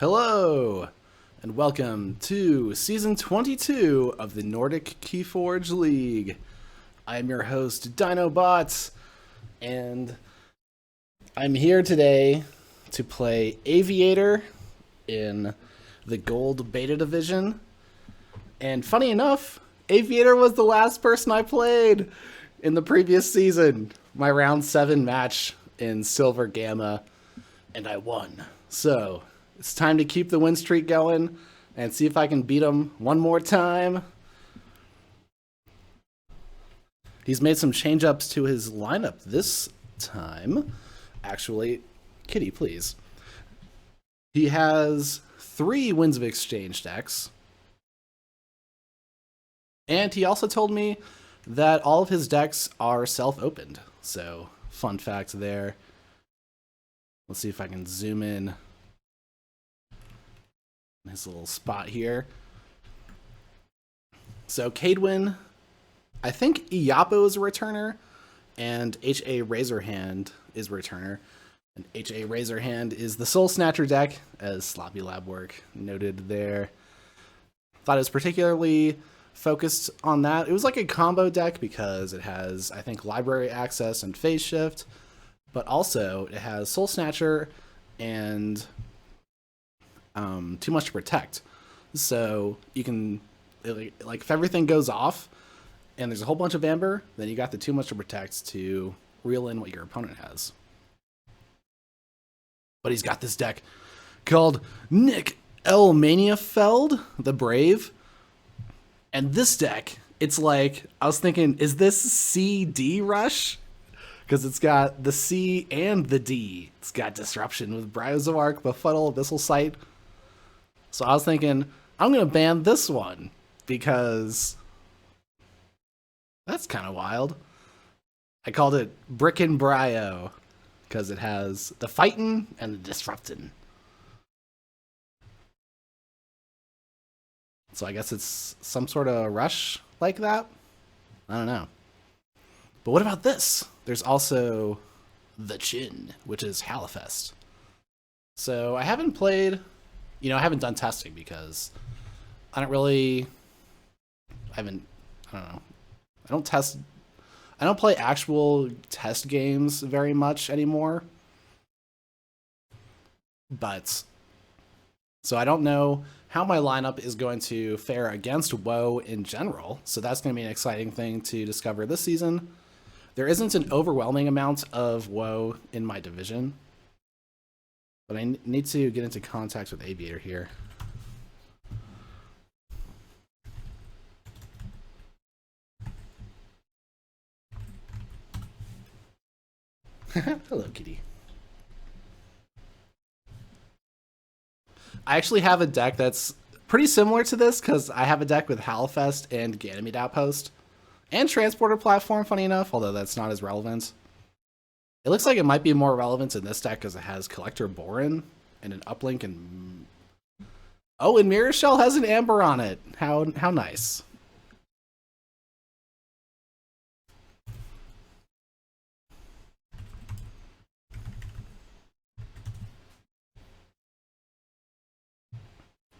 Hello, and welcome to Season 22 of the Nordic KeyForge League. I am your host, DinoBots, and I'm here today to play Aviator in the Gold Beta Division. And funny enough, Aviator was the last person I played in the previous season. My round 7 match in Silver Gamma, and I won. So it's time to keep the win streak going and see if I can beat him one more time. He's made some change-ups to his lineup this time. Actually, Kitty, please. He has 3 Winds of Exchange decks. And he also told me that all of his decks are self-opened. So, fun fact there. Let's see if I can zoom in his little spot here. So Cadwin, I think Iapo is a returner, and H.A. Razorhand is a returner. And H.A. Razorhand is the Soul Snatcher deck, as Sloppy Lab Work noted there. Thought it was particularly focused on that. It was like a combo deck because it has, I think, library access and phase shift, but also it has Soul Snatcher and Too Much to Protect. So you can, like, if everything goes off and there's a whole bunch of amber, then you got the Too Much to Protect to reel in what your opponent has. But he's got this deck called NKFL, the Brave. And this deck, it's like, I was thinking, is this CD Rush? Because it's got the C and the D. It's got Disruption with Bryozoark, Befuddle, Abyssal Sight. So I was thinking, I'm going to ban this one because that's kind of wild. I called it Brickin' Bryo because it has the Fightin' and the Disruptin'. So I guess it's some sort of rush like that. I don't know. But what about this? There's also the Chin, which is Halifest. So I haven't played, I haven't done testing because I don't know. I don't play actual test games very much anymore. But, so I don't know how my lineup is going to fare against WoW in general. So that's going to be an exciting thing to discover this season. There isn't an overwhelming amount of WoW in my division, but I need to get into contact with Aviator here. Hello, kitty. I actually have a deck that's pretty similar to this because I have a deck with Halifest and Ganymede Outpost and Transporter Platform, funny enough, although that's not as relevant. It looks like it might be more relevant in this deck because it has Collector Borin and an uplink and... Oh, and Mirror Shell has an Amber on it. How nice.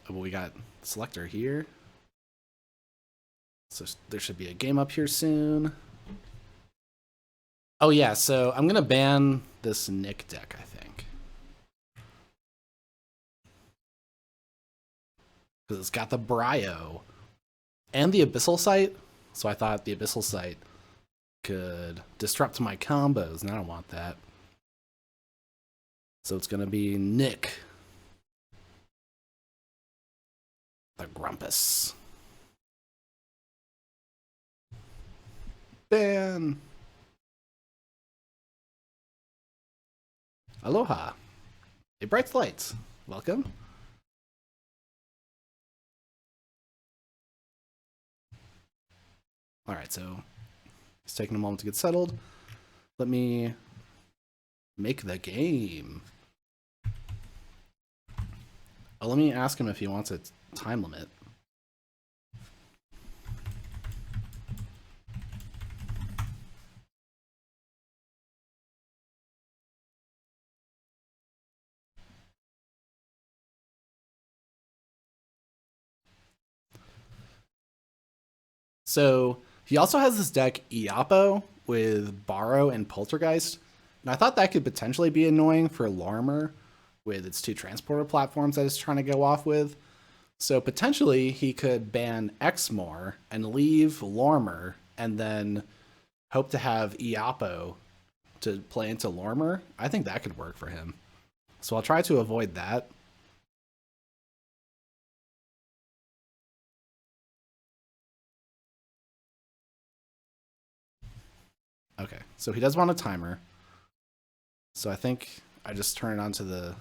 Oh, but we got Selector here. So there should be a game up here soon. Oh yeah, so I'm gonna ban this Nick deck, I think. Because it's got the Bryo and the Abyssal Sight. So I thought the Abyssal Sight could disrupt my combos, and I don't want that. So it's gonna be Nick. The Grumpus. Ban. Aloha. A bright light. Welcome. Alright, so it's taking a moment to get settled. Let me make the game. Oh, let me ask him if he wants a time limit. So he also has this deck Iapo with Borrow and Poltergeist. And I thought that could potentially be annoying for Larmer with its two transporter platforms that it's trying to go off with. So potentially he could ban Exmoor and leave Larmer and then hope to have Iapo to play into Larmer. I think that could work for him. So I'll try to avoid that. Okay, so he does want a timer. So I think I just turn it on to the...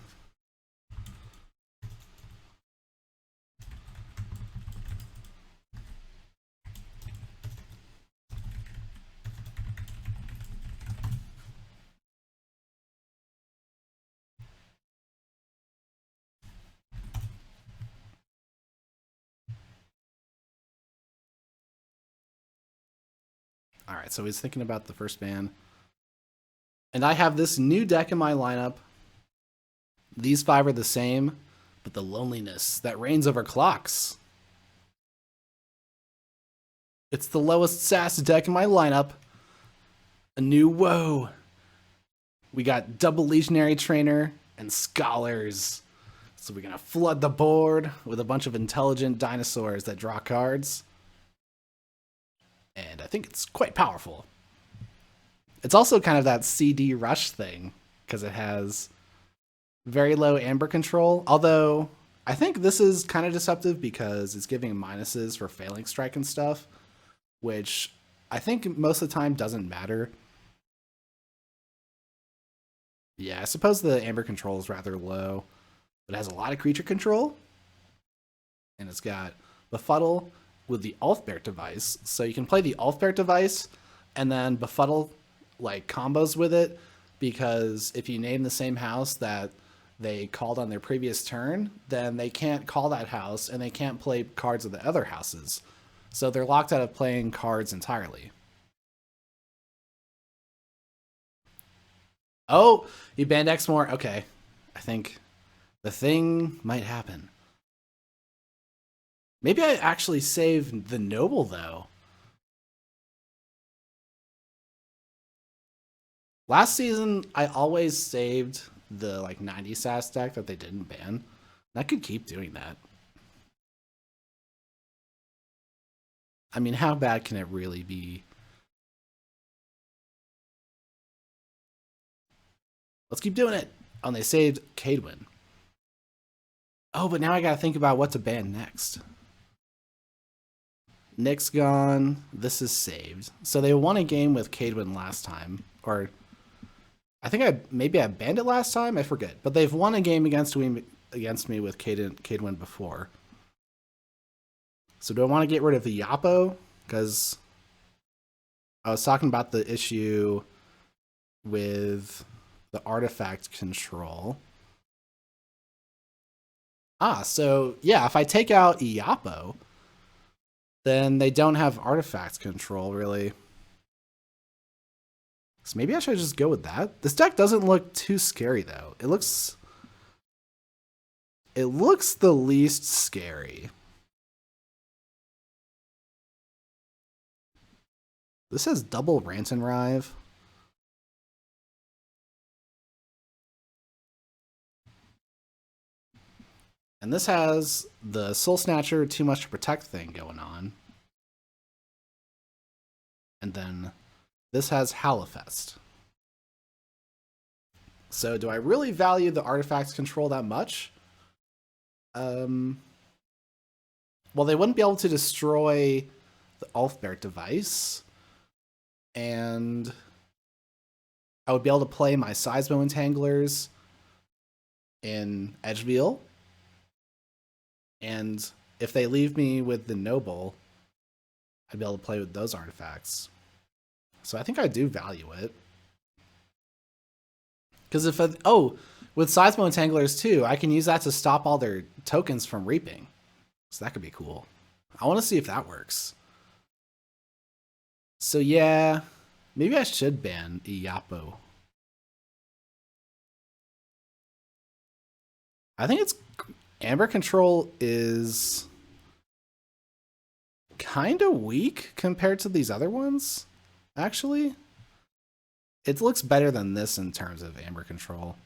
All right, so he's thinking about the first ban. And I have this new deck in my lineup. These five are the same, but the loneliness that reigns over clocks. It's the lowest SAS deck in my lineup. A new woe. We got double Legionary Trainer and Scholars. So we're going to flood the board with a bunch of intelligent dinosaurs that draw cards. And I think it's quite powerful. It's also kind of that CD Rush thing, because it has very low amber control. Although, I think this is kind of deceptive because it's giving minuses for failing strike and stuff, which I think most of the time doesn't matter. Yeah, I suppose the amber control is rather low, but it has a lot of creature control. And it's got Befuddle with the Ulfbert device. So you can play the Ulfbert device and then Befuddle like combos with it, because if you name the same house that they called on their previous turn, then they can't call that house and they can't play cards of the other houses. So they're locked out of playing cards entirely. Oh, he banned Exmoor. Okay. I think the thing might happen. Maybe I actually saved the Noble, though. Last season, I always saved the like 90 SAS deck that they didn't ban. I could keep doing that. I mean, how bad can it really be? Let's keep doing it. Oh, and they saved Cadwin. Oh, but now I gotta think about what to ban next. Nick's gone. This is saved. So they won a game with Cadwin last time. Or I think I banned it last time. I forget. But they've won a game against me with Cadwin before. So do I want to get rid of the Yapo? Because I was talking about the issue with the artifact control. Ah, so yeah, if I take out Iapo, then they don't have artifact control, really. So maybe I should just go with that. This deck doesn't look too scary, though. It looks the least scary. This has double Rant and Rive. And this has the Soul Snatcher Too Much to Protect thing going on. And then this has Hallowfest. So do I really value the artifacts control that much? Well, they wouldn't be able to destroy the Ulfbert device. And I would be able to play my Seismo Entanglers in Edgeveil. And if they leave me with the Noble, I'd be able to play with those artifacts. So I think I do value it. Because if with Seismo Entanglers too, I can use that to stop all their tokens from reaping. So that could be cool. I want to see if that works. So yeah, maybe I should ban Iapo. I think it's Amber Control is kind of weak compared to these other ones, actually. It looks better than this in terms of amber control.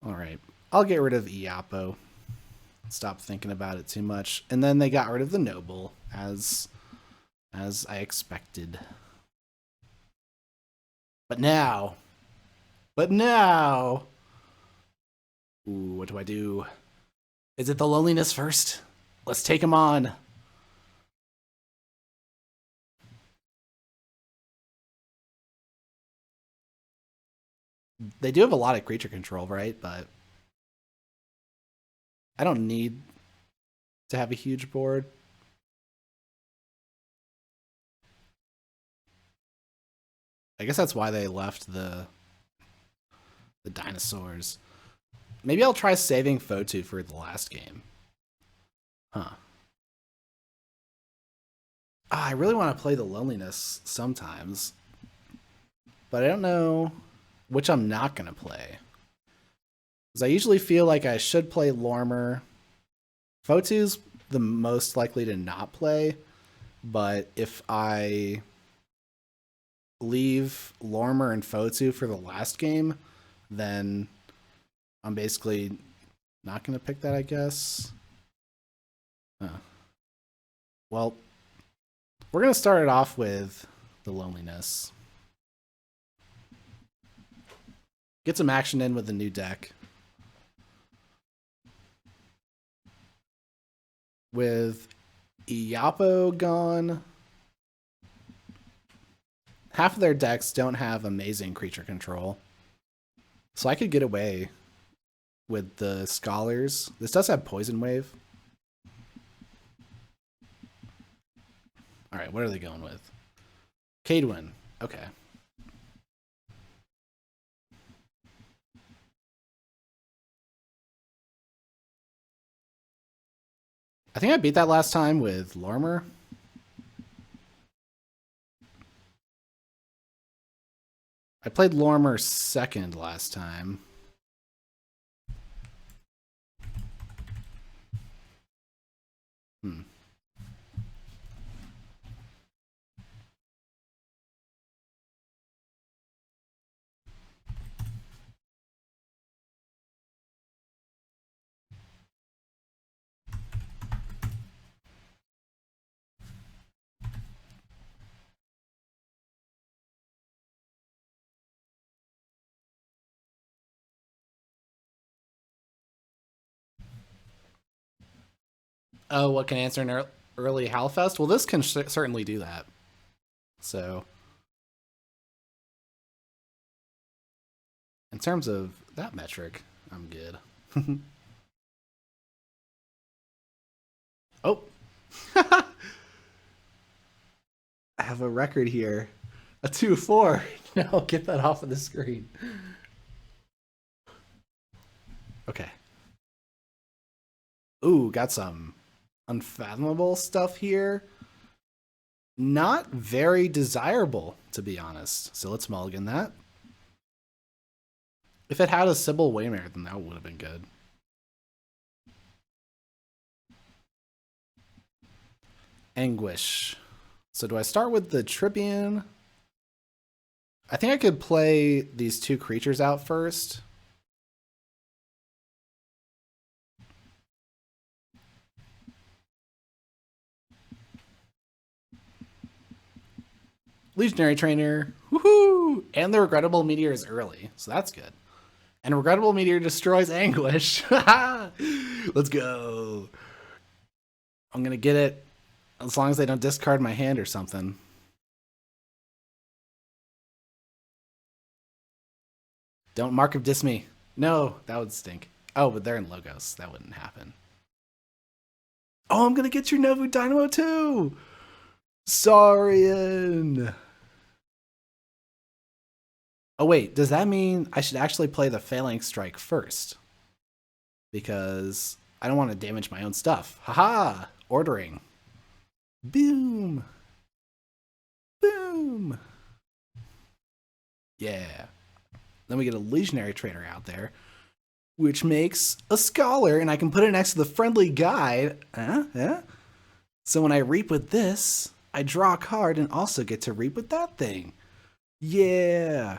Alright, I'll get rid of Iapo. Stop thinking about it too much. And then they got rid of the Noble, as I expected. But now... Ooh, what do I do? Is it the loneliness first? Let's take him on. They do have a lot of creature control, right? But I don't need to have a huge board. I guess that's why they left the dinosaurs. Maybe I'll try saving Fotu for the last game. Huh. I really want to play the loneliness sometimes. But I don't know which I'm not going to play. Because I usually feel like I should play Lormer. Fotu's the most likely to not play. But if I leave Lormer and Fotu for the last game, then I'm basically not going to pick that, I guess. Well, we're going to start it off with the loneliness. Get some action in with the new deck. With Iapo gone, half of their decks don't have amazing creature control. So I could get away with the Scholars. This does have Poison Wave. Alright, what are they going with? Cadwin. Okay. I think I beat that last time with Lormer. I played Lormer second last time. Oh, what can answer an early Hellfest? Well, this can certainly do that. So, in terms of that metric, I'm good. Oh. I have a record here. A 2-4. No, get that off of the screen. Okay. Ooh, got some unfathomable stuff here. Not very desirable, to be honest. So let's mulligan that. If it had a Sybil Waymare, then that would have been good. Anguish. So do I start with the Tribune? I think I could play these two creatures out first. Legionary Trainer. Woohoo! And the Regrettable Meteor is early, so that's good. And Regrettable Meteor destroys Anguish. Let's go. I'm going to get it as long as they don't discard my hand or something. Don't Mark of Dismay. No, that would stink. Oh, but they're in Logos. That wouldn't happen. Oh, I'm going to get your Novu Dynamo too! Saurian! Oh wait, does that mean I should actually play the Phalanx Strike first? Because I don't want to damage my own stuff. Haha! Ordering. Boom! Boom! Yeah. Then we get a Legionary Trainer out there, which makes a Scholar, and I can put it next to the Friendly Guide. So when I reap with this, I draw a card and also get to reap with that thing. Yeah.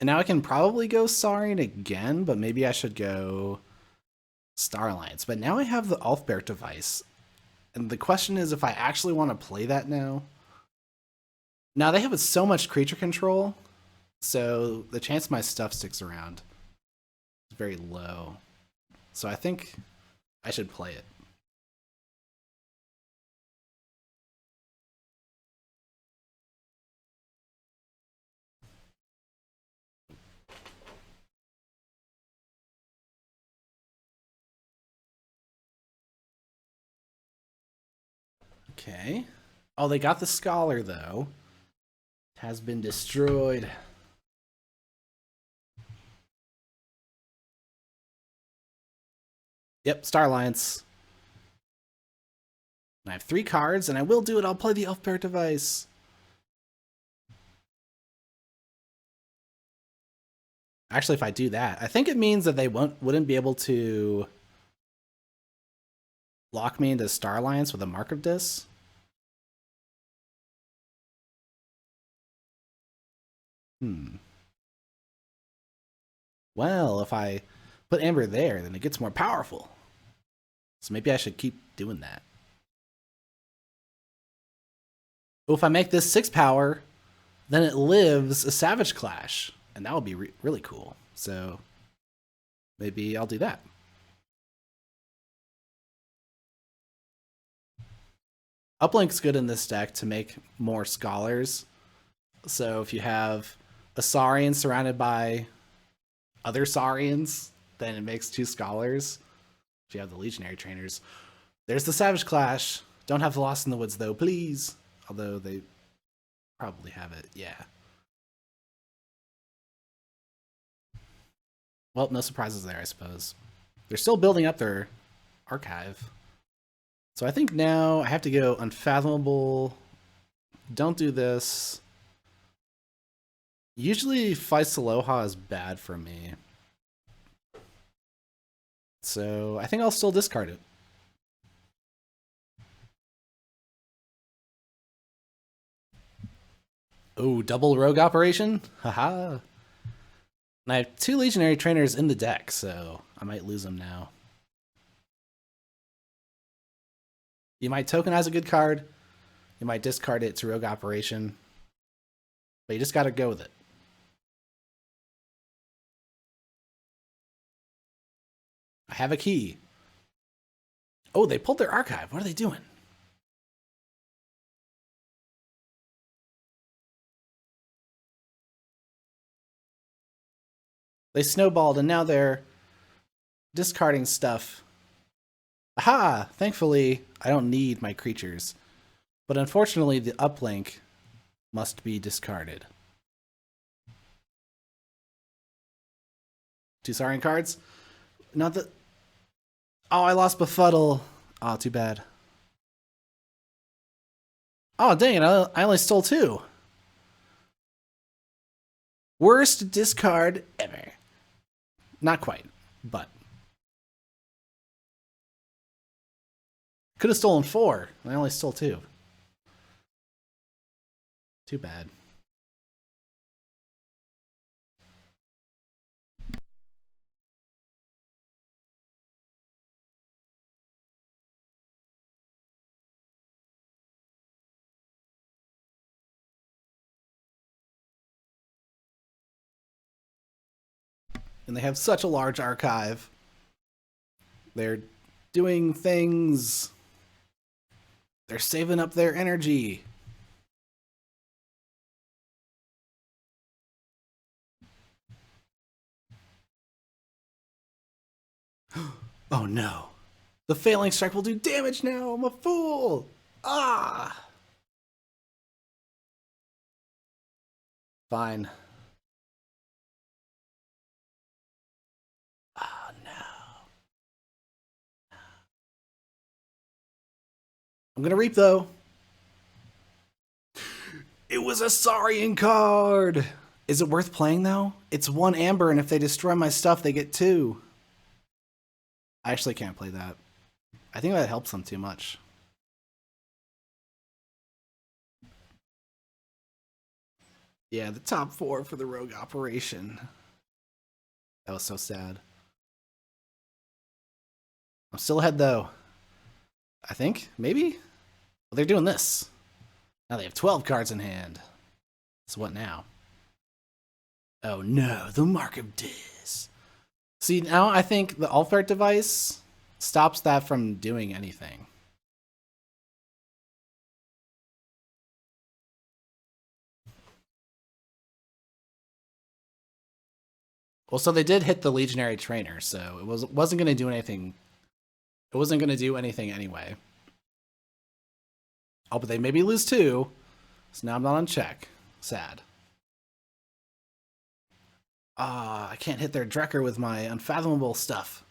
And now I can probably go Saurian again, but maybe I should go Star Alliance. But now I have the Ulfberht device. And the question is if I actually want to play that now. Now they have so much creature control, so the chance my stuff sticks around is very low. So I think I should play it. Okay. Oh, they got the Scholar, though. Has been destroyed. Yep, Star Alliance. I have 3 cards, and I will do it. I'll play the Ulfberht device. Actually, if I do that, I think it means that they wouldn't be able to lock me into Star Alliance with a Mark of Dis. Well, if I put Amber there, then it gets more powerful. So maybe I should keep doing that. But if I make this 6 power, then it lives a Savage Clash. And that would be really cool. So maybe I'll do that. Uplink's good in this deck to make more Scholars. So if you have a Saurian surrounded by other Saurians, then it makes 2 Scholars. If you have the Legionary Trainers. There's the Savage Clash. Don't have the Lost in the Woods, though, please. Although they probably have it, yeah. Well, no surprises there, I suppose. They're still building up their archive. So I think now I have to go Unfathomable. Don't do this. Usually Feist Aloha is bad for me. So I think I'll still discard it. Oh, double rogue operation? Haha. And I have 2 Legionary Trainers in the deck, so I might lose them now. You might tokenize a good card. You might discard it to rogue operation. But you just gotta go with it. I have a key. Oh, they pulled their archive. What are they doing? They snowballed and now they're discarding stuff. Aha! Thankfully, I don't need my creatures. But unfortunately, the uplink must be discarded. 2 Saurian cards? Not that... Oh, I lost Befuddle. Oh, too bad. Oh, dang it, I only stole 2. Worst discard ever. Not quite, but... Could have stolen 4. I only stole 2. Too bad. And they have such a large archive. They're doing things. They're saving up their energy. Oh no. The failing strike will do damage now. I'm a fool. Ah. Fine. Oh no. I'm gonna reap though. It was a Saurian card. Is it worth playing though? It's 1 amber, and if they destroy my stuff, they get 2. I actually can't play that. I think that helps them too much. Yeah, the top 4 for the rogue operation. That was so sad. I'm still ahead though. I think, maybe? Well, they're doing this. Now they have 12 cards in hand. So what now? Oh no, the Mark of Dis. See, now I think the Alfart device stops that from doing anything. Well, so they did hit the Legionary Trainer, so it wasn't going to do anything. It wasn't going to do anything anyway. Oh, but they maybe lose 2, so now I'm not on check. Sad. I can't hit their Drekker with my unfathomable stuff.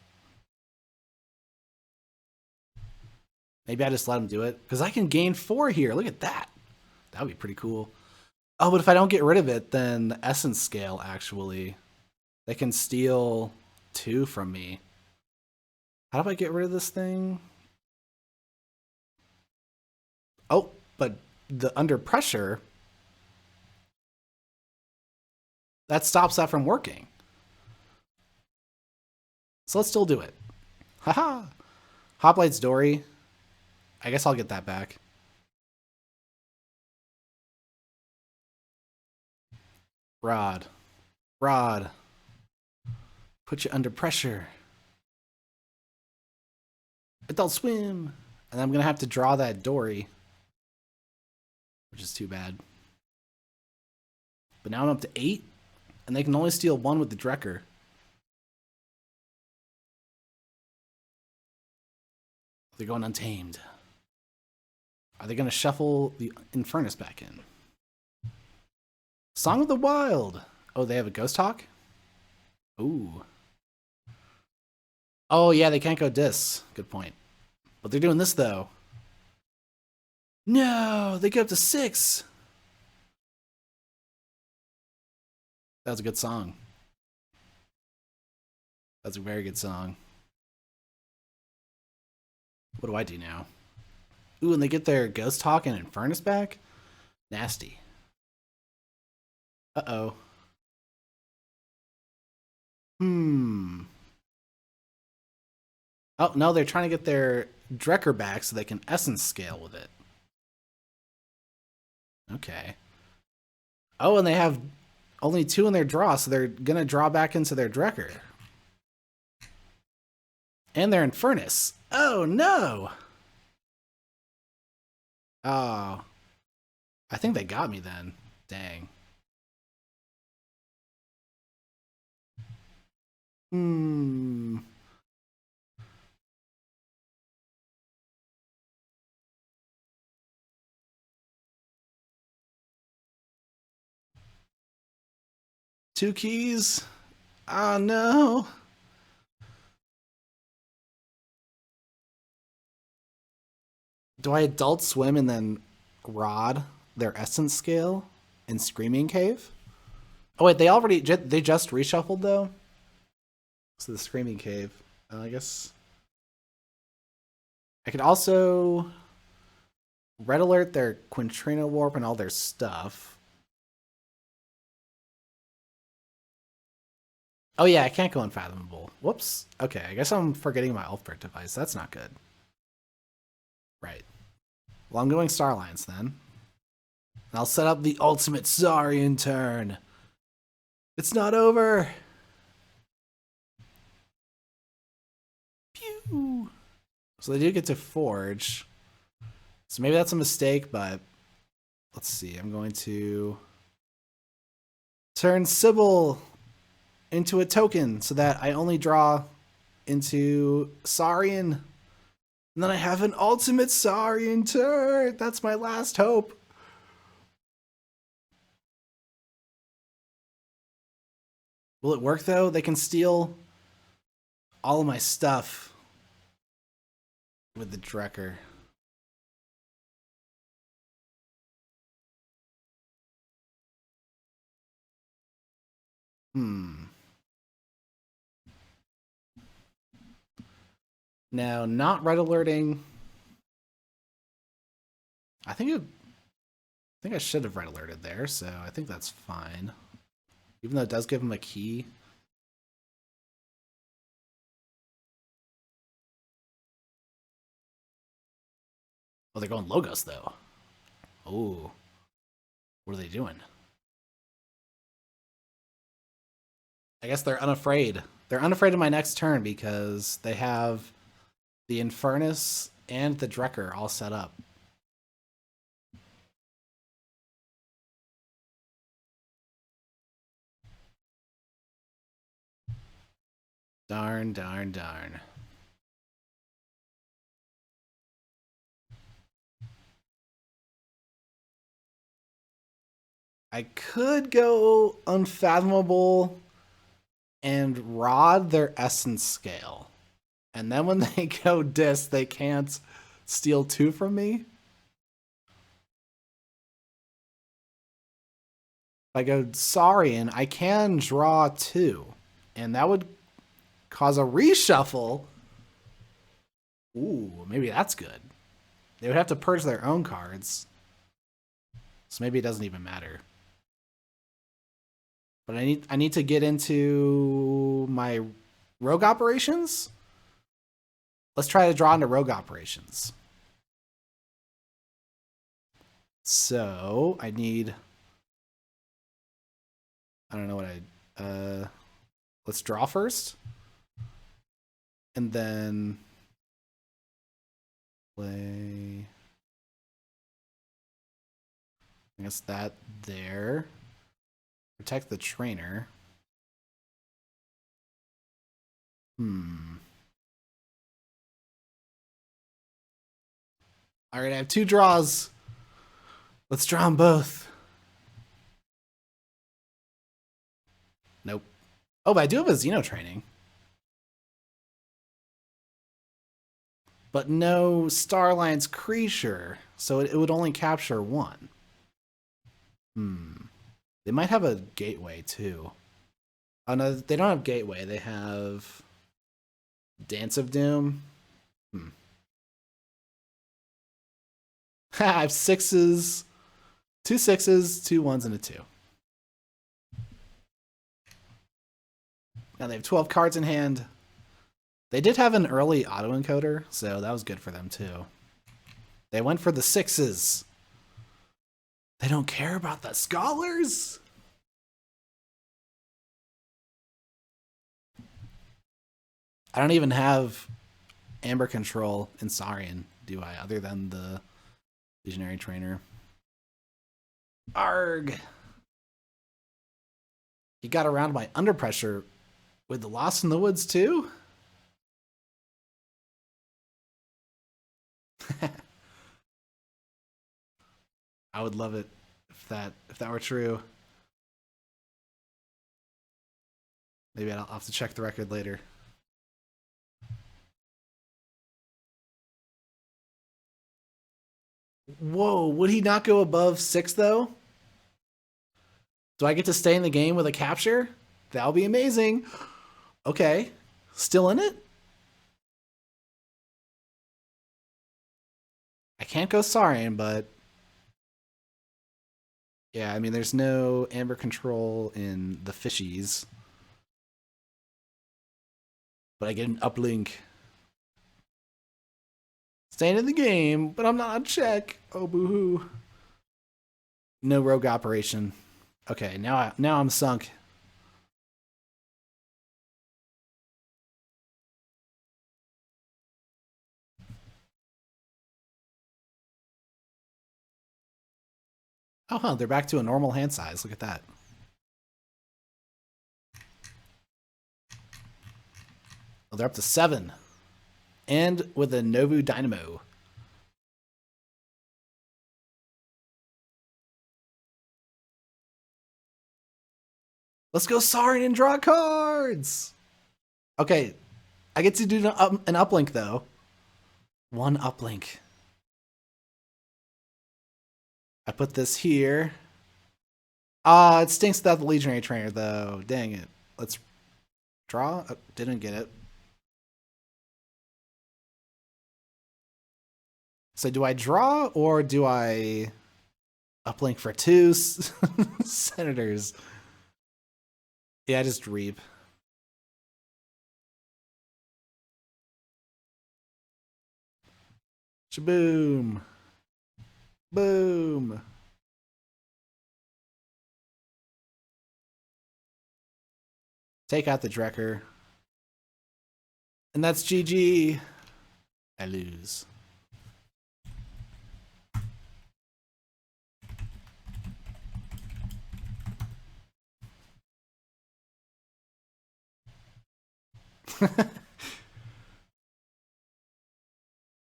Maybe I just let them do it, because I can gain 4 here. Look at that. That would be pretty cool. Oh, but if I don't get rid of it, then the Essence Scale, actually, they can steal 2 from me. How do I get rid of this thing? Oh, but the under pressure, that stops that from working. So let's still do it. Haha. Hoplites Dory. I guess I'll get that back. Rod. Rod. Put you under pressure. Adult Swim. And I'm going to have to draw that Dory, which is too bad. But now I'm up to 8, and they can only steal 1 with the Drekker. They're going Untamed. Are they going to shuffle the Infernus back in? Song of the Wild. Oh, they have a Ghost Hawk? Ooh. Oh, yeah, they can't go Dis. Good point. But they're doing this, though. No, they get up to 6. That was a good song. That's a very good song. What do I do now? Ooh, and they get their Ghost Hawk and Infernus back? Nasty. Uh-oh. Oh, no, they're trying to get their Drekker back so they can Essence Scale with it. Okay. Oh, and they have only 2 in their draw, so they're going to draw back into their Drekker. And they're Infernus. Oh, no! Oh. I think they got me then. Dang. Hmm. Two keys? Oh, no. Do I Adult Swim and then Rod their Essence Scale in Screaming Cave? Oh, wait, they just reshuffled, though? So the Screaming Cave. I guess I could also Red Alert their Quintrino Warp and all their stuff. Oh yeah, I can't go Unfathomable. Whoops. Okay, I guess I'm forgetting my Ulfbert device. That's not good. Right. Well, I'm going Starlines then. I'll set up the ultimate Saurian turn. It's not over. Pew. So they do get to Forge. So maybe that's a mistake, but let's see. I'm going to turn Sybil into a token so that I only draw into Saurian. And then I have an ultimate Saurian turn. That's my last hope. Will it work though? They can steal all of my stuff with the Drekker. Now, not red alerting. I think I should have red alerted there, so I think that's fine. Even though it does give him a key. Oh, they're going Logos, though. Oh. What are they doing? I guess they're unafraid. They're unafraid of my next turn because they have the Infernus and the Drekker all set up. Darn, darn, darn. I could go Unfathomable and rod their essence scale. And then when they go dis, they can't steal 2 from me. If I go Saurian, I can draw 2. And that would cause a reshuffle. Ooh, maybe that's good. They would have to purge their own cards. So maybe it doesn't even matter. But I need to get into my rogue operations. Let's try to draw into rogue operations. So I need, I don't know what let's draw first. And then play, I guess that there. Protect the trainer. All right, I have 2 draws. Let's draw them both. Nope. Oh, but I do have a Xeno training. But no Starline's creature, so it would only capture 1. They might have a gateway, too. Oh, no, they don't have gateway. They have Dance of Doom. I have 6s. 2 6s, 2 1s, and a 2. Now they have 12 cards in hand. They did have an early autoencoder, so that was good for them, too. They went for the 6s. They don't care about the scholars. I don't even have Amber Control in Saurian, do I? Other than the Legionary Trainer. Arg! He got around my under pressure with the Lost in the Woods too? I would love it if that were true. Maybe I'll have to check the record later. Whoa, would he not go above 6 though? Do I get to stay in the game with a capture? That'll be amazing. Okay, still in it? I can't go Saurian, but yeah, I mean, there's no Amber Control in the fishies. But I get an uplink. Staying in the game, but I'm not on check. Oh, boo-hoo. No rogue operation. Okay, now I'm sunk. Oh, huh, they're back to a normal hand size. Look at that. Oh, they're up to 7. And with a Novu Dynamo. Let's go Saurian and draw cards! Okay, I get to do an uplink, though. 1 uplink. I put this here. It stinks without the Legionary Trainer, though. Dang it. Let's draw. Oh, didn't get it. So do I draw or do I uplink for two senators? Yeah, just reap. Shaboom. Boom. Take out the Drekker. And that's GG. I lose.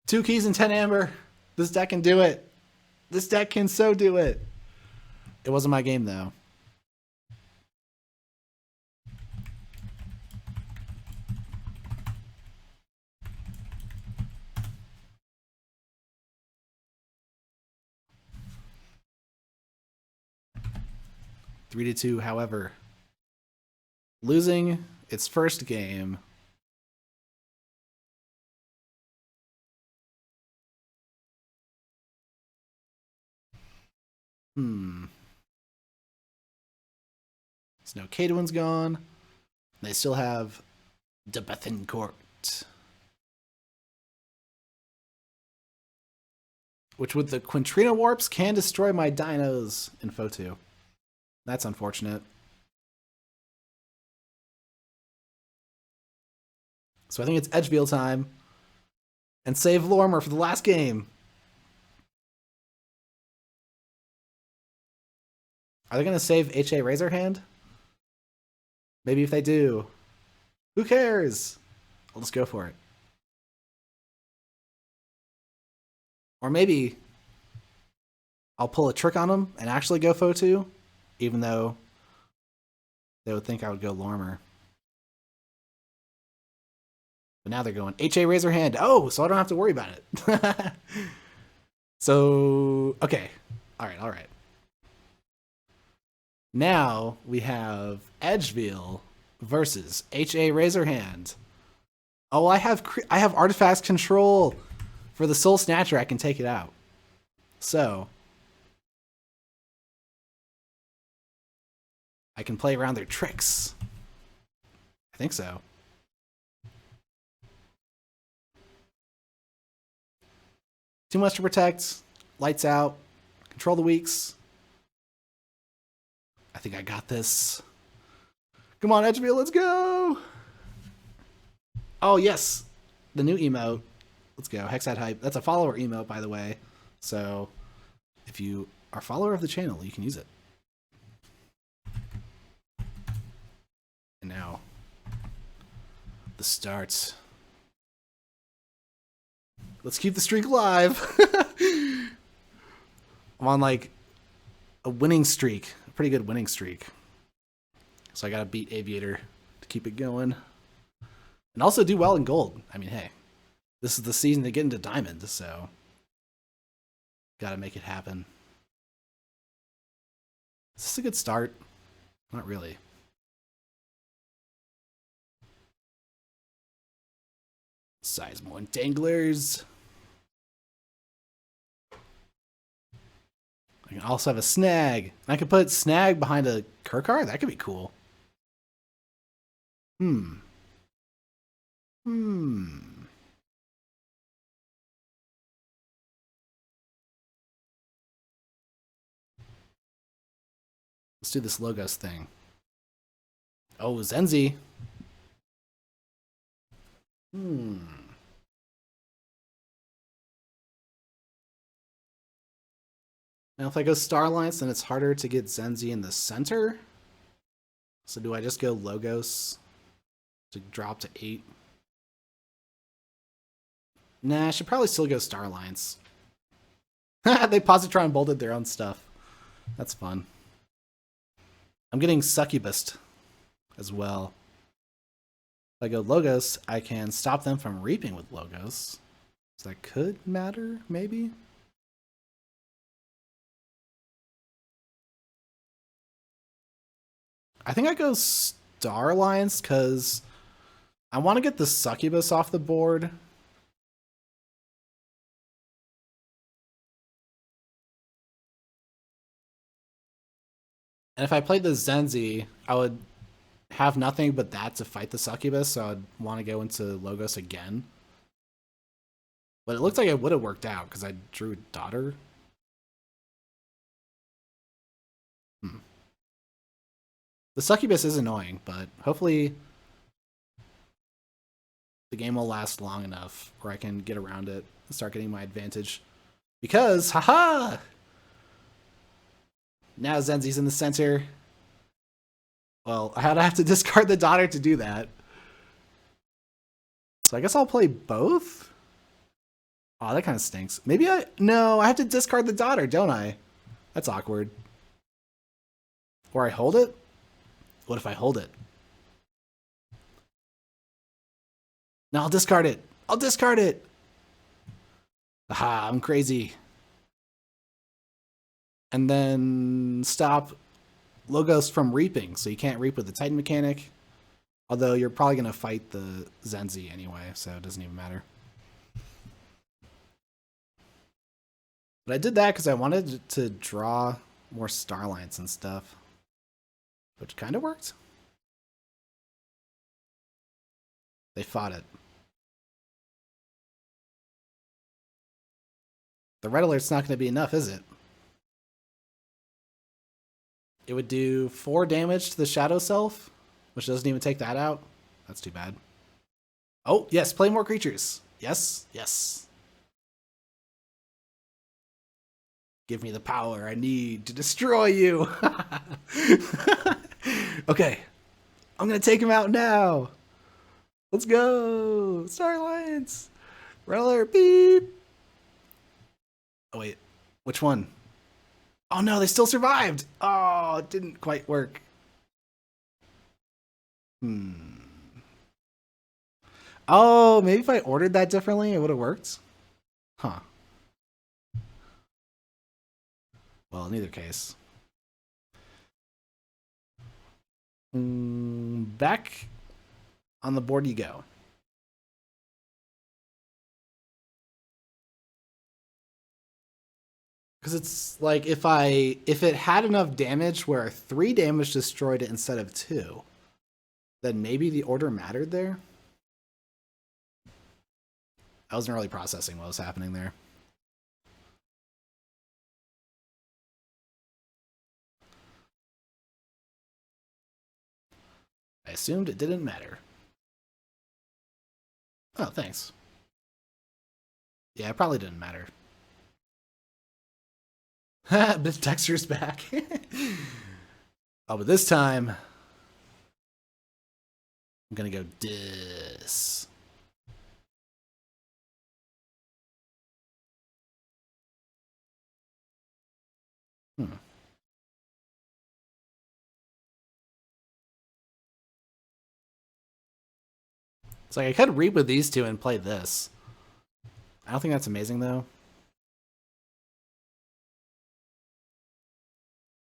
Two keys and 10 amber. This deck can do it. This deck can so do it. It wasn't my game, though. Three to two, however. Losing its first game. So now Cadwin's gone. They still have de Bethencourt, which with the Quintrina warps can destroy my dinos in Photo. That's unfortunate. So I think it's Edgefield time. And save Lormer for the last game. Are they going to save H.A. Razorhand? Maybe if they do. Who cares? I'll just go for it. Or maybe I'll pull a trick on them and actually go Photo, even though they would think I would go Lormer. But now they're going H.A. Razorhand. Oh, so I don't have to worry about it. So, okay. All right. Now we have Edgeville versus H.A. Razorhand. Oh, I have artifacts control for the Soul Snatcher. I can take it out. So I can play around their tricks. I think so. Too much to protect. Lights out. Control the weaks. I think I got this. Come on, Edgeville, let's go! Oh, yes. The new emote. Let's go. Hexad Hype. That's a follower emote, by the way. So if you are a follower of the channel, you can use it. And now, the start. Let's keep the streak alive. I'm on like a winning streak, a pretty good winning streak. So I gotta beat Aviator to keep it going. And also do well in gold. I mean, hey, this is the season to get into diamond, so gotta make it happen. Is this a good start? Not really. Seismo Entanglers. I can also have a snag. And I can put snag behind a Kirkar? That could be cool. Let's do this Logos thing. Oh, Zenzi. Now if I go Star Alliance, then it's harder to get Zenzi in the center. So do I just go Logos to drop to 8? Nah, I should probably still go Star Alliance. They Positron bolted their own stuff. That's fun. I'm getting Succubus as well. If I go Logos, I can stop them from reaping with Logos. So that could matter, maybe? I think I go Star Alliance because I want to get the Succubus off the board. And if I played the Zenzi, I would have nothing but that to fight the succubus, so I'd want to go into Logos again. But it looked like it would have worked out because I drew daughter. The succubus is annoying, but hopefully the game will last long enough where I can get around it and start getting my advantage. Because, haha! Now Zenzi's in the center. Well, I'd have to discard the daughter to do that. So I guess I'll play both? Oh, that kind of stinks. Maybe no, I have to discard the daughter, don't I? That's awkward. Or I hold it? What if I hold it? No, I'll discard it. I'll discard it. Aha, I'm crazy. And then stop Logos from reaping, so you can't reap with the Titan mechanic. Although you're probably going to fight the Zenzi anyway, so it doesn't even matter. But I did that because I wanted to draw more Starlines and stuff, which kind of worked. They fought it. The red alert's not going to be enough, is it? It would do 4 damage to the Shadow Self, which doesn't even take that out. That's too bad. Oh, yes, play more creatures. Yes, yes. Give me the power I need to destroy you. Okay, I'm going to take him out now. Let's go. Star Alliance. Red alert, beep. Oh, wait. Which one? Oh, no, they still survived. Oh, it didn't quite work. Oh, maybe if I ordered that differently, it would have worked. Huh. Well, in either case. Back on the board you go. Because it's like if it had enough damage where 3 damage destroyed it instead of 2, then maybe the order mattered there. I wasn't really processing what was happening there. I assumed it didn't matter. Oh, thanks. Yeah, it probably didn't matter. But Dexter's back. Oh, but this time I'm gonna go dis. It's like I could reap with these two and play this. I don't think that's amazing though.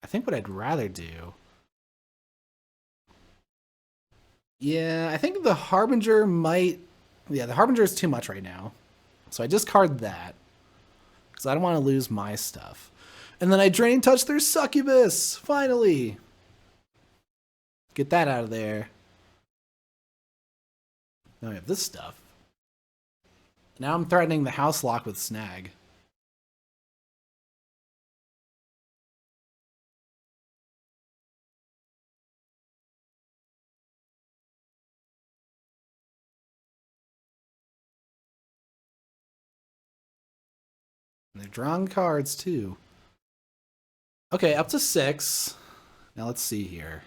I think what I'd rather do. Yeah, I think the Harbinger might. Yeah, the Harbinger is too much right now. So I discard that. Because I don't want to lose my stuff. And then I Drain Touch their Succubus! Finally! Get that out of there. Now we have this stuff. Now I'm threatening the House Lock with Snag. And they're drawing cards too. Okay, up to 6. Now let's see here.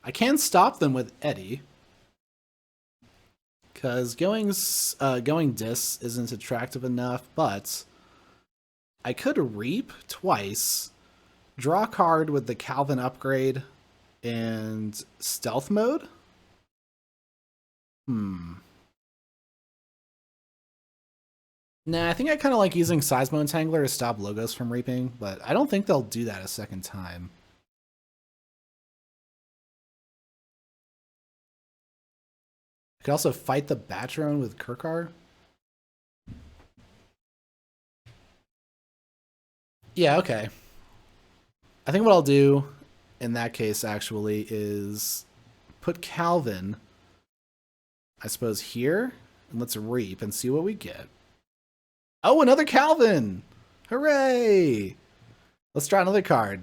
I can stop them with Eddie. Because going dis isn't attractive enough, but I could reap twice, draw a card with the Calvin upgrade, and stealth mode? Nah, I think I kind of like using Seismo Entangler to stop Logos from reaping, but I don't think they'll do that a second time. I could also fight the Batrone with Kirkar. Yeah, okay. I think what I'll do in that case actually is put Calvin, I suppose, here, and let's reap and see what we get. Oh, another Calvin! Hooray! Let's draw another card.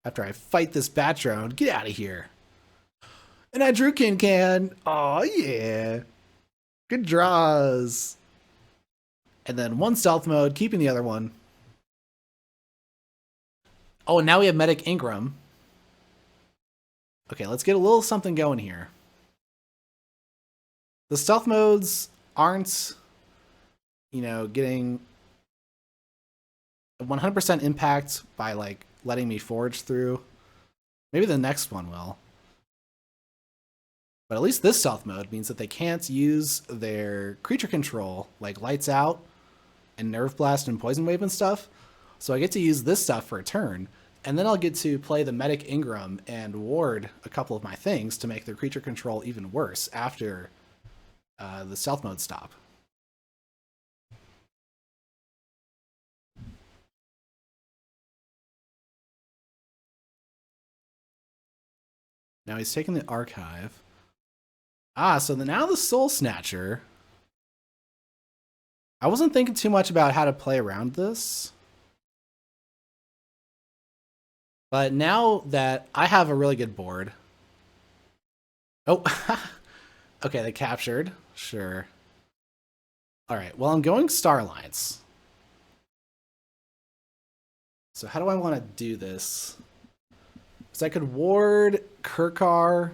After I fight this bat drone, get out of here. And I drew Can. Oh yeah. Good draws. And then one stealth mode, keeping the other one. Oh, and now we have Medic Ingram. Okay, let's get a little something going here. The stealth modes aren't, getting 100% impact by like letting me forge through. Maybe the next one will. But at least this stealth mode means that they can't use their creature control, like Lights Out and Nerve Blast and Poison Wave and stuff. So I get to use this stuff for a turn, and then I'll get to play the Medic Ingram and ward a couple of my things to make their creature control even worse after the stealth mode stop. Now he's taking the archive. Ah, so now the Soul Snatcher. I wasn't thinking too much about how to play around this. But now that I have a really good board. Oh, okay, they captured. Sure. All right, well, I'm going Starlines. So how do I want to do this? So I could ward Kirkar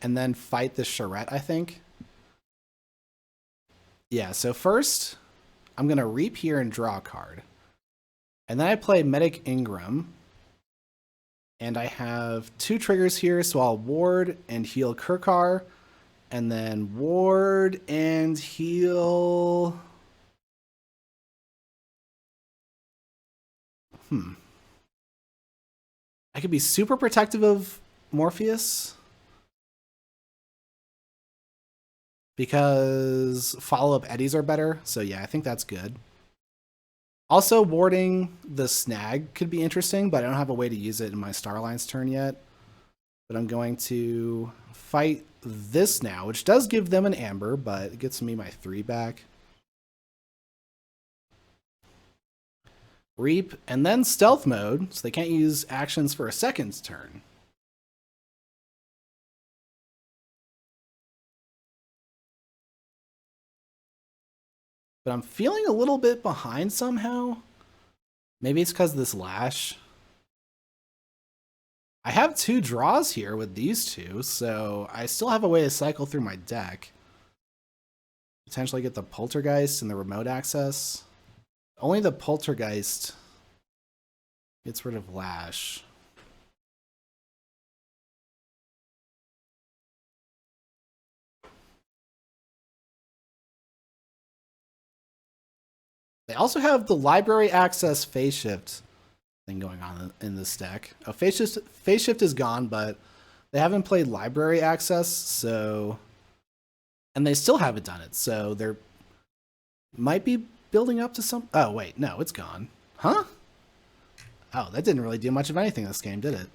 and then fight the Charette, I think. Yeah, so first, I'm going to reap here and draw a card. And then I play Medic Ingram. And I have 2 triggers here, so I'll ward and heal Kirkar. And then ward and heal... I could be super protective of Morpheus. Because follow-up eddies are better. So yeah, I think that's good. Also, warding the snag could be interesting, but I don't have a way to use it in my Starline's turn yet. But I'm going to fight this now, which does give them an Amber, but it gets me my 3 back. Reap, and then Stealth Mode, so they can't use actions for a second turn. But I'm feeling a little bit behind somehow. Maybe it's because of this Lash. I have 2 draws here with these 2, so I still have a way to cycle through my deck. Potentially get the Poltergeist and the remote access. Only the Poltergeist gets rid of Lash. They also have the library access phase shift thing going on in this deck. Oh, phase shift is gone, but they haven't played library access, so... And they still haven't done it, so they're... Might be building up to some... Oh, wait, no, it's gone. Huh? Oh, that didn't really do much of anything this game, did it?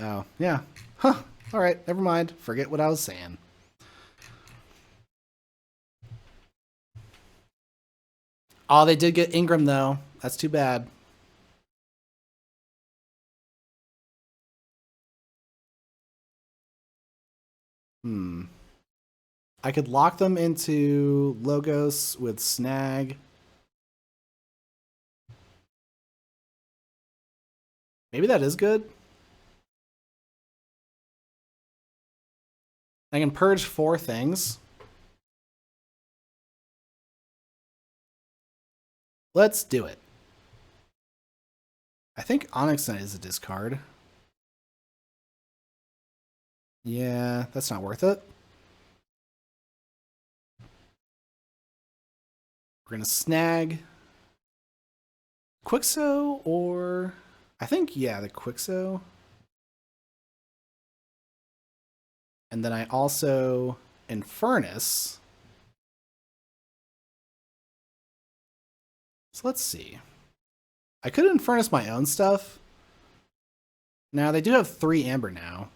Oh, yeah. Huh. Alright, never mind. Forget what I was saying. Oh, they did get Ingram, though. That's too bad. I could lock them into Logos with Snag. Maybe that is good. I can purge 4 things. Let's do it. I think Onyx Knight is a discard. Yeah, that's not worth it. We're going to snag Quixo or... I think, yeah, the Quixo. And then I also Infernus. So let's see. I could furnace my own stuff. Now, they do have 3 amber now.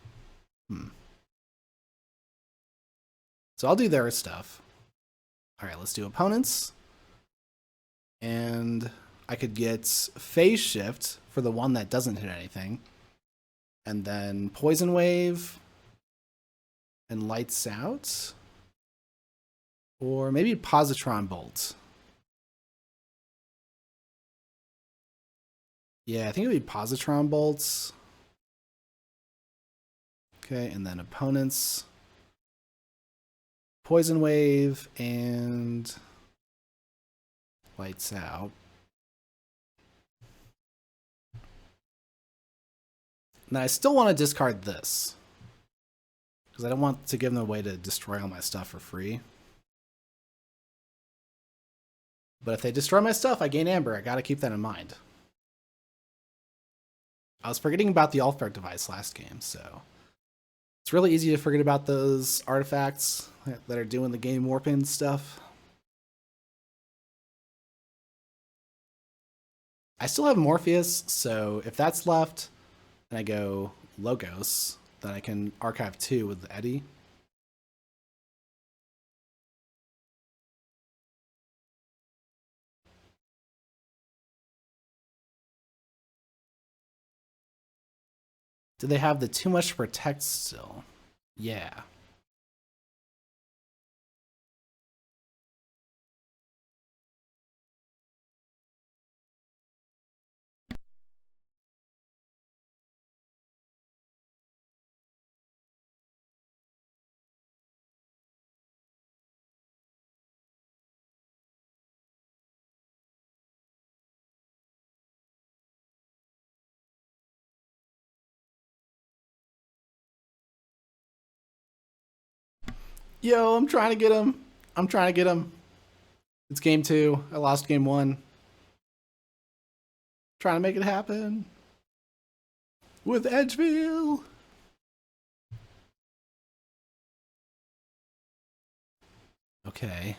So I'll do their stuff. All right, let's do opponents. And I could get phase shift for the one that doesn't hit anything. And then poison wave and lights out. Or maybe positron bolt. Yeah, I think it would be positron bolts. Okay, and then opponents. Poison wave and lights out. Now I still want to discard this, because I don't want to give them a way to destroy all my stuff for free. But if they destroy my stuff, I gain amber. I gotta keep that in mind. I was forgetting about the Alfred device last game, so it's really easy to forget about those artifacts that are doing the game warping stuff. I still have Morpheus, so if that's left, and I go Logos, then I can archive 2 with Eddie. Do they have the too much to protect still? Yeah. Yo, I'm trying to get him. I'm trying to get him. It's game 2. I lost game 1. Trying to make it happen. With Edgeville. Okay.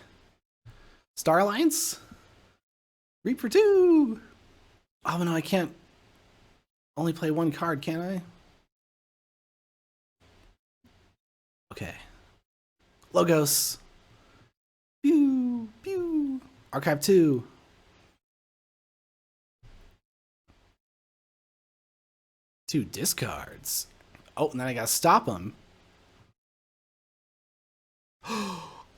Star Alliance? Reaper 2! Oh no, I can't only play 1 card, can I? Okay. Logos. Pew, pew. Archive 2. 2 discards. Oh, and then I gotta stop him.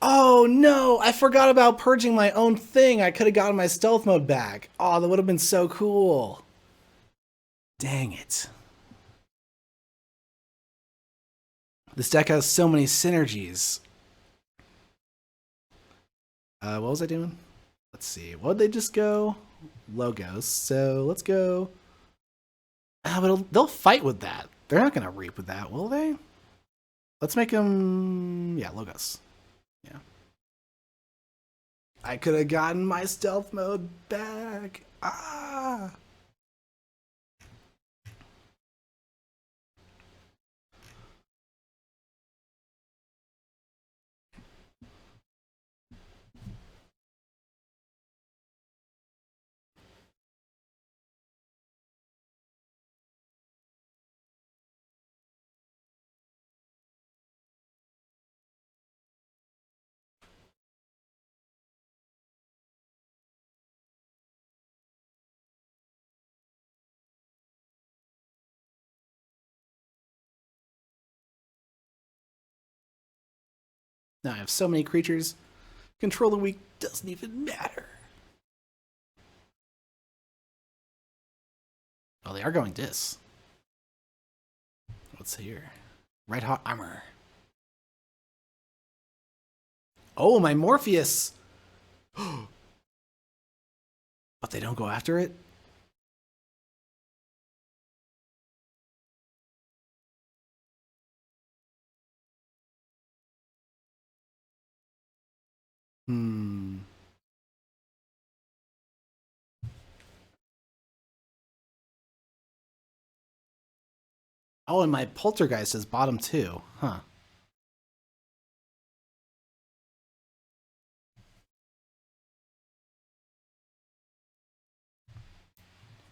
Oh no, I forgot about purging my own thing. I could have gotten my stealth mode back. Oh, that would have been so cool. Dang it. This deck has so many synergies. What was I doing? Let's see. What did they just go? Logos. So let's go. But they'll fight with that. They're not going to reap with that, will they? Let's make them... Yeah, Logos. Yeah. I could have gotten my stealth mode back. Ah! Now I have so many creatures. Control the weak doesn't even matter. Oh, they are going dis. What's here? Red hot armor. Oh, my Morpheus. But they don't go after it? Hmm. Oh, and my Poltergeist is bottom 2. Huh.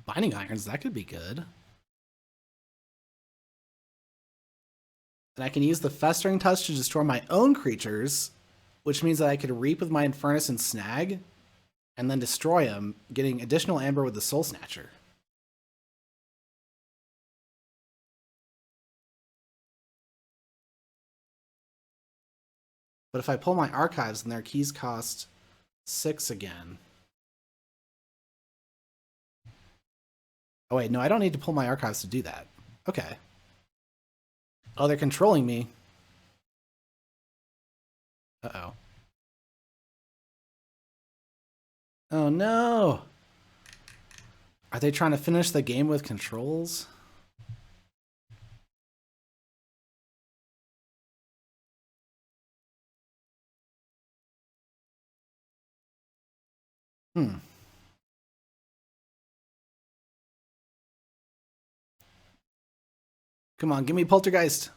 Binding Irons, that could be good. And I can use the Festering Touch to destroy my own creatures, which means that I could Reap with my Infernus and Snag, and then destroy them, getting additional Amber with the Soul Snatcher. But if I pull my Archives, then their keys cost 6 again. Oh wait, no, I don't need to pull my Archives to do that. Okay. Oh, they're controlling me. Uh-oh. Oh no! Are they trying to finish the game with controls? Hmm. Come on, give me Poltergeist.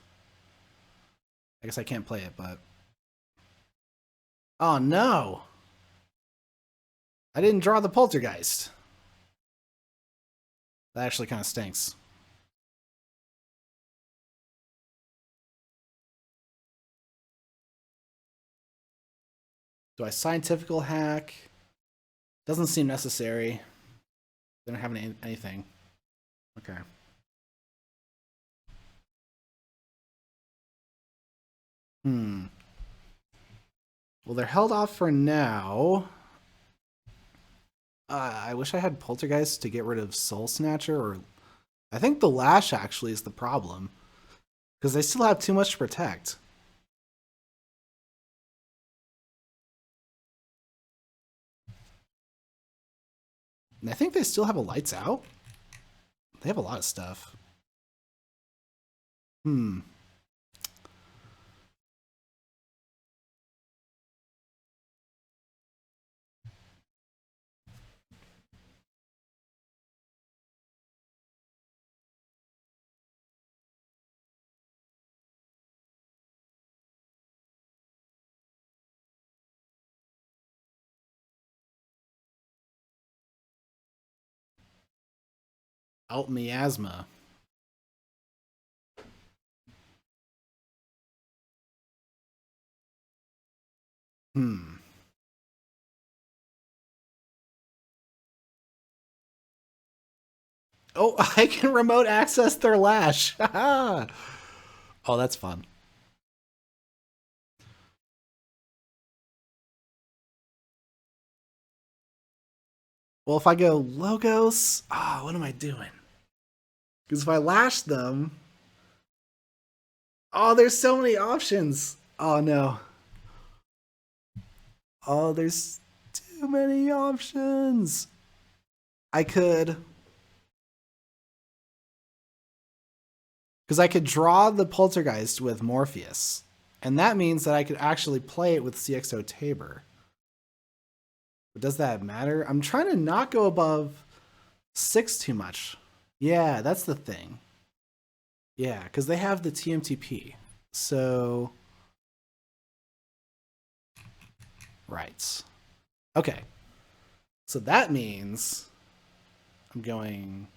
I guess I can't play it, but... Oh no! I didn't draw the Poltergeist. That actually kind of stinks. Do I scientifical hack? Doesn't seem necessary. They don't have anything. Okay. Well, they're held off for now. I wish I had Poltergeist to get rid of Soul Snatcher, or I think the Lash actually is the problem, because they still have too much to protect. And I think they still have a Lights Out. They have a lot of stuff. Out Miasma. Oh, I can remote access their Lash. Oh, that's fun. Well, if I go Logos, what am I doing? Because if I Lash them, there's so many options. Oh no. Oh, there's too many options. I could, because I could draw the Poltergeist with Morpheus, and that means that I could actually play it with CXO Tabor. But does that matter? I'm trying to not go above 6 too much. Yeah, that's the thing. Yeah, because they have the TMTP. So... Right. Okay. So that means I'm going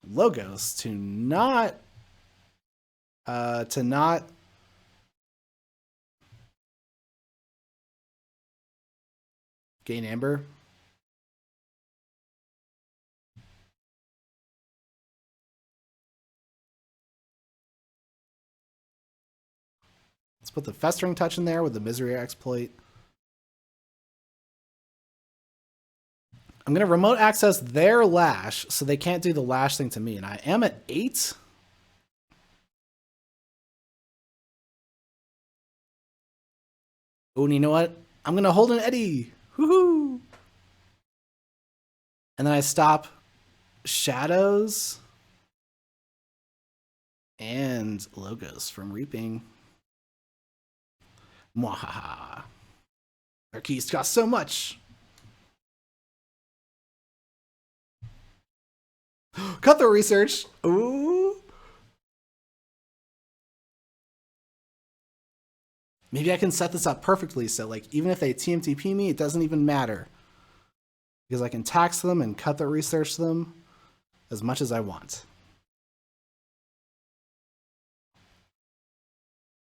Logos to not gain Amber. Let's put the Festering Touch in there with the Misery Exploit. I'm going to remote access their Lash so they can't do the Lash thing to me. And I am at 8. Oh, and you know what? I'm going to hold an Eddy. Woohoo! And then I stop Shadows and Logos from reaping. Mwahaha. Our keys cost so much. Cut the research. Ooh. Maybe I can set this up perfectly so like even if they TMTP me, it doesn't even matter. because I can tax them and cut the research them as much as I want.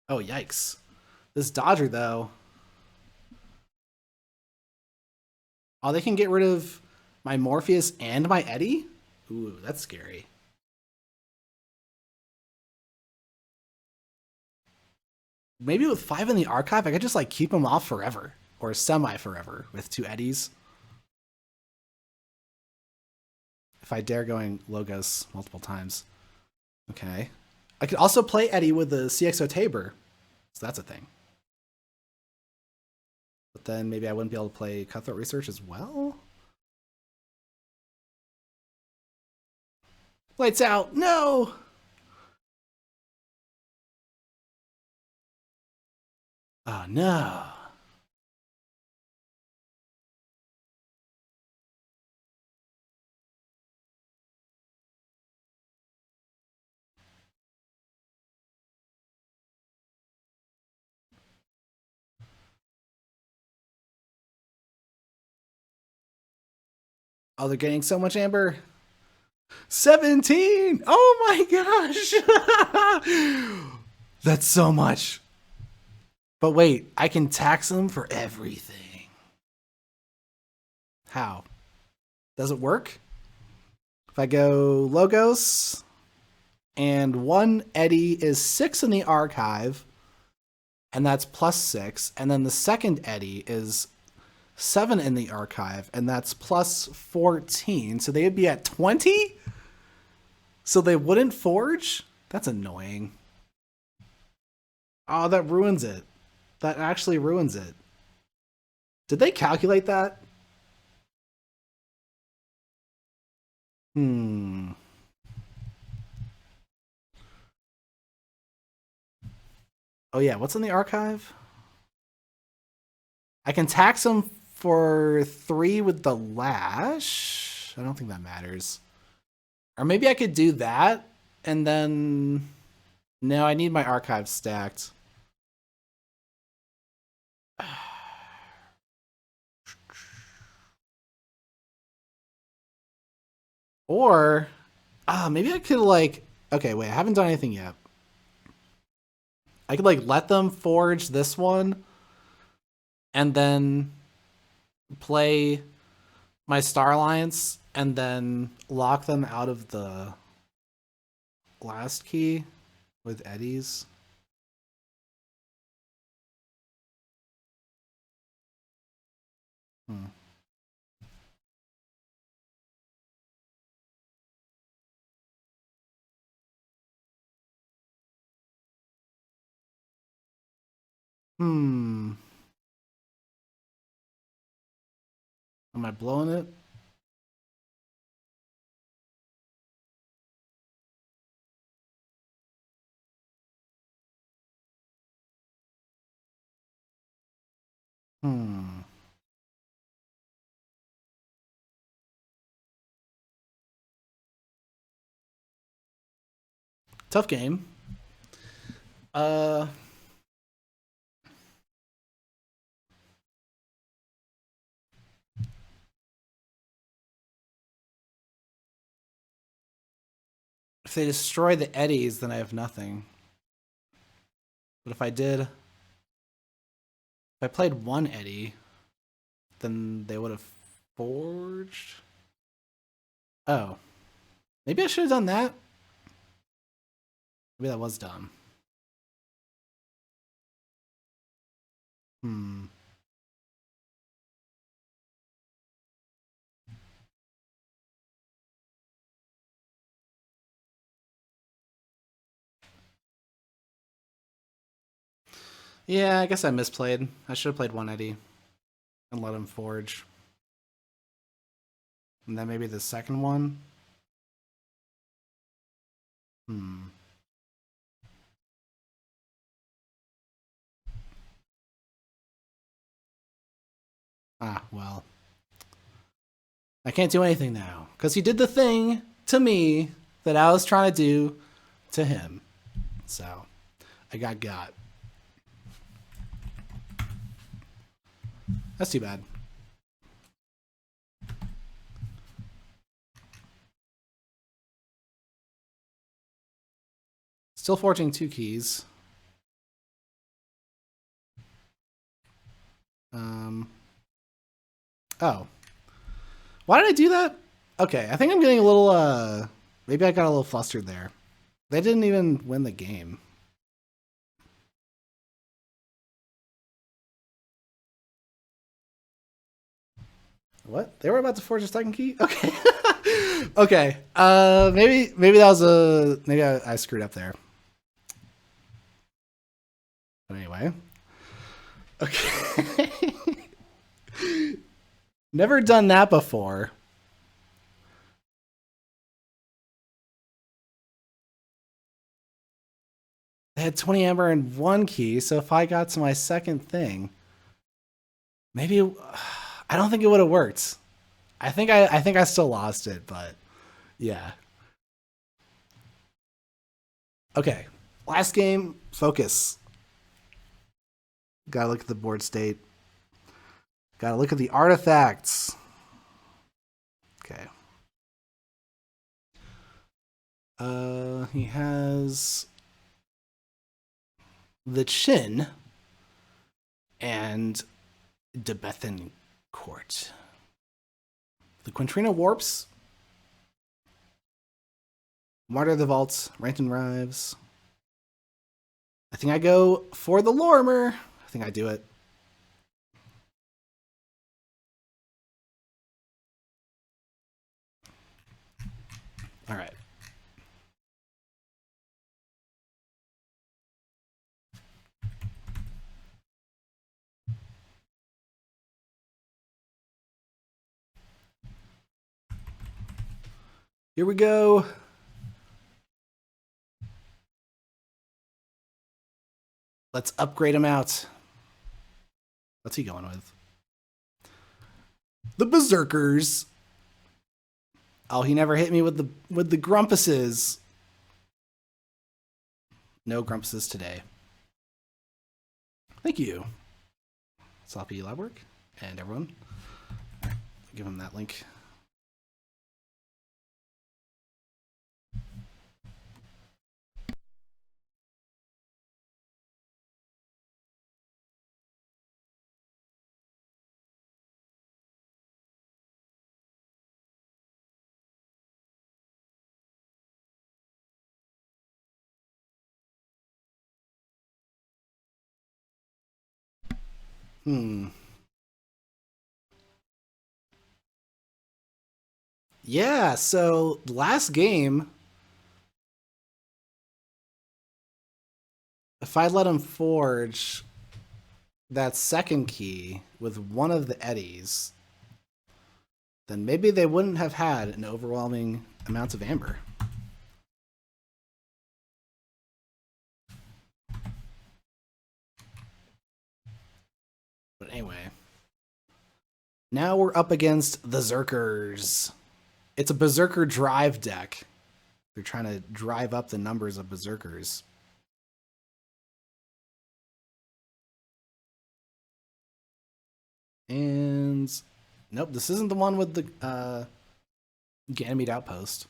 Oh, yikes. This Dodger, though. Oh, they can get rid of my Morpheus and my Eddie? Ooh, that's scary. Maybe with 5 in the archive, I could just like keep them off forever. Or semi-forever with 2 Eddies. If I dare going Logos multiple times. Okay. I could also play Eddie with the CXO Tabor. So that's a thing. But then maybe I wouldn't be able to play Cutthroat Research as well? Lights out! No! Oh, no. Oh, they're getting so much amber. 17! Oh my gosh! That's so much. But wait, I can tax them for everything. How? Does it work? If I go Logos, and 1 Eddie is 6 in the archive, and that's +6, and then the second Eddie is 7 in the archive, and that's +14, so they would be at 20? So they wouldn't forge? That's annoying. Oh, that ruins it. That actually ruins it. Did they calculate that? Hmm. Oh yeah, what's in the archive? I can tax them for 3 with the lash. I don't think that matters. Or maybe I could do that, and then... No, I need my archive stacked. Or... maybe I could, like... Okay, wait, I haven't done anything yet. I could, like, let them forge this one, and then play my Star Alliance, and then lock them out of the last key with Eddies. Hmm. Hmm. Am I blowing it? Hmm. Tough game. Uh... If they destroy the Eddies, then I have nothing. But if I did... If I played 1 Eddie, then they would have forged? Oh. Maybe I should have done that? Maybe that was dumb. Hmm. Yeah, I guess I misplayed. I should have played 1 Eddie and let him forge. And then maybe the second one? Hmm. Ah, well. I can't do anything now, because he did the thing to me that I was trying to do to him. So, I got. That's too bad. Still forging 2 keys. Oh. Why did I do that? Okay, I think I'm getting a little, maybe I got a little flustered there. They didn't even win the game. What? They were about to forge a second key? Okay. Okay. Maybe that was maybe I screwed up there. But anyway. Okay. Never done that before. They had 20 amber and 1 key, so if I got to my second thing, maybe I don't think it would have worked. I think I still lost it, but yeah. Okay. Last game, focus. Gotta look at the board state. Gotta look at the artifacts. Okay. He has the Chin and Debethan Court. The Quintrina Warps. Martyr of the Vaults, Ranton Rives. I think I go for the Lorimer. I think I do it. All right. Here we go. Let's upgrade him out. What's he going with? The Berserkers. Oh, he never hit me with the Grumpuses. No Grumpuses today. Thank you. Sloppy lab work and everyone. Give him that link. Yeah, so last game, if I let him forge that second key with one of the eddies, then maybe they wouldn't have had an overwhelming amount of amber. But anyway, now we're up against the Zerkers. It's a Berserker drive deck. They're trying to drive up the numbers of Berserkers. And nope, this isn't the one with the Ganymede Outpost.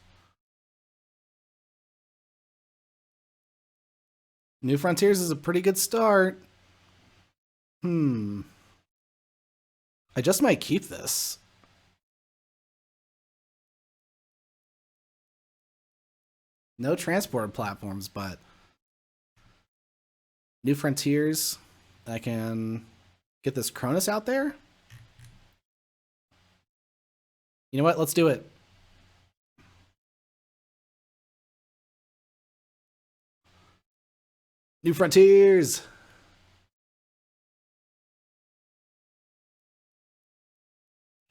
New Frontiers is a pretty good start. I just might keep this. No transport platforms, but New Frontiers. I can get this Cronus out there. You know what? Let's do it. New Frontiers.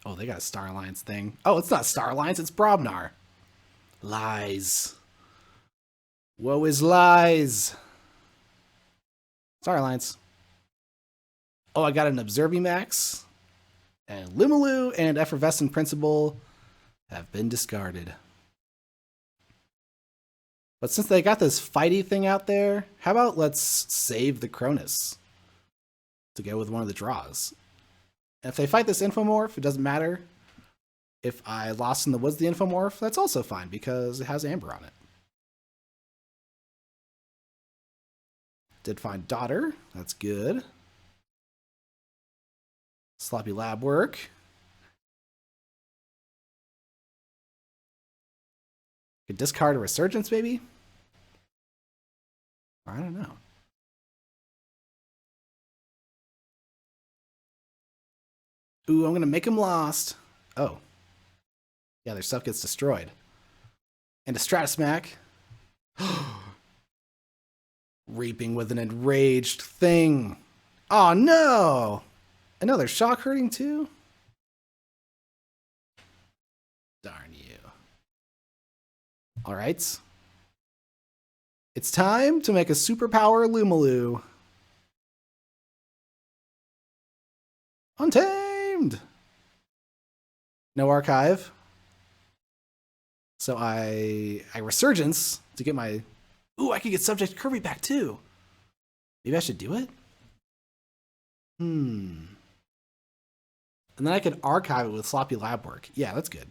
Oh, they got a Star Alliance thing. Oh, it's not Star Alliance, it's Brobnar. Lies. Woe is lies. Star Alliance. Oh, I got an Observimax. And Limaloo and Effervescent Principle have been discarded. But since they got this fighty thing out there, how about let's save the Cronus to go with one of the draws. And if they fight this Infomorph, it doesn't matter. If I lost in the woods the Infomorph, that's also fine because it has Amber on it. Did find daughter. That's good. Sloppy lab work. Could discard a resurgence, maybe? I don't know. Ooh, I'm going to make him lost. Oh. Yeah, their stuff gets destroyed. And a Stratasmack. Reaping with an enraged thing. Oh, no! Another shock hurting, too? Darn you. Alright. It's time to make a superpower Lumaloo. Untamed! No archive. So I resurgence to get my... Ooh, I could get subject Kirby back too. Maybe I should do it? And then I could archive it with sloppy lab work. Yeah, that's good.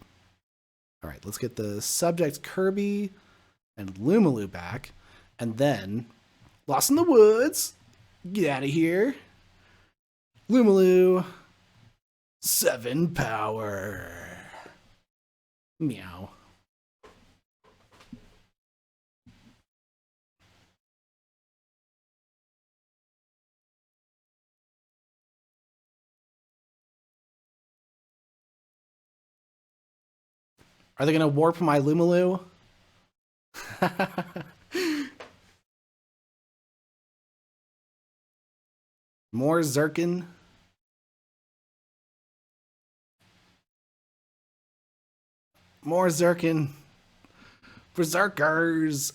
All right, let's get the subject Kirby and Lumaloo back. And then, Lost in the Woods. Get out of here. Lumaloo. 7 power. Meow. Are they going to warp my Lumaloo? More Zirkin. More Zirkin. Berserkers.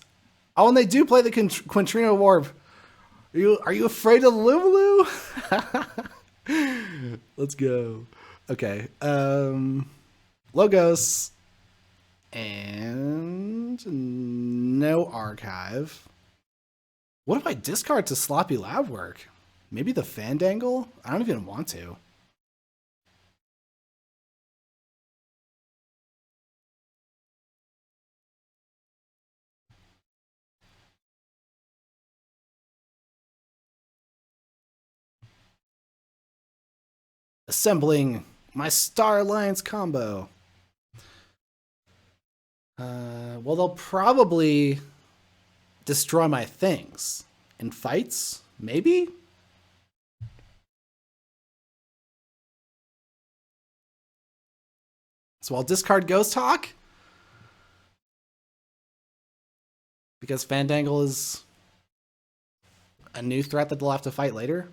Oh, and they do play the Quintrino Warp. Are you afraid of Lumaloo? Let's go. Okay. Logos. And no archive. What if I discard to sloppy lab work? Maybe the Fandangle? I don't even want to. Assembling my Star Alliance combo. Well, they'll probably destroy my things in fights, maybe? So I'll discard Ghost Hawk? Because Fandangle is a new threat that they'll have to fight later?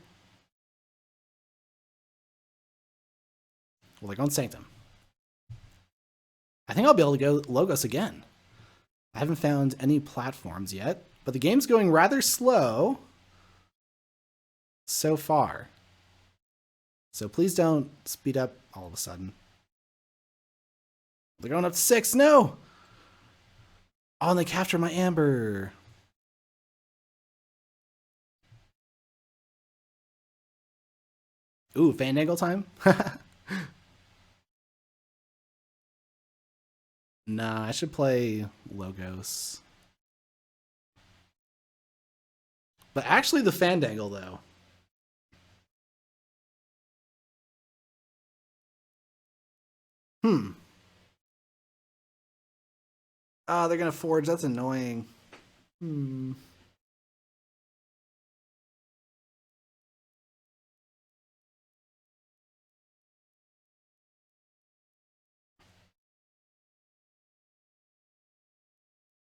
Well, they're going Sanctum. I think I'll be able to go Logos again. I haven't found any platforms yet, but the game's going rather slow so far. So please don't speed up all of a sudden. They're going up to 6. No! Oh, and they capture my Amber. Ooh, Fandangle time? Nah, I should play Logos. But actually the Fandangle, though. Oh, they're gonna forge. That's annoying.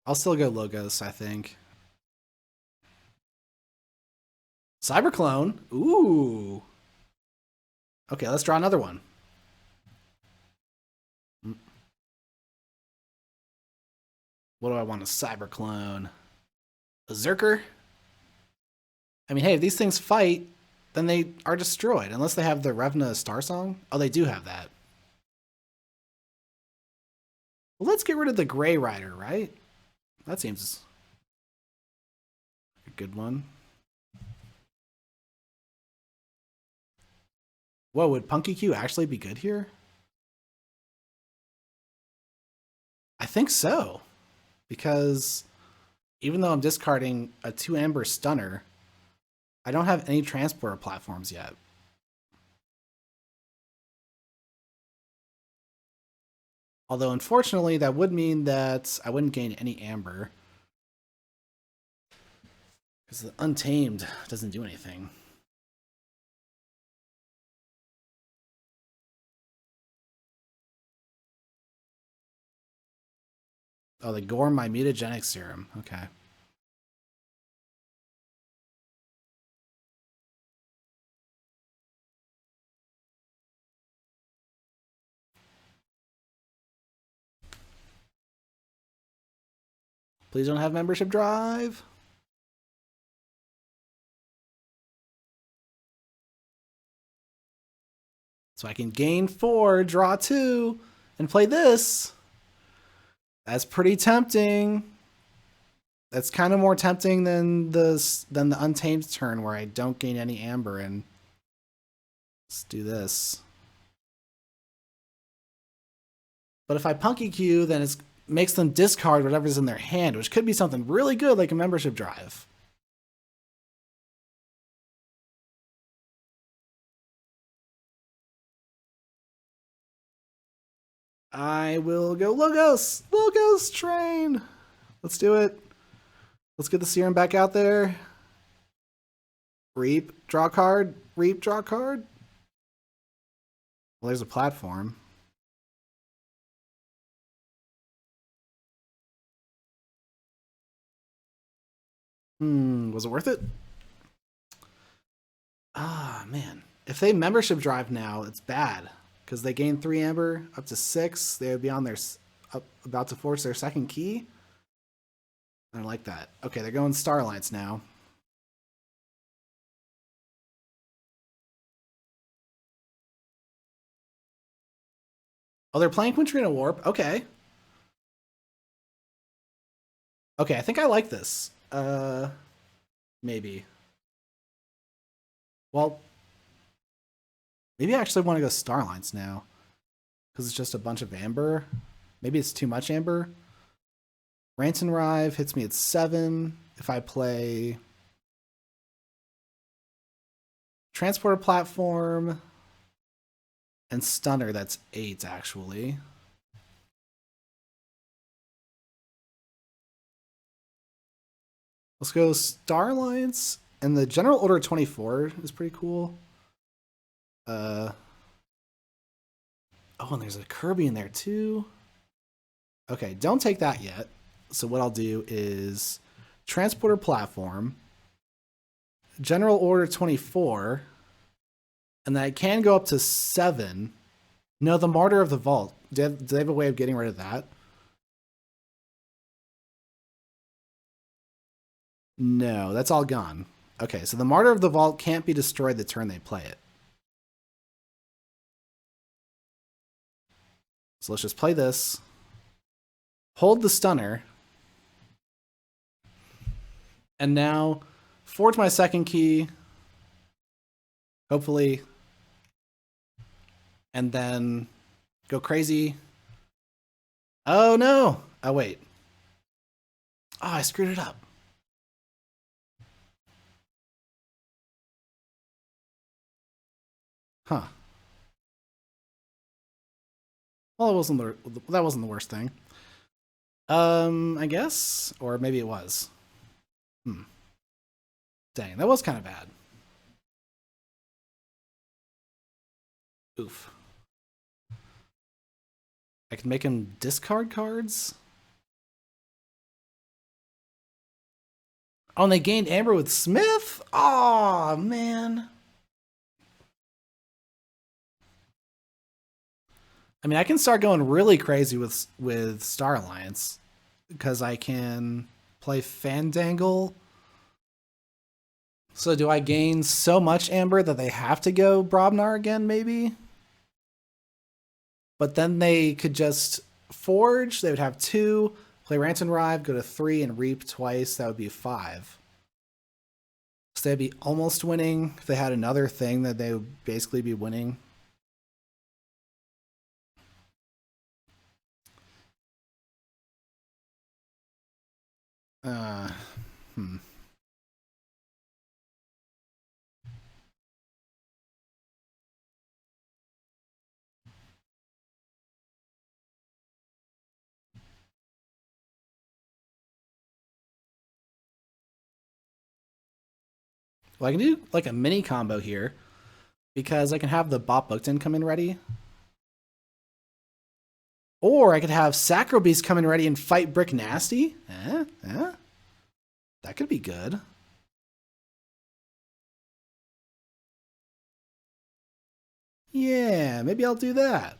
I'll still go Logos, I think. Cyberclone. Ooh. Okay, let's draw another one. What do I want to Cyberclone? A Zerker? I mean, hey, if these things fight, then they are destroyed. Unless they have the Revna Star Song. Oh, they do have that. Well, let's get rid of the Grey Rider, right? That seems a good one. Whoa, would Punky Q actually be good here? I think so. Because even though I'm discarding a 2 Amber Stunner, I don't have any transporter platforms yet. Although, unfortunately, that would mean that I wouldn't gain any amber. Because the Untamed doesn't do anything. Oh, they gore my mutagenic serum. Okay. Please don't have membership drive. So I can gain 4, draw 2, and play this. That's pretty tempting. That's kind of more tempting than the Untamed turn where I don't gain any amber. And let's do this. But if I Punky Q, then it makes them discard whatever's in their hand, which could be something really good like a membership drive. I will go Logos! Logos train! Let's do it. Let's get the serum back out there. Reap, draw card. Reap, draw card. Well, there's a platform. Was it worth it? Ah, man. If they membership drive now, it's bad. Because they gain 3 amber, up to 6. They would be on their about to force their second key. I don't like that. Okay, they're going Starlights now. Oh, they're playing Quintrina Warp. Okay. Okay, I think I like this. Maybe. Well, maybe I actually want to go Starlines now. Because it's just a bunch of amber. Maybe it's too much amber. Rant and Rive hits me at 7. If I play Transporter Platform and Stunner, that's 8 actually. Let's go Starlights. And the general order 24 is pretty cool. Oh, and there's a Kirby in there too. Okay, don't take that yet. So what I'll do is Transporter Platform, General Order 24, and then I can go up to 7. No, the Martyr of the Vault. Do they have a way of getting rid of that? No, that's all gone. Okay, so the Martyr of the Vault can't be destroyed the turn they play it. So let's just play this. Hold the Stunner. And now forge my second key. Hopefully. And then go crazy. Oh no! Oh wait. Oh, I screwed it up. Huh. Well, that wasn't the worst thing. I guess, or maybe it was. Dang, that was kind of bad. Oof. I can make him discard cards. Oh, and they gained Amber with Smith? Oh man. I mean, I can start going really crazy with Star Alliance because I can play Fandangle. So do I gain so much Amber that they have to go Brobnar again, maybe? But then they could just Forge. They would have 2, play Rant and Rive, go to 3, and Reap twice. That would be 5. So they'd be almost winning. If they had another thing that they would basically be winning. Well, I can do like a mini combo here because I can have the Bop Bookton come in ready. Or I could have Sacro Beast come in ready and fight Brick Nasty. That could be good. Yeah, maybe I'll do that.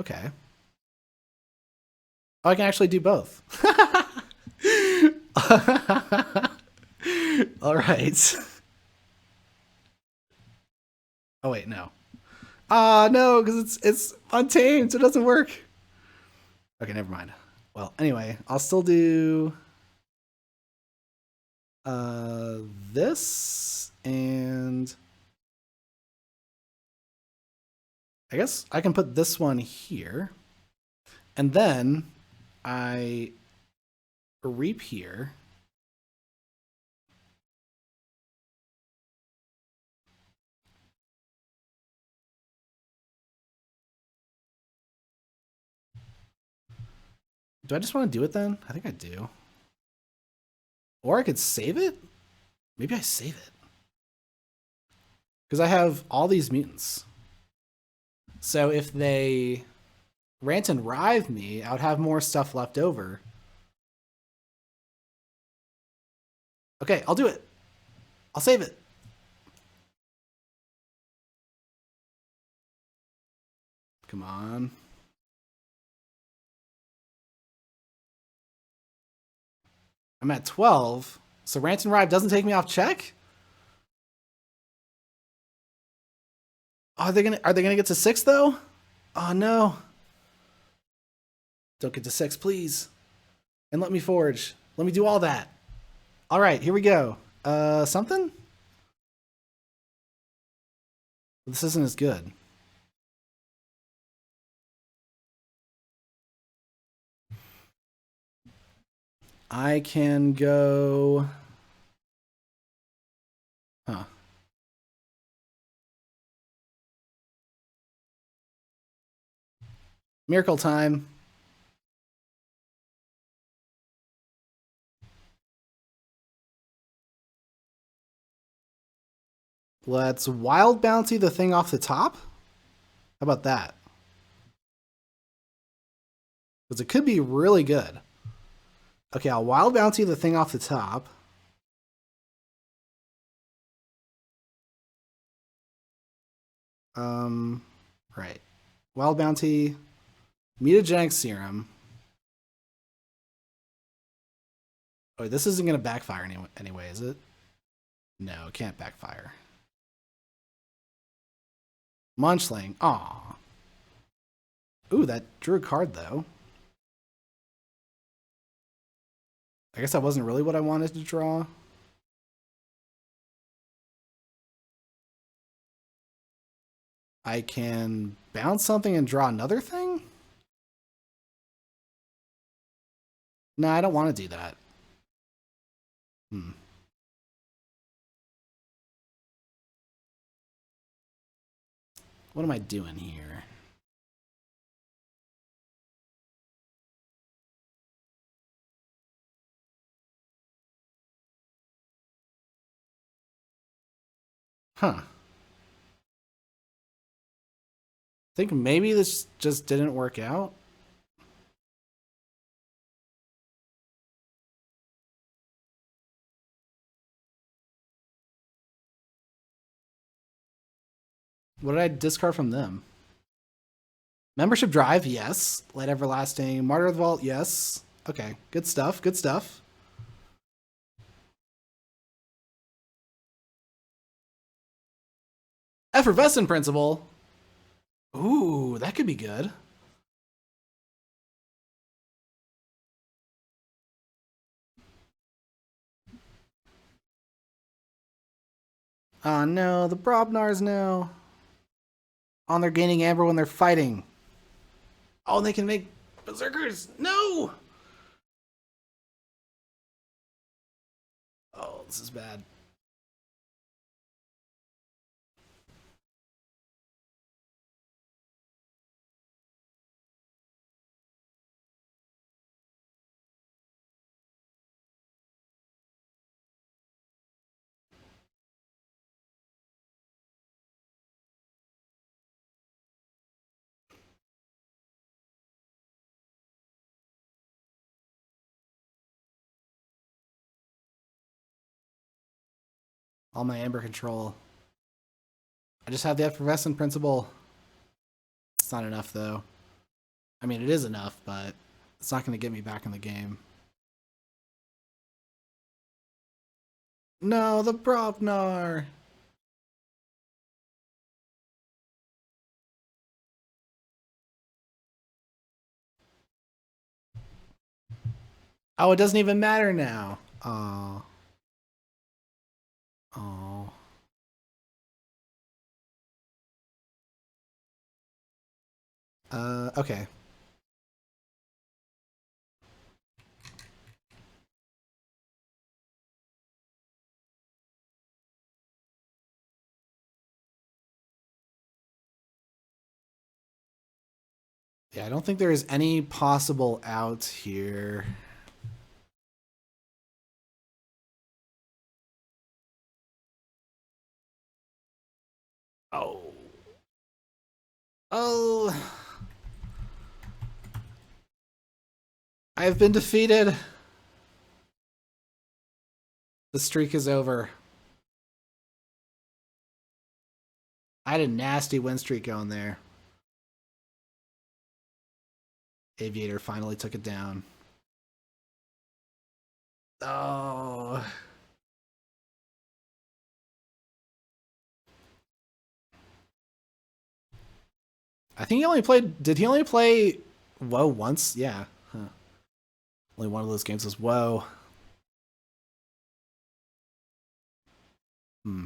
Okay. Oh, I can actually do both. All right. Oh wait, no. No, because it's untamed, so it doesn't work. Okay, never mind. Well, anyway, I'll still do this, and I guess I can put this one here, and then I reap here. Do I just want to do it then? I think I do. Or I could save it? Maybe I save it. Because I have all these mutants. So if they rant and rive me, I would have more stuff left over. Okay, I'll do it. I'll save it. Come on. I'm at 12. So rant and rive doesn't take me off check? Oh, are they gonna get to 6 though? Oh no. Don't get to 6, please. And let me forge. Let me do all that. Alright, here we go. Something? This isn't as good. I can go... Huh. Miracle time. Let's wild bounty the thing off the top. How about that? Because it could be really good. Okay, I'll wild bounty the thing off the top. Right. Wild bounty, mutagenic serum. Oh, this isn't going to backfire anyway, is it? No, it can't backfire. Munchling. Aw. Ooh, that drew a card, though. I guess that wasn't really what I wanted to draw. I can bounce something and draw another thing? No, I don't want to do that. What am I doing here? Huh. I think maybe this just didn't work out. What did I discard from them? Membership Drive, yes. Light Everlasting. Martyr of the Vault, yes. Okay, good stuff, good stuff. Effervescent Principle. Ooh, that could be good. Oh no, the Brobnars now. Oh, they're gaining amber when they're fighting. Oh, they can make berserkers. No! Oh, this is bad. All my Amber control. I just have the effervescent principle. It's not enough though. I mean, it is enough, but it's not going to get me back in the game. No, the Brobnar. Oh, it doesn't even matter now. Oh. Oh. Okay. Yeah, I don't think there is any possible out here. Oh. Oh. I have been defeated. The streak is over. I had a nasty win streak going there. Aviator finally took it down. Oh. I think he only played. Did he only play Woe once? Yeah. Huh. Only one of those games was Woe. Hmm.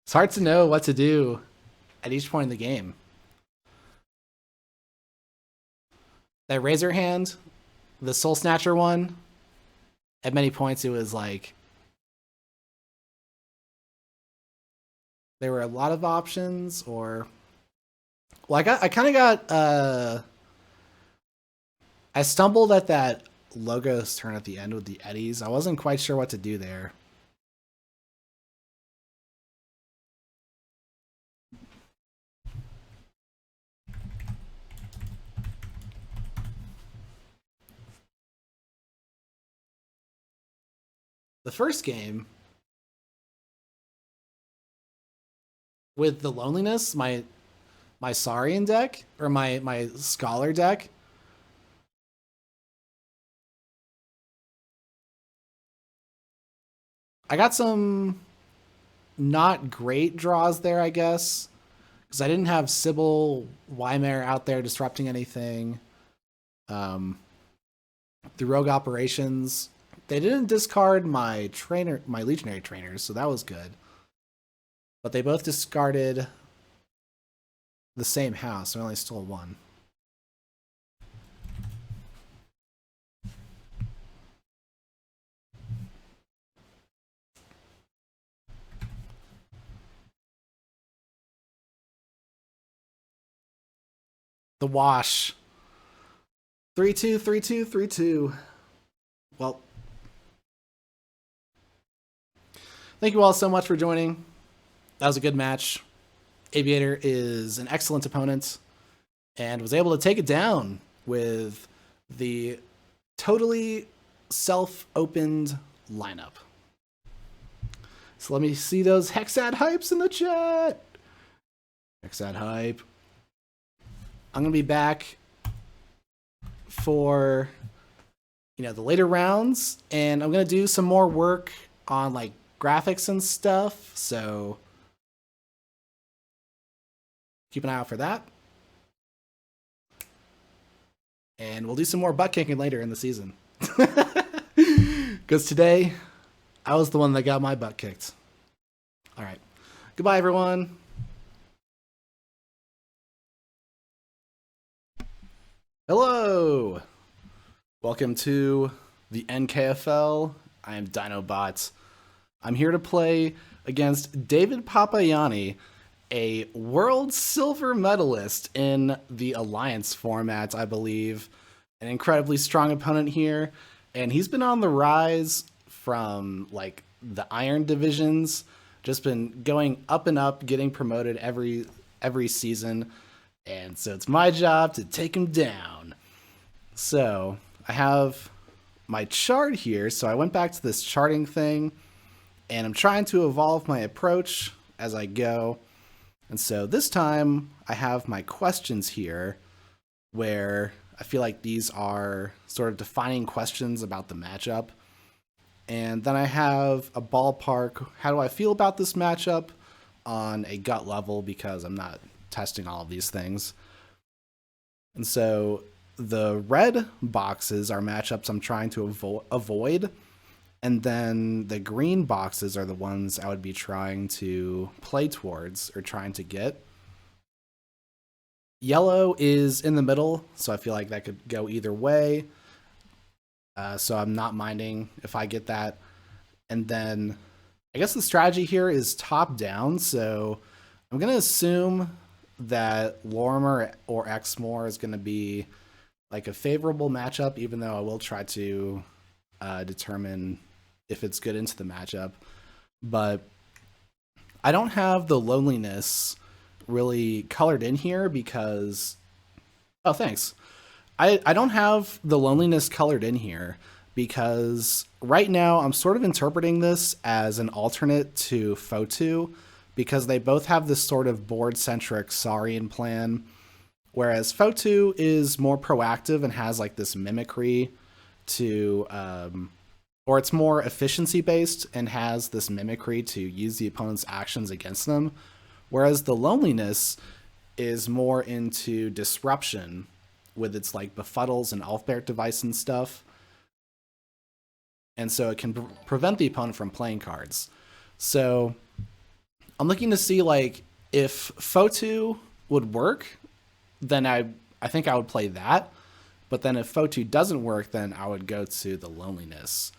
It's hard to know what to do at each point in the game. That Razor Hand, the Soul Snatcher one, at many points it was like there were a lot of options, or well, I kind of got I stumbled at that Logos turn at the end with the eddies. I wasn't quite sure what to do there. The first game with the loneliness, my Saurian deck or my Scholar deck. I got some not great draws there, I guess, because I didn't have Sybil Weimar out there disrupting anything. Through Rogue Operations, they didn't discard my Legionary trainers, so that was good. But they both discarded the same house, so I only stole one. The wash. 3-2, 3-2, 3-2. Well, thank you all so much for joining. That was a good match. Aviator is an excellent opponent and was able to take it down with the totally self-opened lineup. So let me see those Hexad hypes in the chat. Hexad hype. I'm going to be back for, the later rounds, and I'm going to do some more work on like graphics and stuff. So keep an eye out for that. And we'll do some more butt kicking later in the season. Because today, I was the one that got my butt kicked. All right. Goodbye, everyone. Hello. Welcome to the NKFL. I am DinoBot. I'm here to play against David Papayani, a world silver medalist in the Alliance format, I believe. An incredibly strong opponent here, and he's been on the rise from like the Iron divisions, just been going up and up, getting promoted every season, and so it's my job to take him down. So I have my chart here, so I went back to this charting thing, and I'm trying to evolve my approach as I go. And so this time I have my questions here where I feel like these are sort of defining questions about the matchup. And then I have a ballpark. How do I feel about this matchup on a gut level, because I'm not testing all of these things. And so the red boxes are matchups I'm trying to avoid. And then the green boxes are the ones I would be trying to play towards or trying to get. Yellow is in the middle, so I feel like that could go either way. So I'm not minding if I get that. And then I guess the strategy here is top down. So I'm going to assume that Lorimer or Exmoor is going to be like a favorable matchup, even though I will try to determine if it's good into the matchup. But I don't have the loneliness really colored in here because... Oh, thanks. I don't have the loneliness colored in here because right now I'm sort of interpreting this as an alternate to Fotu, because they both have this sort of board-centric Saurian plan, whereas Fotu is more proactive and has like this mimicry to... or it's more efficiency-based and has this mimicry to use the opponent's actions against them, whereas the loneliness is more into disruption with its like befuddles and Alfbert device and stuff. And so it can prevent the opponent from playing cards. So I'm looking to see like if Fotu would work, then I think I would play that. But then if Fotu doesn't work, then I would go to the loneliness.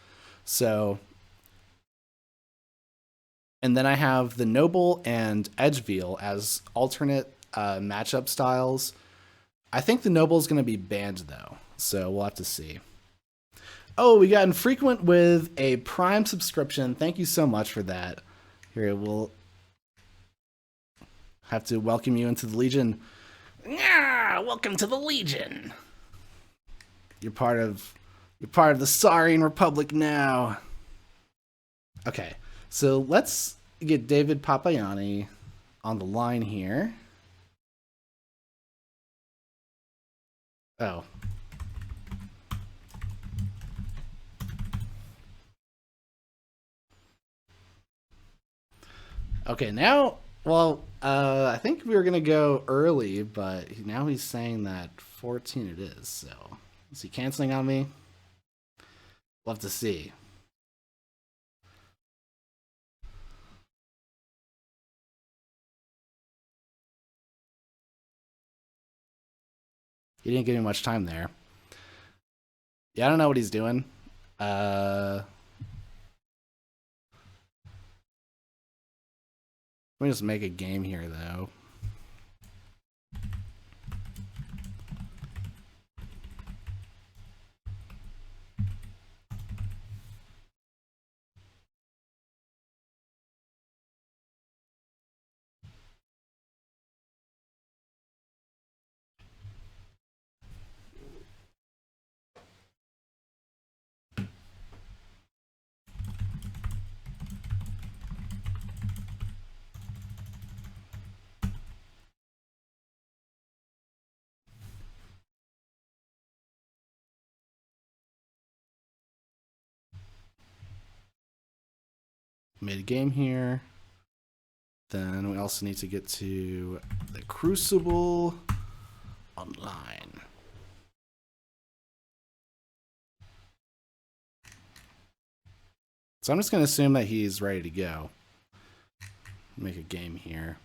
So, and then I have the Noble and Edgeveil as alternate matchup styles. I think the Noble is going to be banned, though, so we'll have to see. Oh, we got Infrequent with a Prime subscription. Thank you so much for that. Here, we'll have to welcome you into the Legion. Yeah, welcome to the Legion. You're part of the Saurian Republic now. Okay, so let's get David Papayani on the line here. Oh. Okay, now, well, I think we were going to go early, but now he's saying that 14 it is, so is he canceling on me? We'll have to see. He didn't give me much time there. Yeah, I don't know what he's doing. Let me just make a game here, though. Made a game here. Then we also need to get to the Crucible online. So I'm just going to assume that he's ready to go. Make a game here.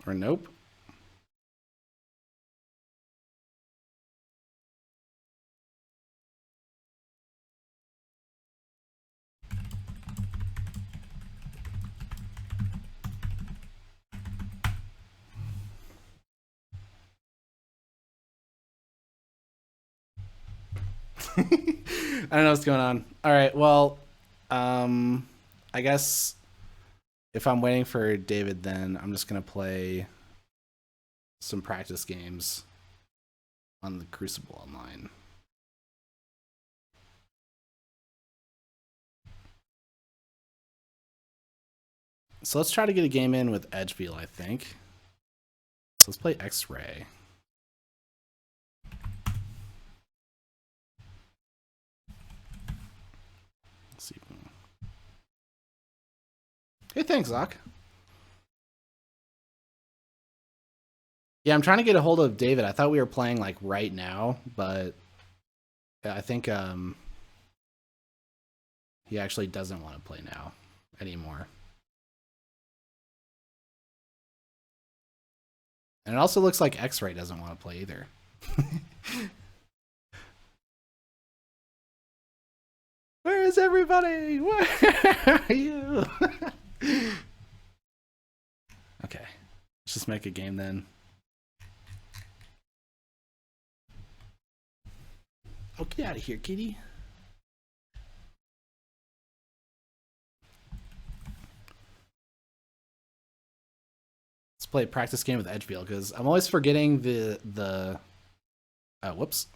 Or nope. I don't know what's going on. All right, well, I guess if I'm waiting for David, then I'm just gonna play some practice games on the Crucible Online. So let's try to get a game in with Edgefield, I think. So let's play X-Ray. Let's see. Hey, thanks, Zach. Yeah, I'm trying to get a hold of David. I thought we were playing like right now, but I think he actually doesn't want to play now anymore. And it also looks like X-Ray doesn't want to play either. Where is everybody? Where are you? Okay, let's just make a game then. Oh, get out of here, kitty. Let's play a practice game with Edgefield because I'm always forgetting the whoops.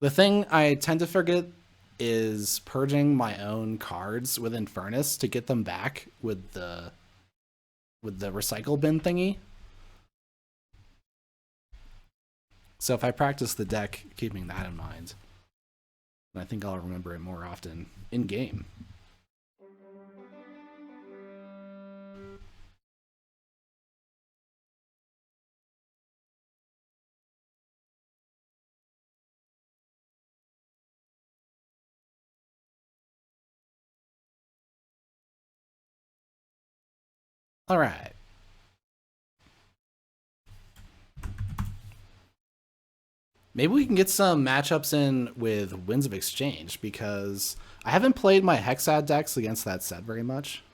The thing I tend to forget is purging my own cards within Furnace to get them back with the recycle bin thingy. So if I practice the deck keeping that in mind, I think I'll remember it more often in game. All right. Maybe we can get some matchups in with Winds of Exchange because I haven't played my Hexad decks against that set very much.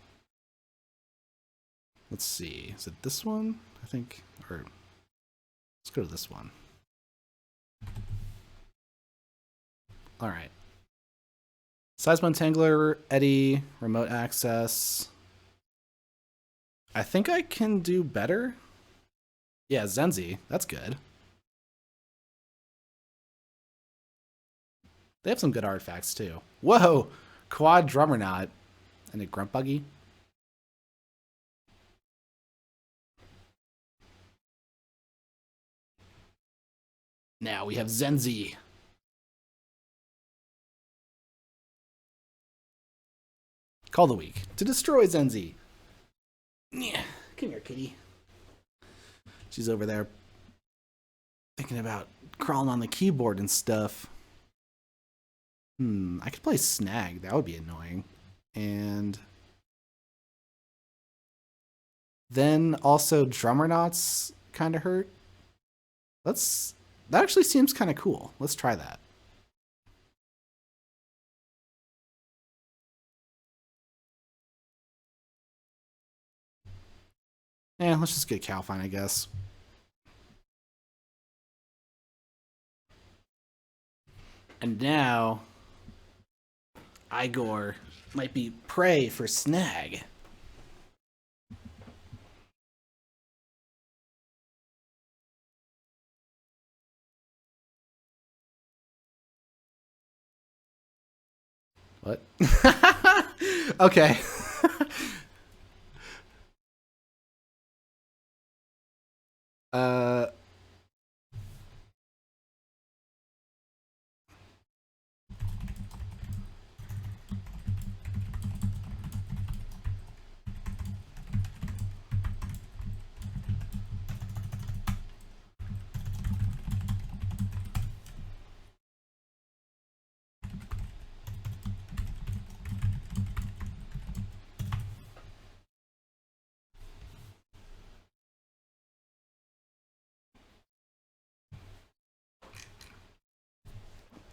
Let's see. Is it this one? I think. Or let's go to this one. All right. Seismo Tangler, Eddy, remote access. I think I can do better. Yeah, Zenzi. That's good. They have some good artifacts too. Whoa! Quad Drummerknot and a Grunt Buggy. Now we have Zenzi. Call the week to destroy Zenzi. Yeah, come here, kitty. She's over there thinking about crawling on the keyboard and stuff. I could play Snag. That would be annoying. And then also Drummernauts kind of hurt. That actually seems kind of cool. Let's try that. Yeah, let's just get Calfine, I guess. And now Igor might be prey for Snag. What? Okay. uh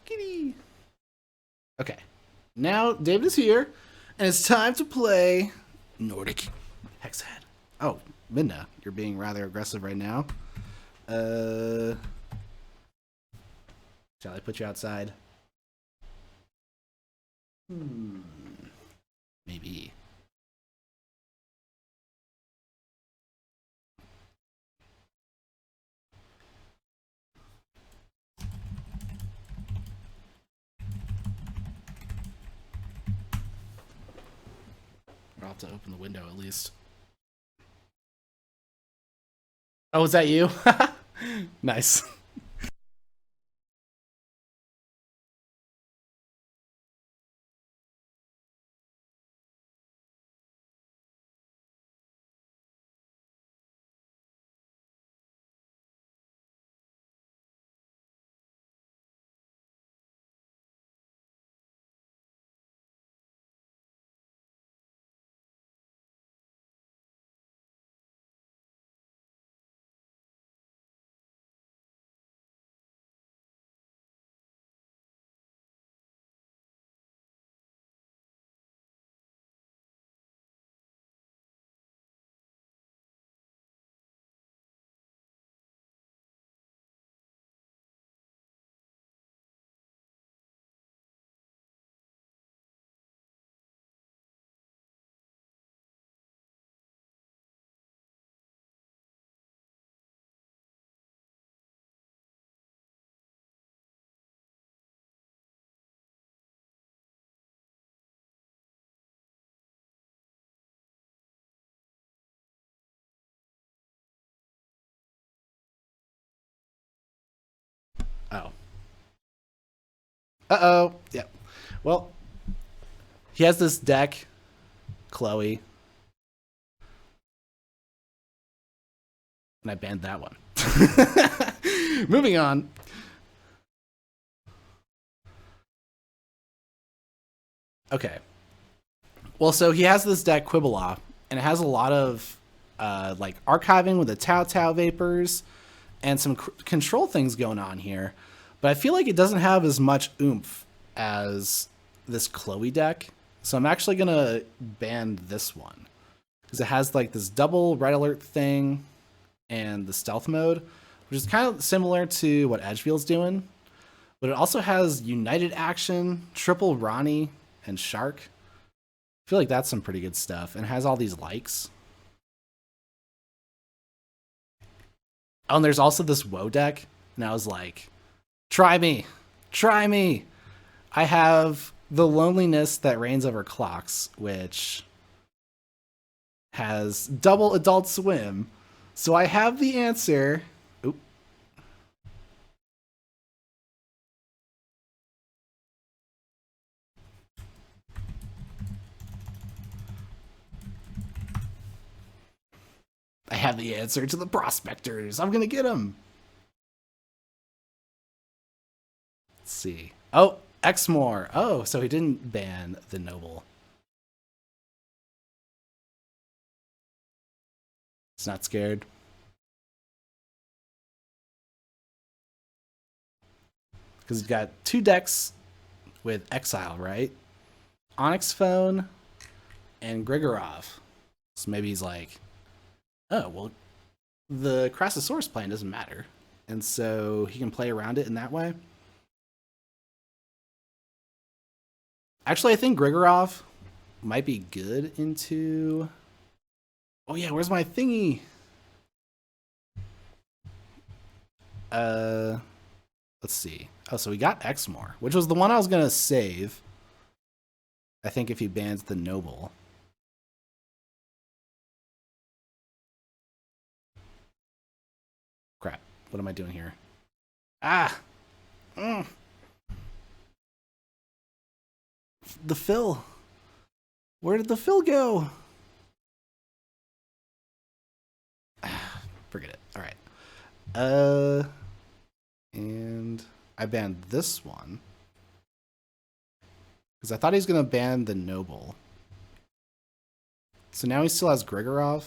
Kitty. Okay. Now David is here, and it's time to play Nordic Hexad. Oh, Minna, you're being rather aggressive right now. Shall I put you outside? Maybe. I'll have to open the window at least. Oh, is that you? Nice. Oh. Uh-oh. Yep. Well, he has this deck, Chloe, and I banned that one. Moving on. Okay. Well, so he has this deck, Quibbleoff, and it has a lot of like archiving with the Tau Tau Vapors and some control things going on here. But I feel like it doesn't have as much oomph as this Chloe deck. So I'm actually going to ban this one. Because it has like this double red alert thing and the stealth mode, which is kind of similar to what Edgefield's doing. But it also has United Action, Triple Ronnie, and Shark. I feel like that's some pretty good stuff. And it has all these likes. Oh, and there's also this Woe deck. And I was like, try me. Try me. I have the Loneliness That Reigns Over Clocks, which has double Adult Swim. So I have the answer. Oop. I have the answer to the prospectors. I'm going to get them. Let's see. Oh, Exmoor. Oh, so he didn't ban the Noble. It's not scared. Because he's got two decks with Exile, right? Onyx Phone and Grigorov. So maybe he's like, oh, well, the Crassosaurus plan doesn't matter. And so he can play around it in that way. Actually, I think Grigorov might be good into... Oh, yeah, where's my thingy? Let's see. Oh, so we got Exmoor, which was the one I was going to save. I think if he bans the Noble. Crap. What am I doing here? Ah! The fill. Where did the fill go? Forget it. All right. And I banned this one because I thought he was going to ban the Noble. So now he still has Grigorov.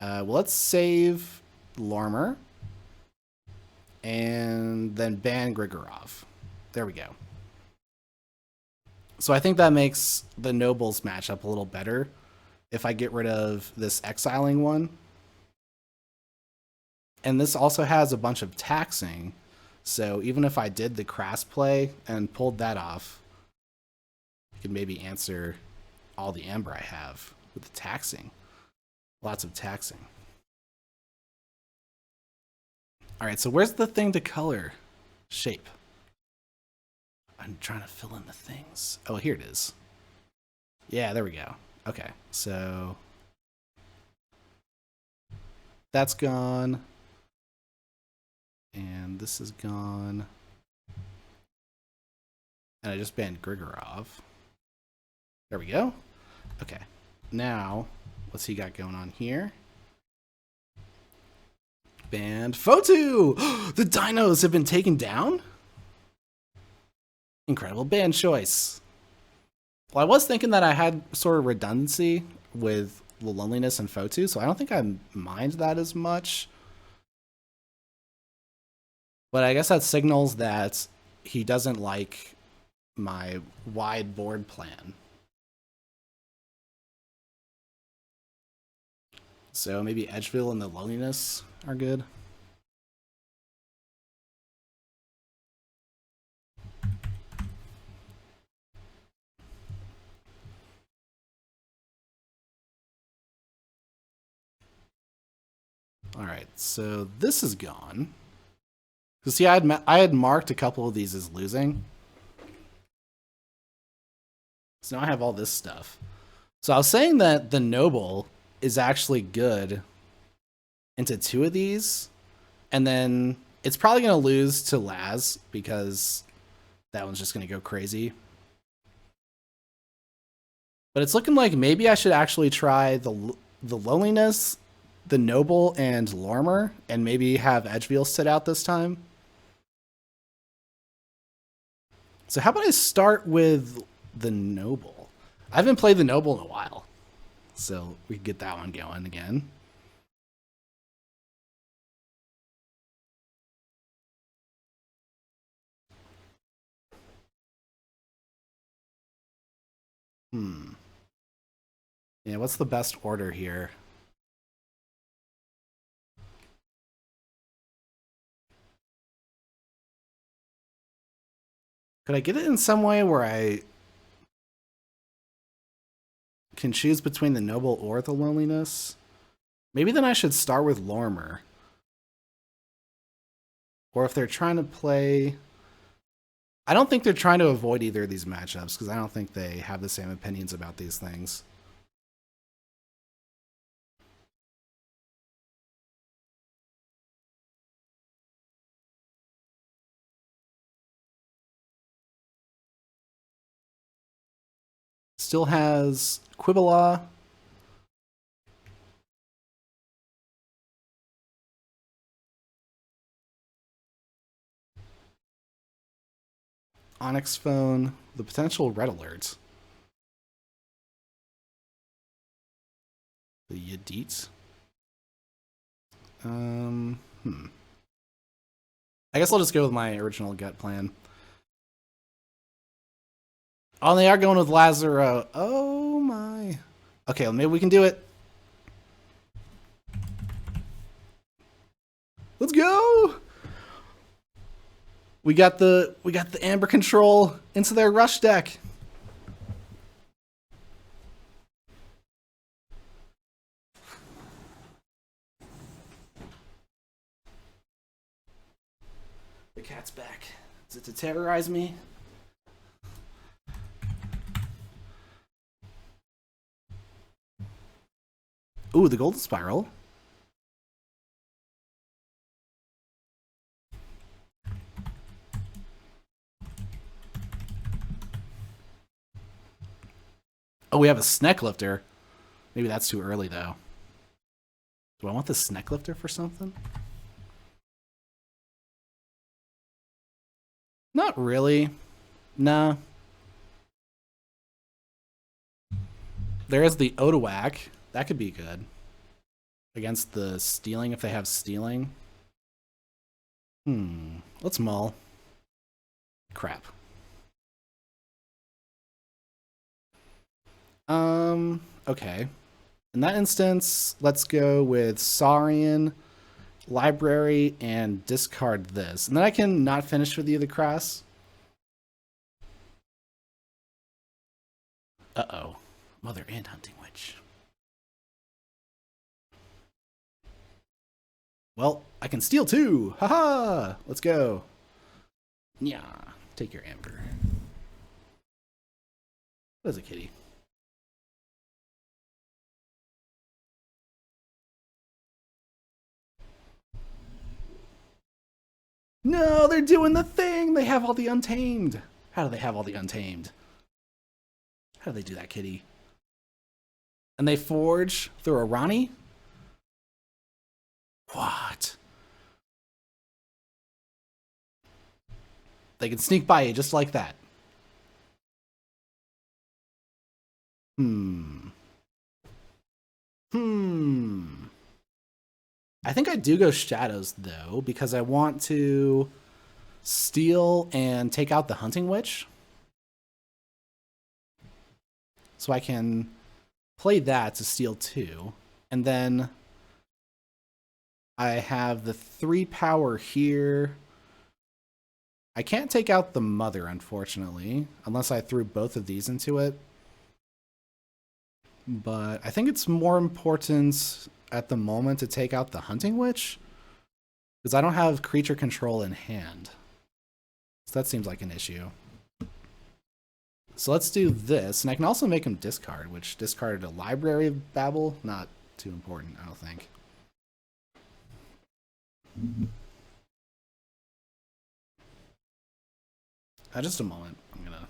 Well, let's save Lormer and then ban Grigorov. There we go. So I think that makes the Nobles matchup a little better if I get rid of this exiling one. And this also has a bunch of taxing, So even if I did the crass play and pulled that off, I could maybe answer all the amber I have with the taxing. Lots of taxing. All right, so where's the thing to color? Shape. I'm trying to fill in the things. Oh, here it is. Yeah, there we go. Okay, so that's gone. And this is gone. And I just banned Grigorov. There we go. Okay, now what's he got going on here? Banned Fotu! The dinos have been taken down? Incredible ban choice. Well, I was thinking that I had sort of redundancy with the loneliness and Fotu, so I don't think I mind that as much. But I guess that signals that he doesn't like my wide board plan. So maybe Edgeville and the loneliness are good. All right, so this is gone. So see, I had marked a couple of these as losing. So now I have all this stuff. So I was saying that the noble is actually good into 2 of these, and then it's probably going to lose to Laz because that one's just going to go crazy. But it's looking like maybe I should actually try the loneliness, the noble, and Lormer, and maybe have Edgeville sit out this time. So how about I start with the noble? I haven't played the noble in a while, so we can get that one going again. Yeah, what's the best order here? Could I get it in some way where I can choose between the noble or the loneliness? Maybe then I should start with Lormer. Or if they're trying to play... I don't think they're trying to avoid either of these matchups because I don't think they have the same opinions about these things. Still has Quibbala. Onyx Phone. The potential red alert. The Yadit. I guess I'll just go with my original gut plan. Oh, they are going with Lazaro. Oh my. Okay, well, maybe we can do it. Let's go. We got the amber control into their rush deck. The cat's back. Is it to terrorize me? Ooh, the golden spiral. Oh, we have a Sneck Lifter. Maybe that's too early, though. Do I want the Sneck Lifter for something? Not really. Nah. There is the Otawak. That could be good. Against the stealing, if they have stealing. Let's mull. Crap. Okay. In that instance, let's go with Saurian library and discard this. And then I can not finish with the other cross. Uh-oh. Mother and Hunting Witch. Well, I can steal too. Haha! Let's go. Yeah. Take your amber. What is a kitty? No, they're doing the thing. They have all the Untamed. How do they have all the Untamed? How do they do that, kitty? And they forge through a Ronnie? What? They can sneak by you just like that. I think I do go Shadows, though, because I want to steal and take out the Hunting Witch. So I can play that to steal 2. And then I have the 3 power here. I can't take out the Mother, unfortunately, unless I threw both of these into it. But I think it's more important at the moment to take out the Hunting Witch, because I don't have creature control in hand. So that seems like an issue. So let's do this, and I can also make him discard, which discarded a Library of Babel. Not too important, I don't think. Just a moment. I'm gonna...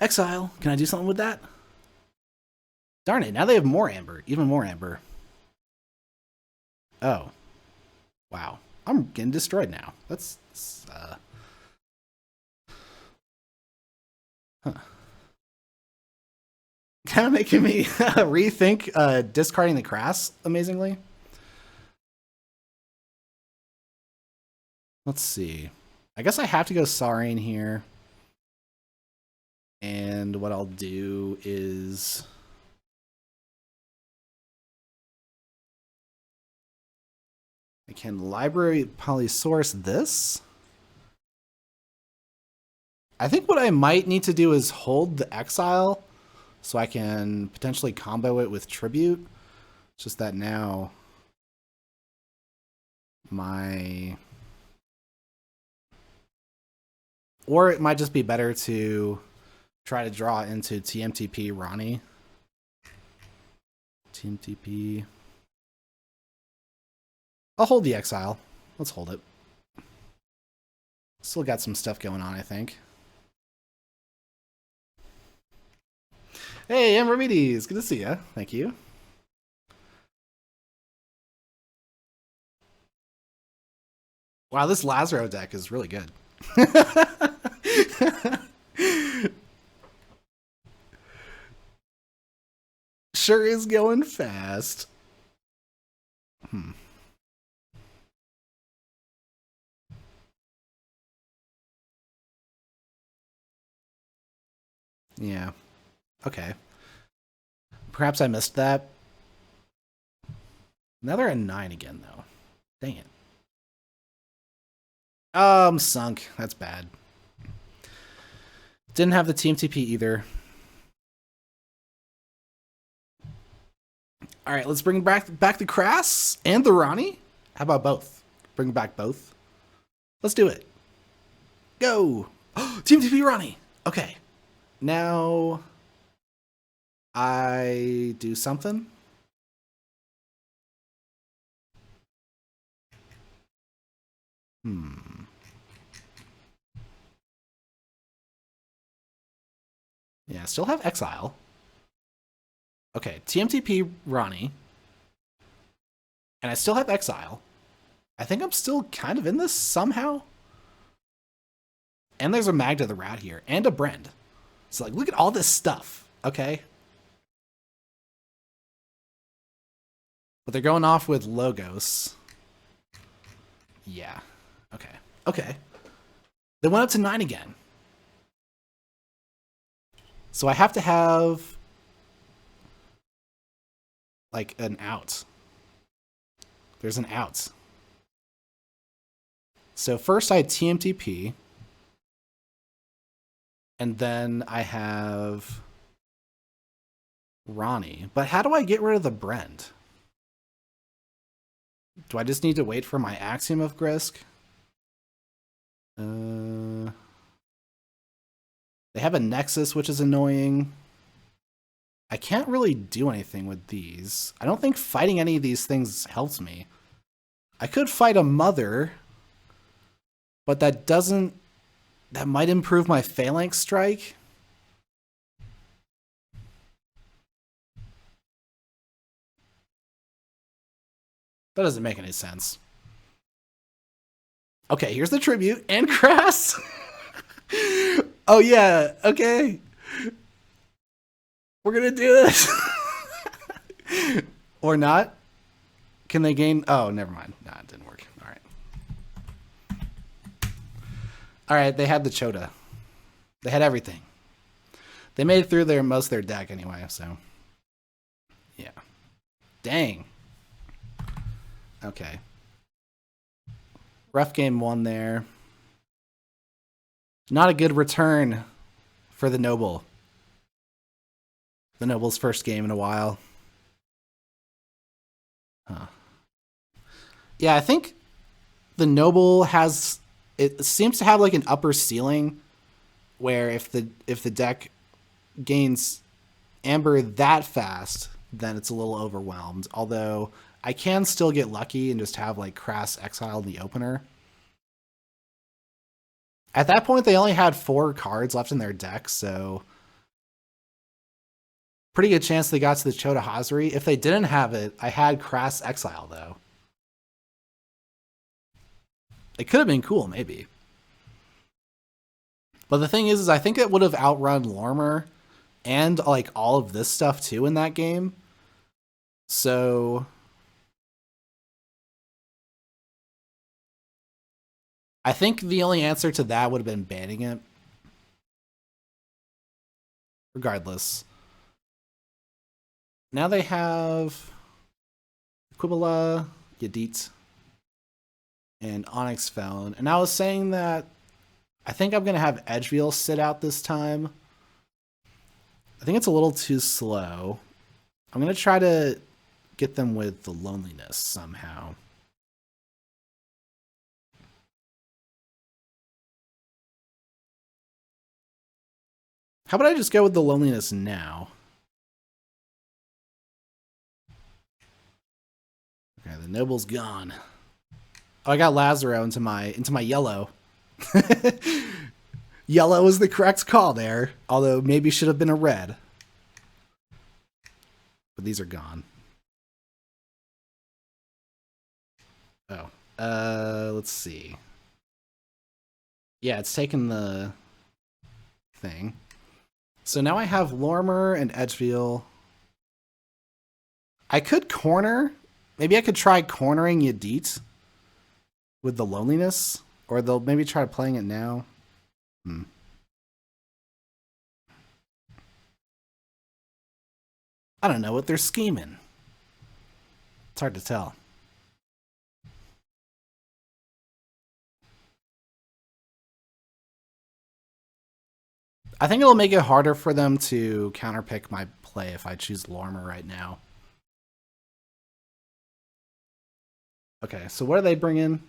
Exile. Can I do something with that? Darn it, now they have more amber. Even more amber. Oh. Wow. I'm getting destroyed now. That's kind of making me rethink discarding the Crass, amazingly. Let's see. I guess I have to go Sarine here. And what I'll do is... I can library polysource this. I think what I might need to do is hold the exile so I can potentially combo it with tribute. It's just that now my... Or it might just be better to try to draw into TMTP Ronnie. TMTP... I'll hold the exile. Let's hold it. Still got some stuff going on, I think. Hey, Ambramides. Good to see you. Thank you. Wow, this Lazaro deck is really good. Sure is going fast. Yeah. Okay. Perhaps I missed that. Now they're at 9 again, though. Dang it. I'm sunk. That's bad. Didn't have the TMTP either. All right, let's bring back the Crass and the Ronnie. How about both? Bring back both. Let's do it. Go. TMTP Ronnie. Okay. Now I do something. Yeah, still have exile. Okay, TMTP Ronnie. And I still have Exile. I think I'm still kind of in this somehow. And there's a Magda the Rat here, and a Brend. So, like, look at all this stuff, okay? But they're going off with Logos. Yeah. Okay. Okay. They went up to 9 again. So I have to have, like, an out. There's an out. So first I had TMTP. And then I have Ronnie. But how do I get rid of the Brend? Do I just need to wait for my Axiom of Grisk? They have a Nexus, which is annoying. I can't really do anything with these. I don't think fighting any of these things helps me. I could fight a Mother, but that doesn't... That might improve my Phalanx Strike. That doesn't make any sense. Okay, here's the tribute and Crass. Oh yeah, okay. We're gonna do this. Or not? Can they gain? Oh, never mind. Nah, it didn't work. All right. All right, they had the Chota. They had everything. They made it through most of their deck anyway, so. Yeah. Dang. Okay. Rough game 1 there. Not a good return for the Noble. The Noble's first game in a while. Huh. Yeah, I think the Noble has... It seems to have like an upper ceiling where if the deck gains Amber that fast, then it's a little overwhelmed. Although I can still get lucky and just have like Crass Exile in the opener. At that point, they only had 4 cards left in their deck, so pretty good chance they got to the Chota Hazari. If they didn't have it, I had Crass Exile though. It could have been cool, maybe. But the thing is I think it would have outrun Lormer and like all of this stuff too in that game. So I think the only answer to that would have been banning it. Regardless. Now they have Quibala, Yadit, and Onyx Felon. And I was saying that I think I'm going to have Edgeveil sit out this time. I think it's a little too slow. I'm going to try to get them with the Loneliness somehow. How about I just go with the Loneliness now? Okay, the Noble's gone. Oh, I got Lazaro into my yellow. Yellow is the correct call there, although maybe should have been a red. But these are gone. Oh, let's see. Yeah, it's taken the thing. So now I have Lormer and Edgeveil. I could corner. Maybe I could try cornering Yadit with the Loneliness, or they'll maybe try playing it now. I don't know what they're scheming. It's hard to tell. I think it'll make it harder for them to counterpick my play if I choose Lormer right now. Okay, so what do they bring in?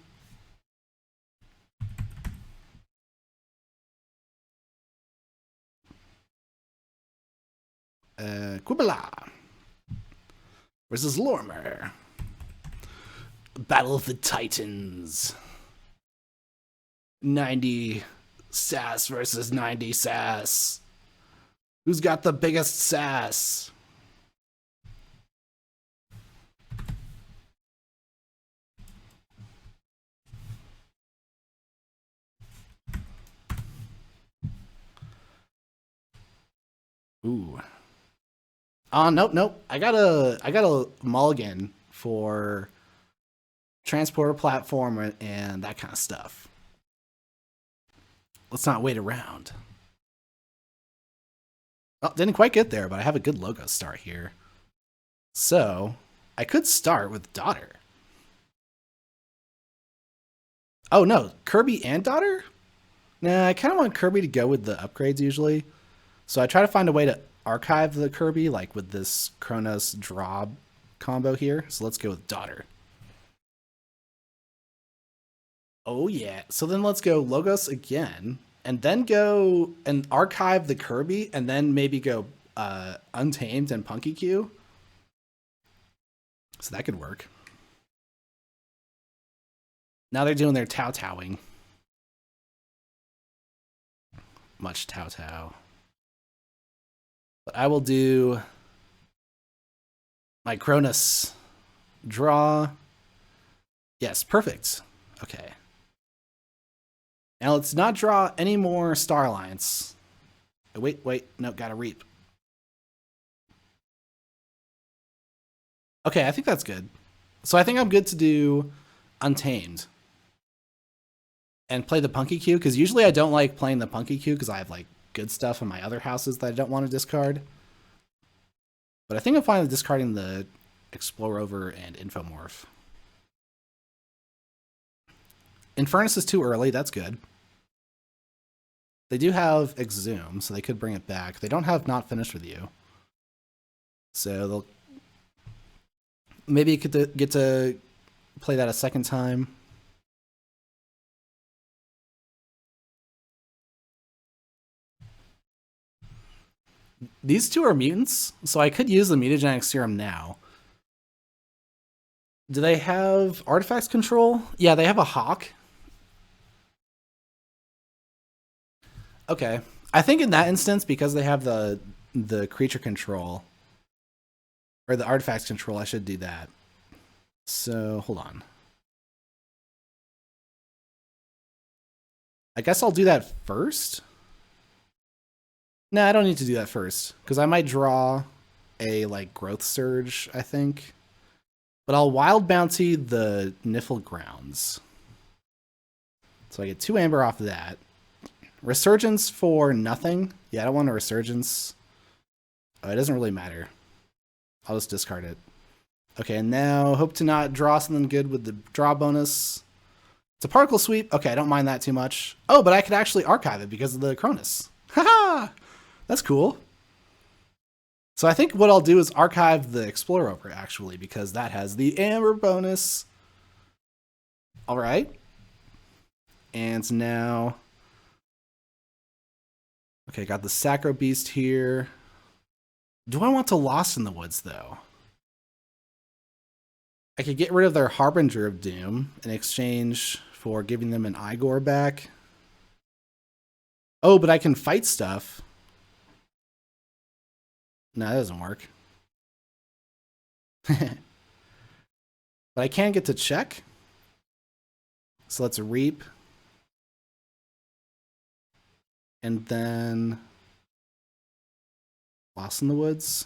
Quibala versus Lormer. Battle of the Titans. 90 sass versus 90 sass. Who's got the biggest sass? Ooh. Nope, nope. I got a mulligan for transporter platform and that kind of stuff. Let's not wait around. Oh, didn't quite get there, but I have a good logo start here. So, I could start with daughter. Oh no, Kirby and daughter? Nah, I kind of want Kirby to go with the upgrades usually. So I try to find a way to archive the Kirby, like with this Kronos draw combo here. So let's go with daughter. Oh yeah. So then let's go Logos again, and then go and archive the Kirby, and then maybe go Untamed and Punky Q. So that could work. Now they're doing their Tao Taoing. Much Tao Tao. But I will do my Cronus draw. Yes, perfect. Okay. Now let's not draw any more Star Alliance. Wait, no, gotta reap. Okay, I think that's good. So I think I'm good to do Untamed. And play the Punky Q, because usually I don't like playing the Punky Q because I have like good stuff in my other houses that I don't want to discard. But I think I'm fine with discarding the Explore Over and Infomorph. Infernus is too early, that's good. They do have Exhume, so they could bring it back. They don't have Not Finished With You. So they'll maybe get to play that a second time. These two are mutants, so I could use the Mutagenic Serum now. Do they have artifacts control? Yeah, they have a Hawk. Okay. I think in that instance, because they have the creature control, or the artifacts control, I should do that. So, hold on. I guess I'll do that first. Nah, I don't need to do that first, because I might draw a, like, Growth Surge, I think. But I'll Wild Bounty the Niffle Grounds. So I get 2 Amber off of that. Resurgence for nothing. Yeah, I don't want a Resurgence. Oh, it doesn't really matter. I'll just discard it. Okay, and now hope to not draw something good with the draw bonus. It's a particle sweep. Okay, I don't mind that too much. Oh, but I could actually archive it because of the Cronus. Haha! That's cool. So I think what I'll do is archive the Explore Over, actually, because that has the Amber bonus. All right. And now... Okay, got the Sacro Beast here. Do I want to Lost in the Woods, though? I could get rid of their Harbinger of Doom in exchange for giving them an Igor back. Oh, but I can fight stuff. No, that doesn't work. But I can get to check. So let's reap. And then Lost in the Woods.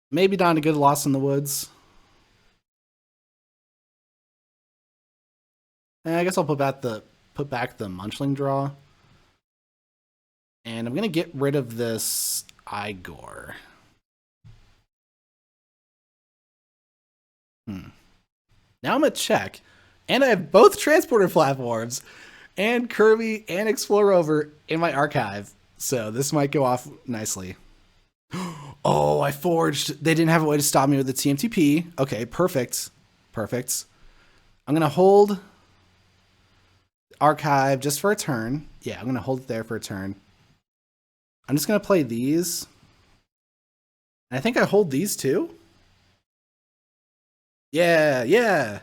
Maybe not a good Lost in the Woods. I guess I'll put back the Munchling draw. And I'm gonna get rid of this Igor. Now I'm gonna check. And I have both transporter platforms and Kirby and Explore Over in my archive. So this might go off nicely. Oh, I forged. They didn't have a way to stop me with the TMTP. Okay, perfect. Perfect. I'm going to hold archive just for a turn. Yeah, I'm going to hold it there for a turn. I'm just going to play these. And I think I hold these too. Yeah, yeah.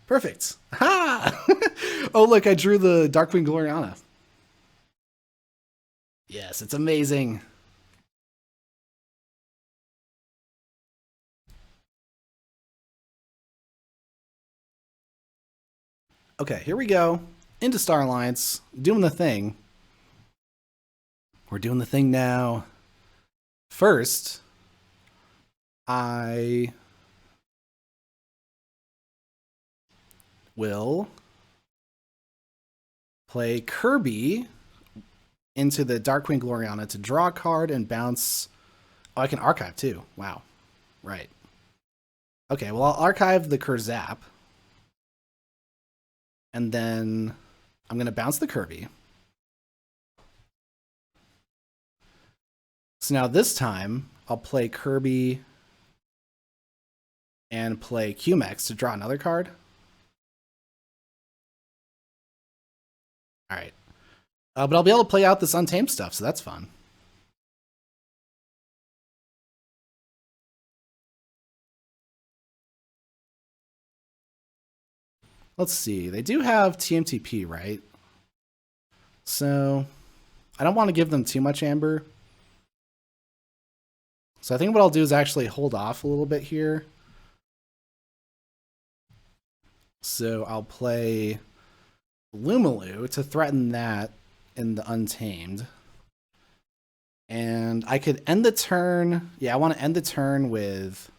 Perfect. Ha! Oh, look, I drew the Darkwing Gloriana. Yes, it's amazing. Okay, here we go. into Star Alliance, doing the thing. We're doing the thing now. First, I will play Kirby into the Dark Queen Gloriana to draw a card and bounce. Oh, I can archive too. Wow. Right. Okay, well, I'll archive the Kurzap. And then I'm going to bounce the Kirby. So now this time, I'll play Kirby and play QMX to draw another card. All right. But I'll be able to play out this Untamed stuff, so that's fun. Let's see. They do have TMTP, right? So I don't want to give them too much amber. So I think what I'll do is actually hold off a little bit here. So I'll play Lumalu to threaten that in the Untamed. And I could end the turn. Yeah, I want to end the turn with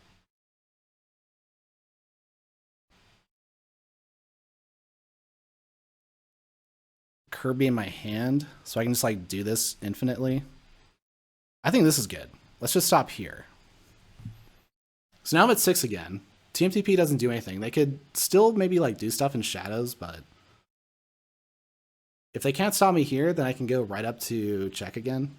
Kirby in my hand, so I can just like do this infinitely. I think this is good. Let's just stop here. So now I'm at 6 again. TMTP doesn't do anything. They could still maybe like do stuff in shadows, but if they can't stop me here, then I can go right up to check again.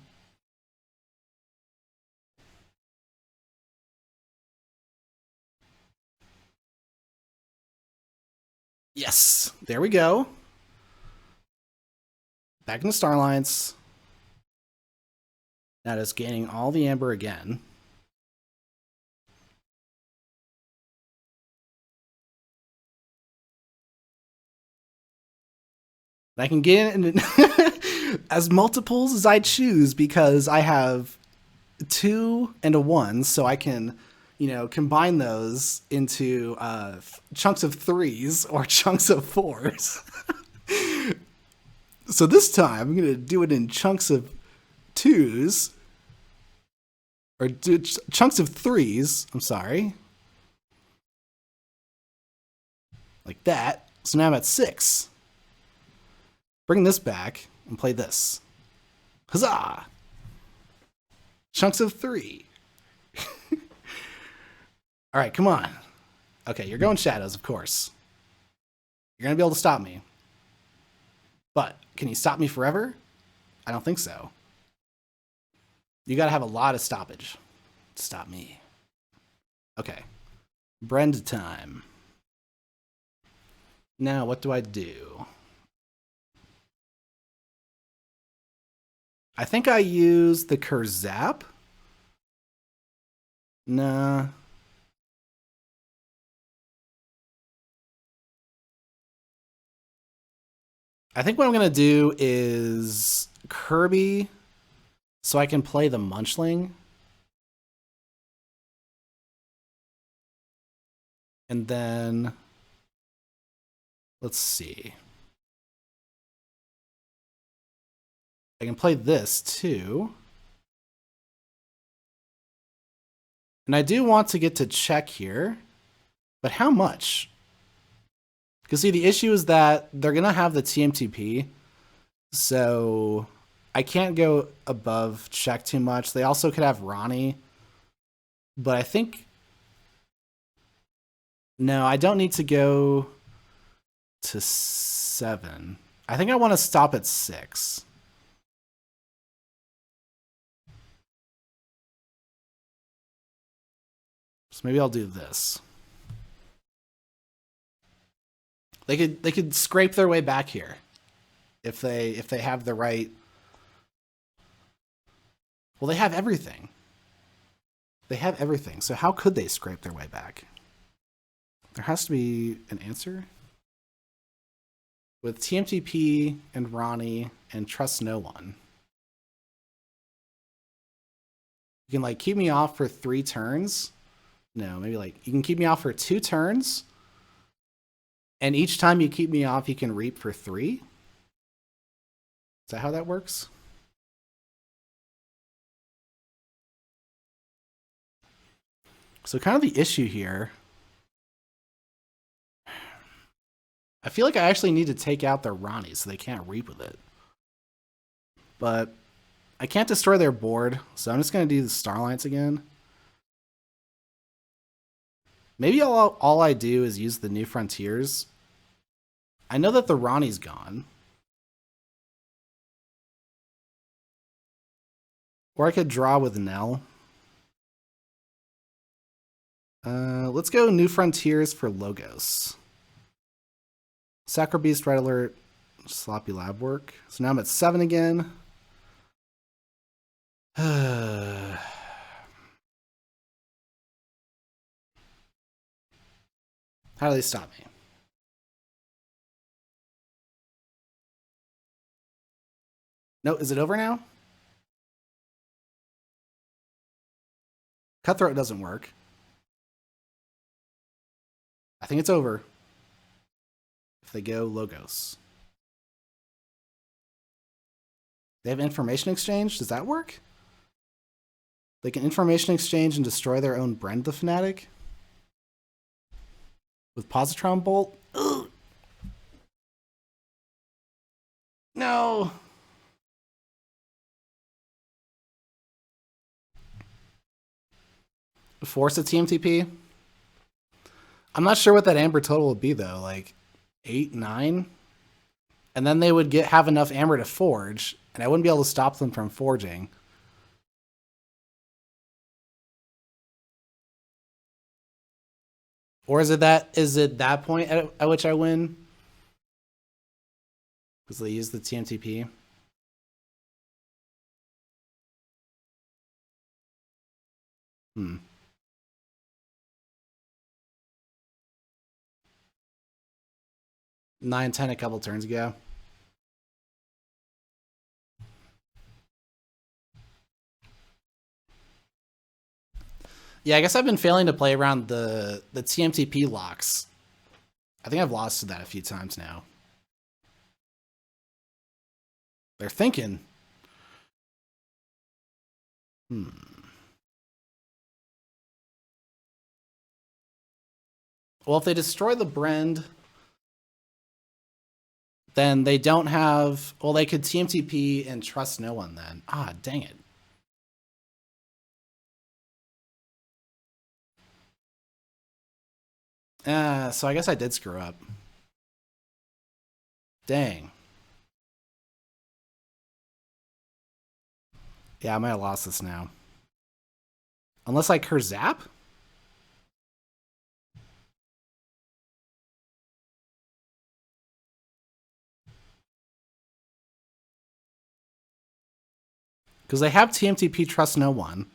Yes, there we go. Back into Star Alliance. That is gaining all the amber again. I can get in as multiples as I choose because I have 2 and a 1, so I can, you know, combine those into chunks of 3s or chunks of 4s. So this time I'm going to do it in chunks of 2s, or chunks of 3s, I'm sorry. Like that. So now I'm at 6. Bring this back and play this. Huzzah! Chunks of 3. All right, come on. Okay, you're going shadows, of course. You're going to be able to stop me. But can you stop me forever? I don't think so. You got to have a lot of stoppage to stop me. Okay. Brend time. Now, what do I do? I think I use the Kurzap. Nah. I think what I'm going to do is Kirby so I can play the Munchling. And then, let's see. I can play this too. And I do want to get to check here, but how much? Because see, the issue is that they're going to have the TMTP, so I can't go above check too much. They also could have Ronnie, but I think... No, I don't need to go to 7. I think I want to stop at 6. So maybe I'll do this. They could scrape their way back here if they have the right. Well, they have everything. They have everything. So how could they scrape their way back? There has to be an answer. With TMTP and Ronnie and Trust No One. You can like keep me off for 3 turns. No, maybe like you can keep me off for 2 turns. And each time you keep me off, you can reap for 3. Is that how that works? So kind of the issue here, I feel like I actually need to take out their Ronnie so they can't reap with it. But I can't destroy their board, so I'm just going to do the Starlights again. Maybe all I do is use the New Frontiers. I know that the Ronnie's gone. Or I could draw with Nell. Let's go New Frontiers for Logos. Sacro Beast, Red Alert, sloppy lab work. So now I'm at 7 again. How do they stop me? No, is it over now? Cutthroat doesn't work. I think it's over. If they go Logos. They have information exchange? Does that work? They can information exchange and destroy their own Brend the Fanatic? With Positron Bolt? Ugh. No! Force a TMTP? I'm not sure what that Amber total would be, though. Like, 8, 9? And then they would have enough Amber to forge, and I wouldn't be able to stop them from forging. Or is it that point at which I win? Because they use the TMTP. Hmm. 9, 10 a couple turns ago. Yeah, I guess I've been failing to play around the TMTP locks. I think I've lost to that a few times now. They're thinking. Well, if they destroy the Brend, then they don't have... Well, they could TMTP and trust no one then. Ah, dang it. So I guess I did screw up. Dang. Yeah, I might have lost this now. Unless I Kurzap? Because they have TMTP trust no one.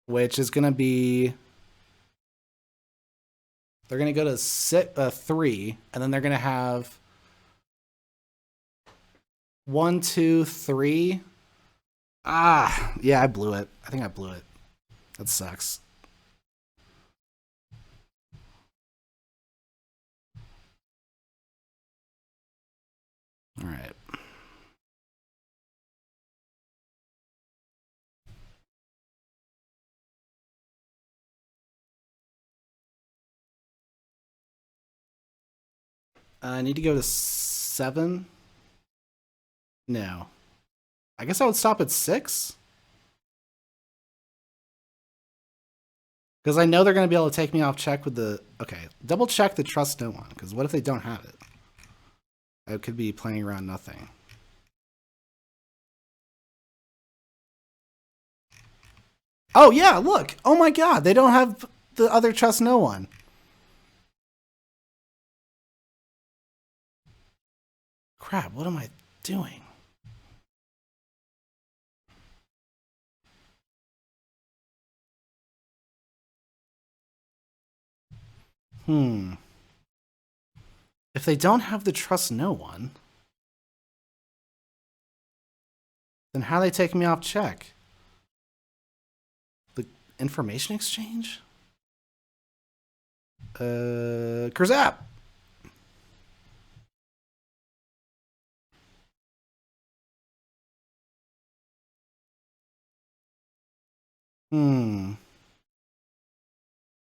Which is going to be... They're going to go to 3, and then they're going to have 1, 2, 3. Ah, yeah, I blew it. I think I blew it. That sucks. All right. I need to go to 7. No. I guess I would stop at 6. Because I know they're going to be able to take me off check with the... Okay, double check the trust no one. Because what if they don't have it? I could be playing around nothing. Oh, yeah, look. Oh, my God. They don't have the other trust no one. Crap, what am I doing? If they don't have the trust no one, then how are they taking me off check? The information exchange? Kurzap. Hmm.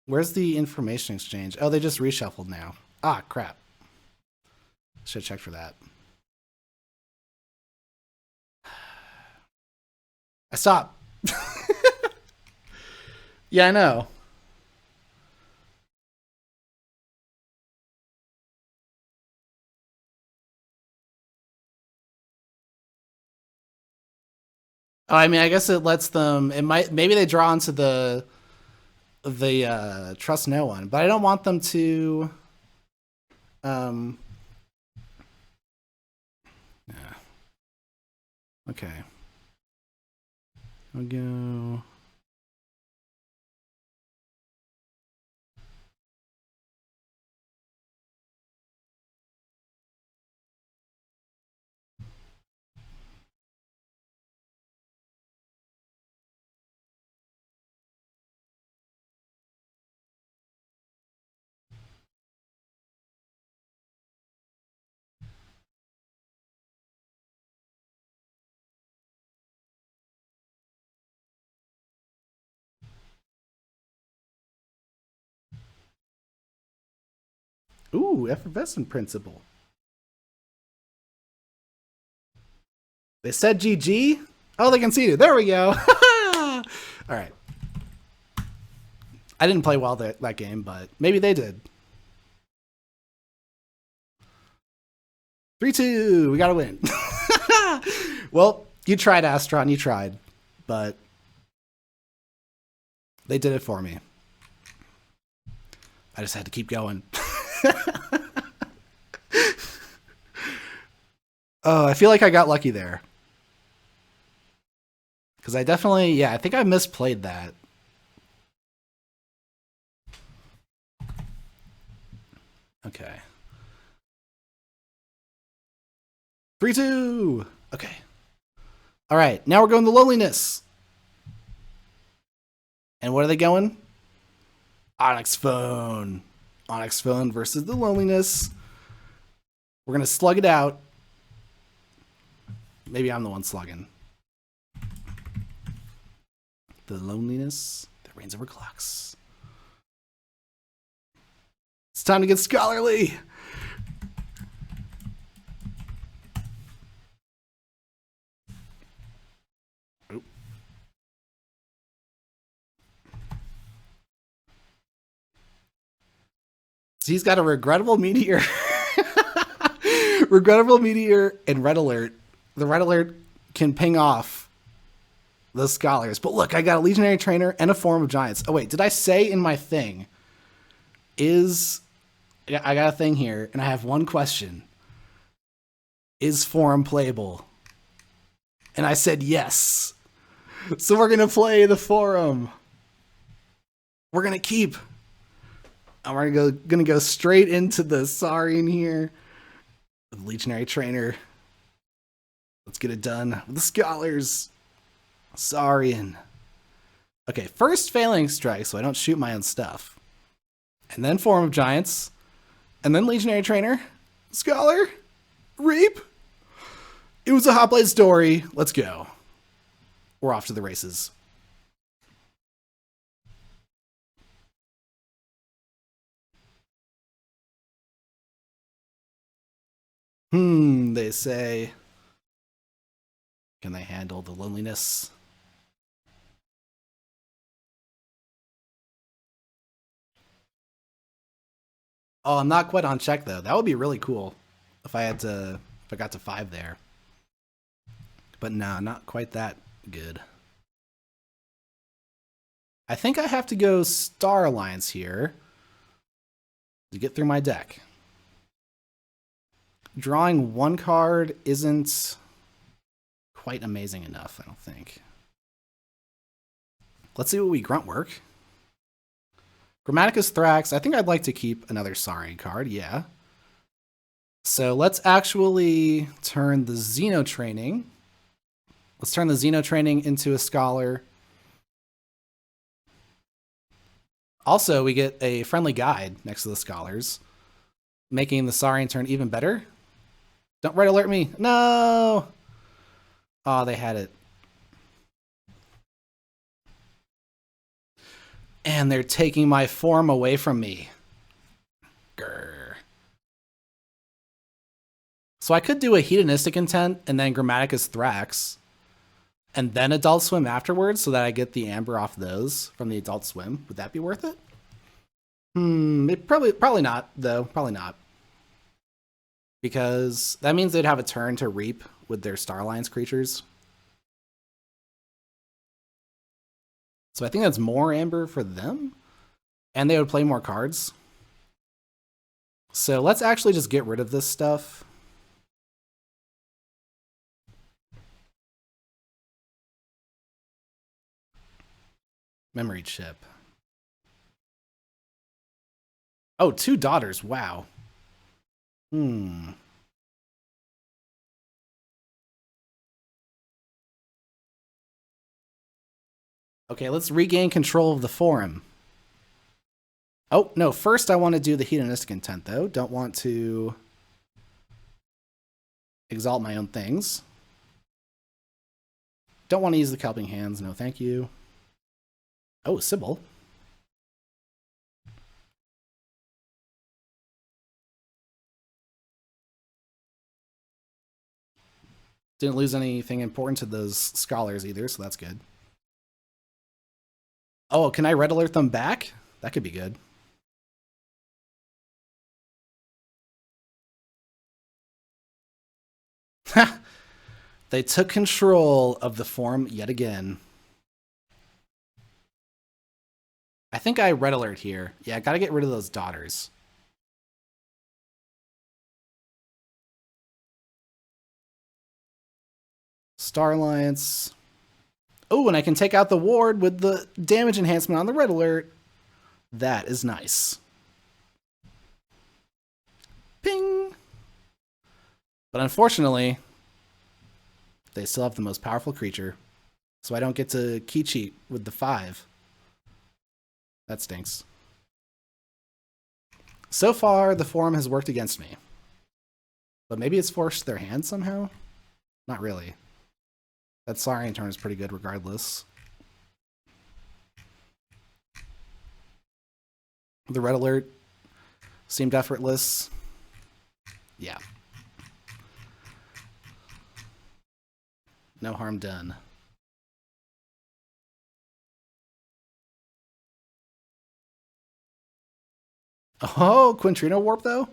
Where's the information exchange? Oh, they just reshuffled now. Ah, crap. Should have checked for that. I stopped. Yeah, I know. Oh, I mean, I guess it lets them. It might. Maybe they draw into the trust no one, but I don't want them to. Um. Yeah. Okay. I'll go. Ooh, effervescent principle. They said GG. Oh, they conceded. There we go. All right. I didn't play well that game, but maybe they did. 3-2. We gotta win. Well, you tried, Astron. You tried, but they did it for me. I just had to keep going. Oh, I feel like I got lucky there. Because I definitely, yeah, I think I misplayed that. Okay. 3-2. Okay. All right. Now we're going to loneliness. And what are they going? Onyx Phone. Onyx Phone versus the loneliness. We're going to slug it out. Maybe I'm the one slugging. The loneliness that reigns over clocks. It's time to get scholarly. Oop. He's got a regrettable meteor. Regrettable meteor and red alert. The red alert can ping off the scholars. But look, I got a legionary trainer and a forum of giants. Oh wait, did I say in my thing I got a thing here and I have one question. Is forum playable? And I said yes. So we're going to play the forum. We're going to keep. And we're going to go straight into the Saurian here. The legionary trainer. Let's get it done with the scholars. Saurian. Okay, first failing strike so I don't shoot my own stuff. And then forum of giants. And then legionary trainer. Scholar. Reap. It was a hot blade story. Let's go. We're off to the races. They say. Can they handle the loneliness? Oh, I'm not quite on check though. That would be really cool if I got to 5 there. But no, not quite that good. I think I have to go Star Alliance here to get through my deck. Drawing one card isn't quite amazing enough, I don't think. Let's see what we grunt work. Grammaticus Thrax. I think I'd like to keep another Saurian card, yeah. So let's actually turn the Xeno Training. Let's turn the Xeno Training into a Scholar. Also, we get a friendly guide next to the Scholars, making the Saurian turn even better. Don't red alert me. No! Oh, they had it. And they're taking my form away from me. Grr. So I could do a hedonistic intent and then Grammaticus Thrax. And then Adult Swim afterwards so that I get the amber off those from the Adult Swim. Would that be worth it? Probably not, though. Probably not. Because that means they'd have a turn to reap with their Star Alliance creatures. So I think that's more amber for them. And they would play more cards. So let's actually just get rid of this stuff. Memory chip. Oh, 2 daughters. Wow. Okay, let's regain control of the forum. Oh, no, first I want to do the hedonistic intent, though. Don't want to exalt my own things. Don't want to use the Kelping Hands. No, thank you. Oh, Sybil. Didn't lose anything important to those scholars either, so that's good. Oh, can I red alert them back? That could be good. They took control of the forum yet again. I think I red alert here. Yeah, I gotta get rid of those daughters. Star Alliance. Oh, and I can take out the ward with the damage enhancement on the red alert. That is nice. Ping! But unfortunately, they still have the most powerful creature. So I don't get to key cheat with the 5. That stinks. So far, the forum has worked against me. But maybe it's forced their hand somehow? Not really. That Saurian turn is pretty good regardless. The red alert seemed effortless. Yeah. No harm done. Oh, Quintrino Warp, though?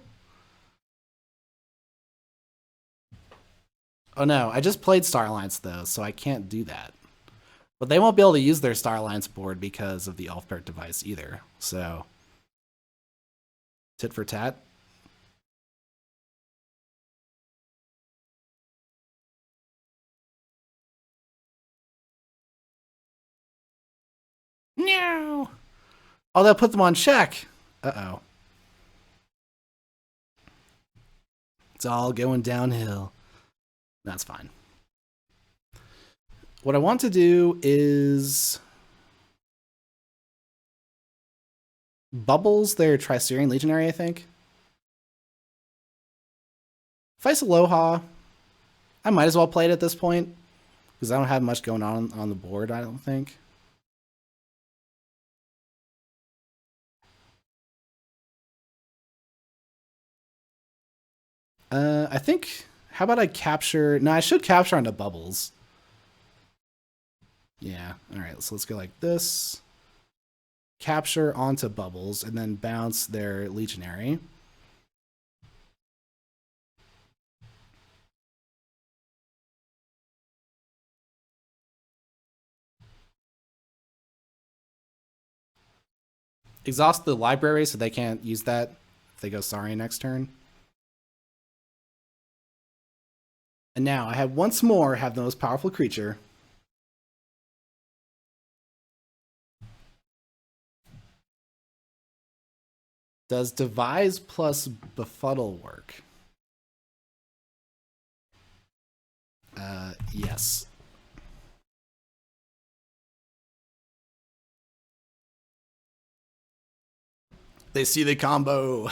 Oh, no. I just played Star Alliance, though, so I can't do that. But they won't be able to use their Star Alliance board because of the Elfberg device either. So, tit for tat. No. Oh, that put them on check. Uh-oh. It's all going downhill. That's fine. What I want to do is Bubbles their Tricerian Legionary, I think. Feist Aloha. I might as well play it at this point because I don't have much going on the board, I don't think. I think, how about I capture, no, I should capture onto Bubbles. Yeah, all right, so let's go like this. Capture onto Bubbles, and then bounce their Legionary. Exhaust the library so they can't use that if they go sorry next turn. And now I have once more have the most powerful creature. Does Devise plus Befuddle work? Yes. They see the combo.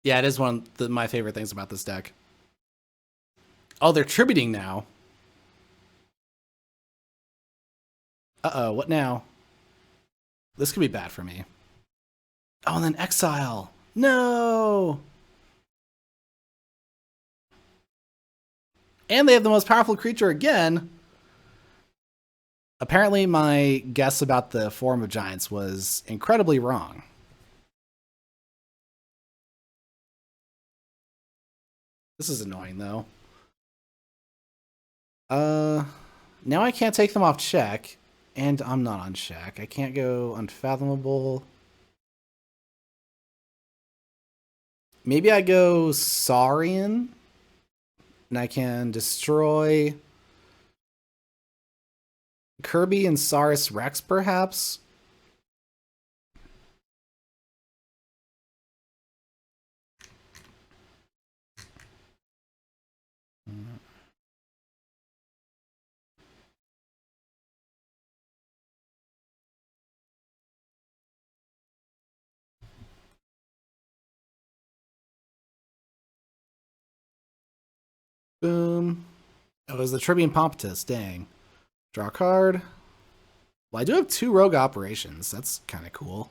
Yeah, it is one of my favorite things about this deck. Oh, they're tributing now. Uh-oh, what now? This could be bad for me. Oh, and then exile. No! And they have the most powerful creature again. Apparently, my guess about the Forum of Giants was incredibly wrong. This is annoying, though. Now I can't take them off check, and I'm not on check. I can't go Unfathomable. Maybe I go Saurian, and I can destroy Kirby and Saurus Rex, perhaps? Boom. Oh, it was the Tribune Pompatus. Dang. Draw a card. Well, I do have 2 rogue operations. That's kind of cool.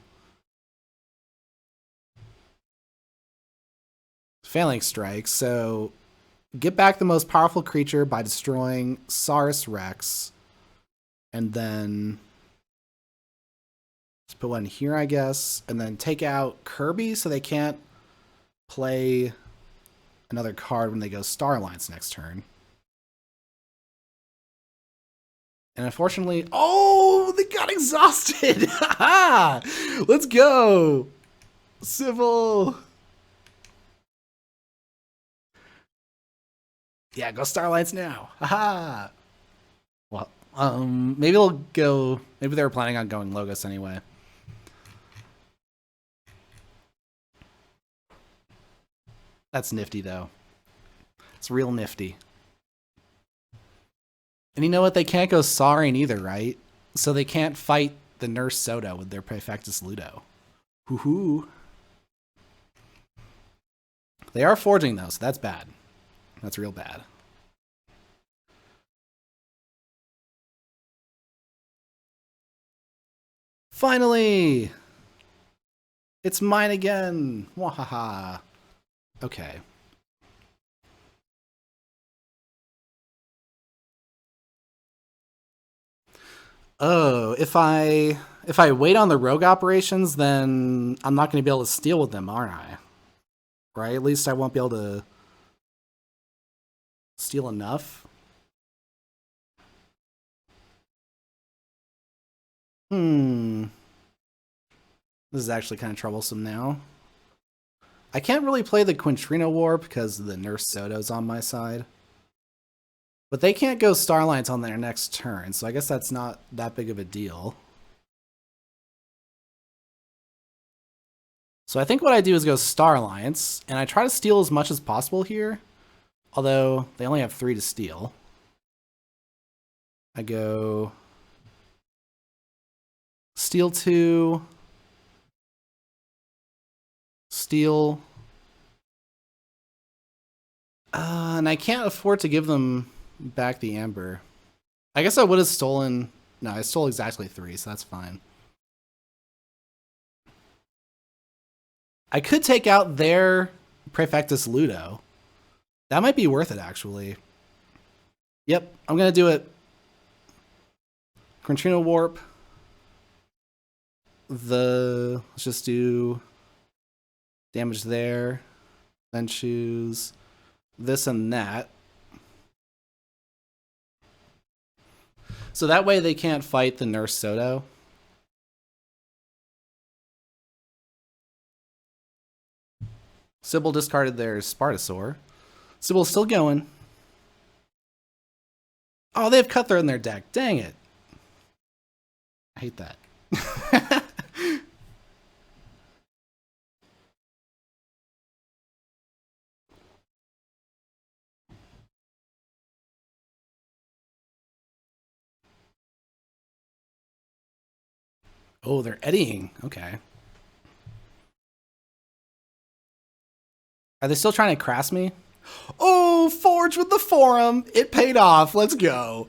Phalanx Strike. So get back the most powerful creature by destroying Saurus Rex. And then let's put one here, I guess. And then take out Kirby so they can't play another card when they go Star Alliance next turn. And unfortunately, oh, they got exhausted. Let's go. Civil. Yeah, go Star Alliance now. Haha. Well, maybe they'll go. Maybe they were planning on going Logos anyway. That's nifty, though. It's real nifty. And you know what? They can't go Saurian either, right? So they can't fight the Nurse Soda with their Prefectus Ludo. Hoo-hoo. They are forging, though, so that's bad. That's real bad. Finally! It's mine again! Wahaha. Okay. Oh, if I wait on the rogue operations, then I'm not going to be able to steal with them, aren't I? Right? At least I won't be able to steal enough. This is actually kind of troublesome now. I can't really play the Quintrino War because the Nurse Soto's on my side. But they can't go Starlines on their next turn, so I guess that's not that big of a deal. So I think what I do is go Star Alliance, and I try to steal as much as possible here. Although, they only have 3 to steal. I go Steal 2. Steal. And I can't afford to give them back the Amber. I guess I would have stolen... No, I stole exactly 3, so that's fine. I could take out their Prefectus Ludo. That might be worth it, actually. Yep, I'm going to do it. Quintrino Warp. Let's just do damage there. Then choose this and that. So that way they can't fight the Nurse Soto. Sybil discarded their Spartosaur. Sybil's still going. Oh, they have Cutthroat in their deck. Dang it. I hate that. Oh, they're eddying. Okay. Are they still trying to crass me? Oh, Forge with the forum. It paid off. Let's go.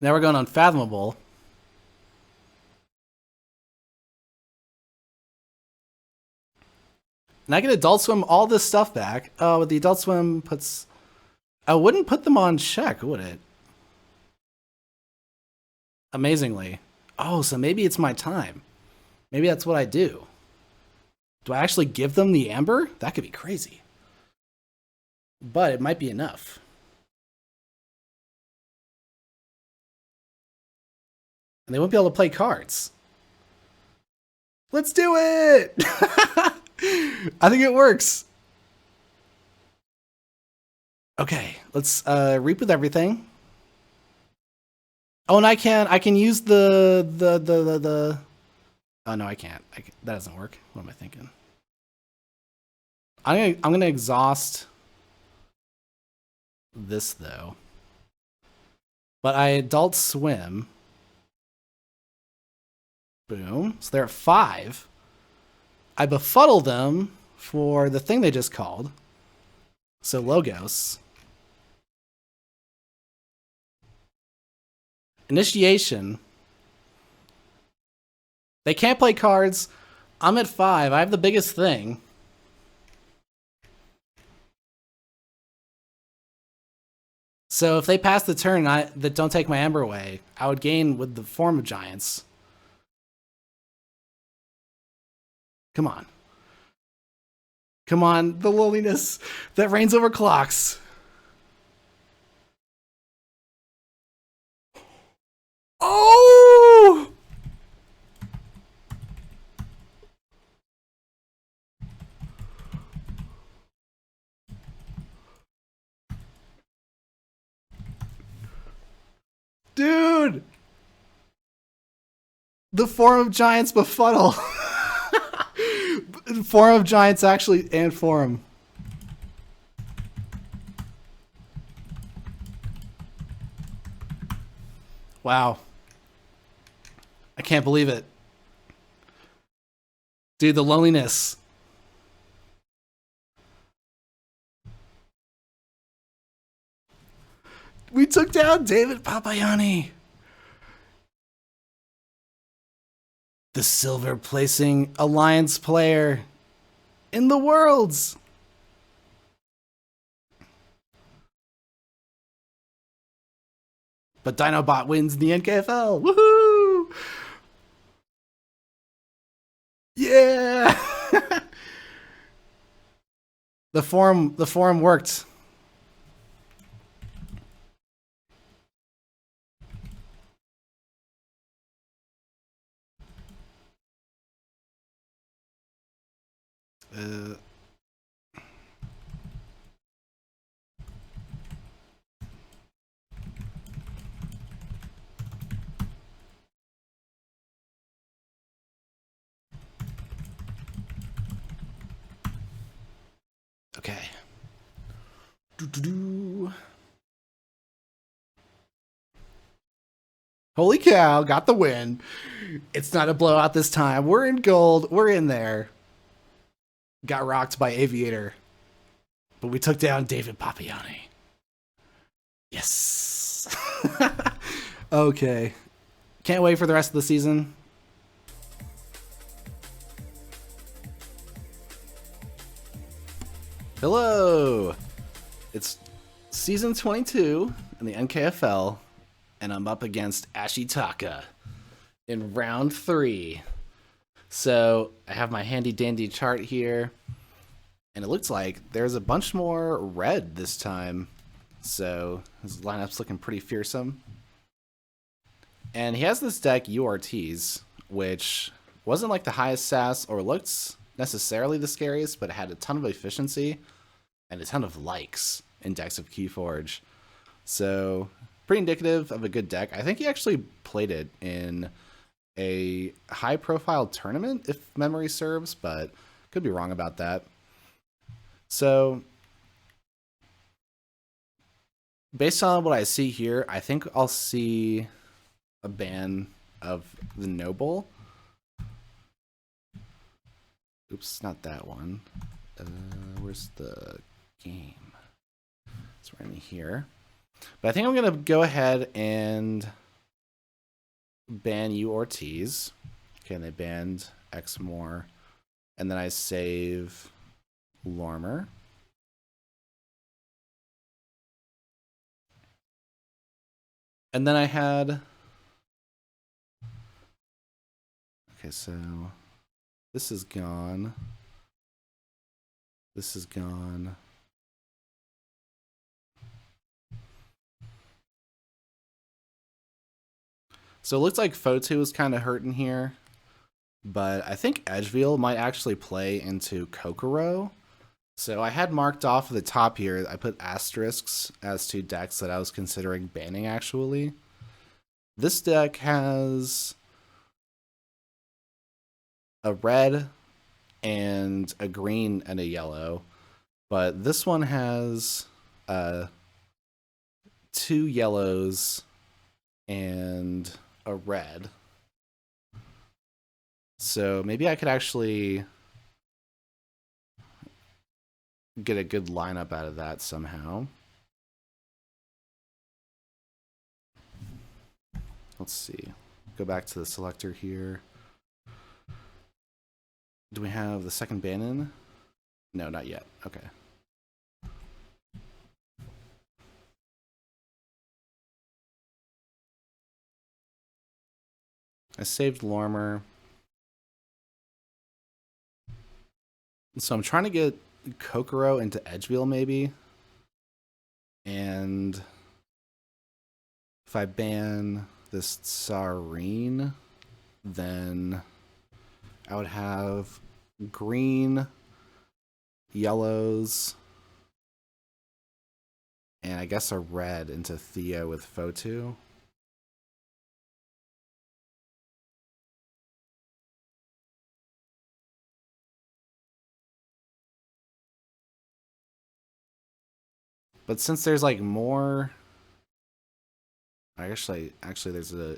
Now we're going Unfathomable. And I can Adult Swim all this stuff back. Oh, but the Adult Swim puts... I wouldn't put them on check, would it? Amazingly. Oh, so maybe it's my time. Maybe that's what I do. Do I actually give them the amber? That could be crazy. But it might be enough. And they won't be able to play cards. Let's do it! I think it works. Okay, let's reap with everything. Oh, and I can use the. Oh no, I can't. That doesn't work. What am I thinking? I'm gonna exhaust this though. But I Adult Swim. Boom. So they're at 5. I befuddle them for the thing they just called. So Logos. Initiation. They can't play cards. I'm at 5. I have the biggest thing. So if they pass the turn that don't take my Amber away, I would gain with the Form of Giants. Come on. Come on, the loneliness that reigns over clocks. Oh! Dude! The Form of Giants befuddle. Form of Giants actually, and Forum. Wow. I can't believe it. Dude, the loneliness. We took down David Papayani. The silver placing alliance player in the Worlds. But Dinobot wins the NKFL. Woohoo! Yeah! the forum worked. Okay. Holy cow, got the win. It's not a blowout this time. We're in gold. We're in there. Got rocked by Aviator. But we took down David Papayani. Yes. Okay. Can't wait for the rest of the season. Hello. It's season 22 in the NKFL, and I'm up against Ashitaka in round 3. So I have my handy dandy chart here, and it looks like there's a bunch more red this time. So his lineup's looking pretty fearsome. And he has this deck URTs, which wasn't like the highest SAS or looked necessarily the scariest, but it had a ton of efficiency and a ton of likes in decks of KeyForge. So pretty indicative of a good deck. I think he actually played it in a high-profile tournament, if memory serves, but could be wrong about that. So based on what I see here, I think I'll see a ban of the Noble. Oops, not that one. Where's the game? It's right in here. But I think I'm going to go ahead and ban you Ortiz. Okay, and they banned Exmoor. And then I save Lormer. And then I had... Okay, so this is gone. This is gone. So it looks like Fotu is kind of hurting here. But I think Edgeville might actually play into Kokoro. So I had marked off at the top here, I put asterisks as to decks that I was considering banning actually. This deck has a red and a green and a yellow. But this one has 2 yellows and a red. So maybe I could actually get a good lineup out of that somehow. Let's see. Go back to the selector here. Do we have the second ban in? No, not yet. Okay. I saved Lormer. So I'm trying to get Kokoro into Edgeville maybe. And if I ban this Tsarine, then I would have green, yellows, and I guess a red into Theo with Fotu. But since there's like more, actually there's a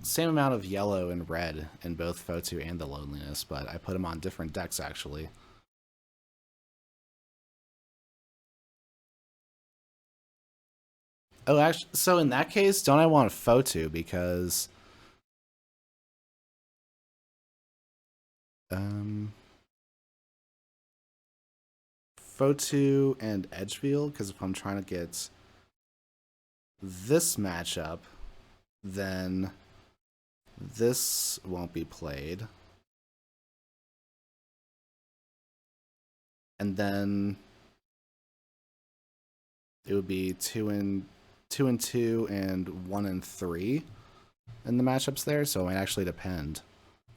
same amount of yellow and red in both Fotu and the Loneliness, but I put them on different decks actually. Oh, actually, so in that case, don't I want Fotu because Fotu and Edgeville, because if I'm trying to get this matchup, then this won't be played. And then it would be 2 and 2 and 1 and 3 in the matchups there, so it might actually depend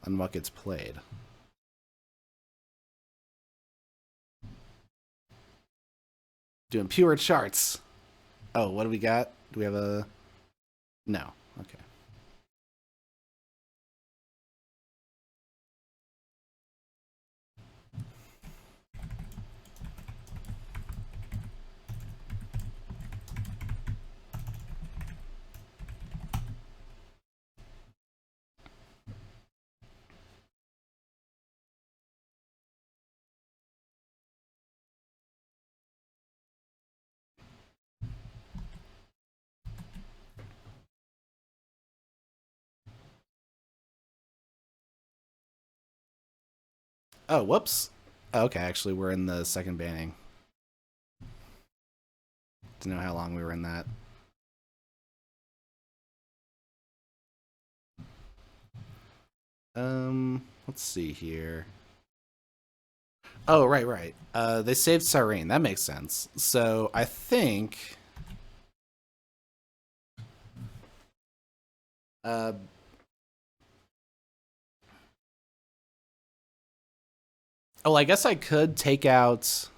on what gets played. Doing pure charts. Oh, what do we got? Do we have a... No. Okay. Oh, whoops. Okay, actually, we're in the second banning. Didn't know how long we were in that. Let's see here. Oh, right. They saved Cyrene. That makes sense. So I think... Oh, I guess I could take out...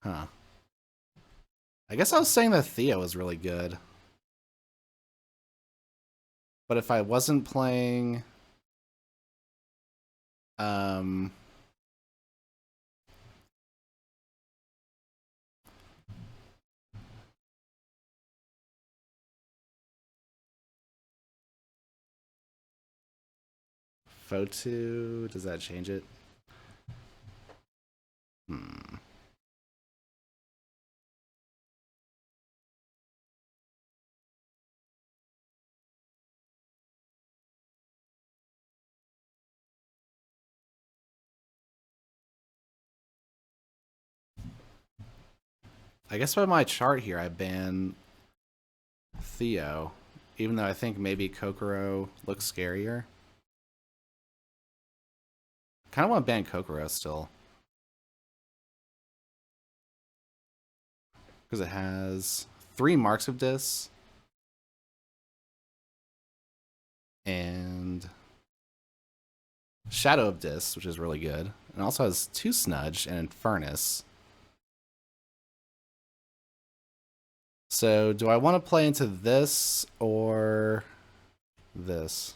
Huh. I guess I was saying that Theo was really good. But if I wasn't playing... Fotu, does that change it? I guess by my chart here, I ban Theo, even though I think maybe Kokoro looks scarier. Kind of want to ban Kokoro still. Because it has 3 marks of dis. And Shadow of Dis, which is really good. And also has 2 Snudge and Furnace. So do I want to play into this or this?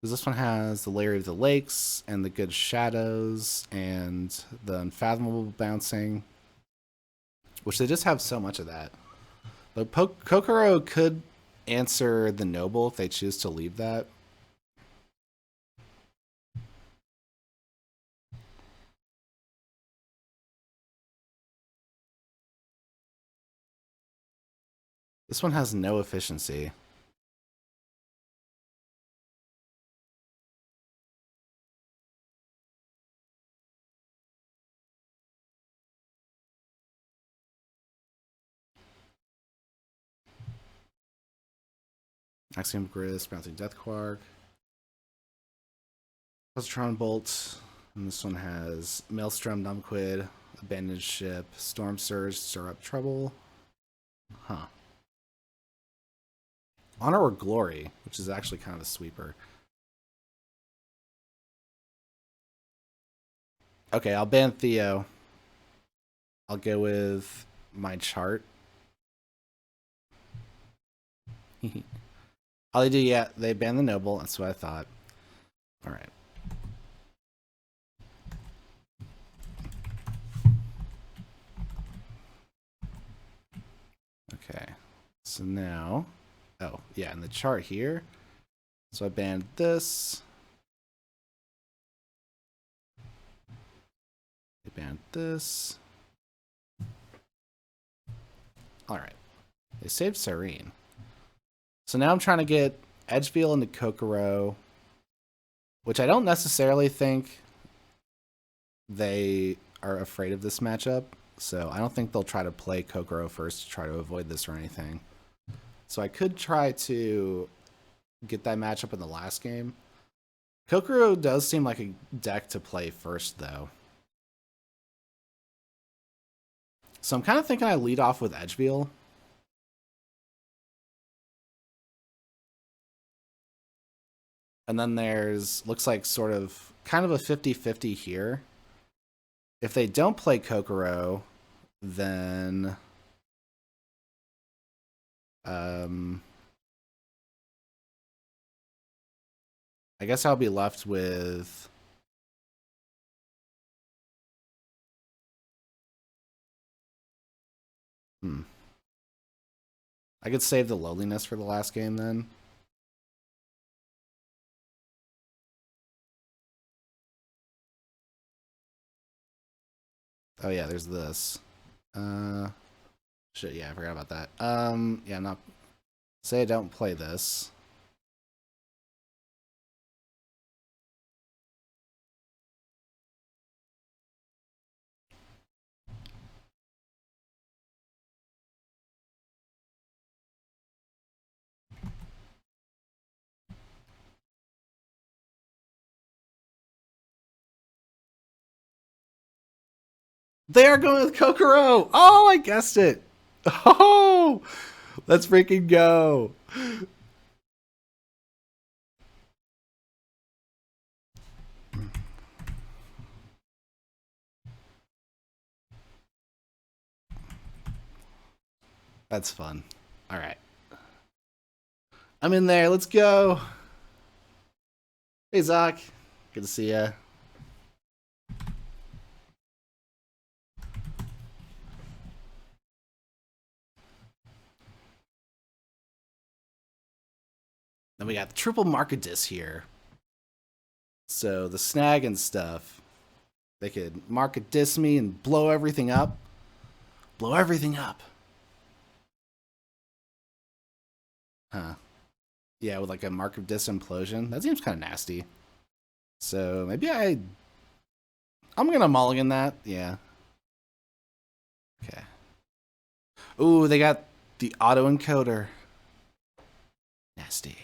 Because this one has the Lair of the Lakes and the good shadows and the unfathomable bouncing, which they just have so much of that. But Kokoro could answer the Noble if they choose to leave that. This one has no efficiency. Axiom Gris, Bouncing Death Quark. Positron Bolt. And this one has Maelstrom, Numbquid, Abandoned Ship, Storm Surge, Stir Up Trouble. Huh. Honor or Glory, which is actually kind of a sweeper. Okay, I'll ban Theo. I'll go with my chart. All they do, yeah, they ban the Noble. That's what I thought. All right. Okay. So now, oh, yeah, in the chart here. So I banned this. I banned this. All right. They saved Serene. So now I'm trying to get Edgefield into Kokoro, which I don't necessarily think they are afraid of this matchup. So I don't think they'll try to play Kokoro first to try to avoid this or anything. So I could try to get that matchup in the last game. Kokoro does seem like a deck to play first, though. So I'm kind of thinking I lead off with Edgefield. And then there's, looks like sort of, kind of a 50-50 here. If they don't play Kokoro, then I guess I'll be left with I could save the Loneliness for the last game then. Oh yeah, there's this. Shit, yeah, I forgot about that. Yeah, I'm not. Say I don't play this. They are going with Kokoro! Oh, I guessed it! Oh! Let's freaking go! That's fun. Alright. I'm in there, let's go! Hey, Zach. Good to see ya. then we got the triple market disc here. So the snag and stuff, they could market disc me and blow everything up. Blow everything up. Huh. Yeah, with like a market disc implosion. That seems kind of nasty. So maybe I'm gonna mulligan that. Yeah. Okay. Ooh, they got the auto encoder. Nasty.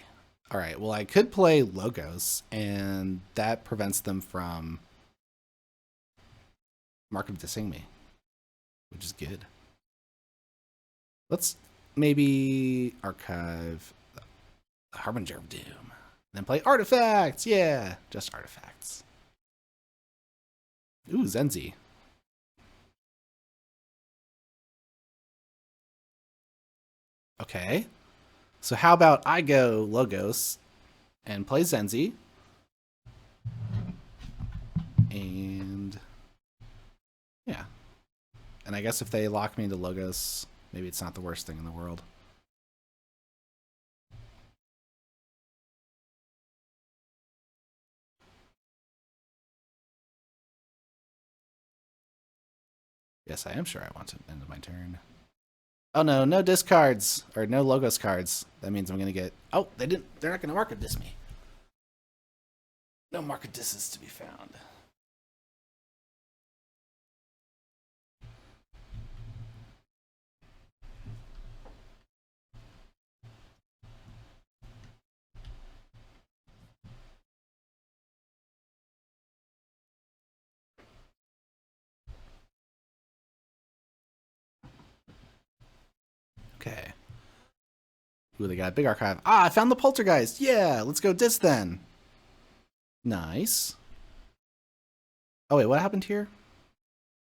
All right. Well, I could play logos, and that prevents them from market dissing me, which is good. Let's maybe archive Harbinger of Doom. Then play artifacts. Yeah, just artifacts. Ooh, Zenzi. Okay. So how about I go Logos and play Zenzi. And yeah. And I guess if they lock me into Logos, maybe it's not the worst thing in the world. Yes, I am sure I want to end my turn. Oh no, no discards or no Logos cards. That means I'm gonna get. Oh, they're not gonna market diss me. No market disses to be found. Okay. Ooh, they got a big archive. Ah, I found the poltergeist. Yeah, let's go dis then. Nice. Oh wait, what happened here?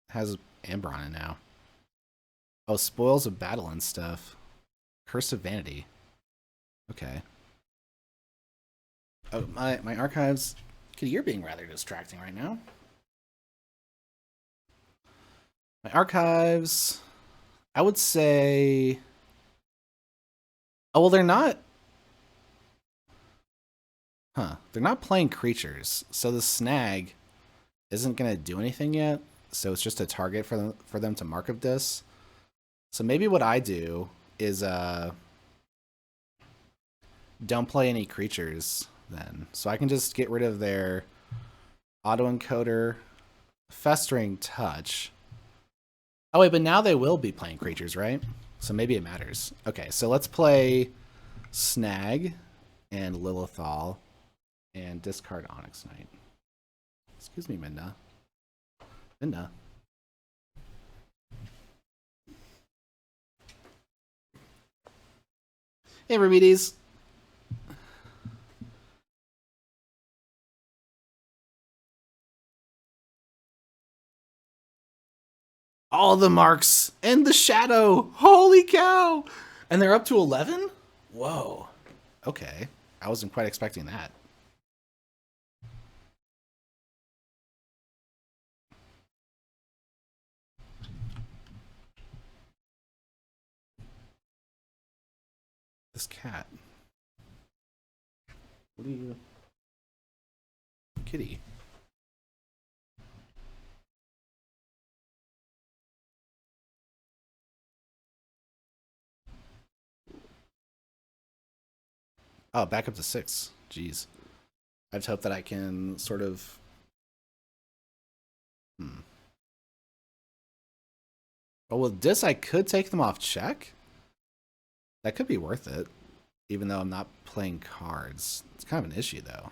It has Amber on it now. Oh, spoils of battle and stuff. Curse of Vanity. Okay. Oh, my archives. Kitty, you're being rather distracting right now. My archives. I would say. Oh well, they're not. Huh? They're not playing creatures, so the snag isn't gonna do anything yet. So it's just a target for them to mark of this. So maybe what I do is don't play any creatures then. So I can just get rid of their autoencoder, festering touch. Oh wait, but now they will be playing creatures, right? So maybe it matters. Okay, so let's play Snag and Lilithal and discard Onyx Knight. Excuse me, Minna. Minna. Hey, Rabides. All the marks and the shadow. Holy cow! And they're up to 11? Whoa. Okay. I wasn't quite expecting that. This cat. What are you? Kitty. Oh, back up to 6. Jeez. I just hope that I can sort of. Oh, with this, I could take them off check. That could be worth it, even though I'm not playing cards. It's kind of an issue, though.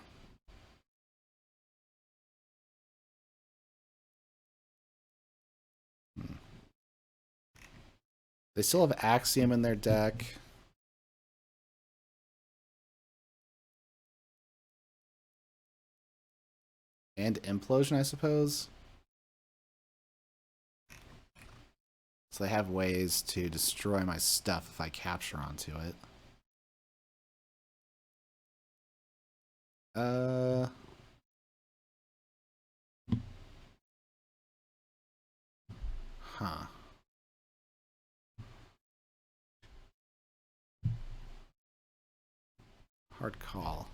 They still have Axiom in their deck. And Implosion, I suppose. So they have ways to destroy my stuff if I capture onto it. Huh. Hard call.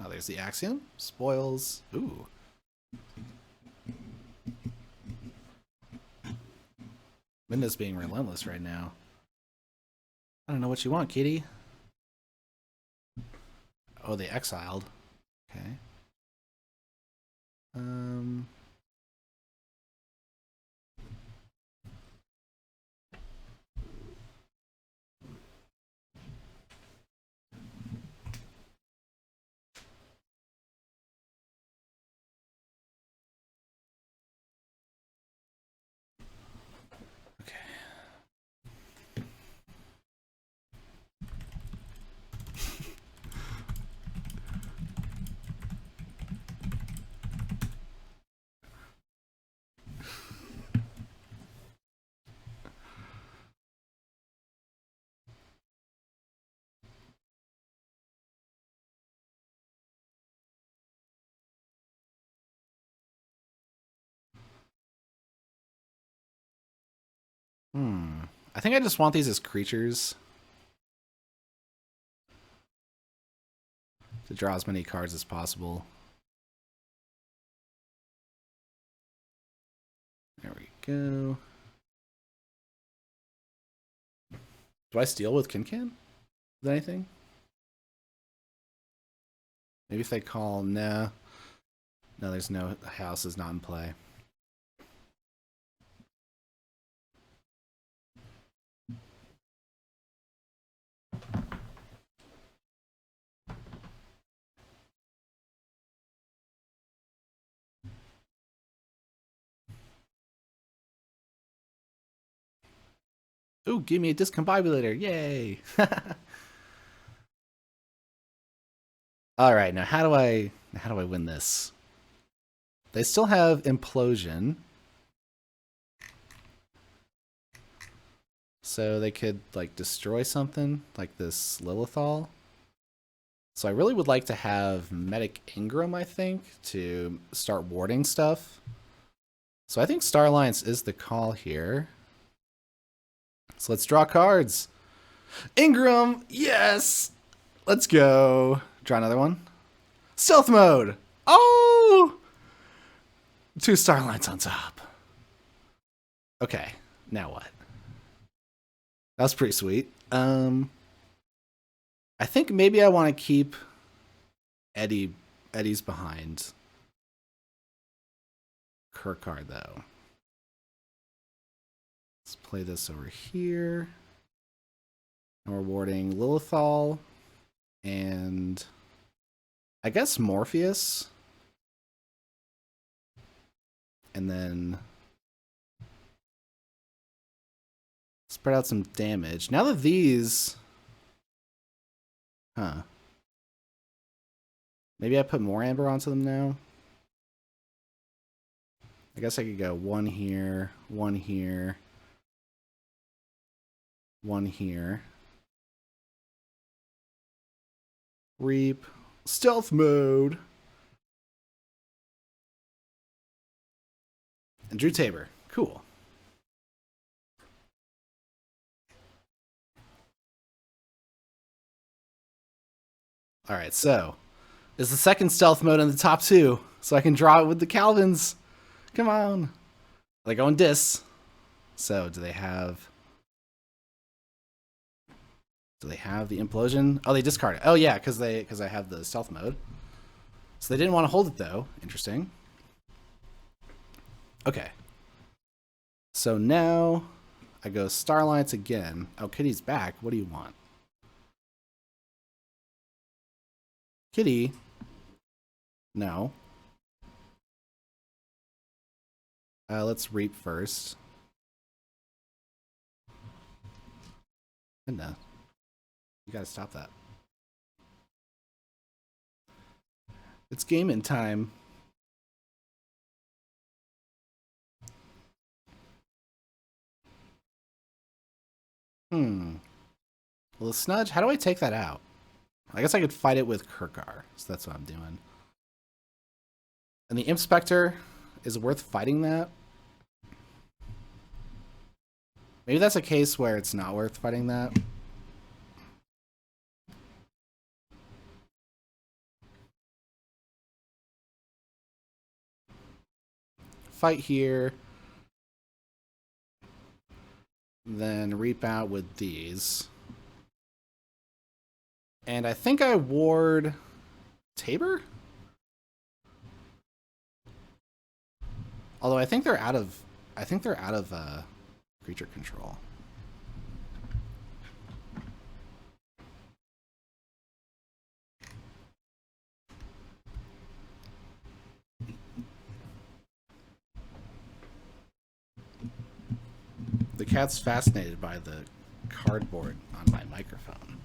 Oh, there's the axiom. Spoils. Ooh. Linda's being relentless right now. I don't know what you want, kitty. Oh, they exiled. Okay. I think I just want these as creatures to draw as many cards as possible. There we go. Do I steal with Kincan? Is anything? Maybe if they call, nah. No, there's no house is not in play. Ooh, give me a discombobulator. Yay. All right, now how do I win this? They still have implosion. So they could like destroy something like this Lilithal. So I really would like to have Medic Ingram, I think, to start warding stuff. So I think Star Alliance is the call here. So let's draw cards. Ingram, yes! Let's go. Draw another one. Stealth mode! Oh! 2 Starlights on top. Okay, now what? That was pretty sweet. I think maybe I want to keep Eddie's behind Kirkard, though. Let's play this over here. And we're warding Lilithal and I guess Morpheus. And then spread out some damage. Now that these... Huh. Maybe I put more Amber onto them now? I guess I could go 1 here, 1 here, 1 here. Reap. Stealth mode. And Drew Tabor. Cool. Alright, so it's the second stealth mode in the top 2. So I can draw it with the Calvins. Come on. They go in dis. So do they have the implosion? Oh, they discard it. Oh yeah, because I have the stealth mode. So they didn't want to hold it though. Interesting. Okay. So now I go Starlights again. Oh, Kitty's back. What do you want? Kitty. No. Let's reap first. No. You gotta stop that. It's gaming time. Well, the Snudge, how do I take that out? I guess I could fight it with Kirkar, so that's what I'm doing. And the Inspector is worth fighting that? Maybe that's a case where it's not worth fighting that. Fight here. Then reap out with these. And I think I ward Tabor? Although I think they're out of creature control. The cat's fascinated by the cardboard on my microphone.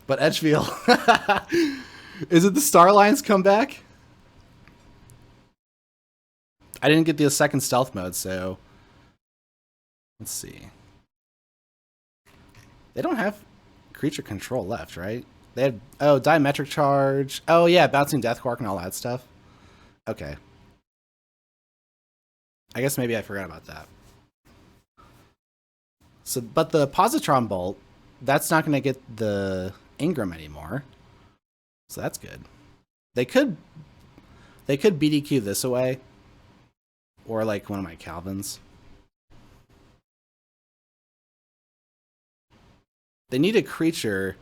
But Edgefield, is it the Starlines come back? I didn't get the second stealth mode, so let's see. They don't have creature control left, right? They had diametric charge. Oh yeah, bouncing death quark and all that stuff. Okay. I guess maybe I forgot about that. So, but the positron bolt, that's not going to get the Ingram anymore. So that's good. They could BDQ this away, or like one of my Calvins. They need a creature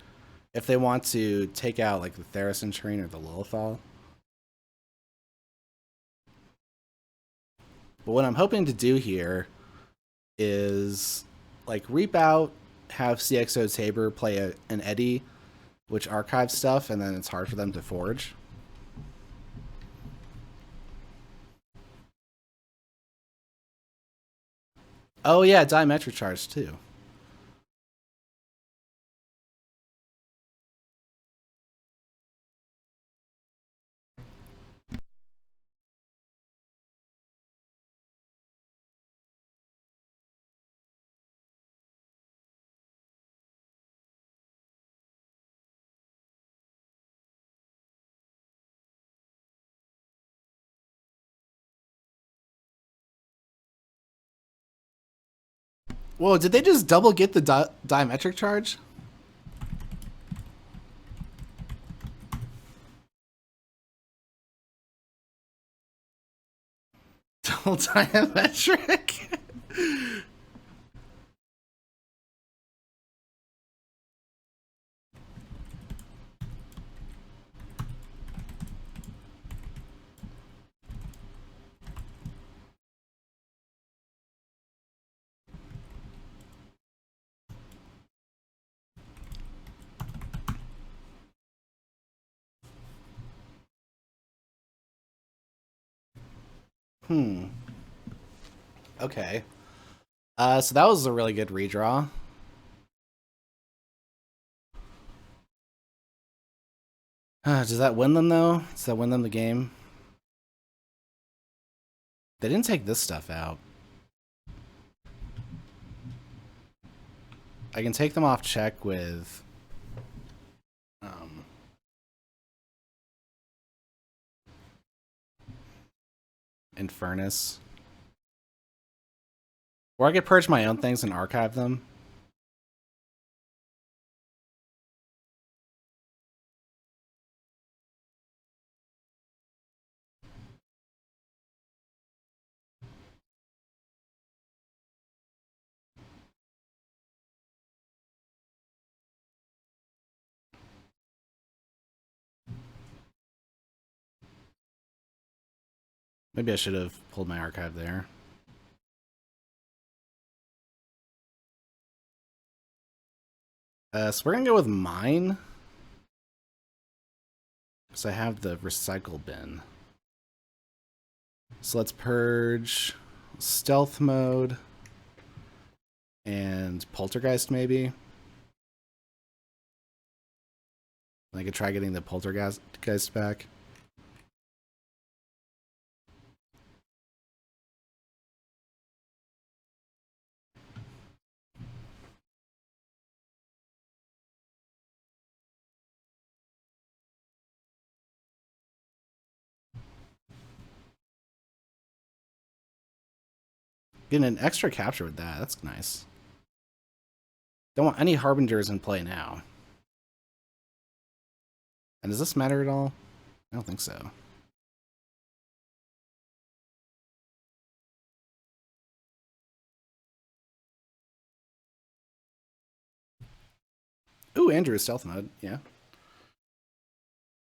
if they want to take out like the Theracenturine or the Lilithal. But what I'm hoping to do here is like reap out, have CXO Tabor play an Eddy, which archives stuff, and then it's hard for them to forge. Oh yeah, diametric charge too. Whoa, did they just double get the diametric charge? Double diametric? Okay. So that was a really good redraw. Does that win them though? Does that win them the game? They didn't take this stuff out. I can take them off check with Infernus. Or I could purge my own things and archive them. Maybe I should have pulled my archive there. So we're gonna go with mine. Because I have the recycle bin. So let's purge stealth mode and poltergeist maybe. And I could try getting the poltergeist back. Getting an extra capture with that. That's nice. Don't want any Harbingers in play now. And does this matter at all? I don't think so. Ooh, Andrew is stealth mode. Yeah.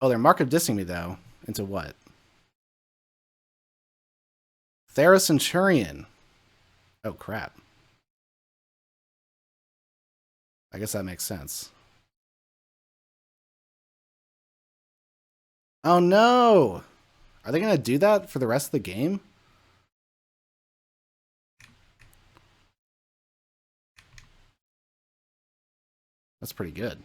Oh, they're mark of dissing me, though. Into what? Thera Centurion. Oh, crap. I guess that makes sense. Oh, no! Are they going to do that for the rest of the game? That's pretty good.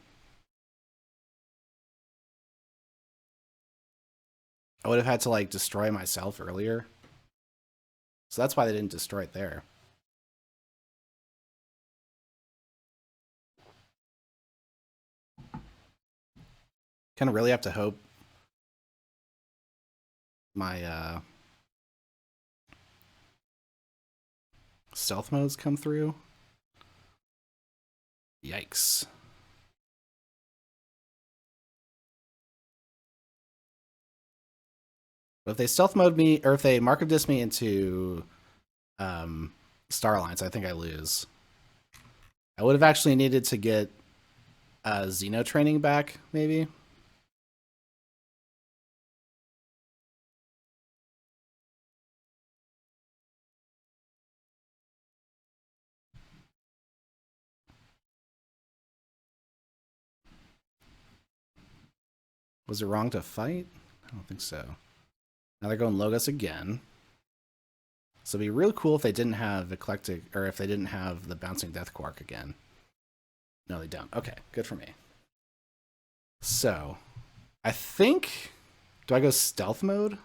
I would have had to, like, destroy myself earlier. So that's why they didn't destroy it there. Kind of really have to hope my stealth modes come through. Yikes. But if they stealth mode me, or if they mark of diss me into Star Alliance, I think I lose. I would have actually needed to get Xeno training back, maybe. Was it wrong to fight? I don't think so. Now they're going Logos again. So it'd be real cool if they didn't have Eclectic, or if they didn't have the Bouncing Death Quark again. No, they don't. Okay, good for me. So, I think... Do I go stealth mode?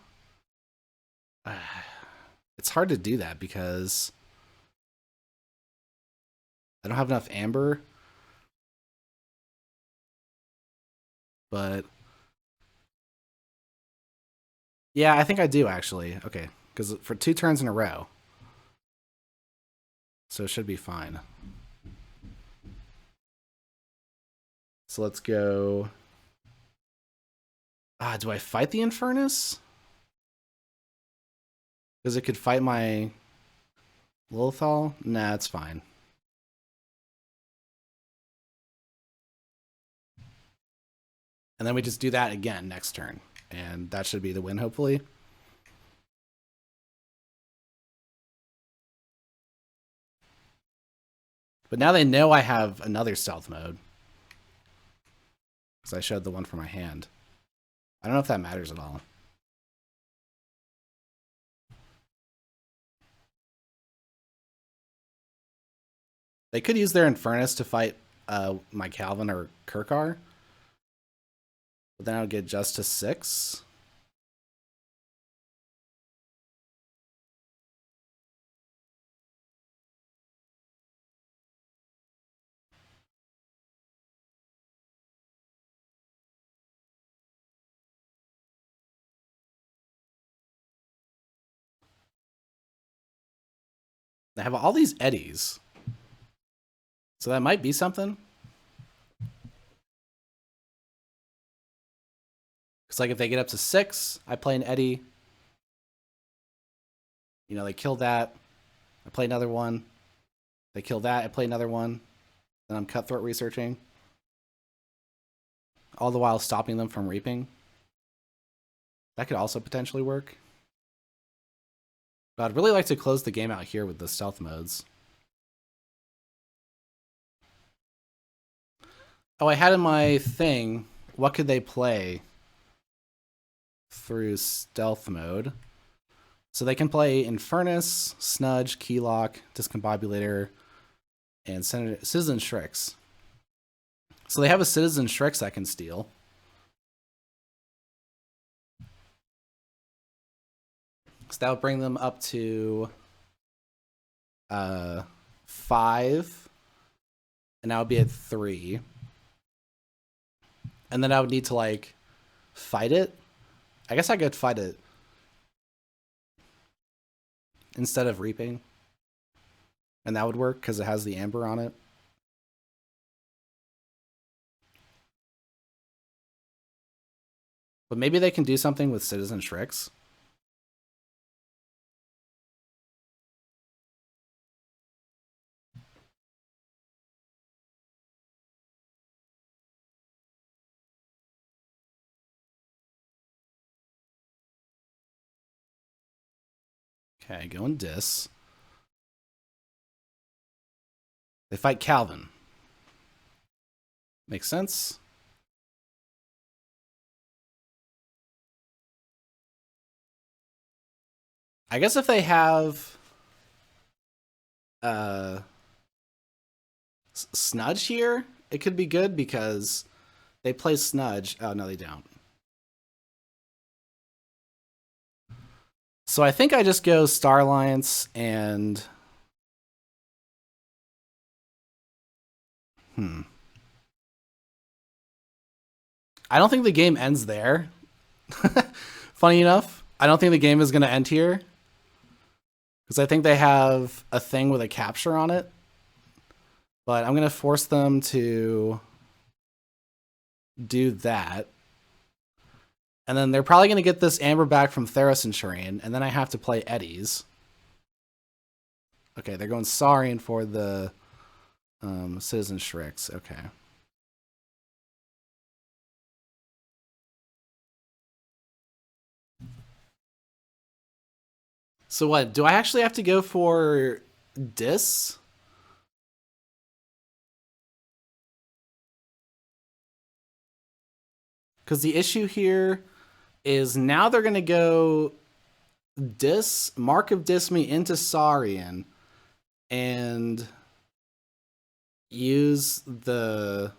It's hard to do that because I don't have enough amber. But yeah, I think I do actually. Okay, because for 2 turns in a row. So it should be fine. So let's go... do I fight the Infernus? Because it could fight my Lilithal? Nah, it's fine. And then we just do that again next turn. And that should be the win, hopefully. But now they know I have another stealth mode. Because I showed the one for my hand. I don't know if that matters at all. They could use their Infernus to fight my Calvin or Kirkar. But then I would get just to 6. They have all these eddies. So that might be something. Because like if they get up to 6, I play an eddy. You know, they kill that. I play another one. They kill that. I play another one. Then I'm cutthroat researching. All the while stopping them from reaping. That could also potentially work. But I'd really like to close the game out here with the stealth modes. Oh, I had in my thing, what could they play through stealth mode? So they can play Infernus, Snudge, Keylock, Discombobulator, and Citizen Shrix. So they have a Citizen Shrix I can steal. So that would bring them up to 5. And I would be at 3. And then I would need to, like, fight it. I guess I could fight it instead of reaping. And that would work because it has the amber on it. But maybe they can do something with Citizen Shrix. Okay, going Dis. They fight Calvin. Makes sense. I guess if they have Snudge here, it could be good because they play Snudge. Oh, no, they don't. So I think I just go Star Alliance and... I don't think the game ends there. Funny enough, I don't think the game is going to end here. Because I think they have a thing with a capture on it. But I'm going to force them to do that. And then they're probably going to get this Amber back from Theros Centurion. And then I have to play Eddies. Okay, they're going Saurian for the Citizen Shrix. Okay. So what? Do I actually have to go for Dis? Because the issue here is now they're going to go Dis, Mark of Dis me into Saurian, and use the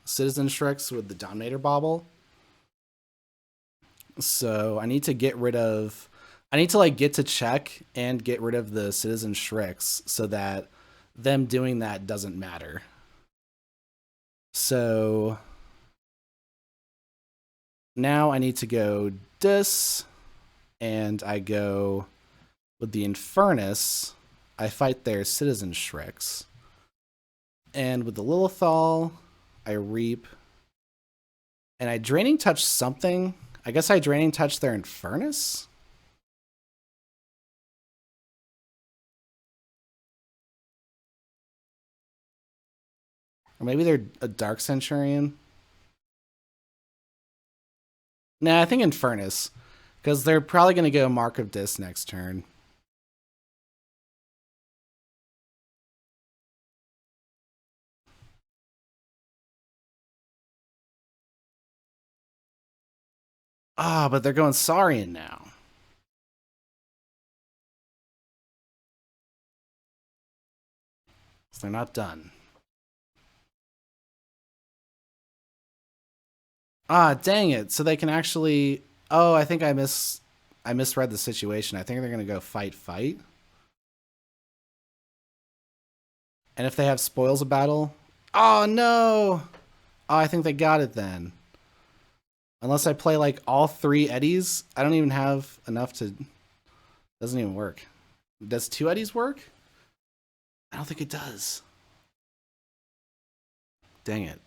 Citizen Shrix with the Dominator Bauble. So I need to get rid of... I need to like get to check and get rid of the Citizen Shrix so that them doing that doesn't matter. So now I need to go Dis, and I go with the Infernus. I fight their Citizen Shrix. And with the Lilithal, I reap. And I Draining Touch something. I guess I Draining Touch their Infernus? Or maybe they're a Dark Centurion. Nah, I think Infernus. Because they're probably going to go Mark of Dis next turn. Ah, but they're going Saurian now. So they're not done. Ah, dang it. So they can actually... Oh, I think I misread the situation. I think they're going to go fight. And if they have Spoils of Battle... Oh, no! Oh, I think they got it then. Unless I play, like, all 3 Eddies, I don't even have enough to... Doesn't even work. Does 2 Eddies work? I don't think it does. Dang it.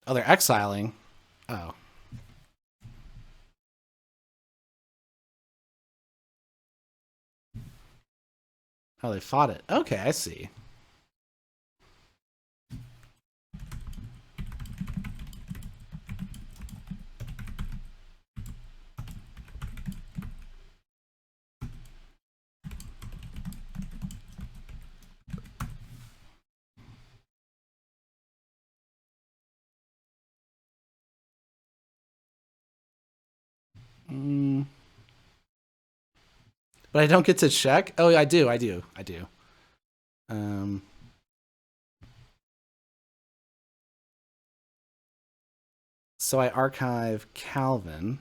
Oh, they're exiling. Oh. Oh, they fought it. Okay, I see. Mm. But I don't get to check? Oh, I do. Um, so I archive Calvin.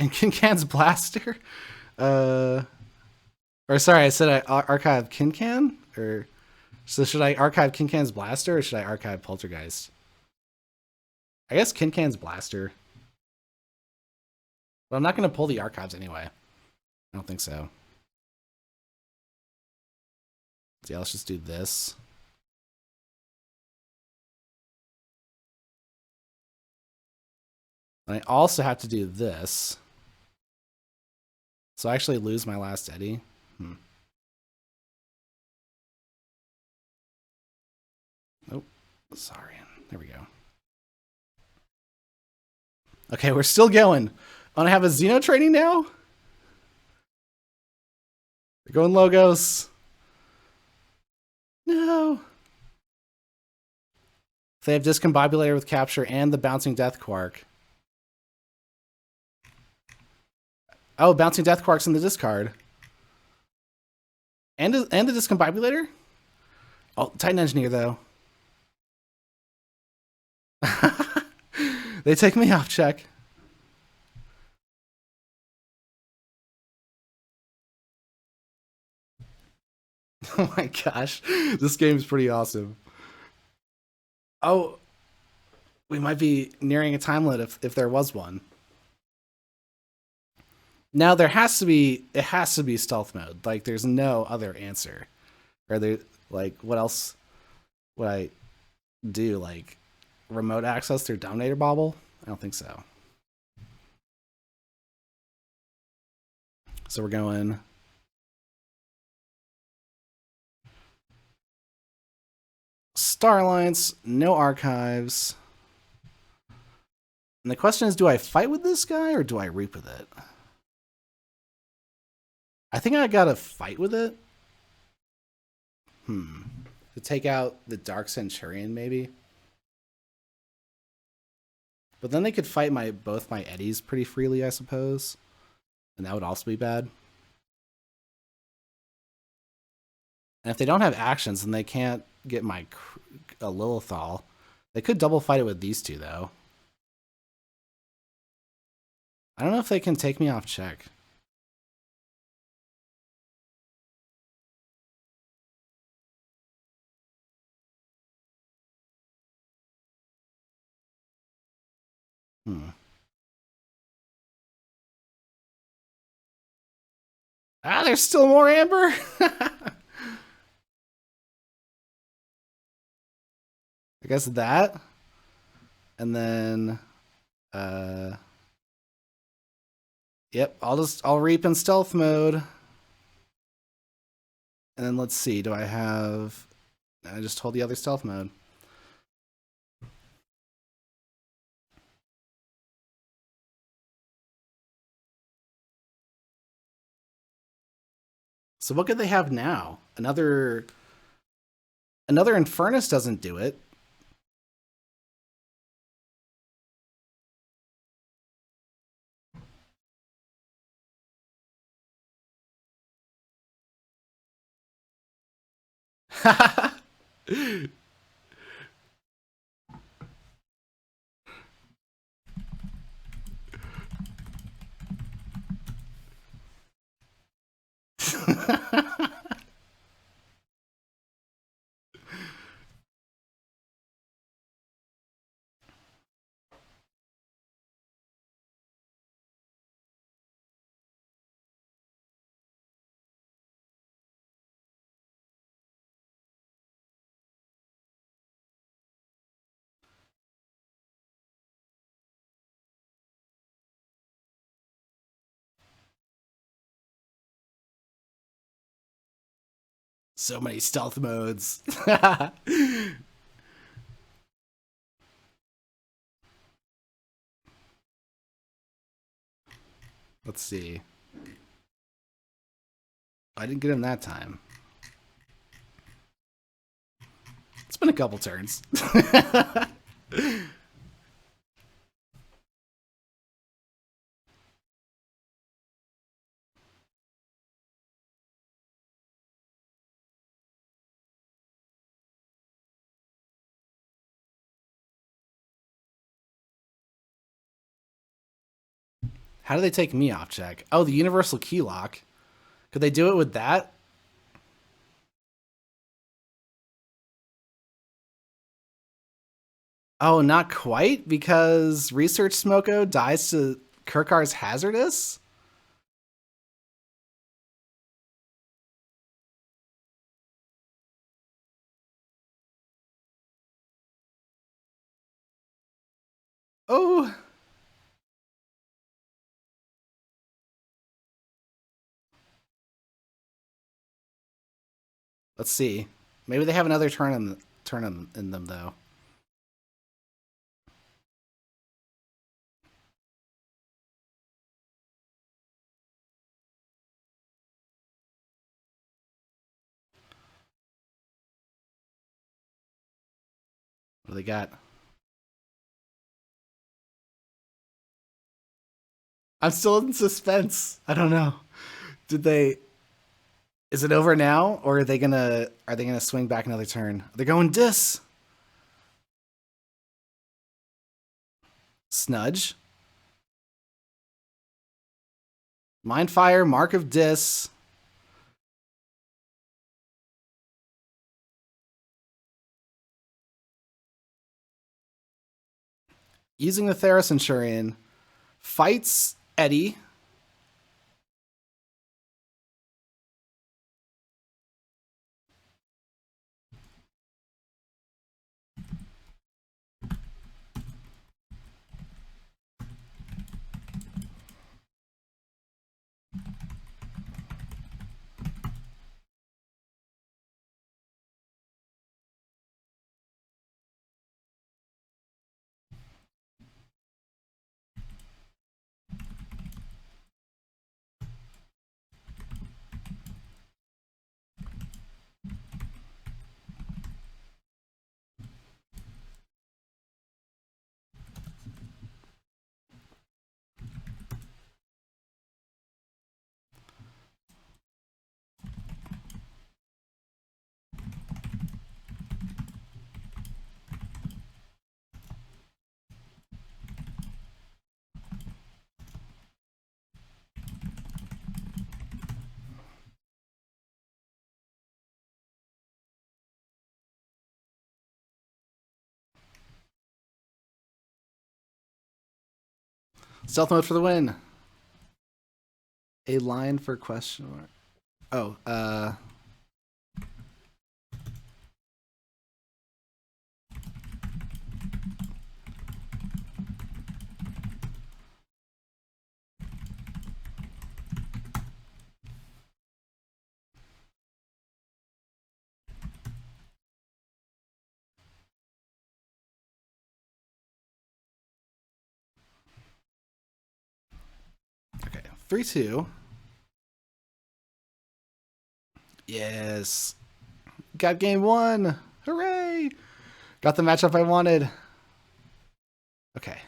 And Kincan's Blaster? Or sorry, I said I archive Kincan? Or so should I archive Kincan's Blaster or should I archive Poltergeist? I guess Kincan's Blaster. But I'm not going to pull the archives anyway. I don't think so. So yeah, let's just do this. And I also have to do this. So I actually lose my last Eddie. Nope. Sorry. There we go. Okay, we're still going. I want to have a Xeno training now? They're going Logos. No. They have Discombobulator with Capture and the Bouncing Death Quark. Oh, Bouncing Death Quark's in the discard. And the Discombobulator? Oh, Titan Engineer, though. They take me off check. Oh my gosh. This game's pretty awesome. Oh, we might be nearing a time limit if there was one. Now it has to be stealth mode. Like there's no other answer. Or there like what else would I do? Like remote access through Dominator Bobble? I don't think so. So we're going Star Alliance, no archives. And the question is, do I fight with this guy or do I reap with it? I think I gotta fight with it. To take out the Dark Centurion, maybe. But then they could fight both my Eddies pretty freely, I suppose. And that would also be bad. And if they don't have actions, then they can't get my Lilithal. They could double fight it with these two, though. I don't know if they can take me off check. Ah, there's still more Amber. I guess that. And then yep, I'll reap in stealth mode. And then let's see, do I have I just hold the other stealth mode. So what could they have now? Another Infernus doesn't do it. So many stealth modes. Let's see. I didn't get him that time. It's been a couple turns. How do they take me off check? Oh, the universal key lock. Could they do it with that? Oh, not quite, because Research Smoko dies to Kirkar's Hazardous? Oh. Let's see. Maybe they have another turn in them though. What do they got? I'm still in suspense. I don't know. Did they? Is it over now, or are they gonna swing back another turn? They're going dis. Snudge. Mindfire. Mark of dis. Using the Theros Centurion. Fights Eddie. Stealth mode for the win. A line for question mark. Oh, okay. 3-2. Yes. Got game one. Hooray! Got the matchup I wanted. Okay.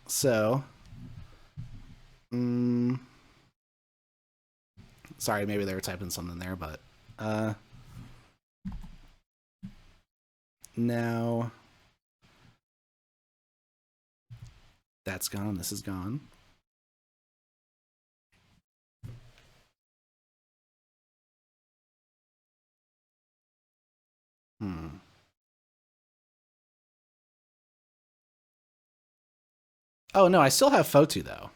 So, sorry, maybe they were typing something there, but now that's gone. This is gone. Oh no, I still have Fotu though.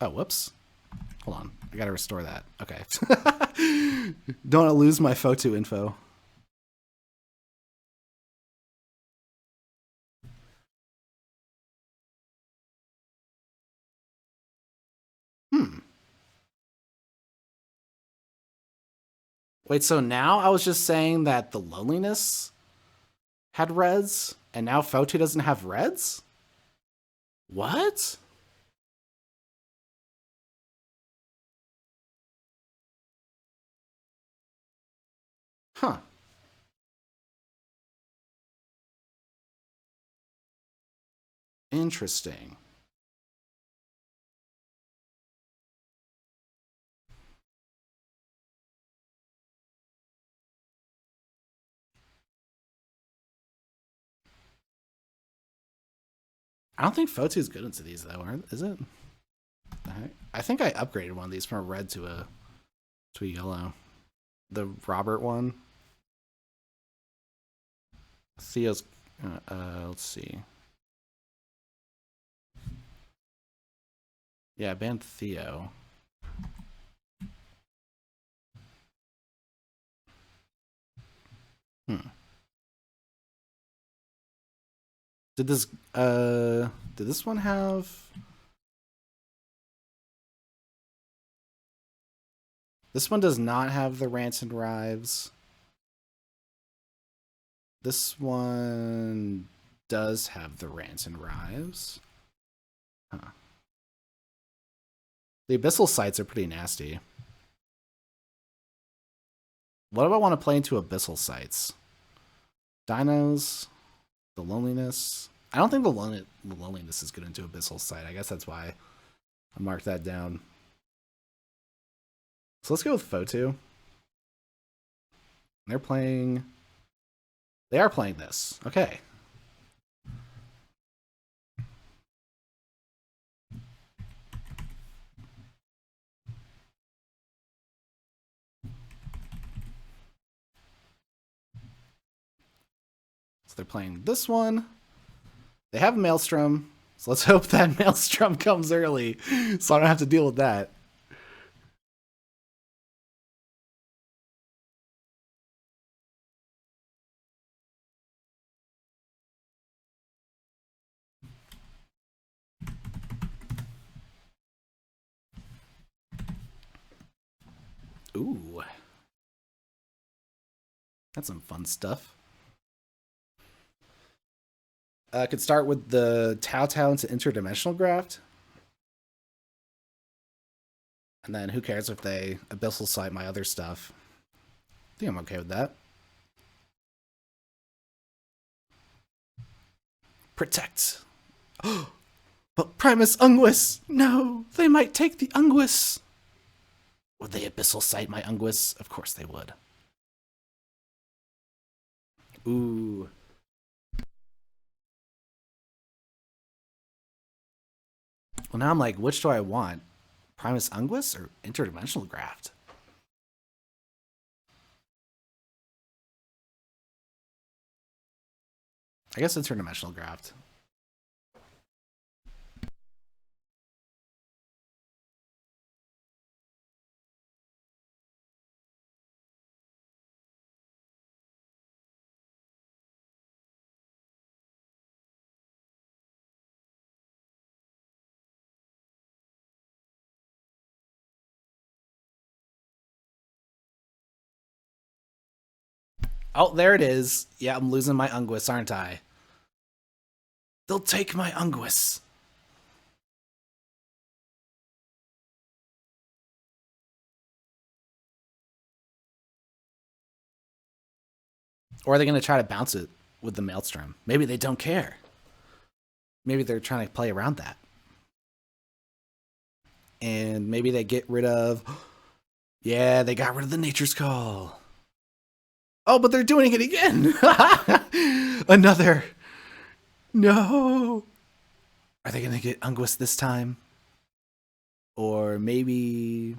Oh, whoops. Hold on. I gotta restore that. Okay. Don't want to lose my Fotu info. Wait, so now I was just saying that the loneliness had reds, and now Fotu doesn't have reds? What? Huh. Interesting. I don't think Photo is good into these though, is it? I think I upgraded one of these from a red to a yellow. The Robert one. Theo's. Let's see. Yeah, banned Theo. Hmm. Did this one have? This one does not have the rants and rives. This one does have the rants and rives. Huh. The abyssal sites are pretty nasty. What do I want to play into abyssal sites? Dinos, the loneliness. I don't think the loneliness is good into abyssal site. I guess that's why I marked that down. So let's go with Photo. They're playing. They are playing this. Okay. So they're playing this one. They have Maelstrom. So let's hope that Maelstrom comes early so I don't have to deal with that. Ooh. That's some fun stuff. I could start with the Tau Tau into interdimensional graft. And then who cares if they abyssal site my other stuff. I think I'm okay with that. Protect. But Primus Unguis! No! They might take the Unguis! Would they abyssal site my Unguis? Of course they would. Ooh. Well, now I'm like, which do I want? Primus Unguis or interdimensional graft? I guess interdimensional graft. Oh, there it is. Yeah, I'm losing my Unguis, aren't I? They'll take my Unguis. Or are they going to try to bounce it with the Maelstrom? Maybe they don't care. Maybe they're trying to play around that. And maybe they get rid of... Yeah, they got rid of the Nature's Call. Oh, but they're doing it again. Another. No. Are they going to get Unguis this time? Or maybe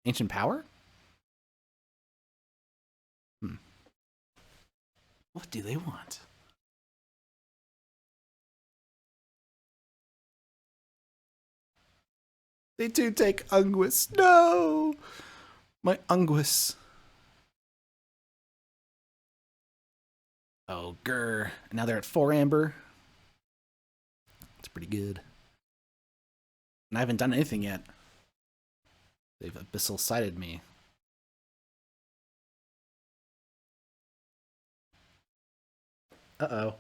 Ancient Power? What do they want? They do take Unguis. No! My Unguis. Oh, grr. Now they're at 4 Amber. It's pretty good. And I haven't done anything yet. They've abyssal sighted me. Uh-oh.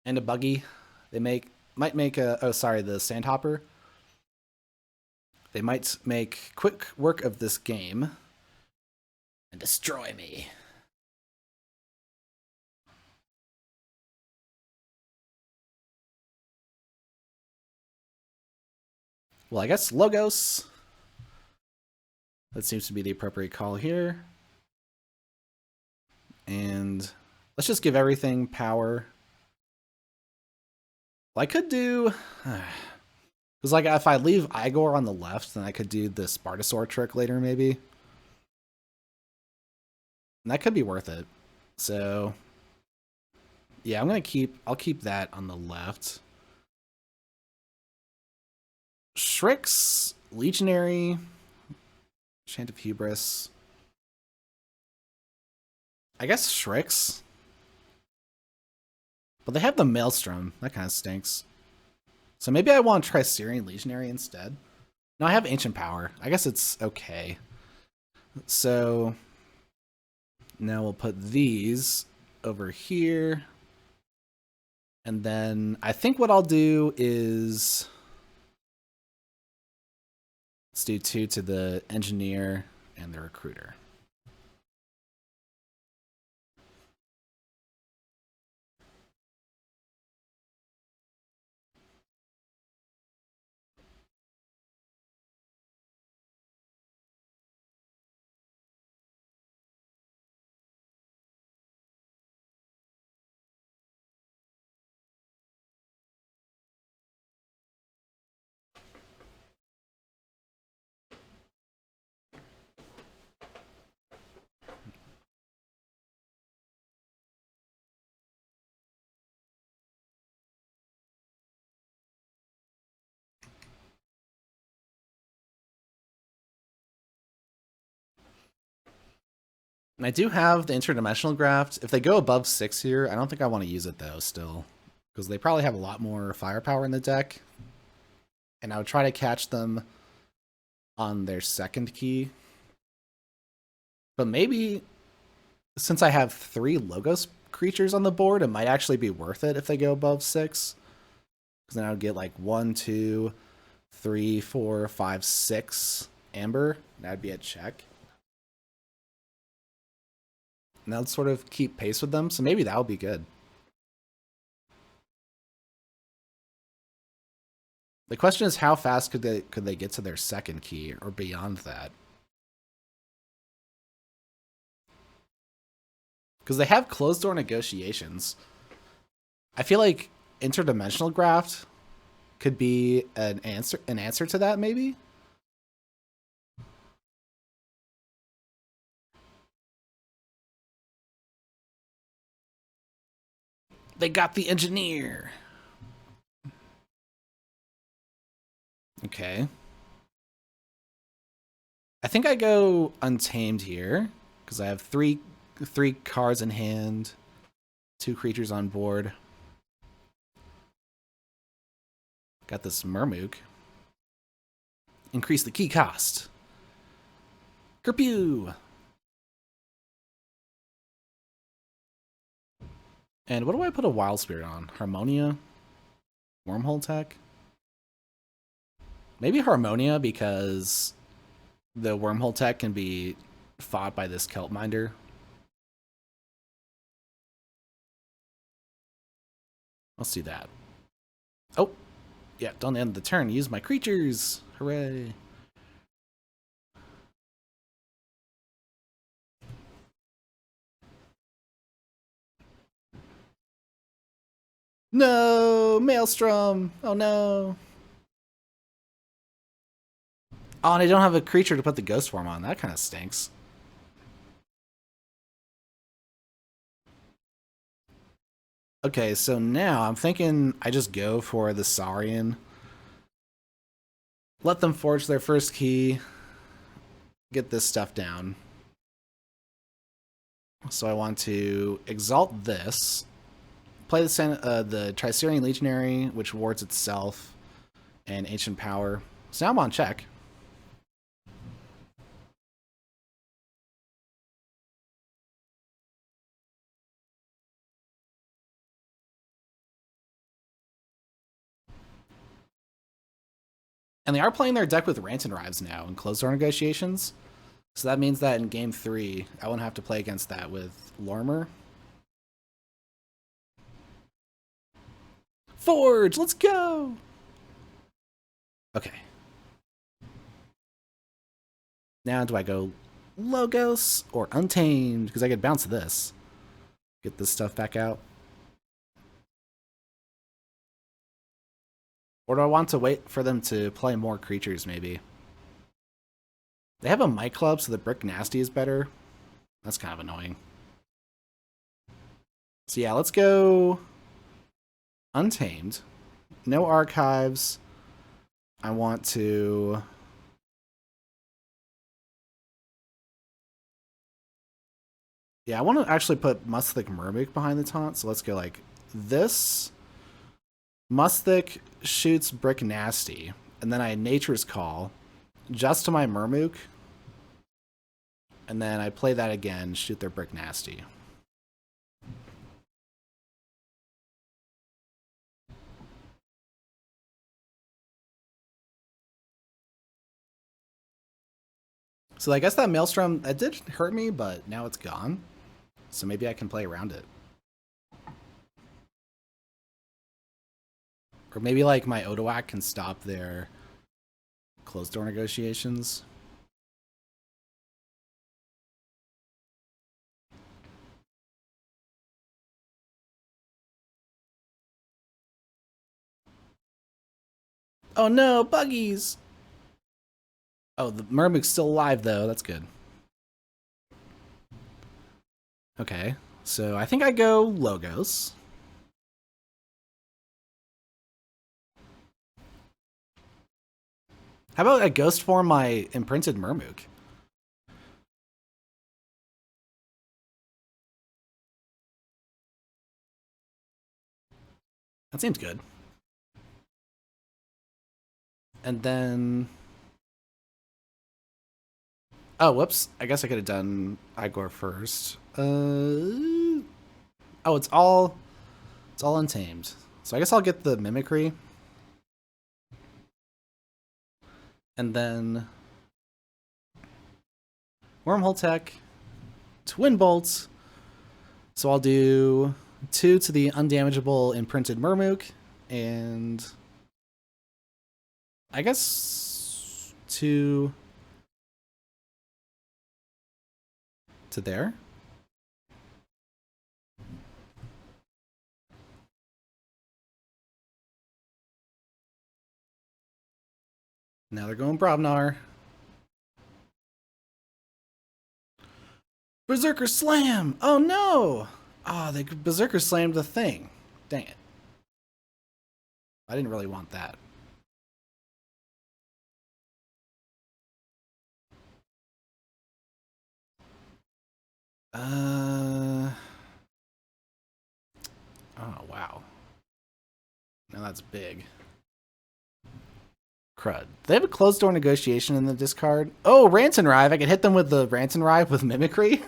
And a buggy. They might make a... Oh, sorry, the Sandhopper. They might make quick work of this game and destroy me. Well, I guess Logos. That seems to be the appropriate call here. And let's just give everything power. Well, I could do... Because like if I leave Igor on the left, then I could do the Spartosaur trick later maybe. And that could be worth it. So yeah, I'll keep that on the left. Shrix, Legionary, Chant of Hubris. I guess Shrix. But they have the Maelstrom. That kind of stinks. So maybe I want to try Syrian Legionary instead. No, I have Ancient Power. I guess it's okay. So now we'll put these over here. And then I think what I'll do is... Let's do 2 to the Engineer and the Recruiter. And I do have the interdimensional graft. If they go above 6 here, I don't think I want to use it though still. Because they probably have a lot more firepower in the deck. And I would try to catch them on their second key. But maybe, since I have 3 Logos creatures on the board, it might actually be worth it if they go above 6. Because then I would get like 1, 2, 3, 4, 5, 6 Amber. That'd be a check. And that would sort of keep pace with them, so maybe that would be good. The question is, how fast could they get to their second key or beyond that? Because they have closed door negotiations. I feel like interdimensional graft could be an answer to that, maybe. They got the Engineer. Okay. I think I go Untamed here because I have three cards in hand, 2 creatures on board. Got this Murmook. Increase the key cost. Kerpew! And what do I put a Wild Spirit on? Harmonia? Wormhole Tech? Maybe Harmonia because the Wormhole Tech can be fought by this Kelpminder. Let's do that. Oh, yeah, don't end the turn. Use my creatures. Hooray. No, Maelstrom. Oh no. Oh, and I don't have a creature to put the Ghost Form on. That kind of stinks. Okay, so now I'm thinking I just go for the Saurian. Let them forge their first key. Get this stuff down. So I want to exalt this. Play the Tricerian Legionary, which wards itself, and Ancient Power. So now I'm on check. And they are playing their deck with Rant and Rives now in closed door negotiations. So that means that in game 3, I won't have to play against that with Lormer. Forge, let's go! Okay. Now do I go Logos or Untamed? Because I could bounce this. Get this stuff back out. Or do I want to wait for them to play more creatures, maybe? They have a Might Club, so the Brick Nasty is better. That's kind of annoying. So yeah, let's go Untamed. No archives. I want to... Yeah, I want to actually put Musthic Murmuk behind the taunt, so let's go like this. Musthic shoots Brick Nasty, and then I Nature's Call just to my Murmuk, and then I play that again, shoot their Brick Nasty. So I guess that Maelstrom, that did hurt me, but now it's gone. So maybe I can play around it. Or maybe like my Odoak can stop their closed door negotiations. Oh no, buggies! Oh, the Murmuk's still alive though, that's good. Okay, so I think I go Logos. How about I ghost form my imprinted Murmuk? That seems good. And then... Oh, whoops. I guess I could have done Igor first. Oh, it's all Untamed. So I guess I'll get the Mimicry. And then Wormhole Tech, Twin Bolts. So I'll do 2 to the undamageable imprinted Murmuk, and I guess 2 to there. Now they're going Brobnar. Berserker Slam! Oh no! Oh, they Berserker Slammed the thing. Dang it. I didn't really want that. Oh, wow. Now that's big. Crud. They have a closed door negotiation in the discard. Oh, Rant and Rive. I could hit them with the Rant and Rive with Mimicry.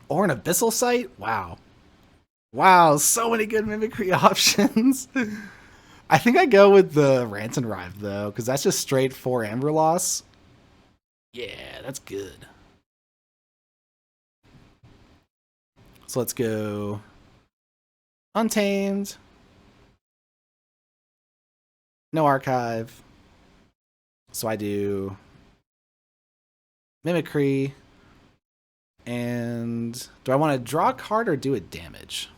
Or an Abyssal Sight? Wow. Wow, so many good Mimicry options. I think I go with the Rant and Rive, though, because that's just straight 4 Amber loss. Yeah, that's good. So let's go Untamed. No archive. So I do Mimicry. And do I want to draw a card or do it damage?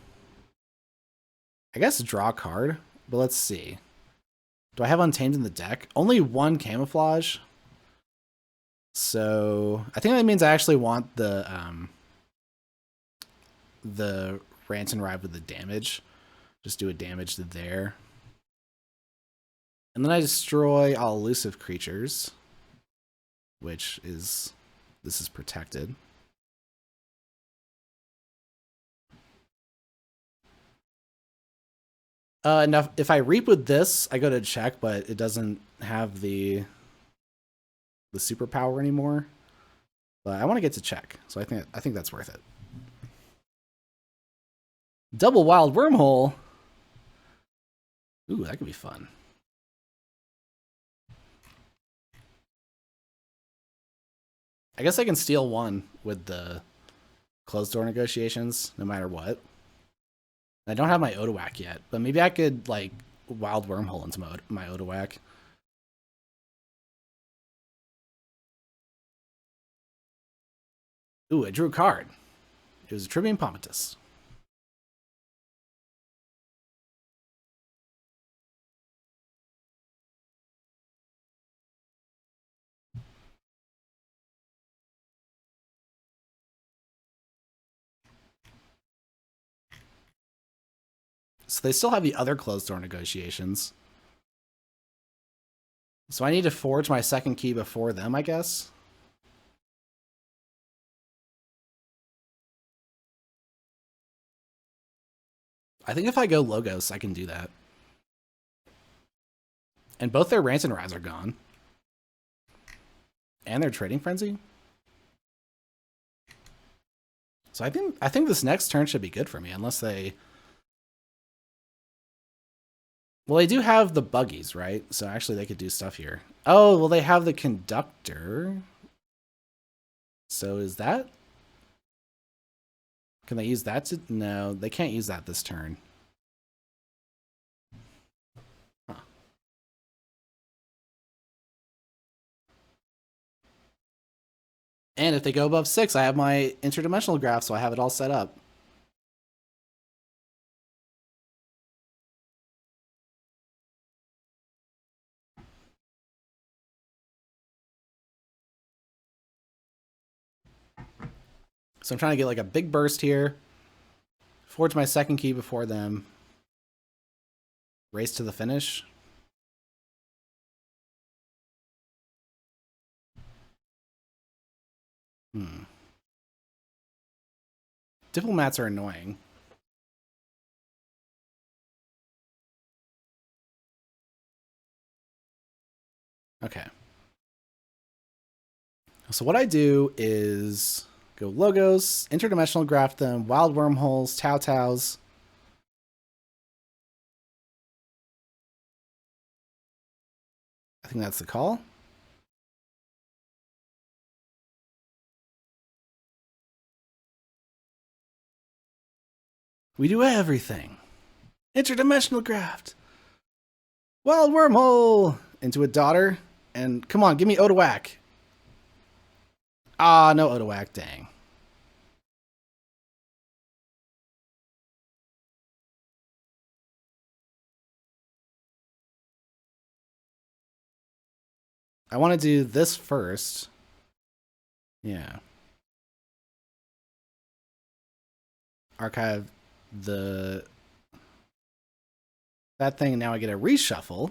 I guess draw a card, but let's see. Do I have Untamed in the deck? Only 1 Camouflage. So I think that means I actually want the Rant and Rive with the damage. Just do a damage to there. And then I destroy all elusive creatures, which is, this is protected. Now, if I reap with this, I go to check, but it doesn't have the superpower anymore. But I want to get to check, so I think that's worth it. Double Wild Wormhole. Ooh, that could be fun. I guess I can steal one with the closed door negotiations, no matter what. I don't have my Odoac yet, but maybe I could like wild wormhole into my Odoac. Ooh, I drew a card. It was a Tribune Pomatus. So they still have the other closed door negotiations. So I need to forge my second key before them, I guess. I think if I go Logos, I can do that. And both their Rant and Rise are gone. And their Trading Frenzy. So I think this next turn should be good for me, unless they... Well, they do have the buggies, right? So actually they could do stuff here. Oh, well, they have the Conductor. So is that... Can they use that to... No, they can't use that this turn. Huh. And if they go above 6, I have my interdimensional graph, so I have it all set up. So I'm trying to get like a big burst here. Forge my second key before them. Race to the finish. Diplomats are annoying. Okay. So what I do is go Logos, interdimensional graph them, wild wormholes, Tau Taus. I think that's the call. We do everything. Interdimensional graft. Wild wormhole into a daughter. And come on, give me Odoac. Ah, no Odoac, dang. I want to do this first. Yeah. Archive that thing. Now I get a reshuffle.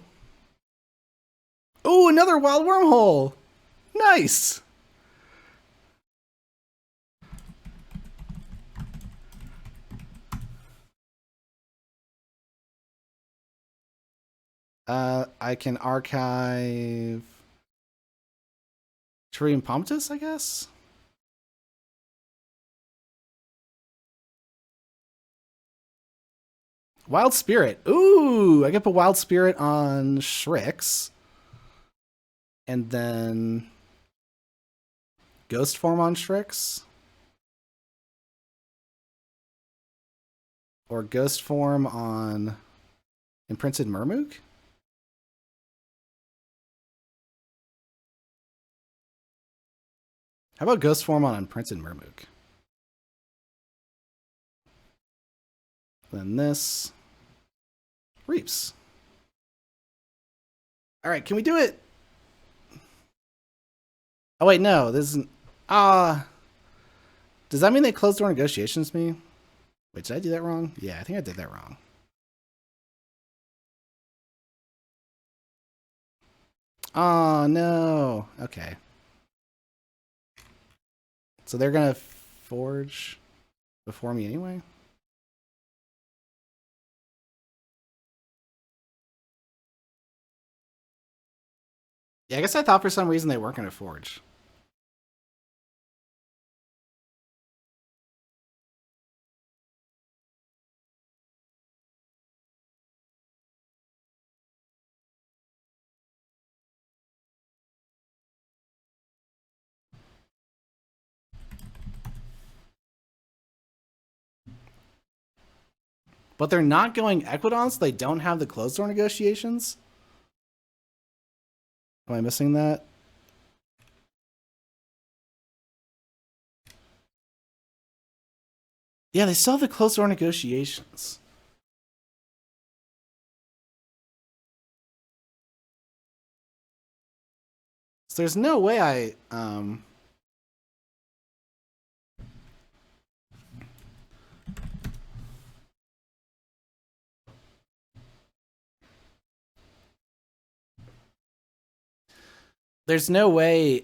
Oh, another wild wormhole. Nice. I can archive Tree Pomptus, I guess. Wild Spirit. Ooh, I get the Wild Spirit on Shrix. And then Ghost Form on Shrix. Or Ghost Form on Imprinted Murmook. How about Ghost Form on Imprinted Murmook? Then this. Reaps. All right, can we do it? Oh, wait, no. This isn't... does that mean they closed door negotiations me? Wait, did I do that wrong? Yeah, I think I did that wrong. Oh, no. Okay. So they're going to forge before me anyway? Yeah, I guess I thought for some reason they weren't going to forge. But they're not going Equidon, so they don't have the closed door negotiations? Am I missing that? Yeah, they still have the closed door negotiations. So there's no way I there's no way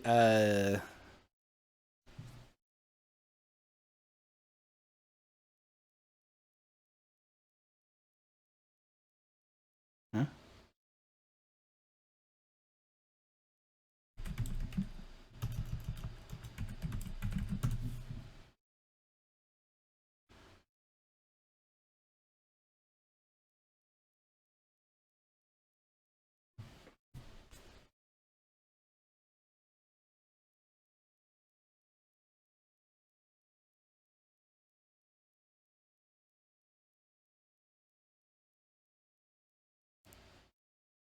huh?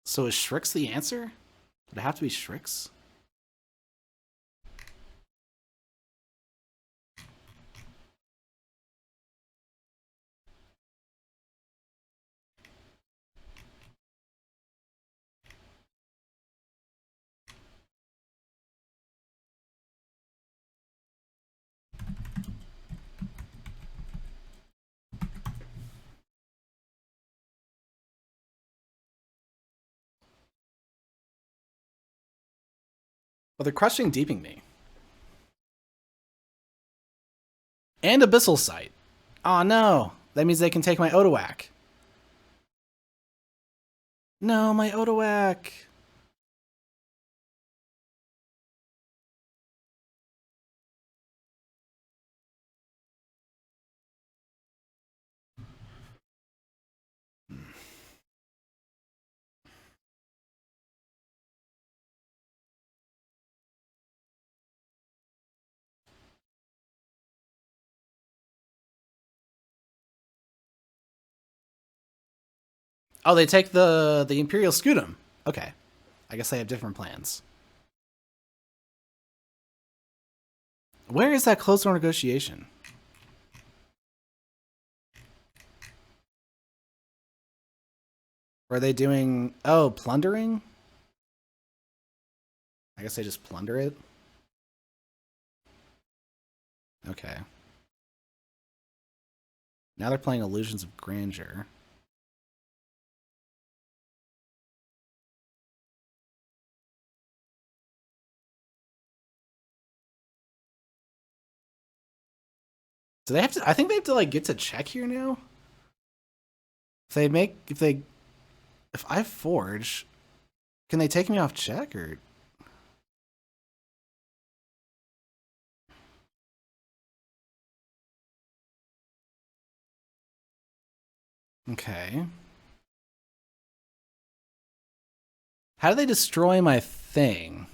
So is Shrix the answer? Would it have to be Shrix? Well, they're crushing Deeping Me. And Abyssal Sight. Oh no. That means they can take my Odoac. No, my Odoac. Oh, they take the Imperial Scutum. Okay. I guess they have different plans. Where is that closed door negotiation? Are they doing plundering? I guess they just plunder it. Okay. Now they're playing Illusions of Grandeur. Do they have to? I think they have to like get to check here now. If I forge, can they take me off check or? Okay. How do they destroy my thing?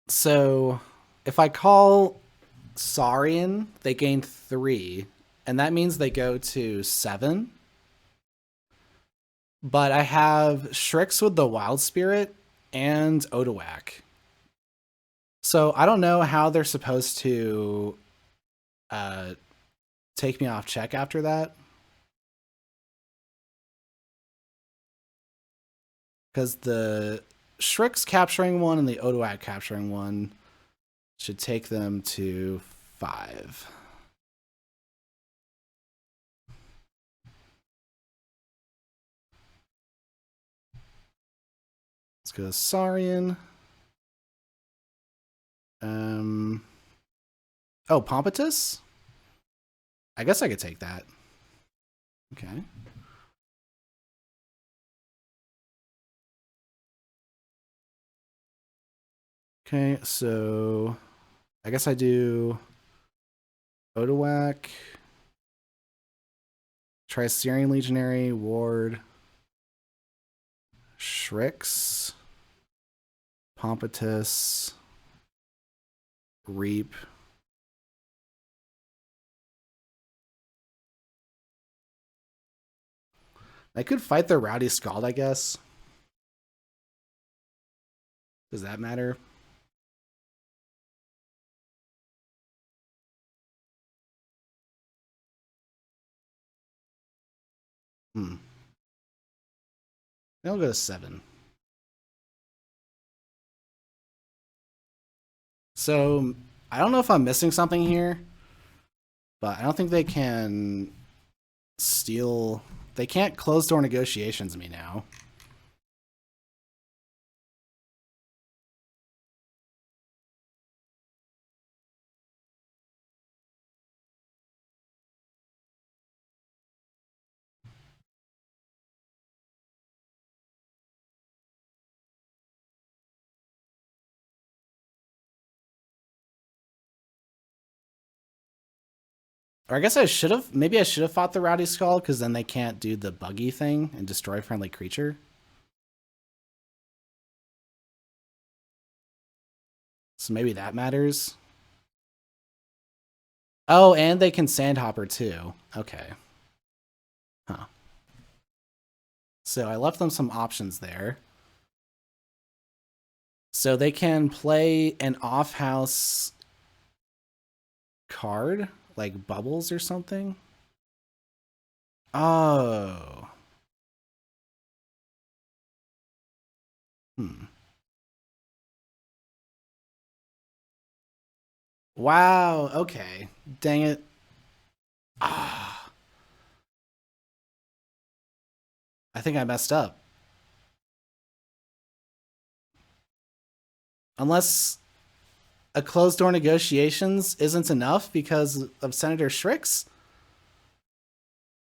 So, if I call Saurian, they gain 3, and that means they go to 7. But I have Shrix with the Wild Spirit and Odoac. So I don't know how they're supposed to take me off check after that. Because the Shrix capturing one and the Odoac capturing one should take them to 5. Let's go Saurian. Oh, Pompatus? I guess I could take that. Okay. Okay, so I guess I do Odoac. Tricerean Legionary, Ward. Shrix. Pompatus. Reap. I could fight the Rowdy Scald, I guess. Does that matter? Hmm. I'll go to 7. So I don't know if I'm missing something here, but I don't think they can steal. They can't close door negotiations me now. Or I guess I should have. Maybe I should have fought the Rowdy Skull because then they can't do the buggy thing and destroy friendly creature. So maybe that matters. Oh, and they can Sandhopper too. Okay. Huh. So I left them some options there. So they can play an off-house card, like Bubbles or something. Oh. Hmm. Wow. Okay. Dang it. Ah. I think I messed up. Unless a closed door negotiations isn't enough because of Senator Shrix.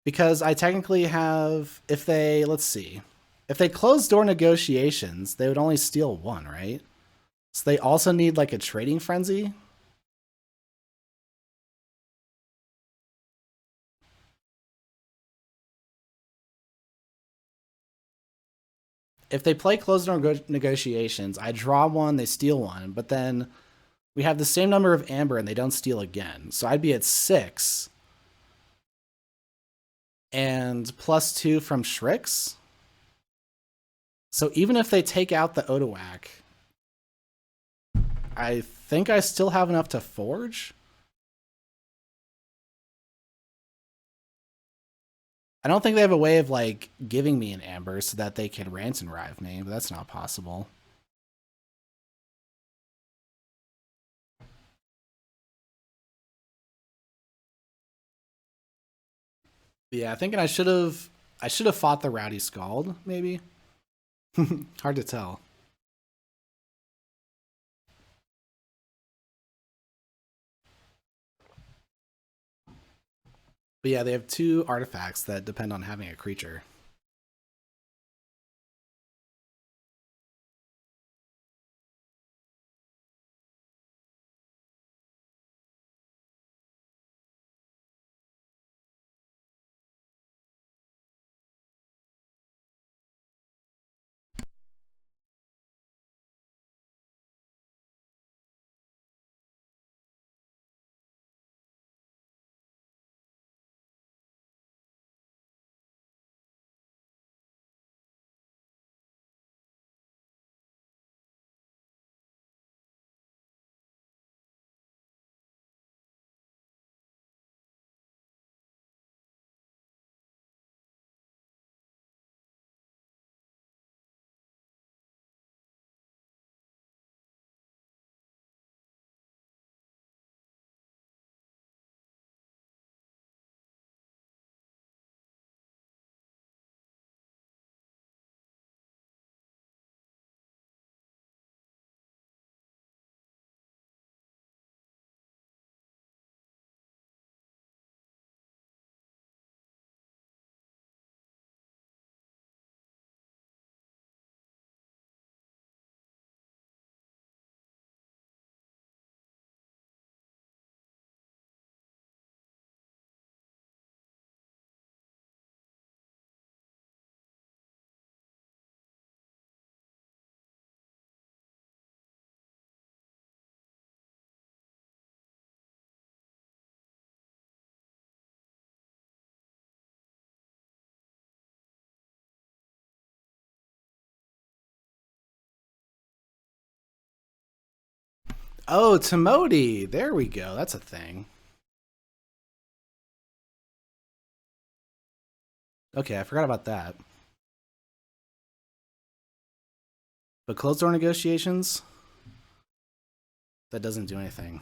Because I technically have, if they, let's see, if they close door negotiations, they would only steal 1, right? So they also need like a trading frenzy. If they play closed door negotiations, I draw 1, they steal 1, but then we have the same number of amber and they don't steal again. So I'd be at 6. And +2 from Shrix. So even if they take out the Odoac, I think I still have enough to forge. I don't think they have a way of like giving me an amber so that they can rant and rive me, but that's not possible. Yeah, I think I should have fought the Rowdy Scald, maybe. Hard to tell. But yeah, they have 2 artifacts that depend on having a creature. Oh, Timoti. There we go. That's a thing. Okay, I forgot about that. But closed door negotiations? That doesn't do anything.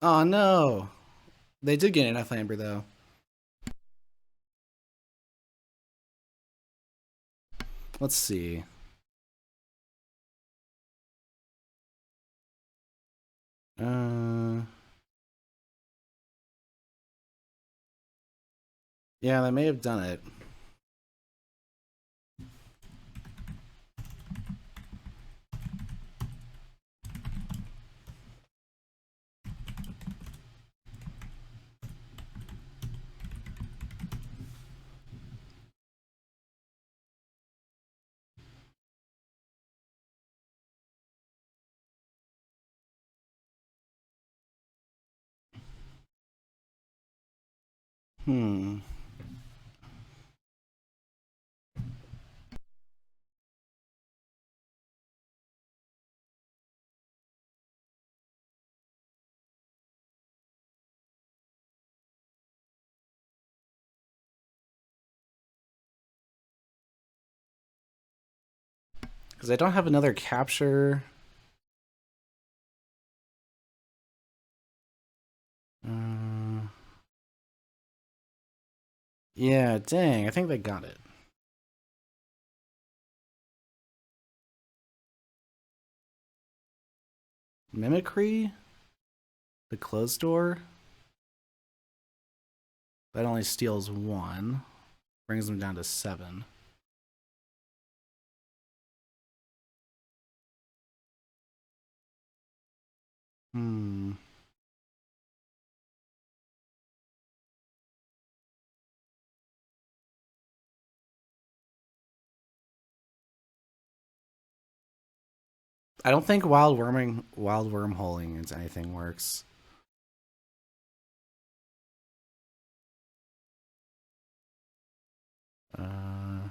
Oh no. They did get an F Amber though. Let's see. Yeah, they may have done it. Hmm. Because I don't have another capture. Yeah, dang. I think they got it. Mimicry? The closed door? That only steals one. Brings them down to 7. Hmm. I don't think wild wormholing into anything works. Uh,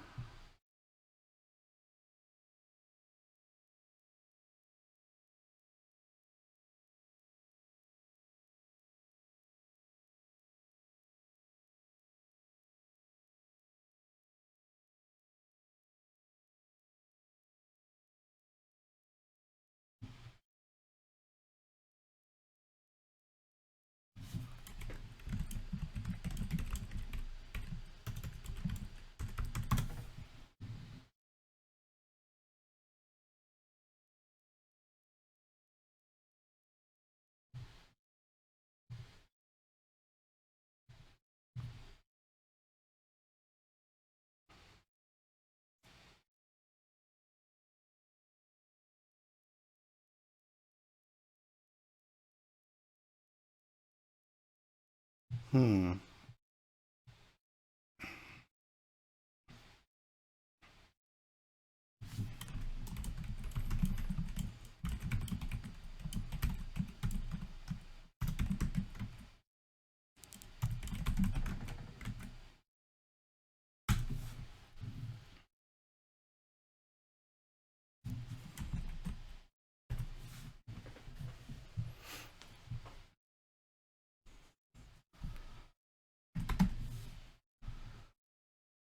hmm.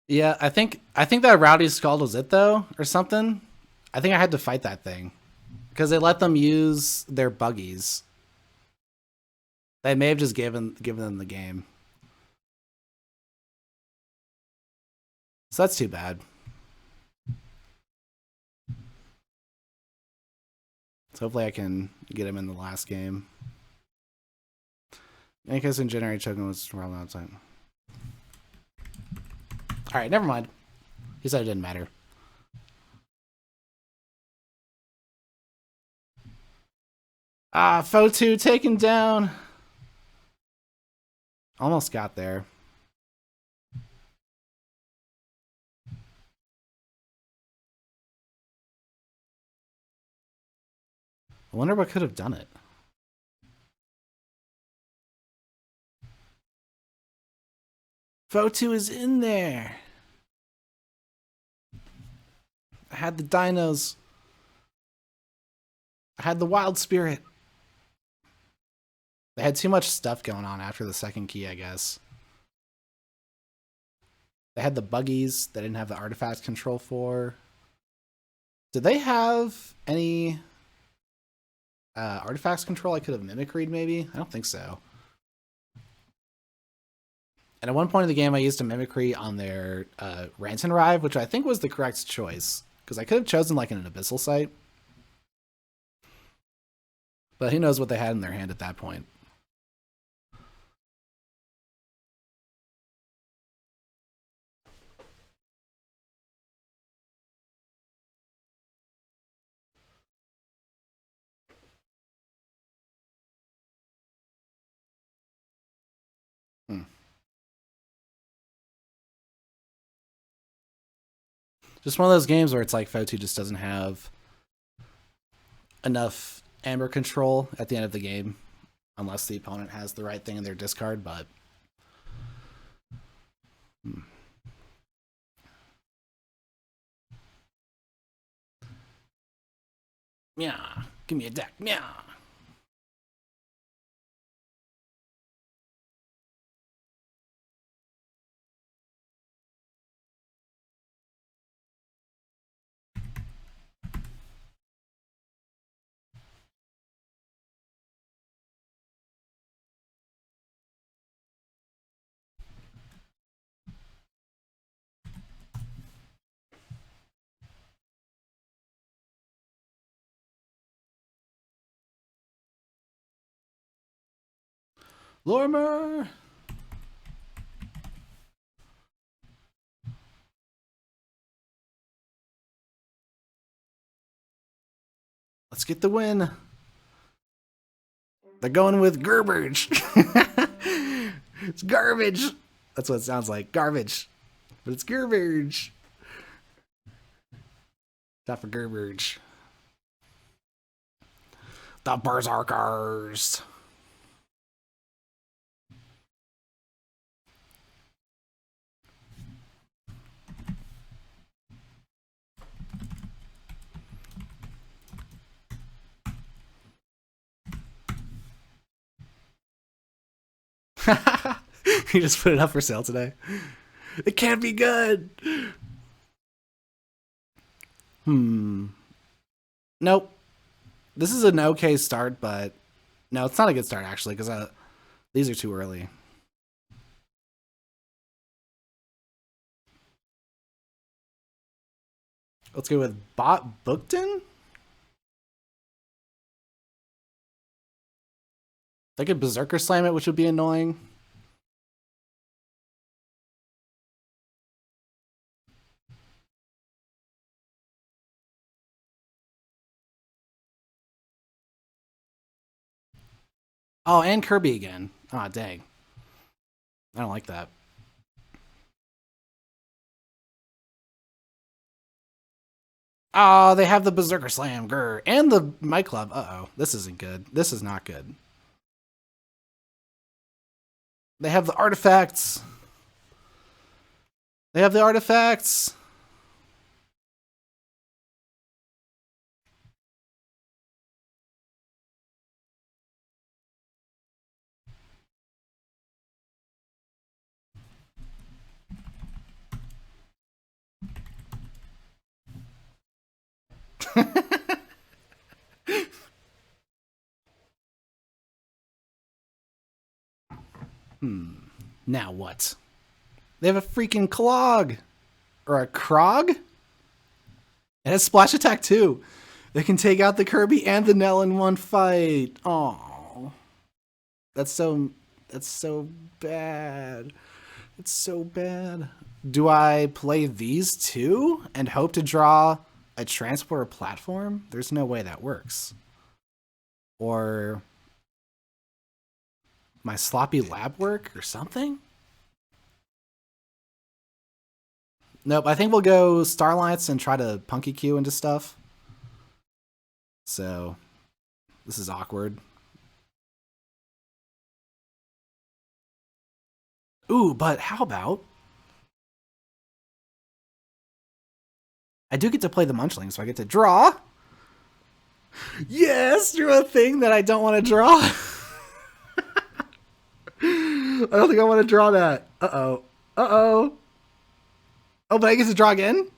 Yeah, I think that Rowdy Scald was it though, or something. I think I had to fight that thing because they let them use their buggies. They may have just given them the game, so that's too bad. So hopefully I can get him in the last game. In case in generate token was from outside. Alright, never mind. He said it didn't matter. Fotu taken down. Almost got there. I wonder what could have done it. Fotu is in there. I had the dinos. I had the wild spirit. They had too much stuff going on after the second key, I guess. They had the buggies they didn't have the artifact control for. Did they have any artifacts control I could have mimicry'd maybe? I don't think so. And at one point in the game, I used a mimicry on their Rant and Rive, which I think was the correct choice. Because I could have chosen like an abyssal site. But who knows what they had in their hand at that point. Just one of those games where it's like Fotu just doesn't have enough amber control at the end of the game, unless the opponent has the right thing in their discard, but... Meow. Give me a deck. Meow. Lorimer! Let's get the win. They're going with garbage. It's garbage. That's what it sounds like. Garbage. But it's garbage. Not for garbage. The Berserkers. You just put it up for sale today. It can't be good. Nope. This is an okay start, but no, it's not a good start actually because these are too early. Let's go with Bot Bookton. They could Berserker Slam it, which would be annoying. Oh, and Kirby again. Ah, oh, dang. I don't like that. Oh, they have the Berserker Slam, grr, and the Mic Club. Uh-oh, this isn't good. This is not good. They have the artifacts. They have the artifacts. Now what? They have a freaking Clog. Or a Krog? It has Splash Attack too. They can take out the Kirby and the Nell in one fight. Oh, that's so bad. It's so bad. Do I play these two and hope to draw a transporter platform? There's no way that works. Or my sloppy lab work or something? Nope, I think we'll go Starlights and try to Punky Q into stuff. So, this is awkward. Ooh, but how about... I do get to play the Munchling, so I get to draw. Yes, draw a thing that I don't want to draw. I don't think I want to draw that. Uh-oh. Uh-oh. Oh, but I get to draw again?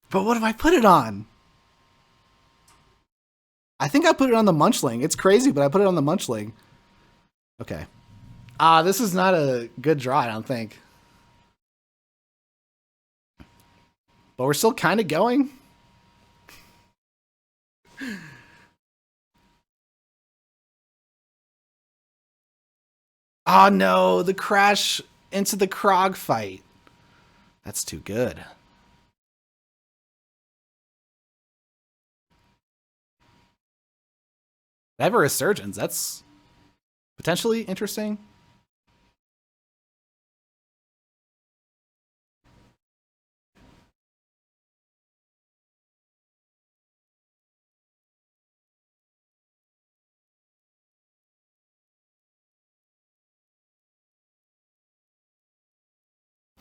But what if I put it on? I think I put it on the Munchling. It's crazy, but I put it on the Munchling. Okay. This is not a good draw, I don't think. But we're still kind of going. Oh no, the crash into the Krog fight. That's too good. I have a Resurgence. That's potentially interesting.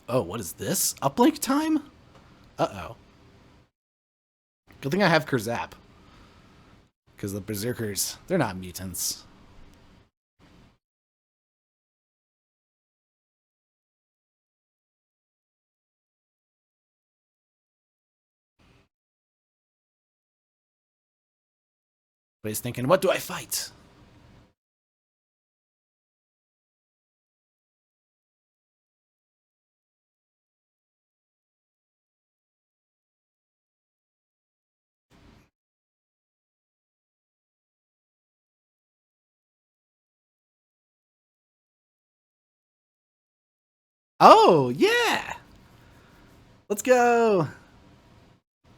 Oh, what is this? Uplink time? Uh-oh. Good thing I have Kurzap. Because the Berserkers, they're not mutants. But he's thinking, what do I fight? Oh, yeah! Let's go!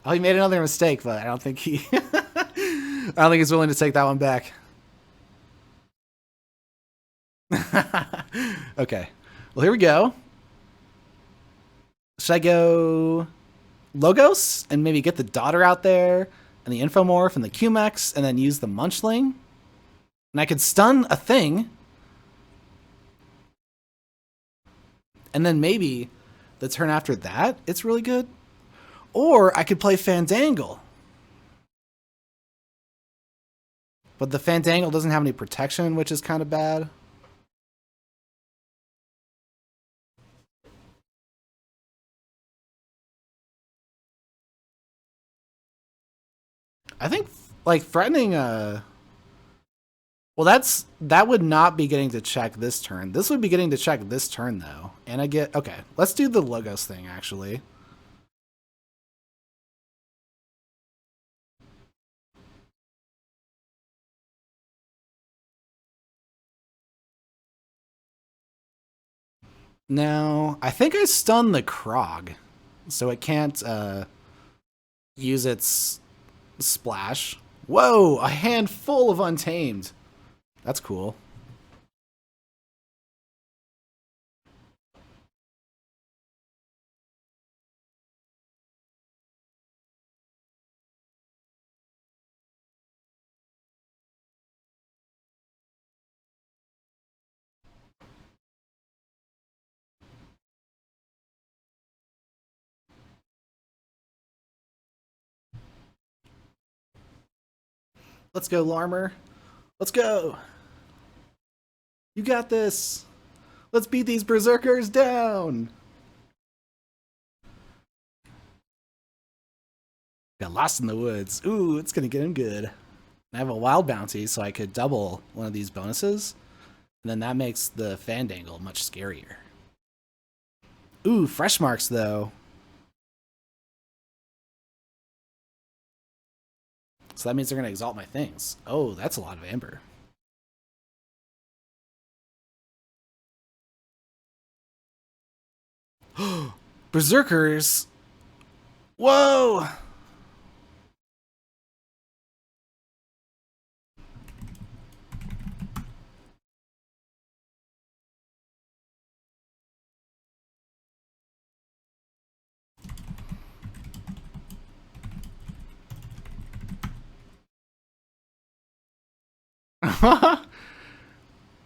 Oh, he made another mistake, but I don't think he... I don't think he's willing to take that one back. Okay. Well, here we go. Should I go Logos and maybe get the daughter out there and the Infomorph and the QMEX and then use the Munchling? And I could stun a thing. And then maybe the turn after that, it's really good. Or I could play Fandangle. But the Fandangle doesn't have any protection, which is kind of bad. I think, like, threatening well, that would not be getting to check this turn. This would be getting to check this turn, though. And I get... Okay, let's do the Logos thing, actually. Now, I think I stun the Krog, so it can't use its splash. Whoa, a hand full of Untamed. That's cool. Let's go, Larmer. Let's go. You got this. Let's beat these Berserkers down. Got lost in the woods. Ooh, it's gonna get him good. I have a wild bounty, so I could double one of these bonuses. And then that makes the Fandangle much scarier. Ooh, fresh marks, though. So that means they're going to exalt my things. Oh, that's a lot of amber. Berserkers! Whoa!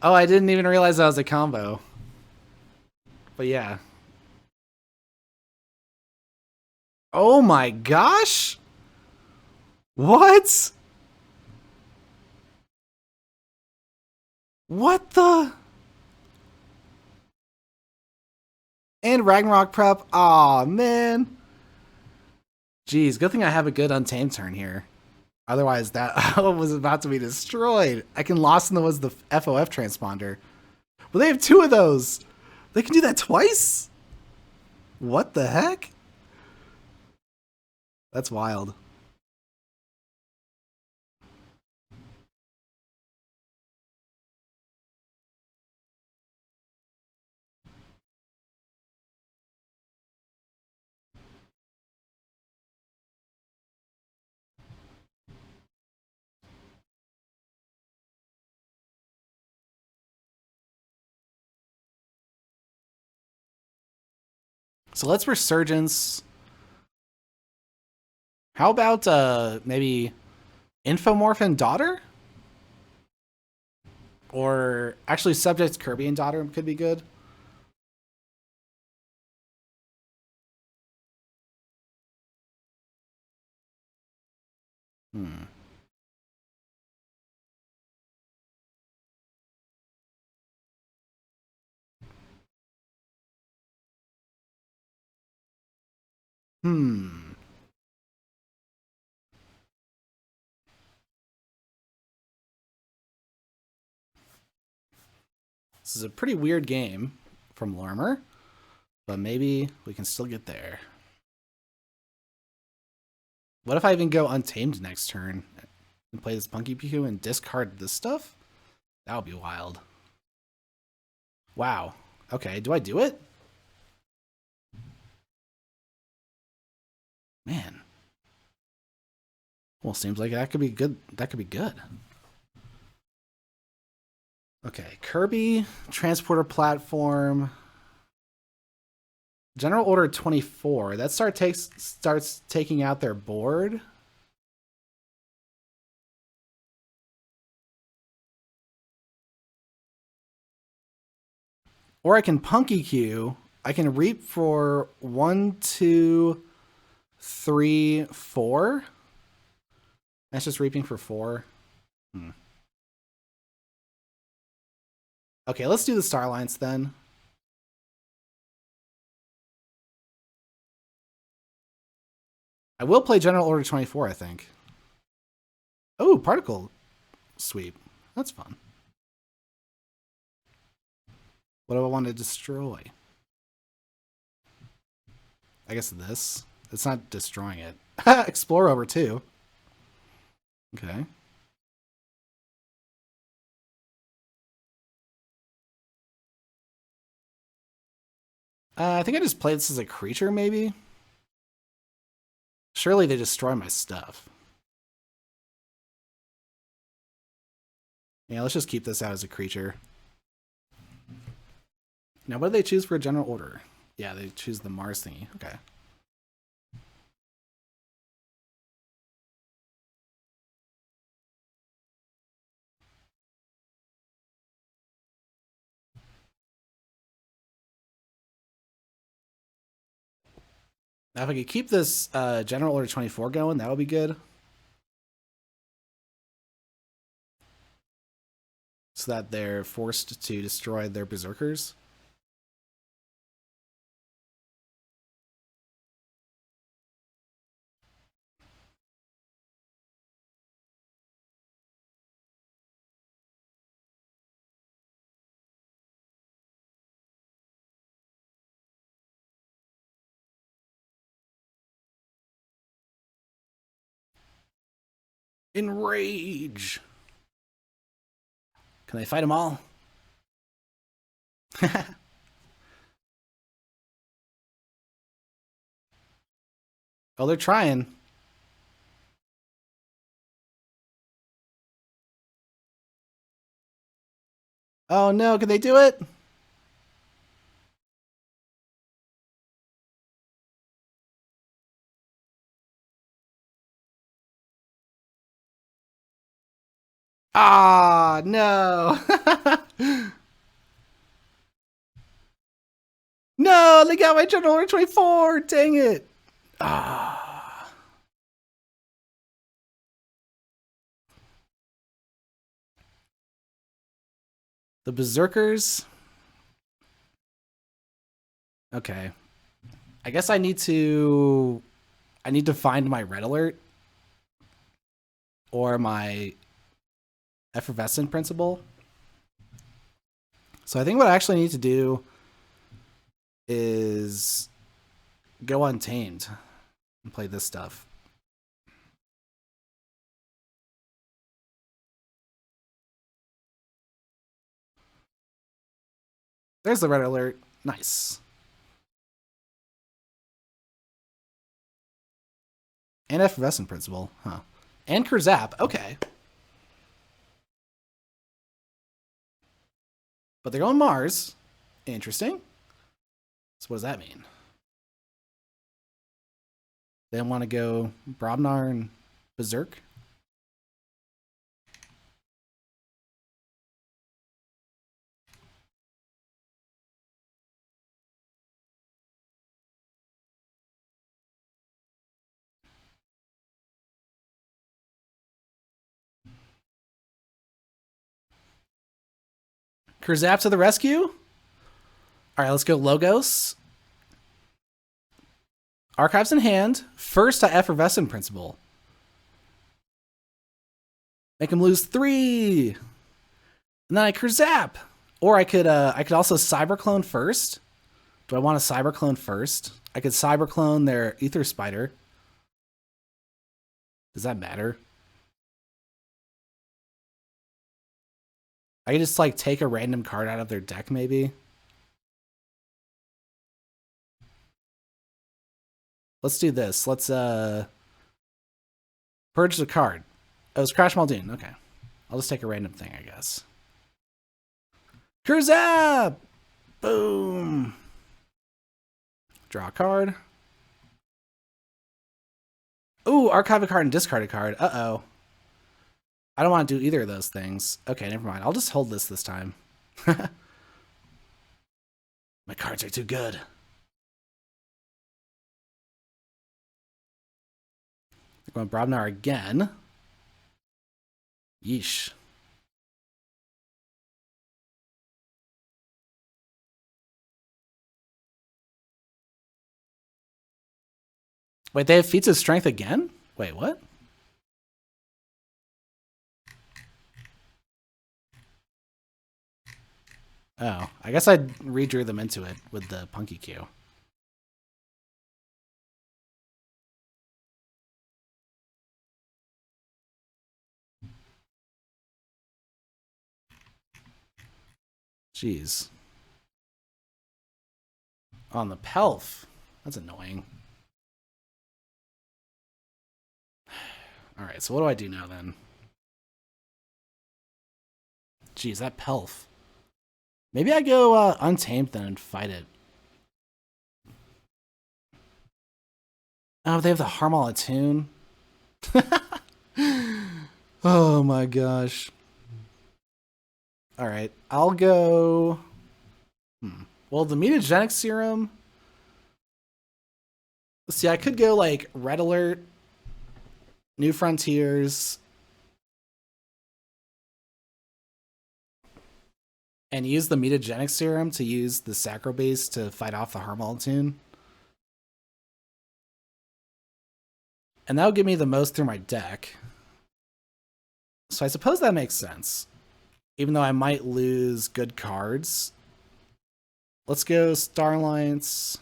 Oh, I didn't even realize that was a combo. But yeah. Oh my gosh! What? What the? And Ragnarok prep. Aw, man. Jeez, good thing I have a good Untamed turn here. Otherwise, that was about to be destroyed. I can Lost in the Woods the FOF transponder. But they have two of those. They can do that twice? What the heck? That's wild. So let's Resurgence. How about maybe Infomorph and Daughter? Or actually Subject Kirby and Daughter could be good. Hmm. Hmm. This is a pretty weird game from Lormer, but maybe we can still get there. What if I even go Untamed next turn and play this Punky Piku and discard this stuff? That would be wild. Wow. Okay, do I do it? Man. Well, seems like that could be good. That could be good. Okay, Kirby, Transporter Platform, General Order 24. That starts taking out their board. Or I can Punky Q. I can reap for 1, 2, 3, 4. That's just reaping for 4. Okay, let's do the Star Alliance then. I will play General Order 24, I think. Oh, Particle Sweep. That's fun. What do I want to destroy? I guess this. It's not destroying it. Explore over 2. Okay. I think I just play this as a creature, maybe? Surely they destroy my stuff. Yeah, let's just keep this out as a creature. Now, what do they choose for a general order? Yeah, they choose the Mars thingy. Okay. Now, if I could keep this General Order 24 going, that would be good. So that they're forced to destroy their Berserkers. Enrage. Can I fight them all? Oh, they're trying. Oh no, can they do it? Ah, no. No, they got my General Order 24. Dang it. Ah. The Berserkers. Okay. I guess I need to find my red alert or my effervescent principle. So I think what I actually need to do is go untamed and play this stuff. There's the red alert. Nice. And effervescent principle, huh? And Kurzap, okay. But they're on Mars. Interesting. So what does that mean? They want to go Brobnar and Berserk? Kurzap to the rescue? All right, let's go Logos. Archives in hand. First to effervescent principle. Make him lose 3. And then I Kurzap. Or I could also cyberclone first. Do I want to cyberclone first? I could cyberclone their Ether Spider. Does that matter? I could just like take a random card out of their deck, maybe. Let's do this. Let's purge the card. Oh, it's Crash Muldoon. Okay. I'll just take a random thing, I guess. Kurzap! Boom. Draw a card. Ooh, archive a card and discard a card. Uh-oh. I don't want to do either of those things. Okay, never mind. I'll just hold this time. My cards are too good. They're going Brobnar again. Yeesh. Wait, they have feats of strength again? Wait, what? Oh, I guess I redrew them into it with the Punky Q. Jeez. On the Pelf. That's annoying. Alright, so what do I do now then? Jeez, that Pelf. Maybe I go Untamed then and fight it. Oh, they have the Harmal Attune. Oh my gosh. Alright, I'll go... Well, the Metagenic Serum... See, I could go like Red Alert, New Frontiers, and use the Metagenic Serum to use the Sacro Base to fight off the Harmal Attune. And that'll give me the most through my deck. So I suppose that makes sense. Even though I might lose good cards. Let's go Star Alliance.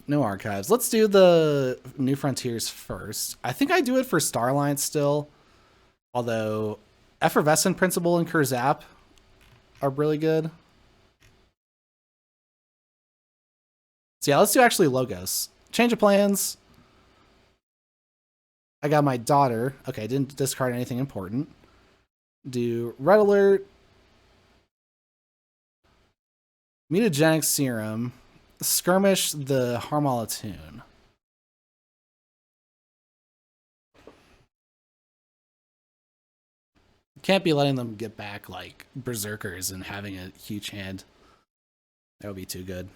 No archives. Let's do the New Frontiers first. I think I do it for Starline still. Although Effervescent Principle and Kurzap are really good. So yeah, let's do actually Logos. Change of plans. I got my daughter. Okay, I didn't discard anything important. Do Red Alert. Mutagenic Serum. Skirmish the Harmolatoon. Can't be letting them get back like Berserkers and having a huge hand. That would be too good.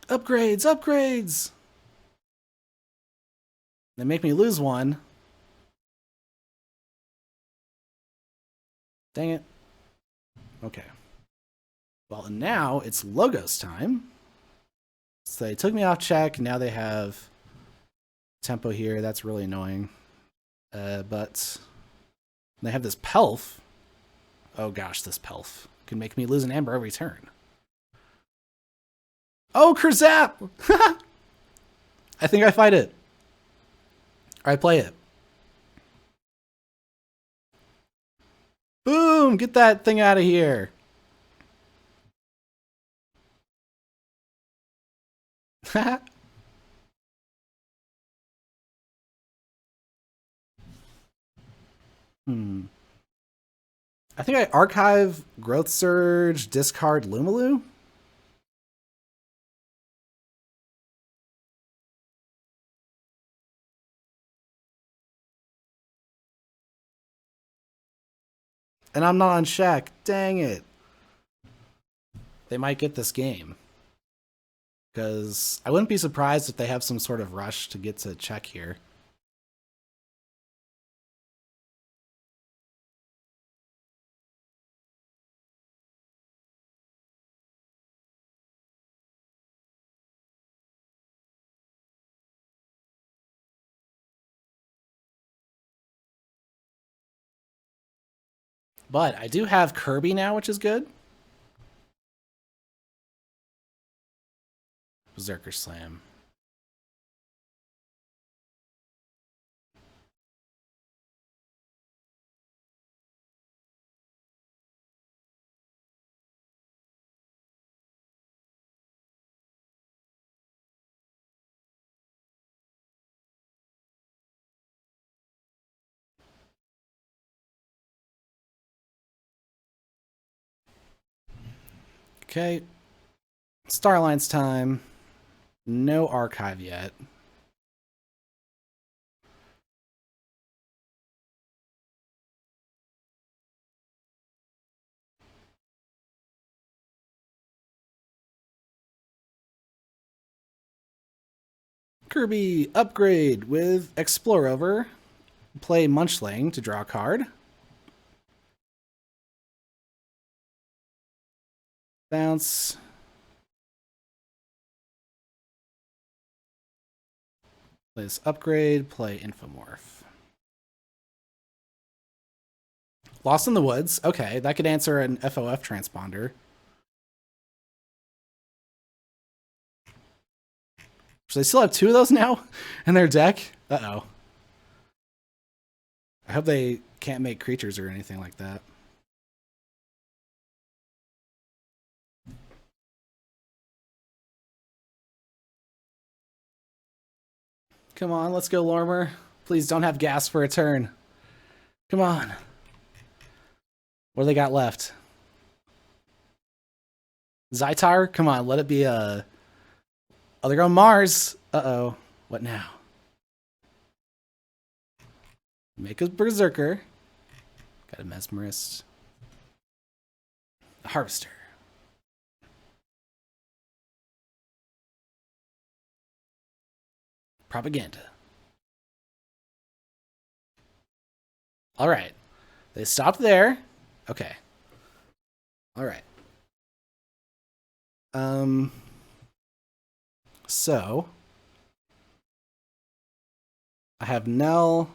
Upgrades, upgrades! They make me lose one. Dang it. Okay. Well, and now it's Logos time. So they took me off check. Now they have tempo here. That's really annoying. But they have this Pelf. Oh gosh, this Pelf can make me lose an Amber every turn. Oh, Kurzap! I think I fight it. Or I play it. Boom! Get that thing out of here. I think I archive Growth Surge, discard Lumalu. And I'm not on Shaq. Dang it. They might get this game. Because I wouldn't be surprised if they have some sort of rush to get to check here. But I do have Kirby now, which is good. Berserker Slam. Okay. Starline's time. No archive yet. Kirby upgrade with Explore Over. Play Munchling to draw a card. Bounce. Play this upgrade. Play Infomorph. Lost in the Woods. Okay, that could answer an FOF transponder. So they still have two of those now in their deck? Uh-oh. I hope they can't make creatures or anything like that. Come on, let's go, Lormer. Please don't have gas for a turn. Come on. What do they got left? Zytar? Come on, let it be a... Oh, they're going Mars. Uh-oh. What now? Make a Berserker. Got a Mesmerist. A Harvester. Propaganda. All right. They stopped there. Okay. All right. So I have Nell.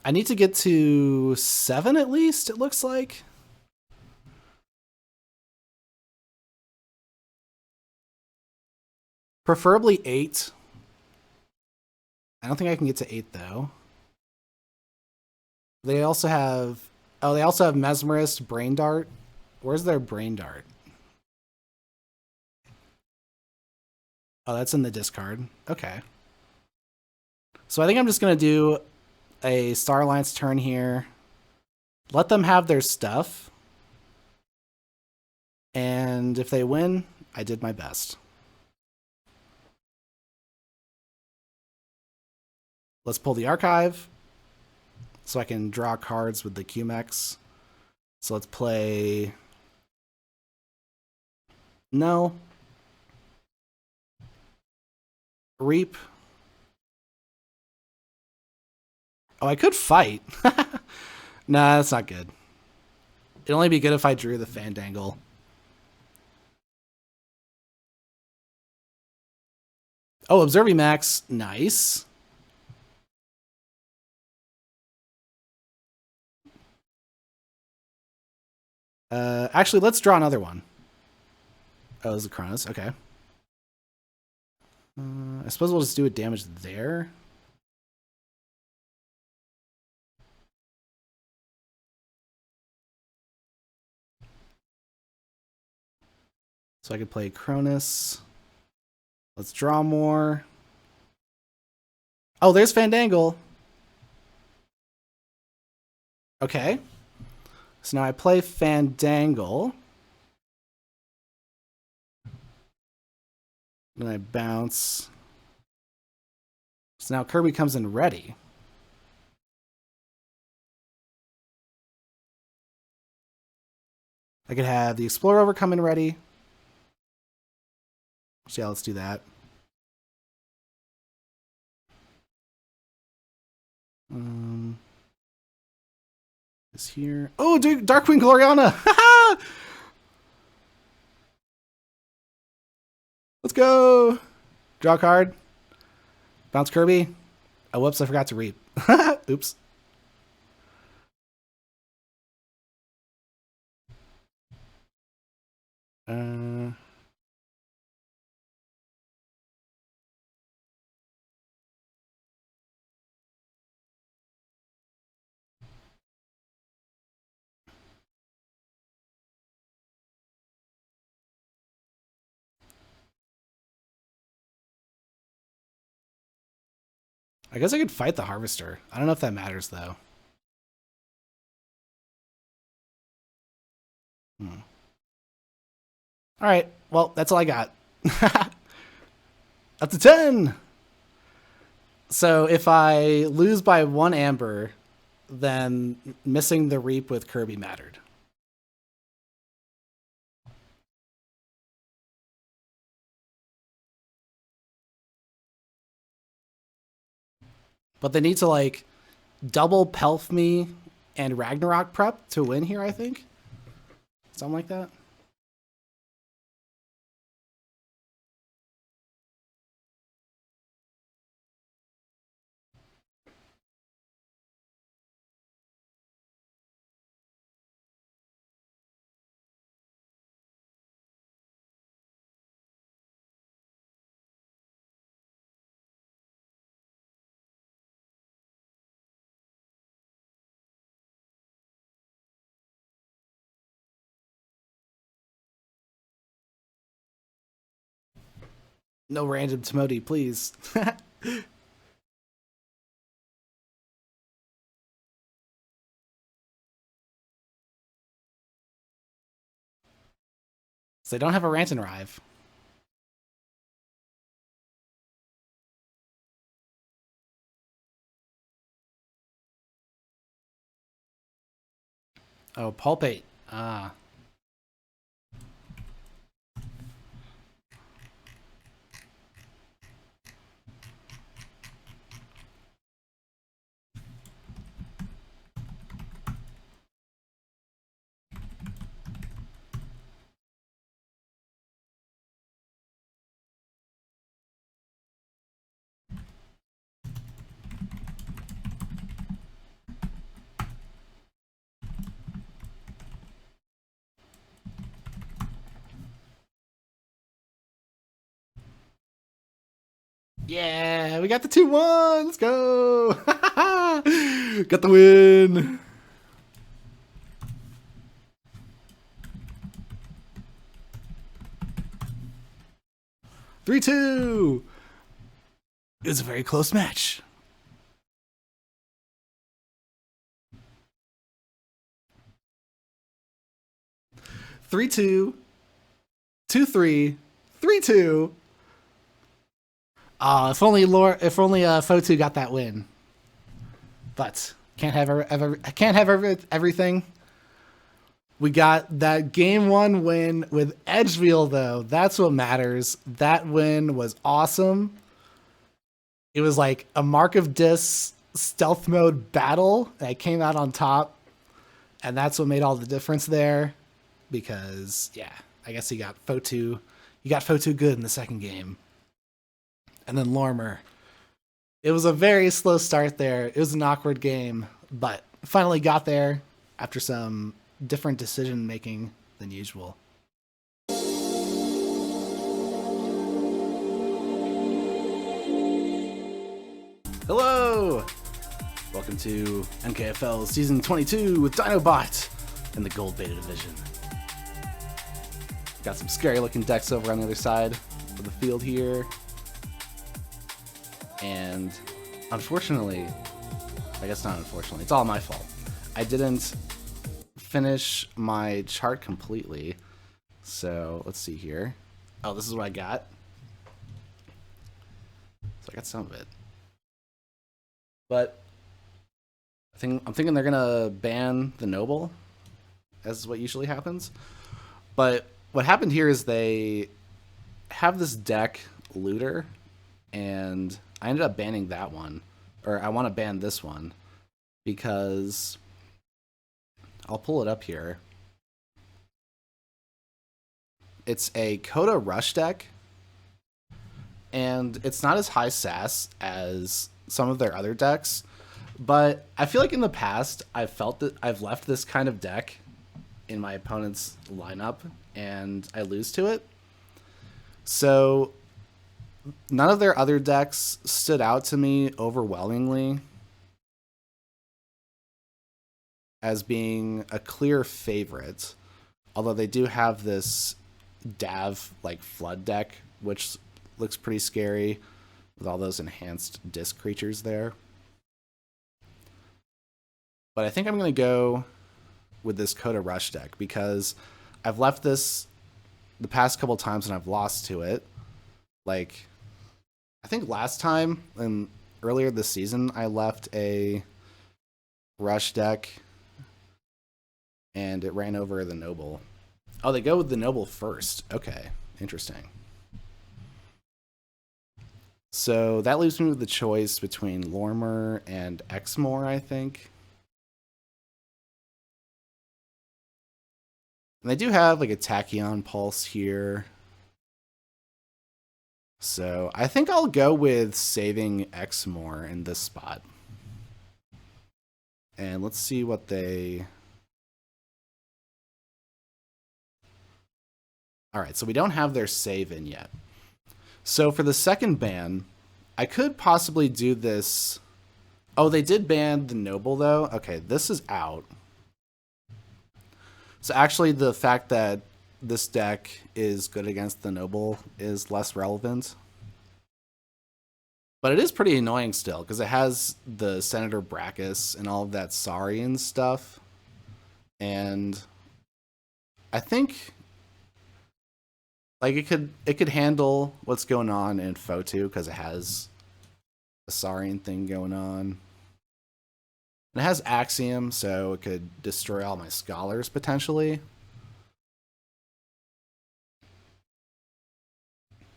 I need to get to 7 at least, it looks like. Preferably 8. I don't think I can get to 8 though. They also have they also have Mesmerist, Brain Dart. Where's their Brain Dart? Oh, that's in the discard. Okay. So I think I'm just gonna do a Star Alliance turn here. Let them have their stuff. And if they win, I did my best. Let's pull the archive so I can draw cards with the QMX. So let's play... No. Reap. Oh, I could fight. Nah, that's not good. It'd only be good if I drew the Fandangle. Oh, Observing Max. Nice. Actually, let's draw another one. Oh, this is a Kronos. Okay. I suppose we'll just do a damage there. So I could play Cronus. Let's draw more. Oh, there's Fandangle. Okay. So now I play Fandangle. Then I bounce. So now Kirby comes in ready. I could have the Explorer Over come in ready. So yeah, let's do that. Is here. Oh, dude, Darkwing Gloriana! Let's go! Draw a card. Bounce Kirby. Oh, whoops, I forgot to reap. Oops. I guess I could fight the Harvester. I don't know if that matters, though. All right. Well, that's all I got. Up to 10! So if I lose by 1 amber, then missing the reap with Kirby mattered. But they need to, like, double Pelf me and Ragnarok prep to win here, I think. Something like that. No random Timoti, please. So they don't have a Rant and Rive. Oh, Pulpate. Ah. Yeah, we got the 2-1. Let's go. Got the win. Three, 2. It was a very close match. Three, 2. 2-3. 3-2. If only Fotu got that win. But can't have everything. We got that game 1 win with Edgeville, though. That's what matters. That win was awesome. It was like a Mark of Dis stealth mode battle. I came out on top, and that's what made all the difference there. Because yeah, I guess you got Fotu good in the second game, and then Lormer. It was a very slow start there. It was an awkward game, but finally got there after some different decision making than usual. Hello! Welcome to NKFL Season 22 with Dinobot in the Gold Beta Division. Got some scary looking decks over on the other side of the field here. And unfortunately, I guess not unfortunately, it's all my fault. I didn't finish my chart completely. So let's see here. Oh, this is what I got. So I got some of it. But I'm thinking they're gonna ban the Noble, as what usually happens. But what happened here is they have this deck, Looter, and I ended up banning that one. Or I want to ban this one because I'll pull it up here. It's a Coda Rush deck, and it's not as high SAS as some of their other decks, but I feel like in the past I've felt that I've left this kind of deck in my opponent's lineup and I lose to it. So none of their other decks stood out to me overwhelmingly as being a clear favorite, although they do have this Dav like Flood deck, which looks pretty scary with all those enhanced disc creatures there. But I think I'm going to go with this Coda Rush deck because I've left this the past couple times and I've lost to it. Like, I think last time and earlier this season, I left a Rush deck and it ran over the Noble. Oh, they go with the Noble first. Okay, interesting. So that leaves me with the choice between Lormer and Exmoor, I think. And they do have like a Tachyon Pulse here. So I think I'll go with saving Exmoor in this spot. And let's see what they... Alright, so we don't have their save in yet. So for the second ban, I could possibly do this... Oh, they did ban the Noble, though? Okay, this is out. So actually, the fact that this deck is good against the Noble is less relevant. But it is pretty annoying still, because it has the Senator Brachus and all of that Saurian stuff. And I think... like it could handle what's going on in Fotu because it has a Saurian thing going on. And it has Axiom, so it could destroy all my scholars potentially.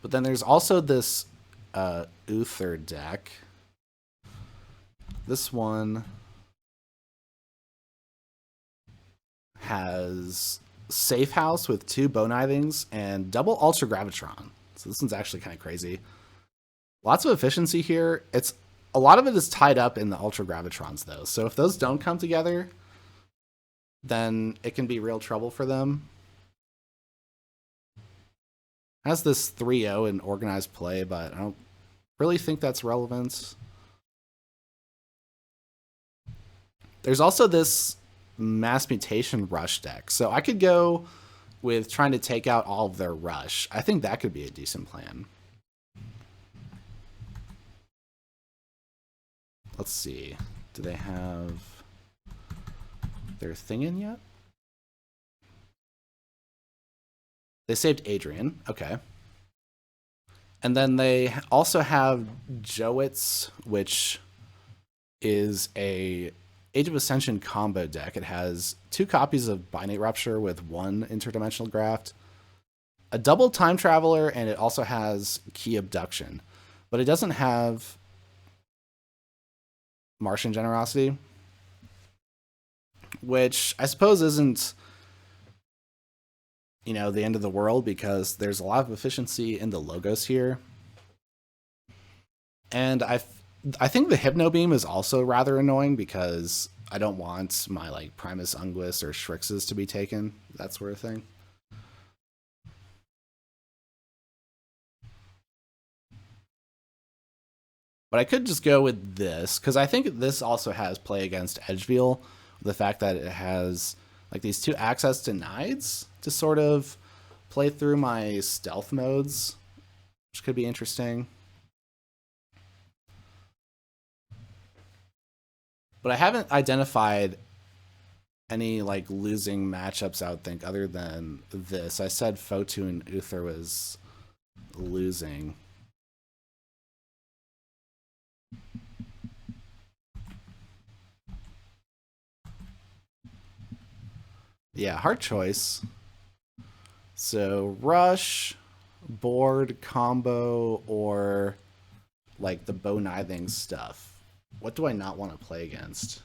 But then there's also this Uther deck. This one has Safe House with 2 Bowknivings and double Ultra Gravitron. So this one's actually kind of crazy. Lots of efficiency here. A lot of it is tied up in the Ultra Gravitrons though. So if those don't come together, then it can be real trouble for them. It has this 3-0 in organized play, but I don't really think that's relevant. There's also this mass mutation rush deck. So I could go with trying to take out all of their rush. I think that could be a decent plan. Let's see. Do they have their thing in yet? They saved Adrian. Okay. And then they also have Jowitz, which is a Age of Ascension combo deck. It has 2 copies of Binate Rupture with 1 interdimensional graft, a double time traveler, and it also has Key Abduction. But it doesn't have Martian Generosity, which I suppose isn't, you know, the end of the world because there's a lot of efficiency in the logos here. And I think the Hypno Beam is also rather annoying because I don't want my like Primus Unguis or Shrixes to be taken, that sort of thing. But I could just go with this because I think this also has play against Edgeveil. The fact that it has like these 2 access denieds to sort of play through my stealth modes, which could be interesting. But I haven't identified any like losing matchups, I would think, other than this. I said Fotu and Uther was losing. Yeah, hard choice. So rush, board, combo, or like the bow nithing stuff. What do I not want to play against?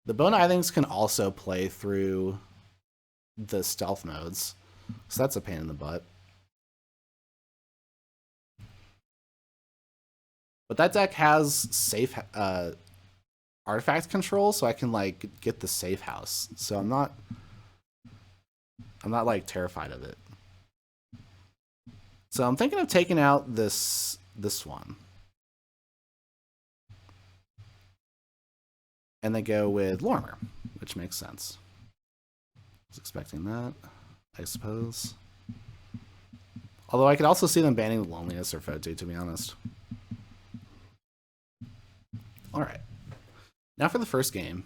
The bow nithings can also play through the stealth modes, so that's a pain in the butt. But that deck has safe artifact control, so I can like get the safe house. So I'm not like terrified of it. So I'm thinking of taking out this one. And they go with Lorimer, which makes sense. I was expecting that, I suppose. Although I could also see them banning the Loneliness or Fotu, to be honest. Alright. Now for the first game.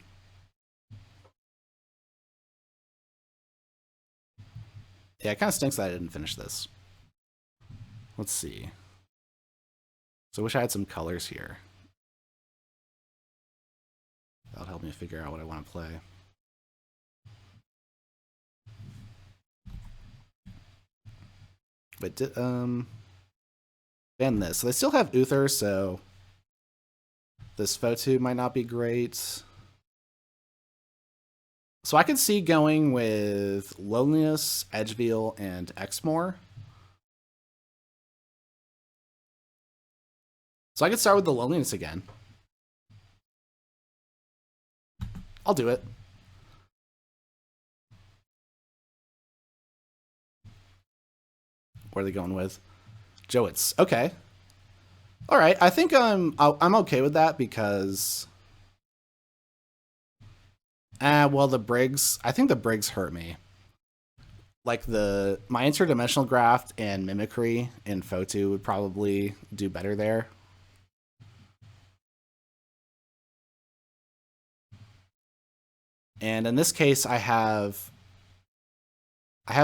Yeah, it kind of stinks that I didn't finish this. Let's see. So I wish I had some colors here. That'll help me figure out what I want to play. But ban this. So they still have Uther, so this Fotu might not be great. So I could see going with Loneliness, Edgeveil, and Exmoor. So I could start with the Loneliness again. I'll do it. What are they going with? Jowitz. Okay. All right. I think I'm okay with that because well, the Briggs, I think the Briggs hurt me. Like my interdimensional graft and mimicry in Fotu would probably do better there. And in this case, I have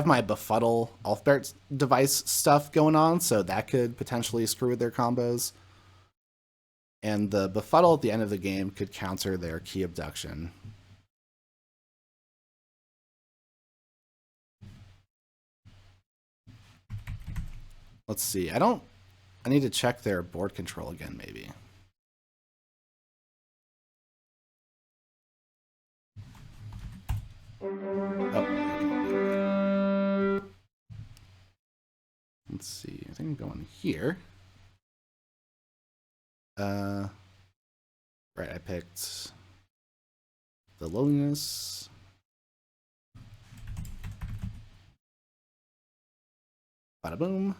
my Befuddle Alfbert device stuff going on, so that could potentially screw with their combos. And the Befuddle at the end of the game could counter their Key Abduction. Let's see. I need to check their board control again, maybe. Oh, let's see. I think I'm going here. Right, I picked the Loneliness. Bada boom.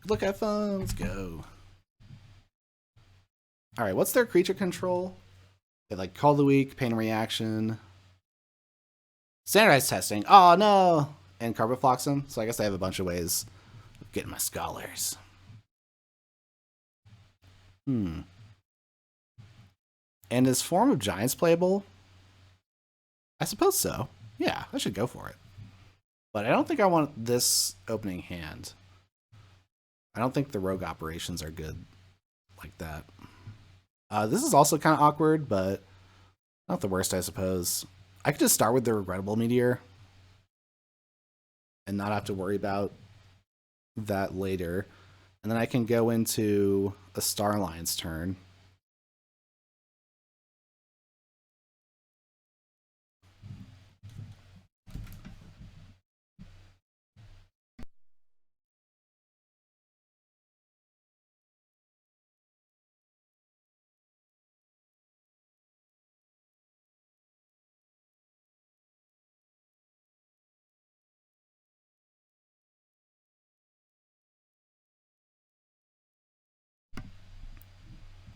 Look at fun. Let's go. All right, what's their creature control? They like Call the Weak, Pain Reaction, Standardized Testing. Oh no! And Carpet Flotsam. So I guess I have a bunch of ways of getting my scholars. And is Form of Giants playable? I suppose so. Yeah, I should go for it. But I don't think I want this opening hand. I don't think the rogue operations are good like that. This is also kind of awkward, but not the worst, I suppose. I could just start with the Regrettable Meteor and not have to worry about that later. And then I can go into a Starline's turn.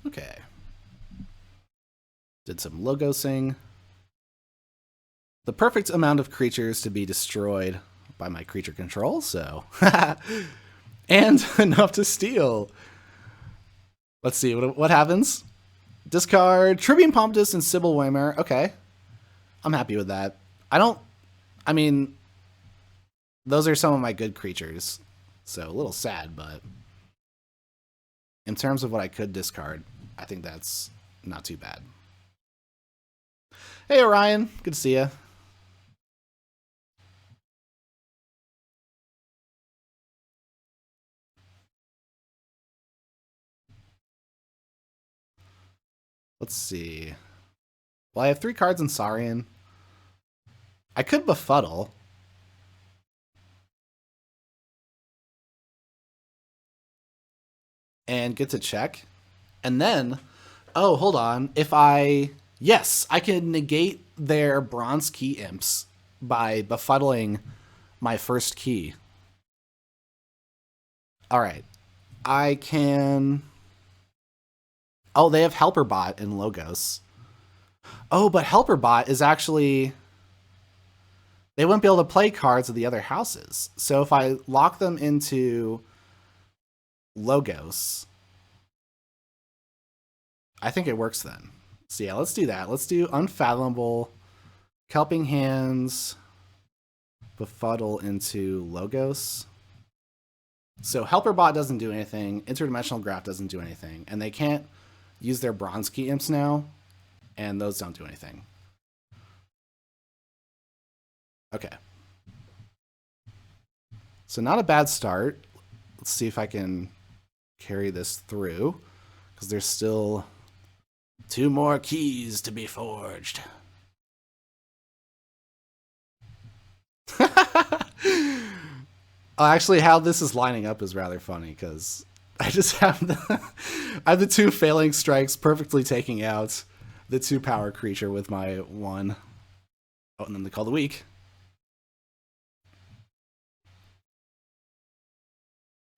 Okay. Did some logosing. The perfect amount of creatures to be destroyed by my creature control, so. And enough to steal. Let's see, what happens? Discard Tribune Pompous and Sybil Weimer. Okay. I'm happy with that. I mean, those are some of my good creatures. So a little sad, but in terms of what I could discard, I think that's not too bad. Hey, Orion. Good to see you. Let's see. Well, I have 3 cards in Saurian. I could Befuddle. And get to check. And then, oh, hold on. Yes, I can negate their Bronze Key Imps by befuddling my first key. All right. I can... Oh, they have Helperbot in Logos. Oh, but Helperbot is actually... They wouldn't be able to play cards of the other houses. So if I lock them into Logos, I think it works then. So yeah, let's do that. Let's do Unfathomable, Kelping Hands, Befuddle into Logos. So Helperbot doesn't do anything, Interdimensional Graph doesn't do anything, and they can't use their Bronze Key Imps now, and those don't do anything. Okay. So not a bad start. Let's see if I can carry this through, because there's still 2 more keys to be forged. Actually, how this is lining up is rather funny, because I just have the 2 failing strikes perfectly taking out the 2 power creature with my 1. Oh, and then they call the weak.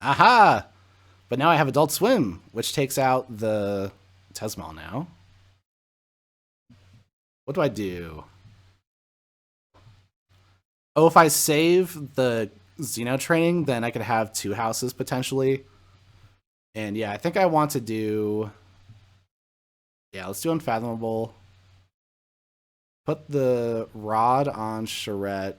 Aha! But now I have Adult Swim, which takes out the Tesmal now. What do I do? Oh, if I save the Xeno training, then I could have 2 houses potentially. And yeah, I think I want to do... Yeah, let's do Unfathomable. Put the Rod on Charette.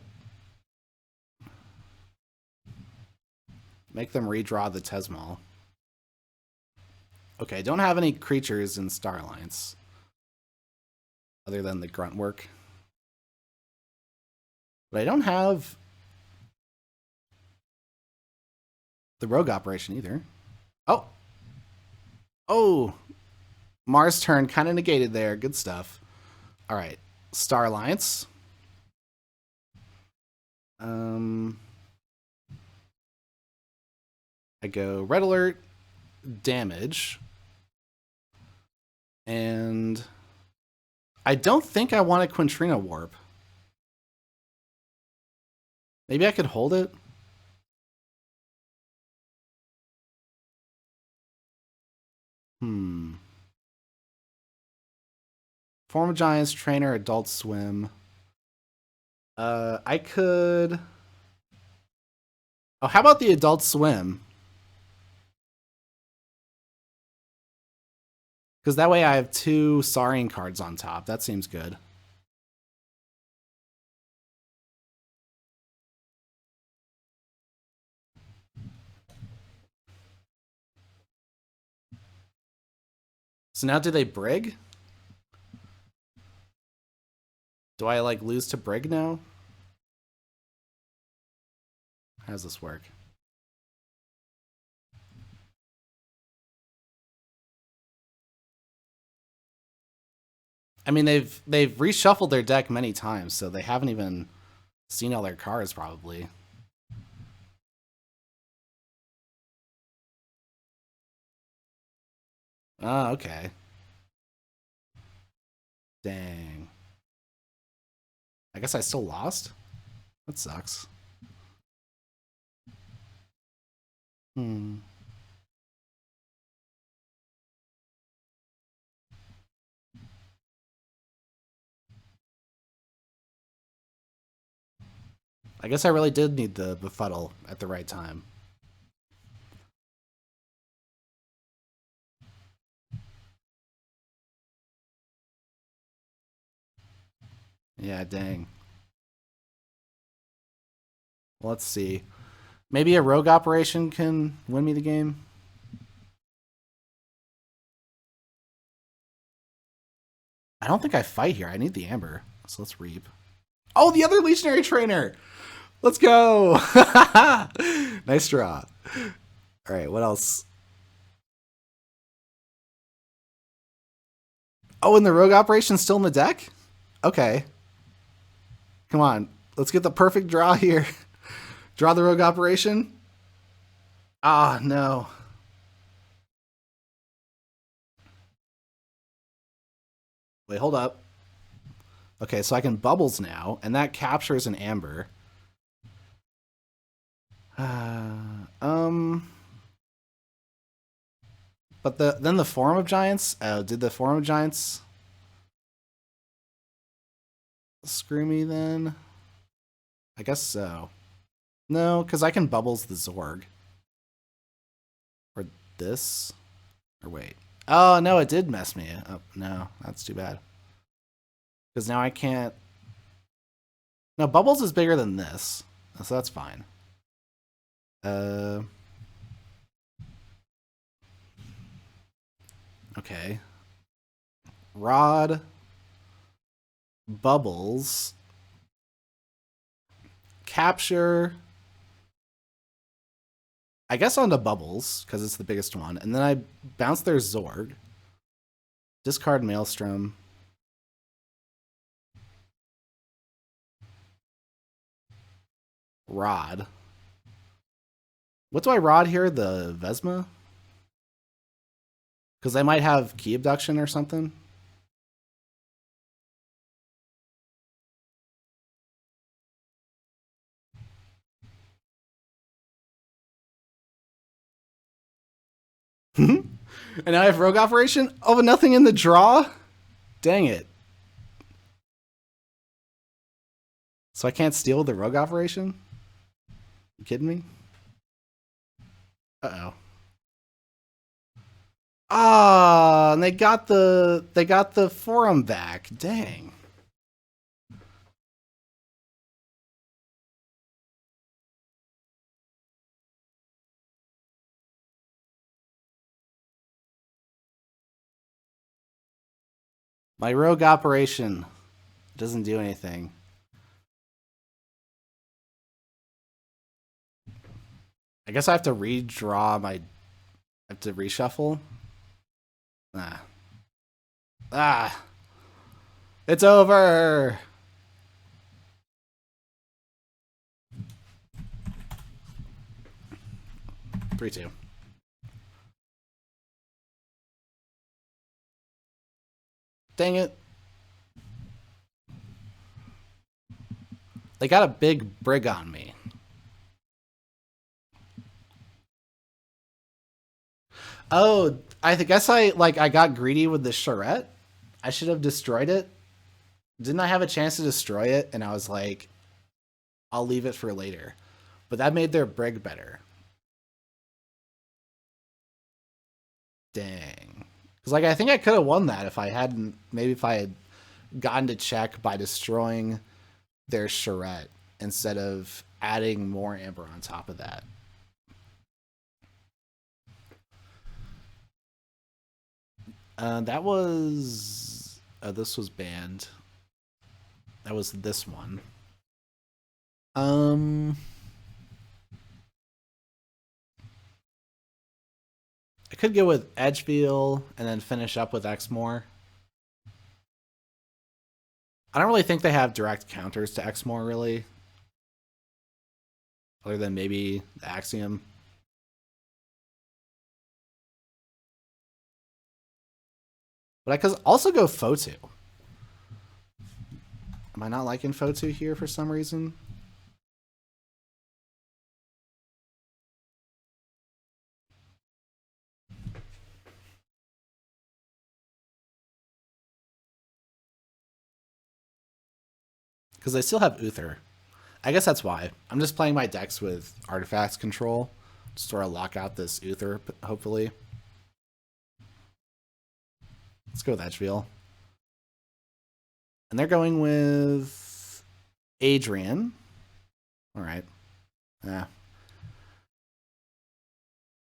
Make them redraw the Tesmal. Okay, don't have any creatures in Starlines. Other than the grunt work. But I don't have the rogue operation either. Oh! Oh! Mars turn kind of negated there. Good stuff. Alright. Star Alliance. I go Red Alert, damage. And I don't think I want a Quintrina Warp. Maybe I could hold it? Hmm. Form of Giants, Trainer, Adult Swim. I could. Oh, how about the Adult Swim? Because that way I have 2 Saurian cards on top. That seems good. So now do they brig? Do I like lose to brig now? How does this work? I mean, they've reshuffled their deck many times, so they haven't even seen all their cards probably. Oh, okay. Dang. I guess I still lost? That sucks. Hmm. I guess I really did need the befuddle at the right time. Yeah, dang. Well, let's see. Maybe a rogue operation can win me the game? I don't think I fight here. I need the amber. So let's reap. Oh, the other legionary trainer! Let's go! Nice draw. All right, what else? Oh, and the rogue operation's still in the deck? Okay. Come on. Let's get the perfect draw here. Draw the rogue operation. Ah, no. Wait, hold up. Okay, so I can bubbles now, and that captures an amber. Um, but then the Forum of Giants. Oh, did the Forum of Giants screw me then? I guess so. No, because I can bubbles the Zorg. Or this. Or wait. Oh, no, it did mess me up. No, that's too bad. Because now I can't. No, bubbles is bigger than this. So that's fine. Okay. Rod. Bubbles. Capture. I guess onto bubbles, because it's the biggest one. And then I bounce their Zorg. Discard Maelstrom. Rod. What do I rod here? The Vesma? Because I might have key abduction or something. And now I have rogue operation? Oh, but nothing in the draw? Dang it. So I can't steal the rogue operation? You kidding me? Uh-oh. Ah, and they got the forum back. Dang. My rogue operation doesn't do anything. I guess I have to redraw my. I have to reshuffle. Ah. Ah. It's over. Three, two. Dang it. They got a big brig on me. Oh, guess I got greedy with the charrette. I should have destroyed it. Didn't I have a chance to destroy it? And I was like, I'll leave it for later. But that made their brig better. Dang. Because I think I could have won that if I hadn't. Maybe if I had gotten to check by destroying their charrette instead of adding more amber on top of that. That was. This was banned. That was this one. I could go with Edgefield and then finish up with Exmoor. I don't really think they have direct counters to Exmoor, really. Other than maybe the Axiom. But I could also go Fotu. Am I not liking Fotu here for some reason? Because I still have Uther. I guess that's why. I'm just playing my decks with artifacts control. Just sort of lock out this Uther, hopefully. Let's go with Edgefield. And they're going with Adrian. All right. Yeah.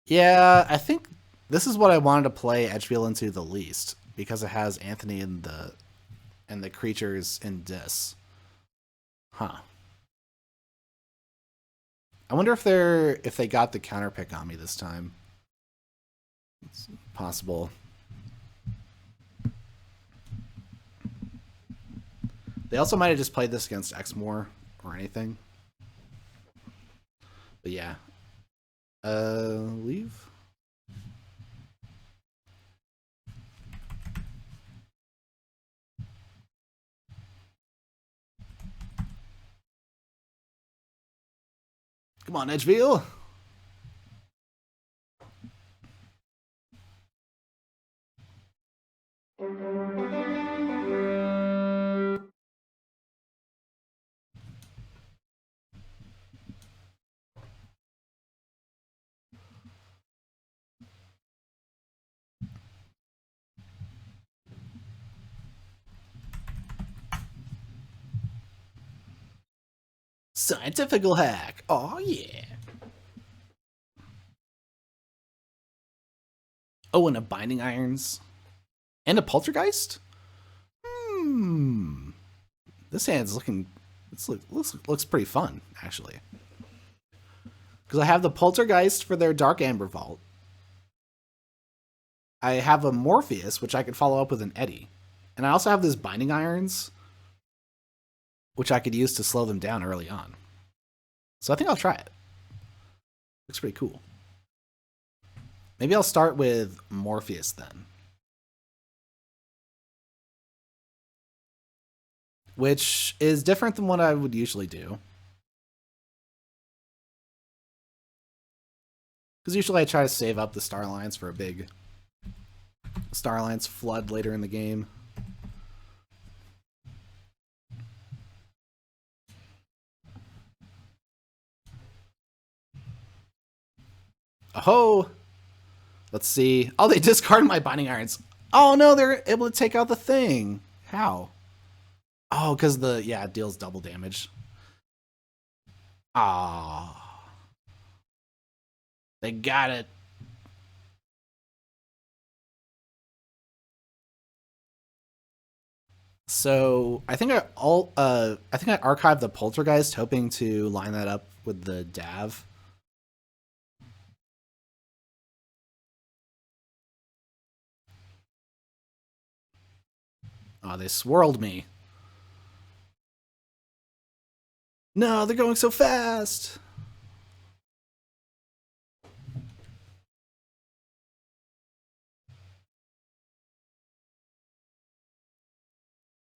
Yeah, I think this is what I wanted to play Edgefield into the least because it has Anthony and the creatures in Dis. Huh. I wonder if they got the counter pick on me this time. It's possible. They also might have just played this against Exmoor or anything. But yeah. Leave. Come on, Edgefield. Scientifical hack. Oh, yeah. Oh, and a Binding Irons. And a Poltergeist? This hand's looking... This looks pretty fun, actually. Because I have the Poltergeist for their Dark Amber Vault. I have a Morpheus, which I could follow up with an Eddie. And I also have this Binding Irons, which I could use to slow them down early on. So I think I'll try it. Looks pretty cool. Maybe I'll start with Morpheus then. Which is different than what I would usually do. Because usually I try to save up the Star Alliance for a big Star Alliance flood later in the game. Oh! Let's see. Oh, they discarded my Binding Irons. Oh no, they're able to take out the thing. How? Oh, because it deals double damage. Ah. They got it. So I think I archived the Poltergeist, hoping to line that up with the Dav. Oh, they swirled me. No, they're going so fast.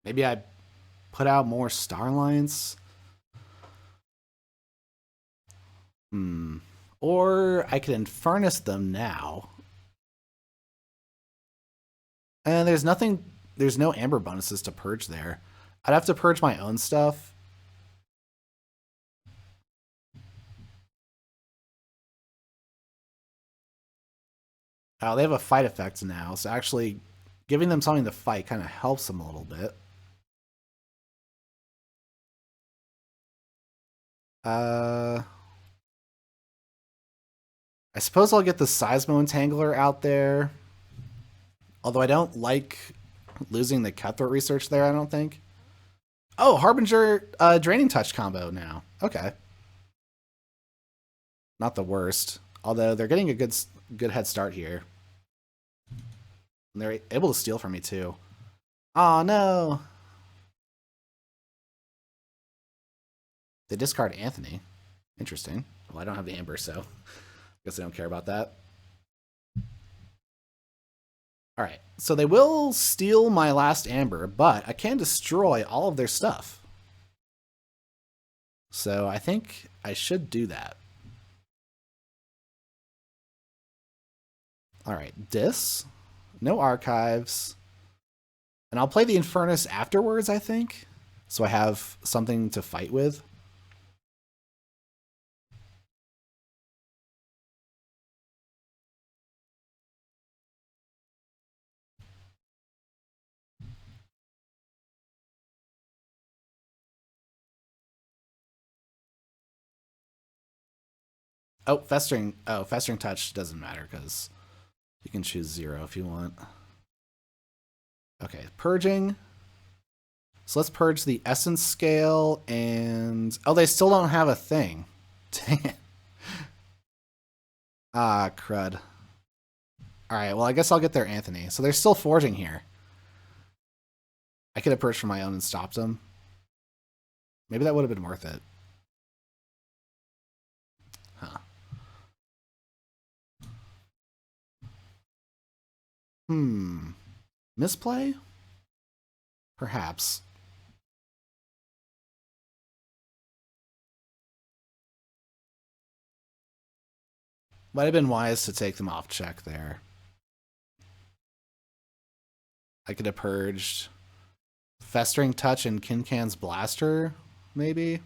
Maybe I put out more Star Alliance. Or I could Infernus them now. And there's nothing, there's no amber bonuses to purge there. I'd have to purge my own stuff. Oh, they have a fight effect now, so actually giving them something to fight kind of helps them a little bit. I suppose I'll get the Seismo Entangler out there. Although I don't like losing the Cutthroat research there, I don't think. Oh, Harbinger Draining Touch combo now. Okay. Not the worst. Although they're getting a good head start here. And they're able to steal from me too. Oh no. They discard Anthony. Interesting. Well, I don't have the Amber, so guess I don't care about that. Alright, so they will steal my last Amber, but I can destroy all of their stuff. So I think I should do that. Alright, Dis. No archives. And I'll play the Infernus afterwards, I think. So I have something to fight with. Oh, Festering. Oh, Festering Touch doesn't matter because you can choose 0 if you want. Okay, Purging. So let's purge the Essence Scale and... Oh, they still don't have a thing. Dang it. Ah, crud. Alright, well, I guess I'll get their Anthony. So they're still forging here. I could have purged for my own and stopped them. Maybe that would have been worth it. Huh. Misplay? Perhaps. Might have been wise to take them off check there. I could have purged Festering Touch and Kincan's Blaster, maybe?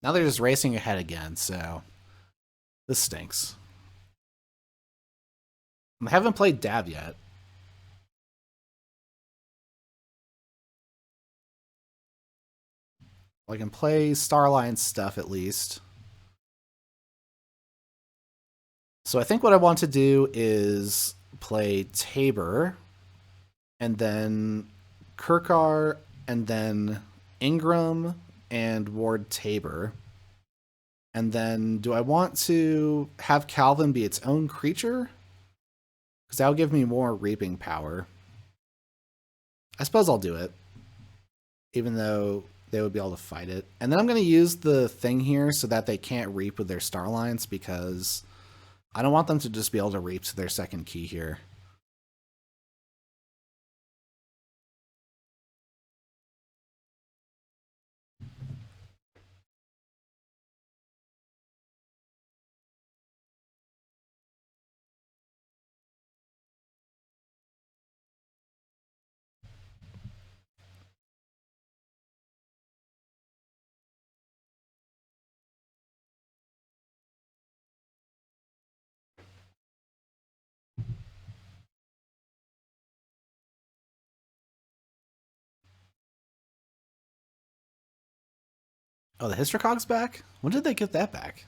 Now they're just racing ahead again, so this stinks. I haven't played Dab yet. Well, I can play Starline stuff at least. So I think what I want to do is play Tabor, and then Kirkar, and then Ingram, and Ward Tabor. And then do I want to have Calvin be its own creature? Because that'll give me more reaping power. I suppose I'll do it. Even though they would be able to fight it. And then I'm going to use the thing here so that they can't reap with their Starlines, because I don't want them to just be able to reap to their second key here. Oh, the Hystricog's back? When did they get that back?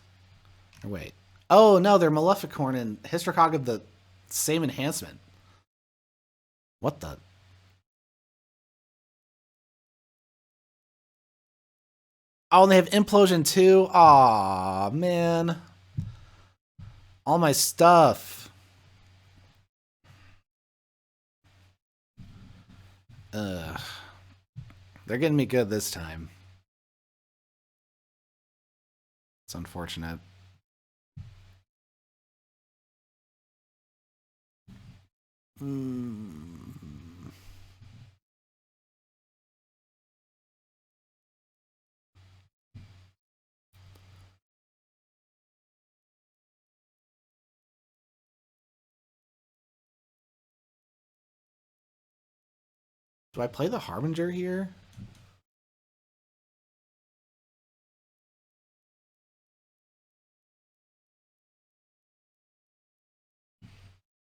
Or wait. Oh, no, they're Maleficorn and Hystricog have the same enhancement. What the? Oh, and they have Implosion too? Aw, man. All my stuff. Ugh. They're getting me good this time. It's unfortunate. Do I play the Harbinger here?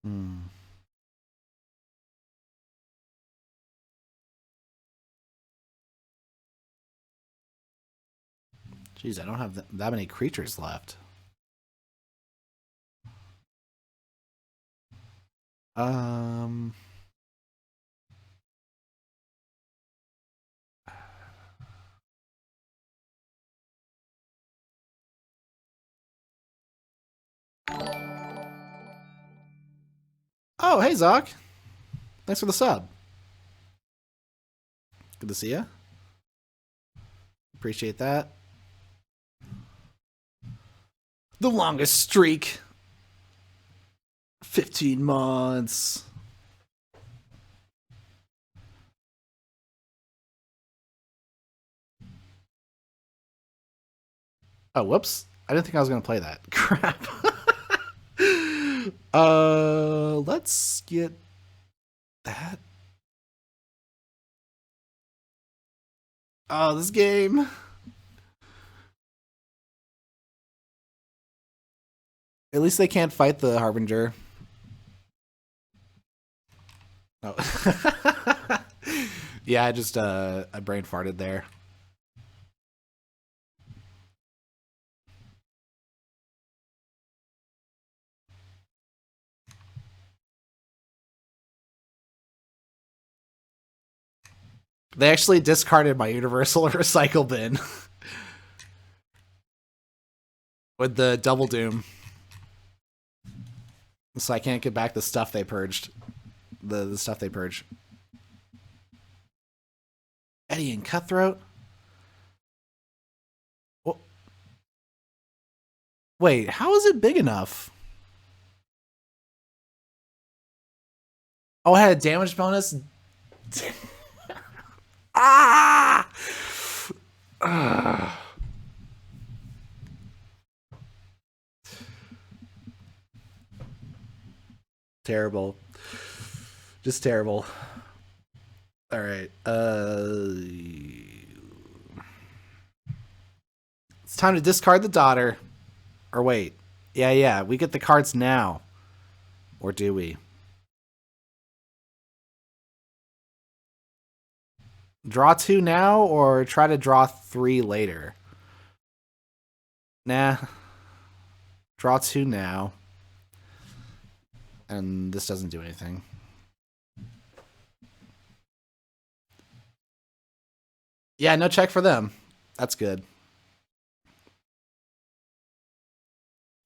Hmm. Jeez, I don't have that many creatures left. Um. Oh, hey, Zoc. Thanks for the sub. Good to see you. Appreciate that. The longest streak. 15 months. Oh, whoops. I didn't think I was going to play that. Crap. Let's get that. Oh, this game. At least they can't fight the Harbinger. Oh. Yeah, I just I brain farted there. They actually discarded my universal recycle bin with the double doom. So I can't get back the stuff they purged. The stuff they purged. Eddie and Cutthroat? Well, wait, how is it big enough? Oh, I had a damage bonus? Ah! Terrible. Just terrible. All right. It's time to discard the daughter. Or wait. Yeah. We get the cards now. Or do we? Draw 2 now or try to draw 3 later? Nah. Draw 2 now. And this doesn't do anything. Yeah, no check for them. That's good.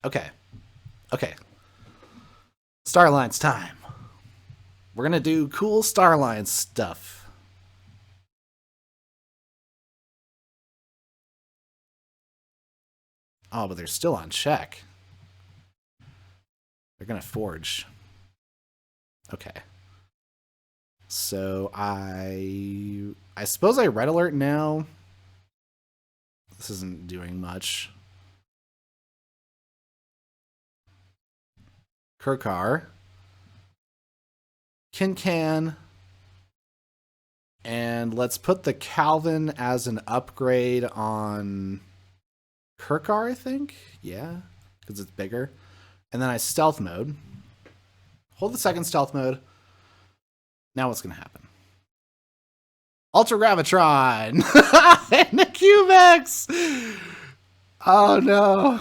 Okay. Starlines time. We're gonna do cool Starlines stuff. Oh, but they're still on check. They're gonna forge. Okay. So I suppose I red alert now. This isn't doing much. Kurkar. Can. And let's put the Calvin as an upgrade on Kurkar, I think. Yeah, because it's bigger. And then I stealth mode. Hold the second stealth mode. Now what's going to happen? Ultra Gravitron! And the Cubex! Oh no.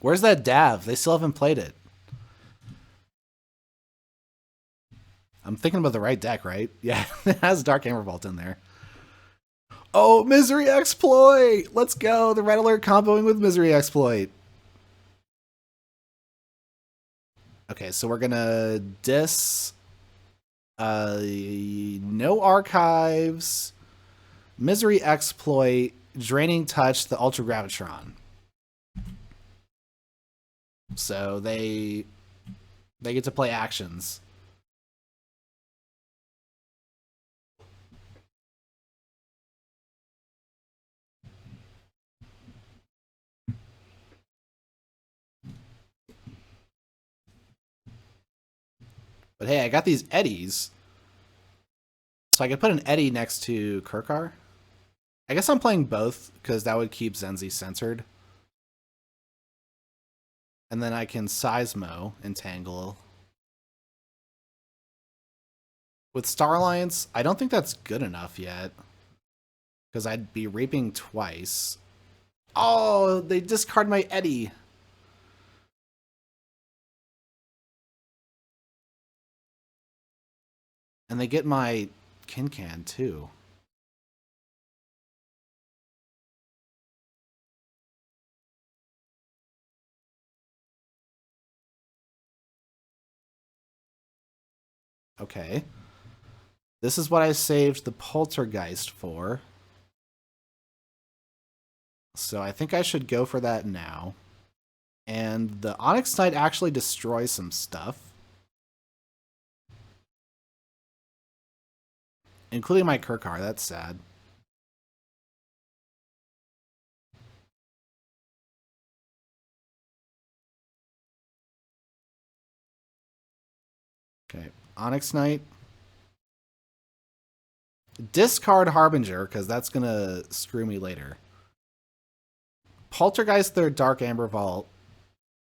Where's that Dav? They still haven't played it. I'm thinking about the right deck, right? Yeah, it has Dark Hammer Vault in there. Oh, Misery Exploit! Let's go! The Red Alert comboing with Misery Exploit. Okay, so we're gonna dis No archives, misery exploit, draining touch, the ultra gravitron. So they get to play actions. But hey, I got these eddies. So I could put an eddy next to Kirkar. I guess I'm playing both because that would keep Zenzi centered. And then I can Seismo Entangle. With Star Alliance, I don't think that's good enough yet. Because I'd be reaping twice. Oh, they discard my eddy. And they get my Kincan too. Okay. This is what I saved the Poltergeist for. So I think I should go for that now. And the Onyx Knight actually destroys some stuff. Including my Kirkar, that's sad. Okay, Onyx Knight. Discard Harbinger, because that's going to screw me later. Poltergeist their Dark Amber Vault,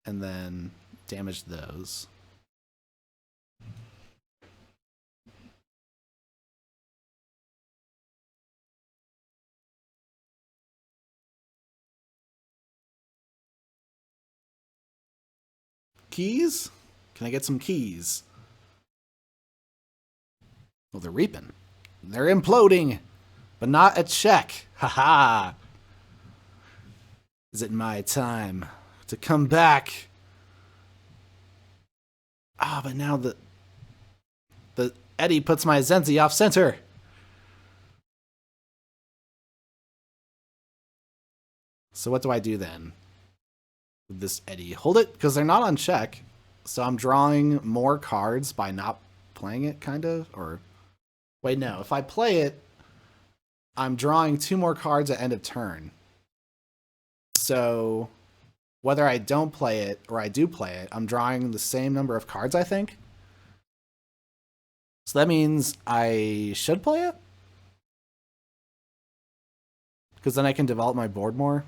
and then damage those. Keys? Can I get some keys? Well, they're reaping. They're imploding, but not a check. Haha. Is it my time to come back? Ah, but now the eddy puts my Zenzi off center. So what do I do then? With this eddy, hold it because they're not on check. So I'm drawing more cards by not playing it, kind of. Or wait, no. If I play it, I'm drawing 2 more cards at end of turn. So whether I don't play it or I do play it, I'm drawing the same number of cards, I think. So that means I should play it? Because then I can develop my board more.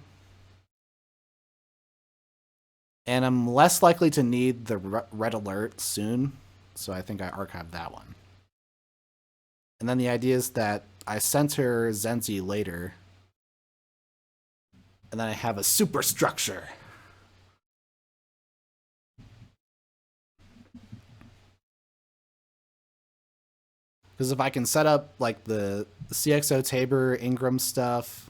And I'm less likely to need the red alert soon, so I think I archive that one. And then the idea is that I center Zenzi later, and then I have a superstructure. Because if I can set up like the CXO Tabor Ingram stuff,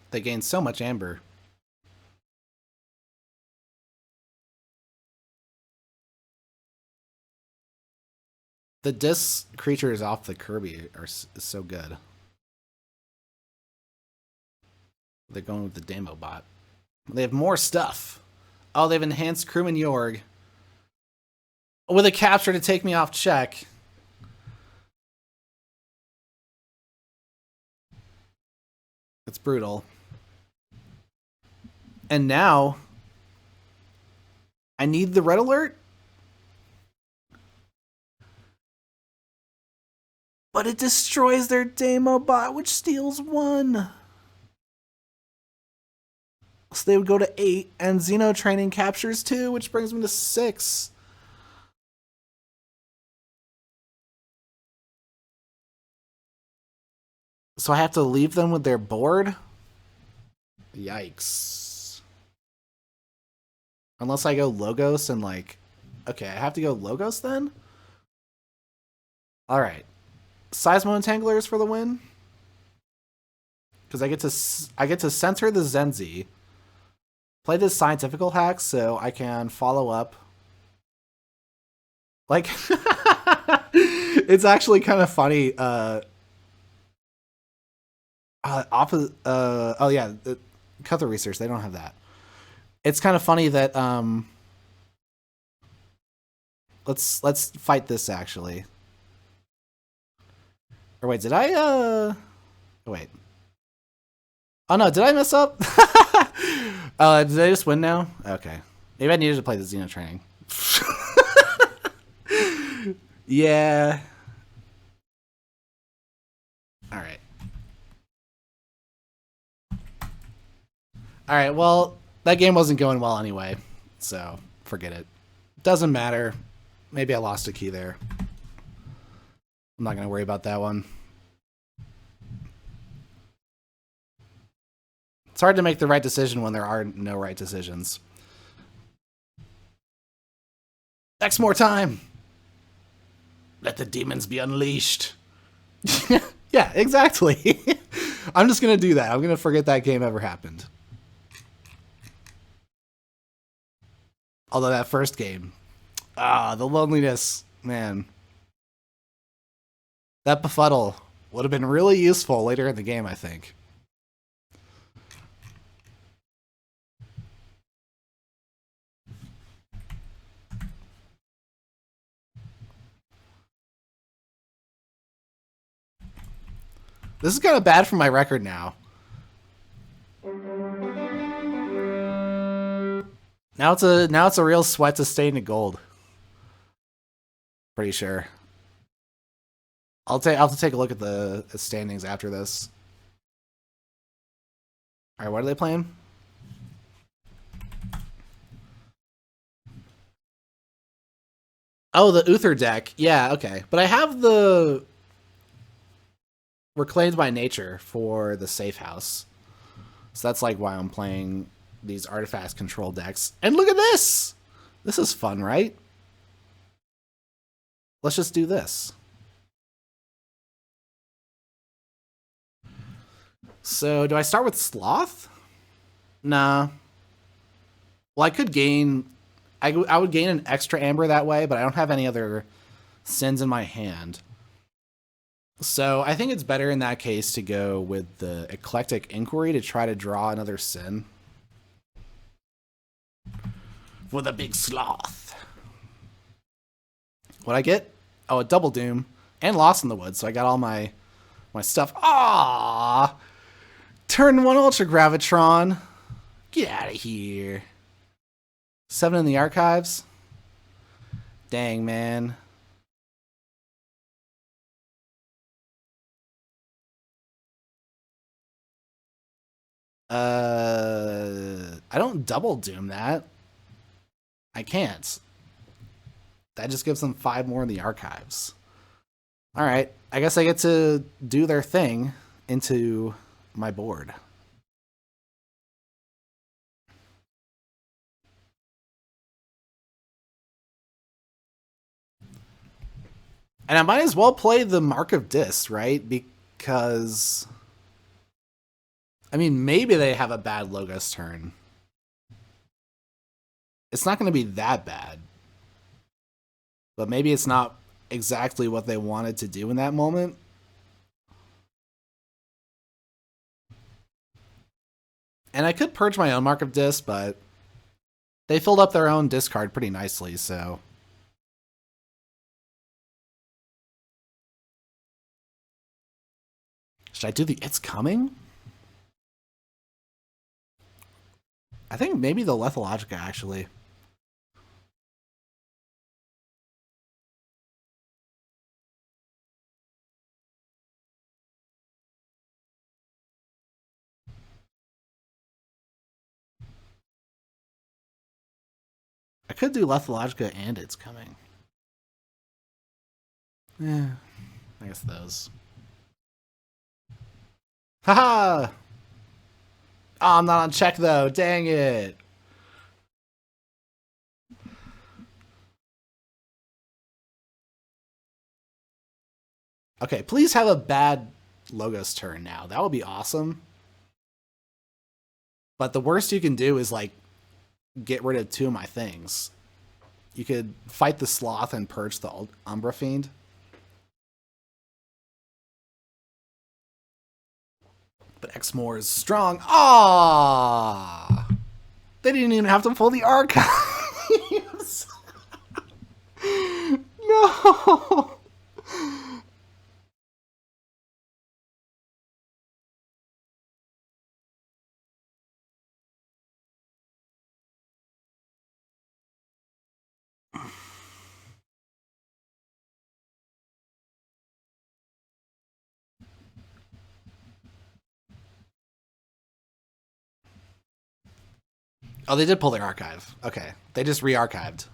they gain so much amber. The disc creatures off the Kirby are so good. They're going with the Demo bot. They have more stuff. Oh, they've enhanced Crewman Yorg. With a capture to take me off check. It's brutal. And now I need the red alert? But it destroys their Demo bot, which steals 1. So they would go to 8, and Xeno Training captures 2, which brings me to 6. So I have to leave them with their board? Yikes. Unless I go Logos and like... Okay, I have to go Logos then? All right. Seismo Entanglers for the win. Because I get to center the Zenzi, play this scientifical hack so I can follow up. Like, it's actually kind of funny. Oh yeah, cut the research. They don't have that. It's kind of funny that let's fight this actually. Or wait, did I wait. Oh no, did I mess up? Did I just win now? Okay. Maybe I needed to play the Xeno training. Yeah. Alright. Alright, well, that game wasn't going well anyway, so forget it. Doesn't matter. Maybe I lost a key there. I'm not going to worry about that one. It's hard to make the right decision when there are no right decisions. X more time! Let the demons be unleashed. Yeah, exactly. I'm just going to do that. I'm going to forget that game ever happened. Although that first game, the loneliness, man. That befuddle would have been really useful later in the game, I think. This is kind of bad for my record now. Now it's a real sweat to stay into gold. Pretty sure. I'll have to take a look at the standings after this. All right, what are they playing? Oh, the Uther deck. Yeah, okay. But I have the Reclaimed by Nature for the safe house. So that's like why I'm playing these artifact control decks. And look at this! This is fun, right? Let's just do this. So do I start with Sloth? Nah. Well, I could gain... I would gain an extra Amber that way, but I don't have any other Sins in my hand. So I think it's better in that case to go with the Eclectic Inquiry to try to draw another Sin. For the big Sloth. What'd I get? Oh, a Double Doom. And Lost in the Woods, so I got all my stuff. Ah, Turn 1 Ultra Gravitron. Get out of here. 7 in the archives. Dang, man. I don't Double Doom that. I can't. That just gives them 5 more in the archives. Alright, I guess I get to do their thing into my board. And I might as well play the Mark of Dis, right? Because... I mean, maybe they have a bad Logos turn. It's not going to be that bad. But maybe it's not exactly what they wanted to do in that moment. And I could purge my own Mark of Dis, but they filled up their own discard pretty nicely, so... Should I do the It's Coming? I think maybe the Lethalogica, actually. I could do Lethalogica and It's Coming. Yeah, I guess those. Haha! Oh, I'm not on check, though. Dang it. Okay, please have a bad Logos turn now. That would be awesome. But the worst you can do is, like, get rid of 2 of my things. You could fight the Sloth and purge the Umbra Fiend. But Exmoor is strong. Ah, they didn't even have to pull the archives. No. Oh, they did pull their archive. Okay, they just re-archived.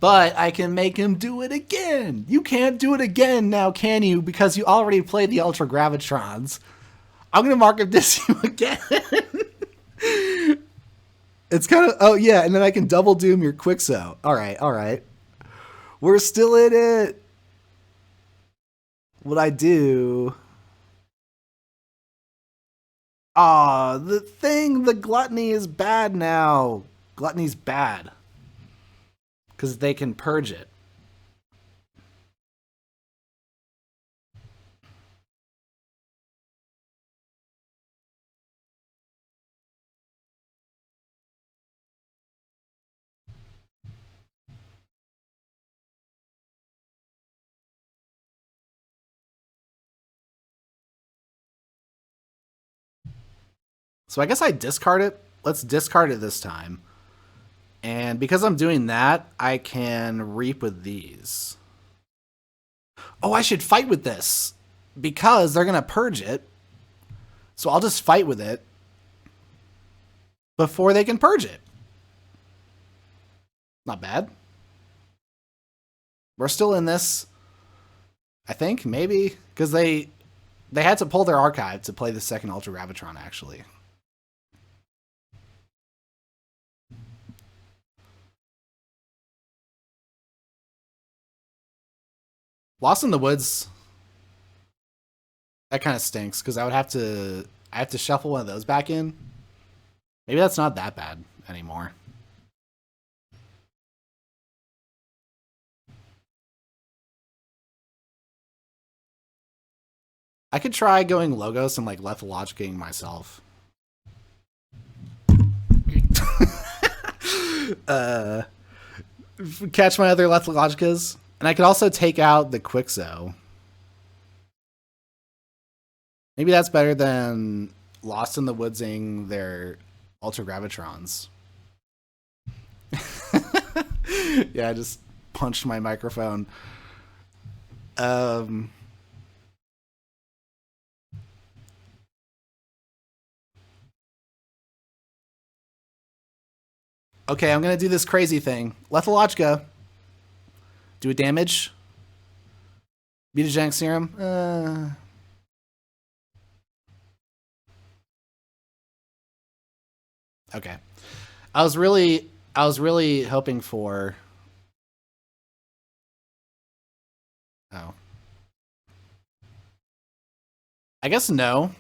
But I can make him do it again. You can't do it again now, can you? Because you already played the Ultra Gravitrons. I'm going to mark him this you again. It's kind of... Oh, yeah, and then I can double doom your Quixo. All right, all right. We're still in it. What I do... Ah, the Gluttony is bad now. Gluttony's bad. Because they can purge it. So I guess I discard it. Let's discard it this time. And because I'm doing that, I can reap with these. Oh, I should fight with this. Because they're going to purge it. So I'll just fight with it before they can purge it. Not bad. We're still in this, I think, maybe. Because they had to pull their archive to play the second Ultra Gravitron, actually. Lost in the Woods, that kind of stinks because I have to shuffle one of those back in. Maybe that's not that bad anymore. I could try going Logos and like lethalogicking myself. Catch my other lethalogicas. And I could also take out the Quixo. Maybe that's better than Lost in the Woodsing their Ultra Gravitrons. Yeah, I just punched my microphone. Okay, I'm going to do this crazy thing. Lethalogica. Do a damage. Mutagenic Serum. Okay. I was really hoping for... Oh. I guess no.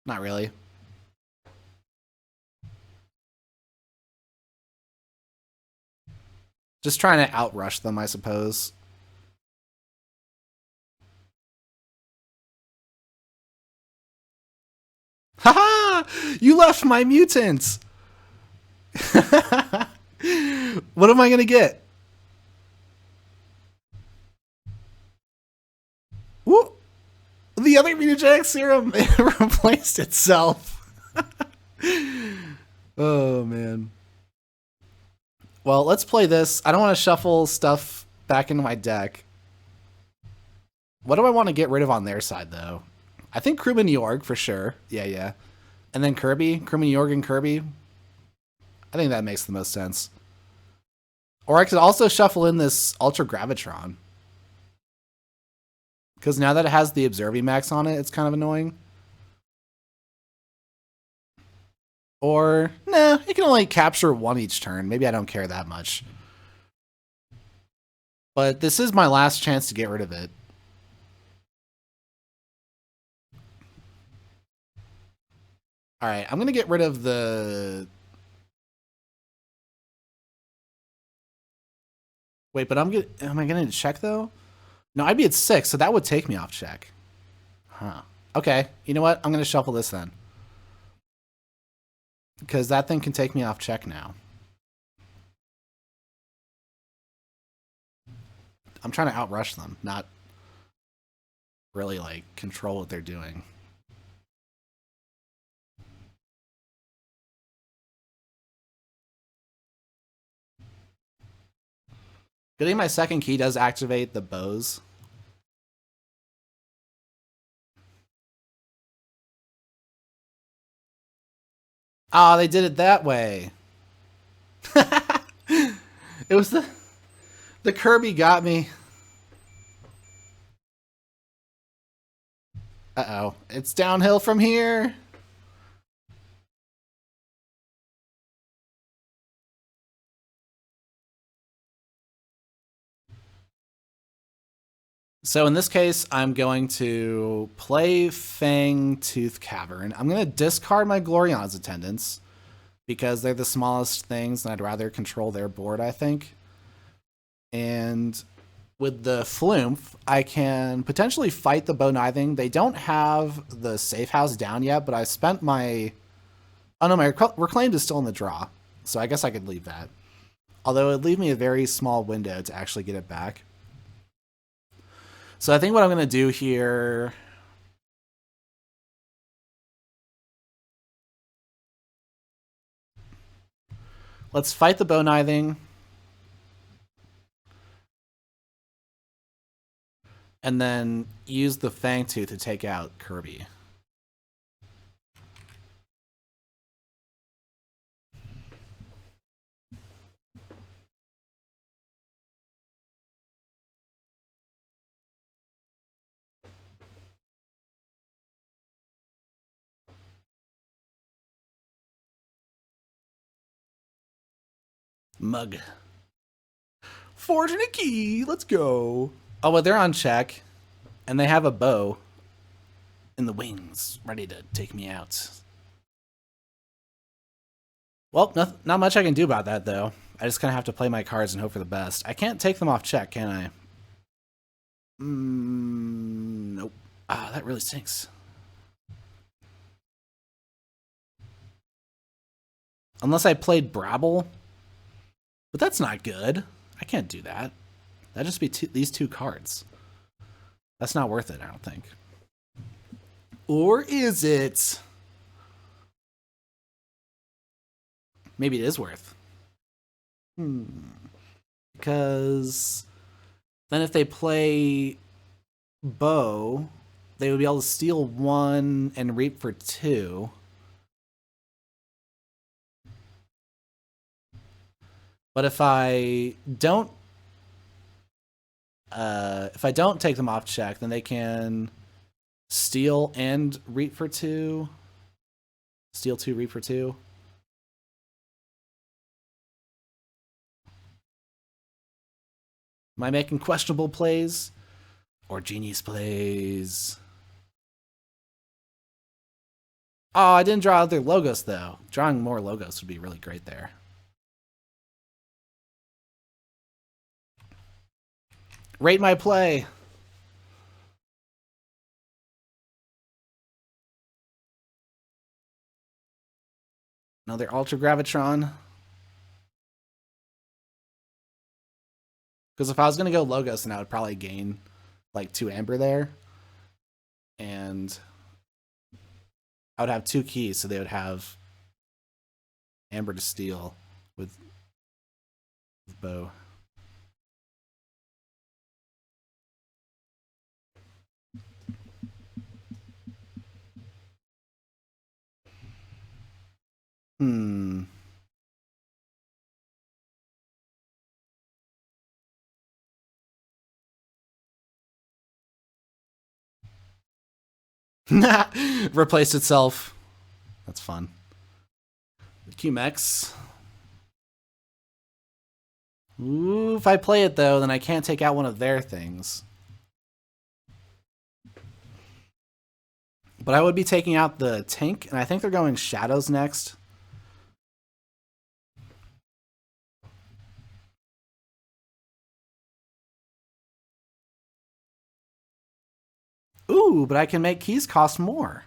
Not really. Just trying to outrush them, I suppose. Haha! You left my mutants! What am I gonna get? Woo! The other mutagenic serum replaced itself. Oh, man. Well, let's play this. I don't want to shuffle stuff back into my deck. What do I want to get rid of on their side, though? I think Crewman Yorg, for sure. Yeah. And then Kirby. Crewman Yorg and Kirby. I think that makes the most sense. Or I could also shuffle in this Ultra Gravitron. Because now that it has the Observing Max on it, it's kind of annoying. Or, nah, it can only capture one each turn. Maybe I don't care that much. But this is my last chance to get rid of it. Alright, I'm going to get rid of the... Wait, but am I going to check, though? No, I'd be at 6, so that would take me off check. Huh. Okay, you know what? I'm going to shuffle this then. Because that thing can take me off check now. I'm trying to outrush them, not really, like, control what they're doing. Good thing my second key does activate the bows. Oh, they did it that way. It was the Kirby got me. Uh-oh. It's downhill from here. So in this case, I'm going to play Fang Tooth Cavern. I'm going to discard my Glorion's attendants because they're the smallest things, and I'd rather control their board, I think. And with the Flumph, I can potentially fight the Bonithing. They don't have the safe house down yet, but I spent my... Oh no, my Reclaimed is still in the draw, so I guess I could leave that. Although it would leave me a very small window to actually get it back. So I think what I'm going to do here... Let's fight the Bonithing. And then use the Fangtooth to take out Kirby. Mug. Forge and a key. Let's go. Oh, well, they're on check. And they have a bow in the wings, ready to take me out. Well, not much I can do about that, though. I just kind of have to play my cards and hope for the best. I can't take them off check, can I? Nope. Ah, that really stinks. Unless I played Brabble. But that's not good. I can't do that. That'd just be these two cards. That's not worth it, I don't think. Or is it? Maybe it is worth. Because then if they play Bow, they would be able to steal 1 and reap for 2. But if I don't take them off check, then they can steal and reap for 2. Steal 2, reap for 2. Am I making questionable plays? Or genius plays? Oh, I didn't draw other logos, though. Drawing more logos would be really great there. Rate my play. Another Ultra Gravitron. Because if I was going to go Logos, then I would probably gain like 2 Amber there. And I would have 2 keys, so they would have Amber to steal with Bow. Replaced itself. That's fun. QMX. Ooh, if I play it though, then I can't take out one of their things. But I would be taking out the tank, and I think they're going shadows next. Ooh, but I can make keys cost more.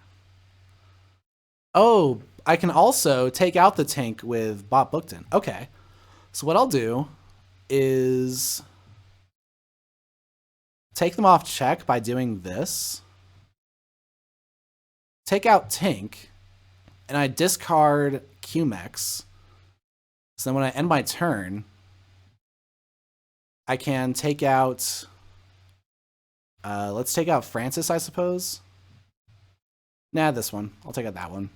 Oh, I can also take out the tank with Bot Bookton. Okay. So what I'll do is take them off check by doing this. Take out tank, and I discard QMX. So then when I end my turn, I can take out... let's take out Francis, I suppose. Nah, this one. I'll take out that one.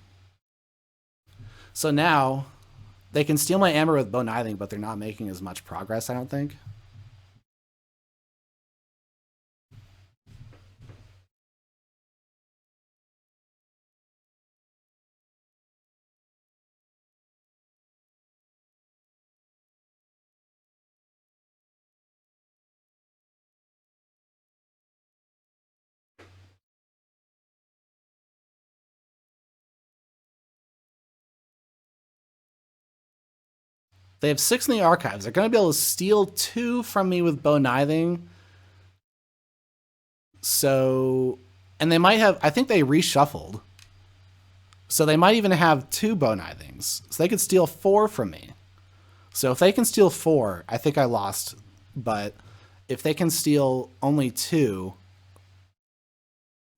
So now, they can steal my Amber with Bone Iving, but they're not making as much progress, I don't think. They have 6 in the archives. They're going to be able to steal 2 from me with Bone Iving. So, and they might have, I think they reshuffled. So they might even have 2 Bone Ivings. So they could steal 4 from me. So if they can steal 4, I think I lost. But if they can steal only 2,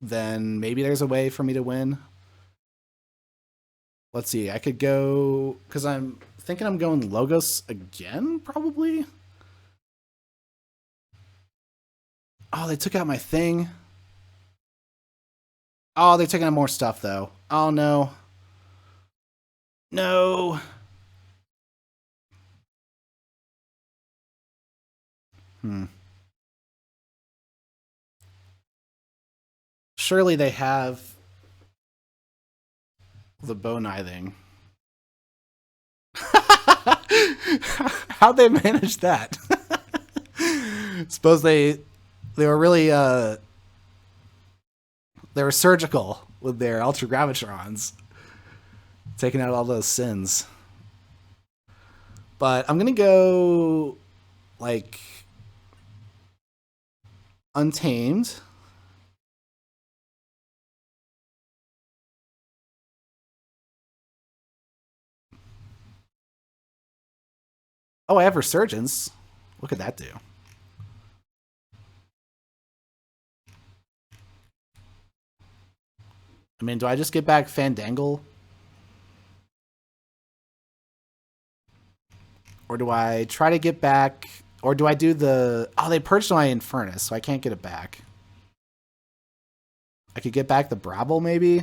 then maybe there's a way for me to win. Let's see. I could go, because I'm thinking I'm going Logos again, probably. Oh, they took out my thing. Oh, they're taking out more stuff, though. Oh, no. No. Surely they have the Bone Iving. How'd they manage that? Suppose they were really they were surgical with their Ultra Gravitrons, taking out all those sins. But I'm gonna go like Untamed. Oh, I have Resurgence. What could that do? I mean, do I just get back Fandangle? Or do I try to get back... Or do I do the... Oh, they purged my Infernus, so I can't get it back. I could get back the Brabble, maybe?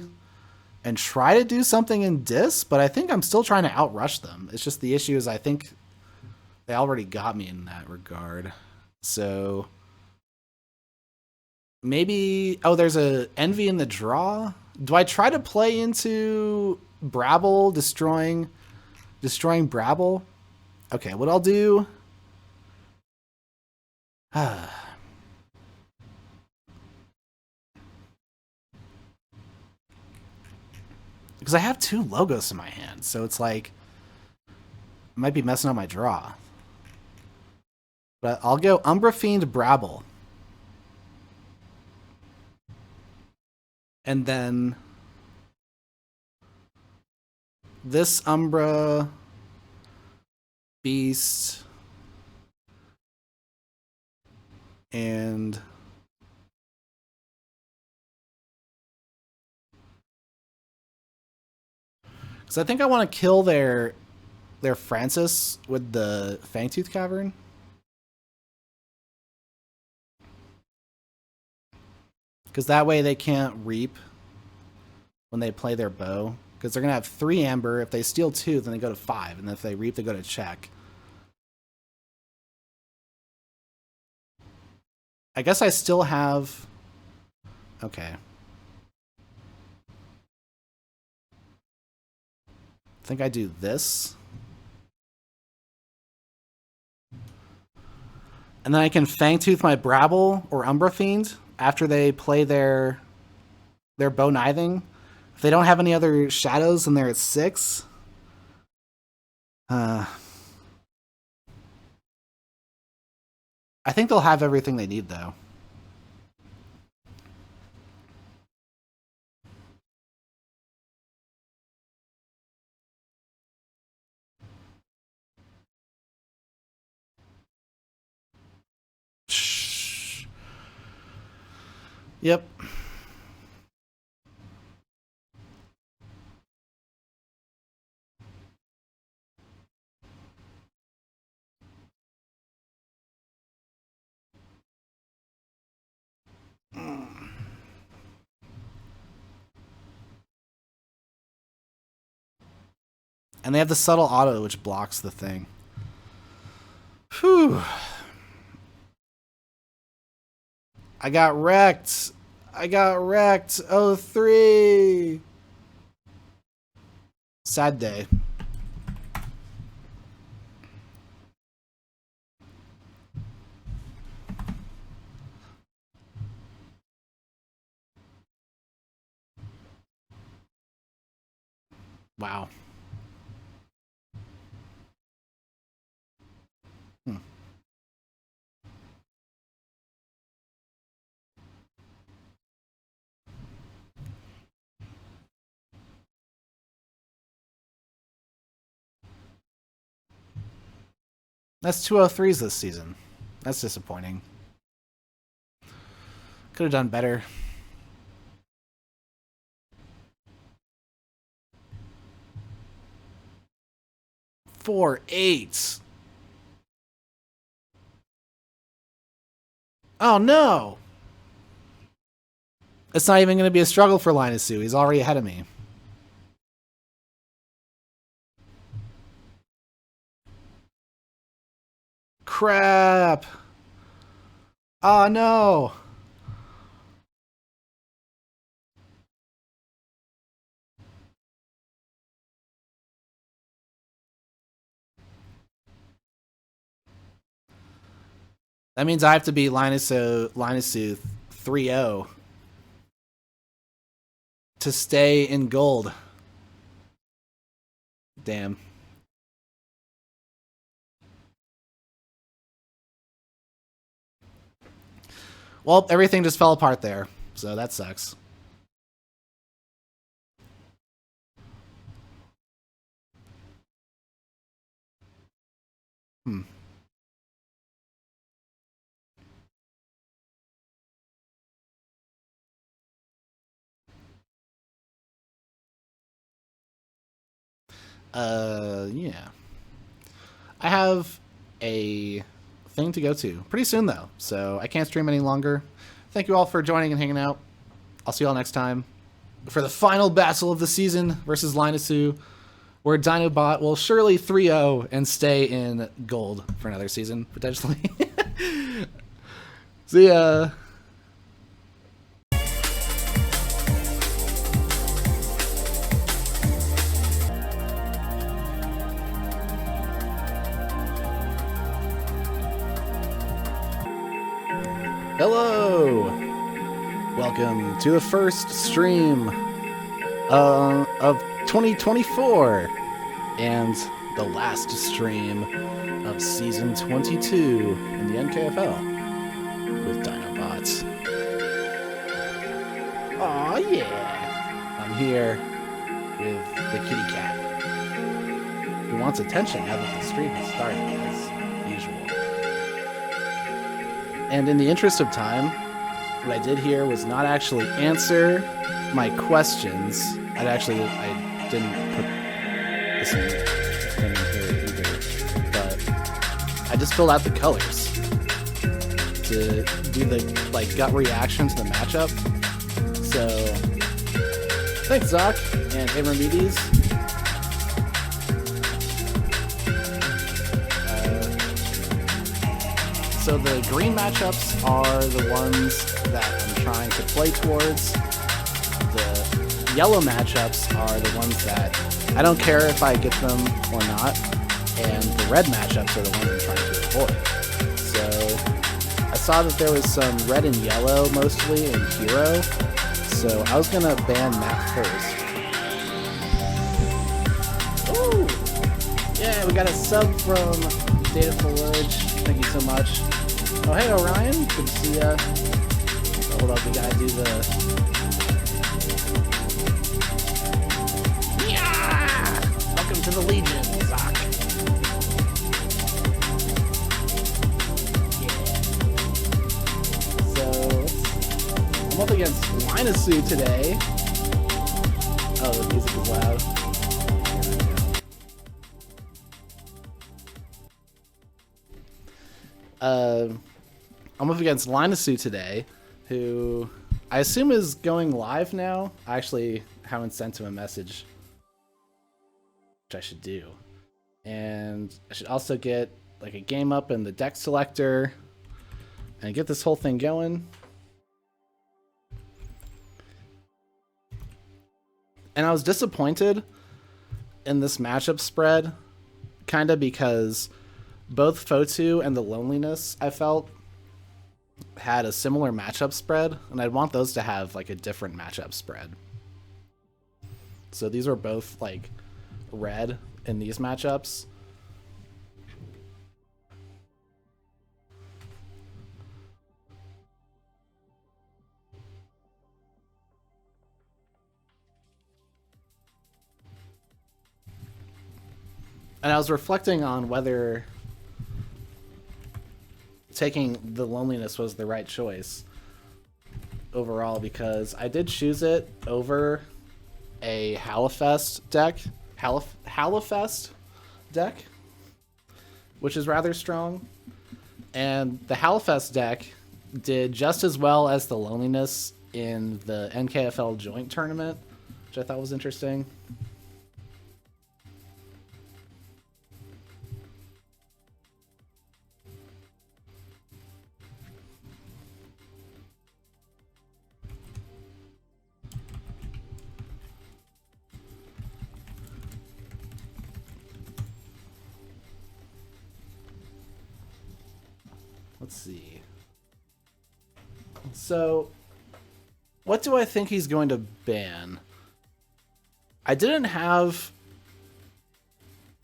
And try to do something in Dis, but I think I'm still trying to outrush them. It's just the issue is I think they already got me in that regard. So... Maybe... Oh, there's a Envy in the draw? Do I try to play into Brabble, destroying Brabble? Okay, what I'll do... Because I have 2 Logos in my hand, so it's like... I might be messing up my draw. But I'll go Umbra Fiend Brabble. And then... This Umbra... Beast... And... Because I think I want to kill their Francis with the Fangtooth Cavern. Because that way they can't reap when they play their bow. Because they're going to have 3 Amber. If they steal 2, then they go to 5. And if they reap, they go to check. I guess I still have... Okay. I think I do this. And then I can Fangtooth my Brabble or Umbra Fiend after they play their Bow Knithing. If they don't have any other shadows, then they're at 6. I think they'll have everything they need, though. Shh. Yep. And they have the subtle auto, which blocks the thing. Whew. I got wrecked. Oh, 3. Sad day. Wow. That's 203s this season. That's disappointing. Could have done better. Four 8s. Oh no! It's not even going to be a struggle for Linus Sue. He's already ahead of me. Crap! Oh no! That means I have to beat Linus Sue 3-0 to stay in gold. Damn. Well, everything just fell apart there, so that sucks. Yeah. I have a thing to go to pretty soon, though, so I can't stream any longer. Thank you all for joining and hanging out. I'll see you all next time for the final battle of the season versus Linus Sue, where Dinobot will surely 3-0 and stay in gold for another season, potentially. See ya! Hello! Welcome to the first stream of 2024 and the last stream of Season 22 in the NKFL with Dinobots. Aw, yeah! I'm here with the kitty cat who wants attention now that the stream has started, as usual. And in the interest of time, what I did here was not actually answer my questions. I didn't put this thing in here either, but I just filled out the colors to do the gut reaction to the matchup. So thanks, Zoc and Abramedes. So the green matchups are the ones that I'm trying to play towards. The yellow matchups are the ones that I don't care if I get them or not, and the red matchups are the ones I'm trying to avoid. So I saw that there was some red and yellow mostly in Hero, so I was gonna ban that first. Ooh! Yeah, we got a sub from Data Forge. Thank you so much. Oh, hey Orion, good to see ya. Oh, hold up, we gotta do the... Yeah! Welcome to the Legion, Zoc. Yeah. So, I'm up against Linusue today. Oh, the music is loud. I'm up against Linusue today, who I assume is going live now. I actually haven't sent him a message, which I should do. And I should also get like a game up in the deck selector and get this whole thing going. And I was disappointed in this matchup spread, kind of because both Fotu and the Loneliness, I felt, had a similar matchup spread, and I'd want those to have like a different matchup spread. So these were both like red in these matchups. And I was reflecting on whether taking the Loneliness was the right choice overall, because I did choose it over a Halifest deck, Halifest deck, which is rather strong. And the Halifest deck did just as well as the Loneliness in the NKFL joint tournament, which I thought was interesting. Let's see. So, what do I think he's going to ban? I didn't have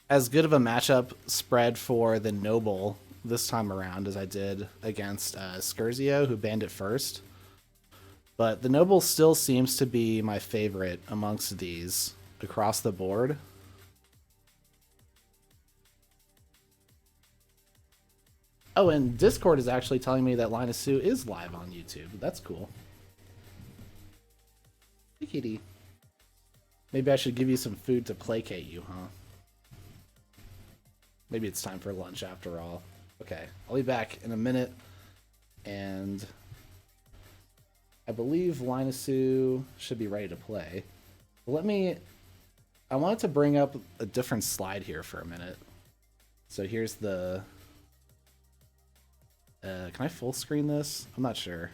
as good of a matchup spread for the Noble this time around as I did against Scurzio, who banned it first. But the Noble still seems to be my favorite amongst these across the board. Oh, and Discord is actually telling me that Linusue is live on YouTube. That's cool. Hey, kitty. Maybe I should give you some food to placate you, huh? Maybe it's time for lunch after all. Okay, I'll be back in a minute. And I believe Linusue should be ready to play. I wanted to bring up a different slide here for a minute. So here's the... can I full screen this? I'm not sure.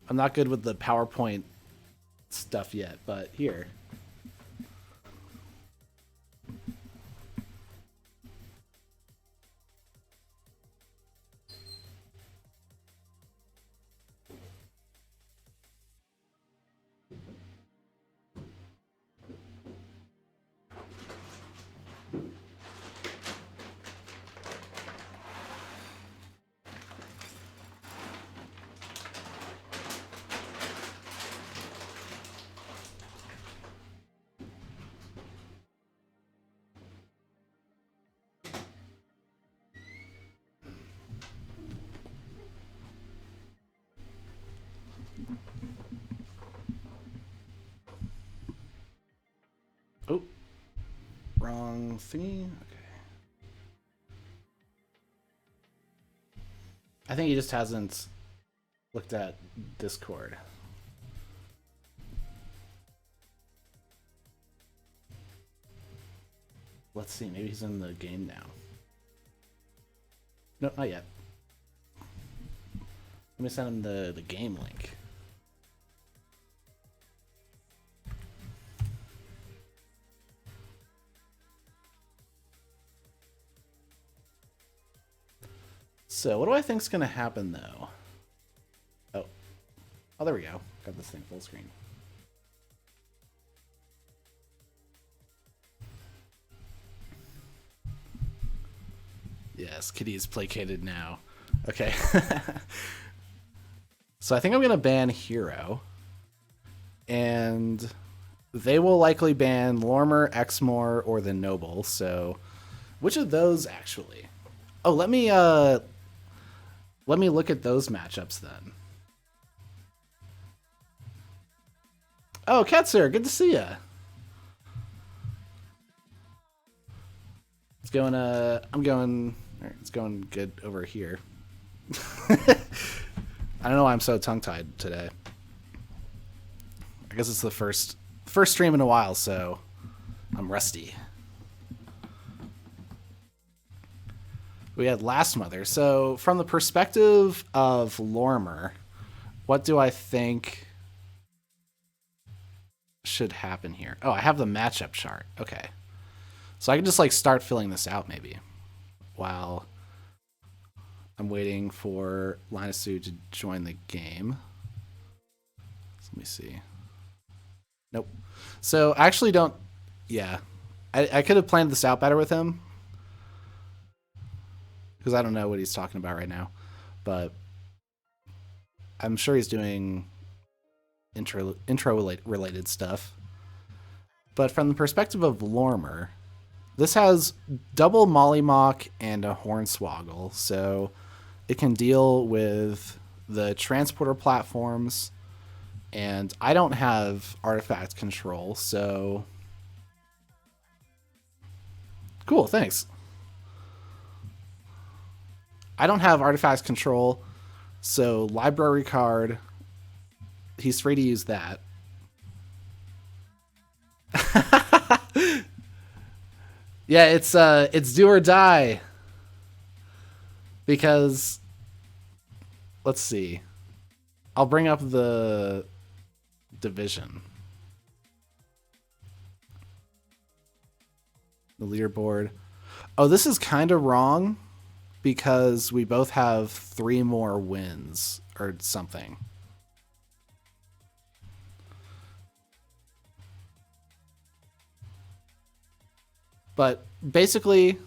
I'm not good with the PowerPoint stuff yet, but here. Oh, wrong thingy. Okay. I think he just hasn't looked at Discord. Let's see, maybe he's in the game now. No, not yet. Let me send him the game link. So what do I think's gonna happen though? Oh, there we go. Got this thing full screen. Yes, Kitty is placated now. Okay. So I think I'm gonna ban Hero. And they will likely ban Lormer, Exmoor, or the Noble. So which of those actually? Oh, let me look at those matchups then. Oh, Ketzer, good to see ya. It's going it's going good over here. I don't know why I'm so tongue-tied today. I guess it's the first stream in a while, so I'm rusty. We had Last Mother. So from the perspective of Lormer, what do I think should happen here? Oh, I have the matchup chart. Okay. So I can just like start filling this out maybe while I'm waiting for Linasu to join the game. So let me see. Nope. So I actually don't... Yeah. I could have planned this out better with him, because I don't know what he's talking about right now. But I'm sure he's doing intro-related stuff. But from the perspective of Lormer, this has double Mollymawk and a Hornswoggle, so it can deal with the transporter platforms, and I don't have artifact control, so... Cool, thanks. I don't have artifact control, so library card, he's free to use that. Yeah, it's do or die. Because let's see. I'll bring up the division. The leaderboard. Oh, this is kind of wrong because we both have 3 more wins or something. But basically,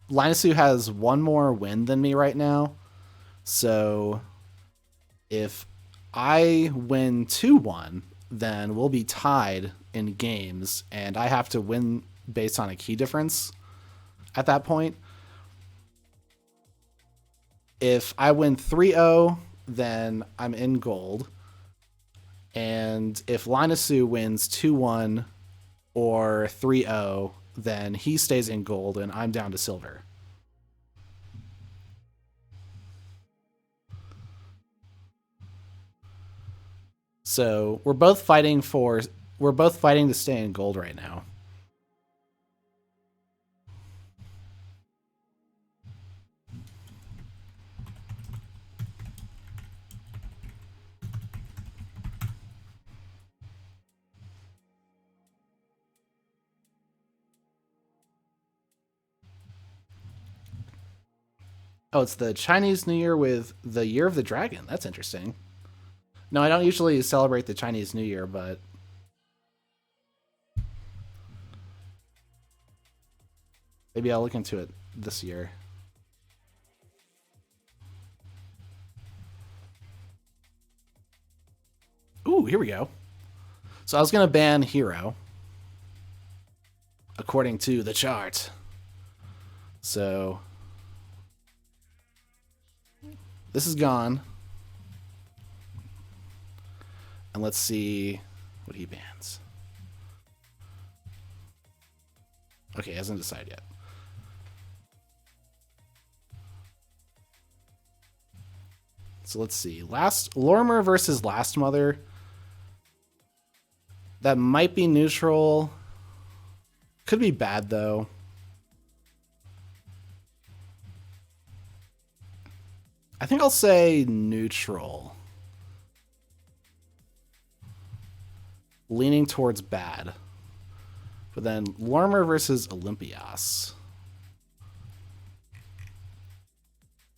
Linasu has 1 more win than me right now. So if I win 2-1, then we'll be tied in games, and I have to win based on a key difference at that point. If I win 3-0, then I'm in gold. And if Linasu wins 2-1 or 3-0, then he stays in gold and I'm down to silver. So we're both fighting to stay in gold right now. Oh, it's the Chinese New Year with the Year of the Dragon. That's interesting. No, I don't usually celebrate the Chinese New Year, but maybe I'll look into it this year. Ooh, here we go. So I was going to ban Hero, according to the chart. So this is gone. And let's see what he bans. Okay, he hasn't decided yet. So let's see. Lormer versus Last Mother. That might be neutral. Could be bad, though. I think I'll say neutral. Leaning towards bad But then Lormer versus Olympias.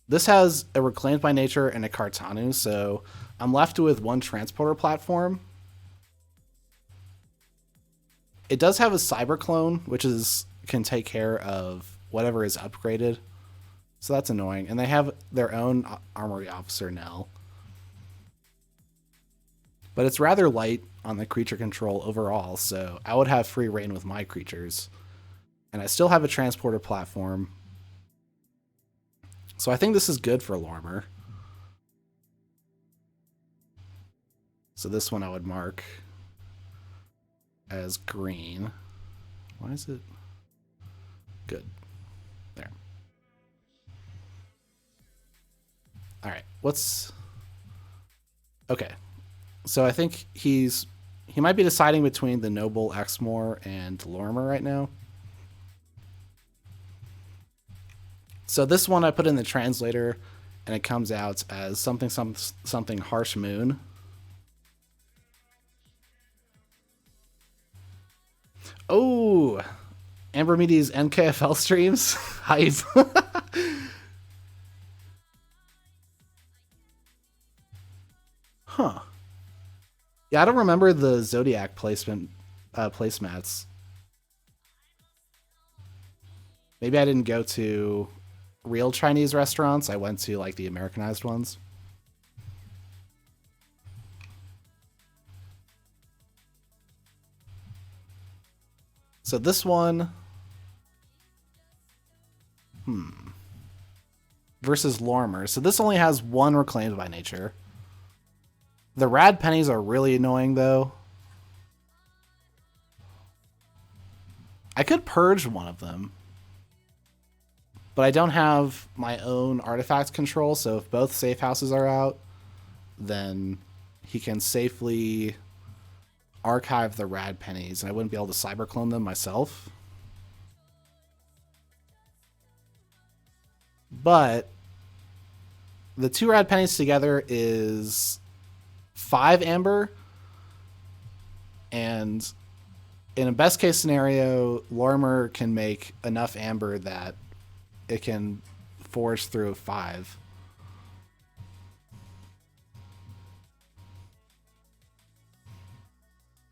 This has a Reclaimed by Nature and a Kartanu, so I'm left with one transporter platform. It does have a Cyber Clone, which can take care of whatever is upgraded. So that's annoying. And they have their own Armory Officer now. But it's rather light on the creature control overall, so I would have free reign with my creatures. And I still have a transporter platform. So I think this is good for Lormer. So this one I would mark as green. Why is it? Good. There. All right. Okay. So I think he might be deciding between the Noble Exmoor and Lormer right now. So this one I put in the translator, and it comes out as something Harsh Moon. Oh, Amber Meaty's NKFL streams. Hype. Huh. Yeah, I don't remember the Zodiac placemats. Maybe I didn't go to real Chinese restaurants. I went to like the Americanized ones. So this one, versus Lormer. So this only has one Reclaimed by Nature. The Rad Pennies are really annoying, though. I could purge one of them, but I don't have my own artifact control, so if both safe houses are out, then he can safely archive the Rad Pennies, and I wouldn't be able to cyberclone them myself. But the two Rad Pennies together is 5 amber, and in a best case scenario, Lormer can make enough amber that it can forge through 5.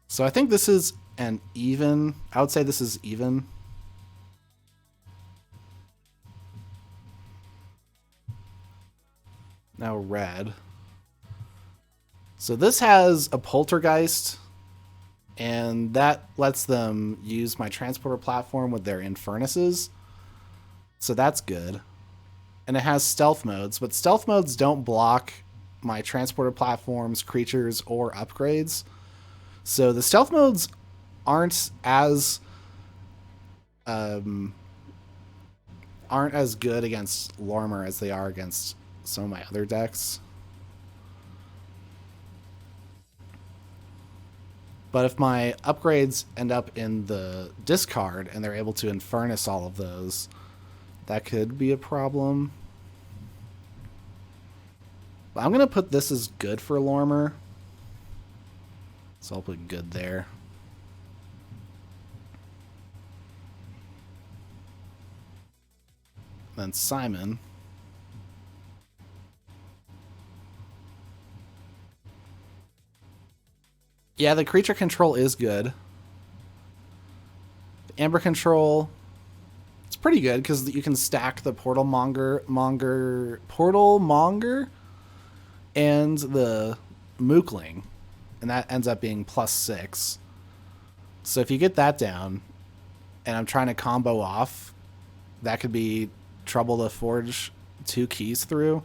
So I think this is an even. I would say this is even. Now red. So this has a Poltergeist, and that lets them use my transporter platform with their Infernuses. So that's good. And it has stealth modes, but stealth modes don't block my transporter platforms, creatures, or upgrades. So the stealth modes aren't as good against Lormer as they are against some of my other decks. But if my upgrades end up in the discard and they're able to Infernus all of those, that could be a problem. But I'm going to put this as good for Lormer. So I'll put good there. Then Simon. Yeah, the creature control is good. The Amber control, it's pretty good because you can stack the Portal Monger, and the Mookling, and that ends up being +6. So if you get that down, and I'm trying to combo off, that could be trouble to forge 2 keys through.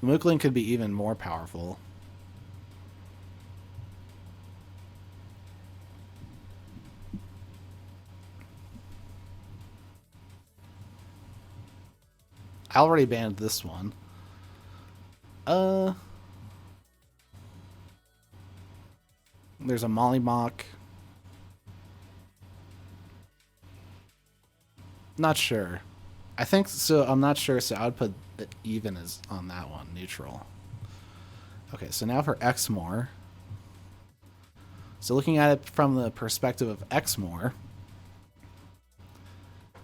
Mookling could be even more powerful. I already banned this one. There's a Mollymawk. Not sure. I think so. I'm not sure, so I would put even as on that one, neutral. Okay, so now for Exmoor. So looking at it from the perspective of Exmoor,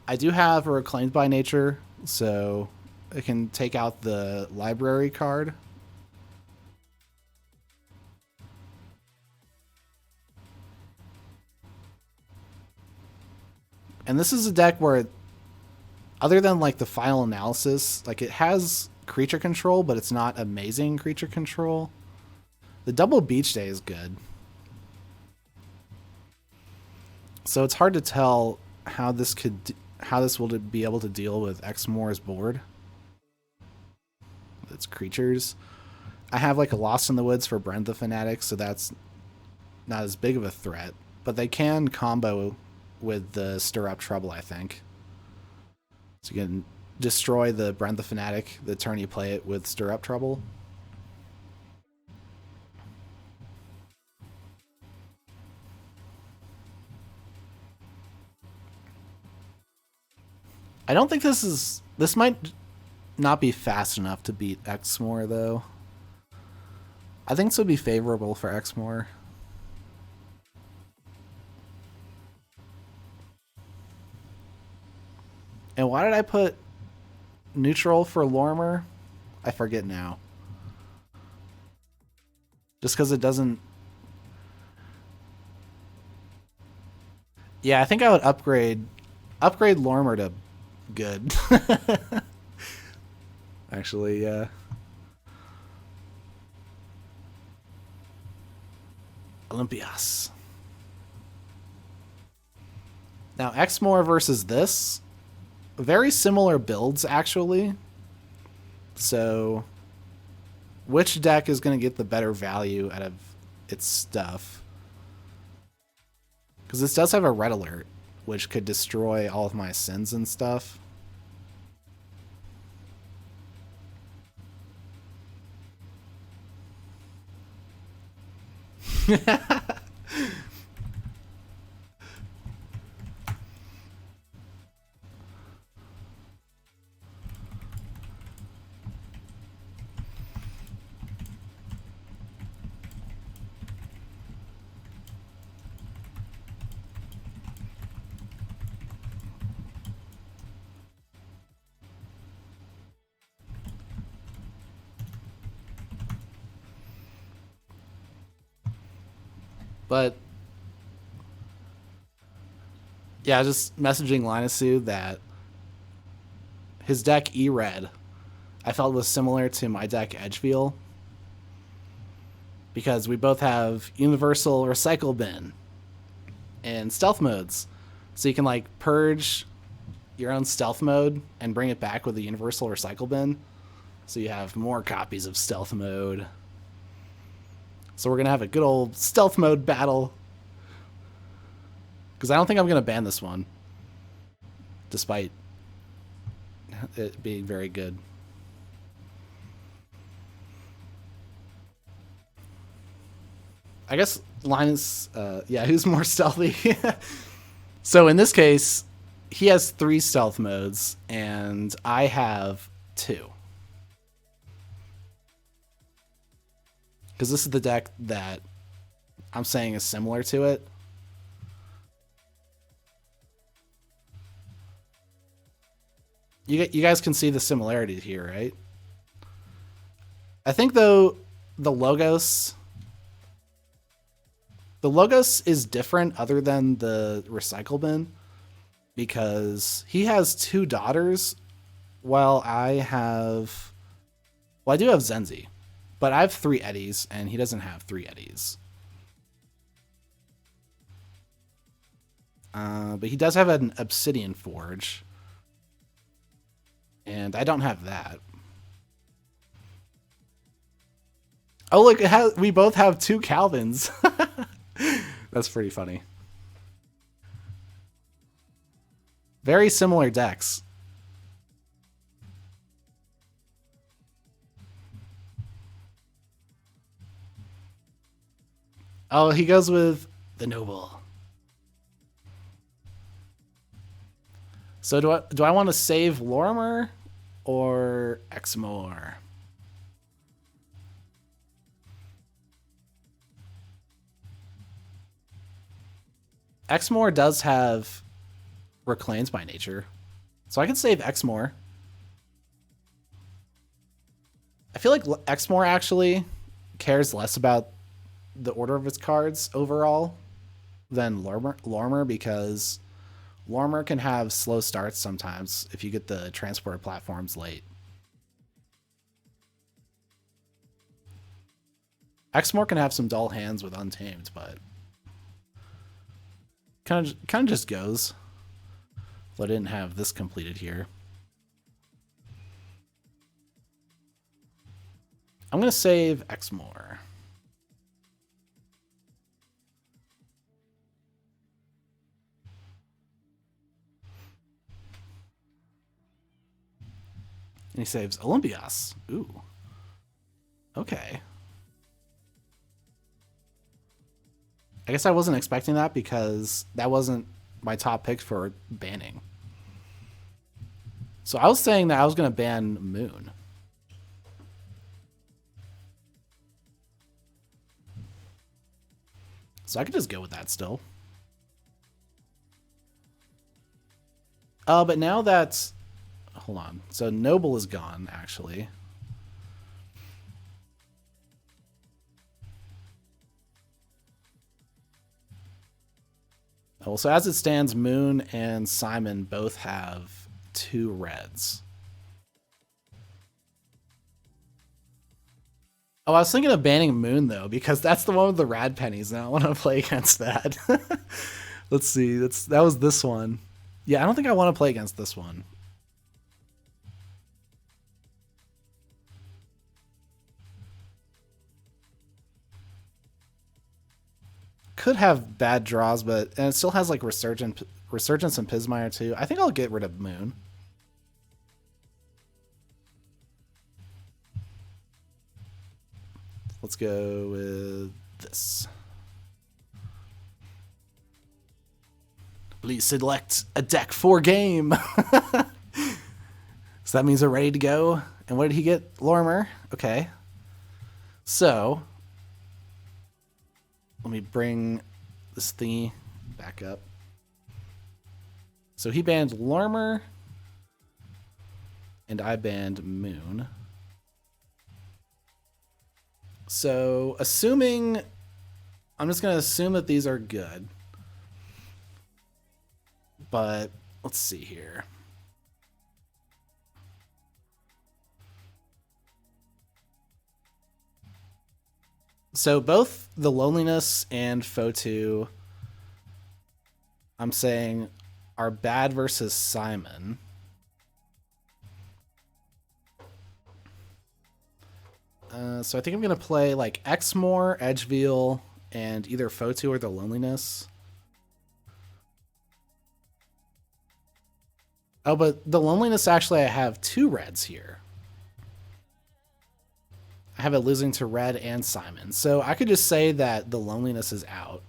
I do have a Reclaimed by Nature, so I can take out the library card. And this is a deck where, other than like the final analysis, like it has creature control, but it's not amazing creature control. The double Beach Day is good. So it's hard to tell how this will be able to deal with Exmoor's board. Its creatures. I have like a Lost in the Woods for Brent the Fanatic, so that's not as big of a threat. But they can combo with the Stir Up Trouble, I think. So you can destroy the Brent the Fanatic the turn you play it with Stir Up Trouble. I don't think this might not be fast enough to beat Exmoor, though. I think this would be favorable for Exmoor. And why did I put neutral for Lormer? I forget now. Just because it doesn't... Yeah, I think I would upgrade Lormer to good. Actually, yeah. Olympias. Now, Exmoor versus this. Very similar builds, actually. So, which deck is going to get the better value out of its stuff? Because this does have a red alert, which could destroy all of my sins and stuff. But yeah, just messaging Linusu that his deck E-Red I felt was similar to my deck Edgefield, because we both have Universal Recycle Bin and Stealth modes. So you can like purge your own Stealth mode and bring it back with the Universal Recycle Bin. So you have more copies of Stealth mode. So we're going to have a good old Stealth mode battle. Because I don't think I'm going to ban this one, despite it being very good. I guess Linus, yeah, who's more stealthy? So in this case, he has 3 stealth modes, and I have 2. Because this is the deck that I'm saying is similar to it. You guys can see the similarity here, right? I think, though, the Logos is different other than the Recycle Bin, because he has 2 daughters, while I have... Well, I do have Zenzi, but I have 3 Eddies, and he doesn't have 3 Eddies. But he does have an Obsidian Forge, and I don't have that. Oh, look, we both have 2 Calvins. That's pretty funny. Very similar decks. Oh, he goes with the Noble. So do I want to save Lorimer or Exmoor? Exmoor does have Reclaims by Nature. So I can save Exmoor. I feel like Exmoor actually cares less about the order of its cards overall than Lormer because Lormer can have slow starts sometimes if you get the transport platforms late. Exmoor can have some dull hands with Untamed, but kind of just goes. Though I didn't have this completed here. I'm going to save Exmoor. And he saves Olympias. Ooh. Okay. I guess I wasn't expecting that because that wasn't my top pick for banning. So I was saying that I was going to ban Moon. So I could just go with that still. But now that's... Hold on. So Noble is gone, actually. Well, so as it stands, Moon and Simon both have 2 reds. Oh, I was thinking of banning Moon, though, because that's the one with the rad pennies, and I want to play against that. Let's see. That was this one. Yeah, I don't think I want to play against this one. Could have bad draws, and it still has like Resurgence and Pismire too. I think I'll get rid of Moon. Let's go with this. Please select a deck for game. So that means we're ready to go. And what did he get? Lormer. Okay. So let me bring this thingy back up. So he banned Lormer, and I banned Moon. So assuming, I'm just going to assume that these are good. But let's see here. So both the Loneliness and Fotu, I'm saying, are bad versus Simon. So I think I'm going to play like Exmoor, Edgeveil, and either Fotu or the Loneliness. Oh, but the Loneliness, actually, I have 2 reds here. I have it losing to Red and Simon. So I could just say that the Loneliness is out.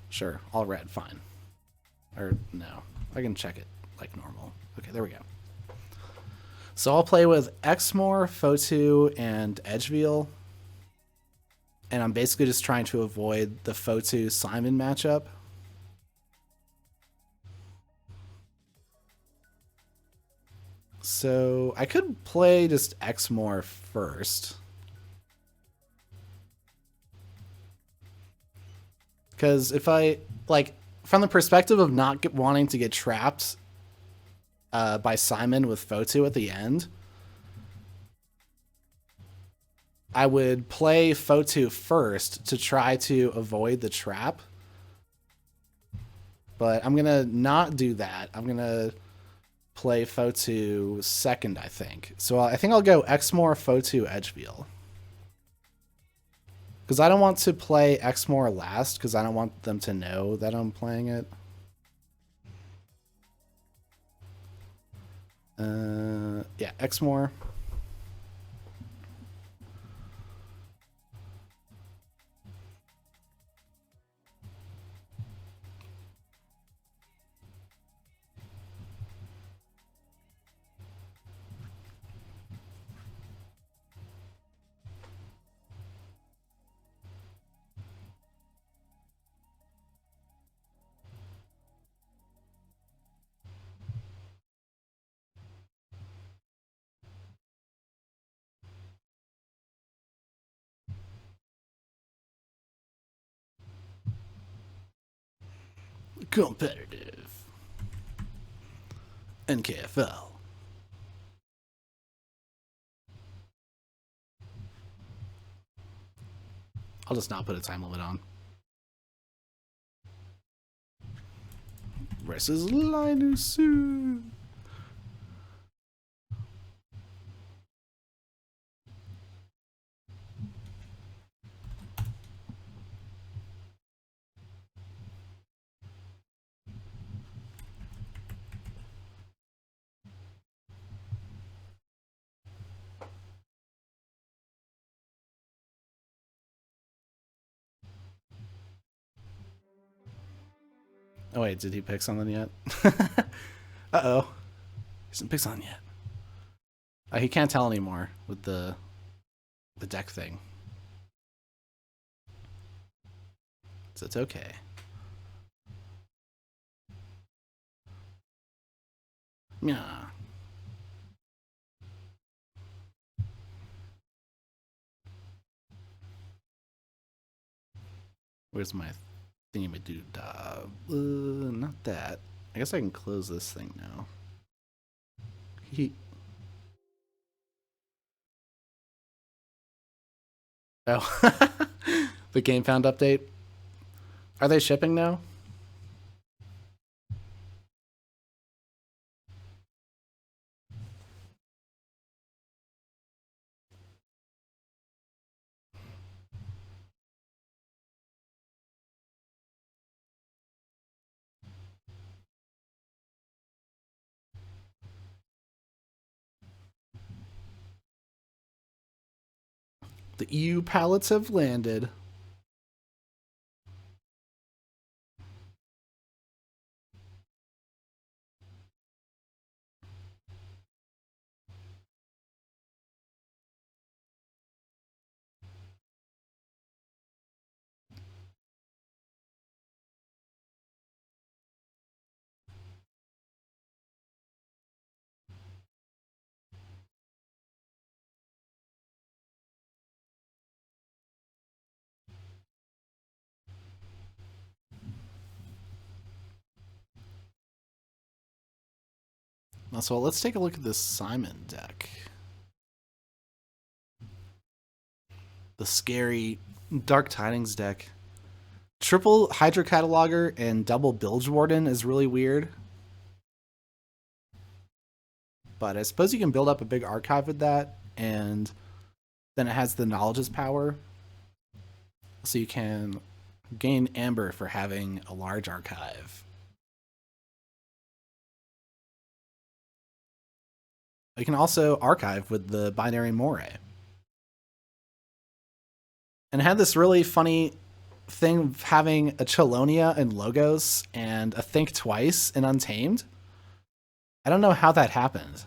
Sure, all red, fine. Or no, I can check it like normal. Okay, there we go. So I'll play with Exmoor, Fotu, and Edgeveil. And I'm basically just trying to avoid the Fotu-Simon matchup. So I could play just Exmoor first. Because if I, like, from the perspective of not wanting to get trapped by Simon with Fotu at the end, I would play Fotu first to try to avoid the trap. But I'm going to not do that. I'm going to play Fotu second, I think. So I think I'll go Exmoor, Fotu, Edgeveil. Because I don't want to play Exmoor last, because I don't want them to know that I'm playing it. Yeah, Exmoor. Competitive. NKFL. I'll just not put a time limit on. Versus Linus. Oh wait, did he pick something yet? Uh-oh. He hasn't picked something yet. He can't tell anymore with the deck thing. So it's okay. Yeah. Where's my thingy-ma-doo? Not that. I guess I can close this thing now. Oh. The Game Found update. Are they shipping now? The EU pallets have landed. So let's take a look at this Simon deck. The scary Dark Tidings deck. Triple Hydra Cataloger and double Bilge Warden is really weird. But I suppose you can build up a big archive with that, and then it has the Knowledge's power. So you can gain Amber for having a large archive. You can also archive with the Binary Moray. And it had this really funny thing of having a Chelonia in Logos and a Think Twice in Untamed. I don't know how that happened.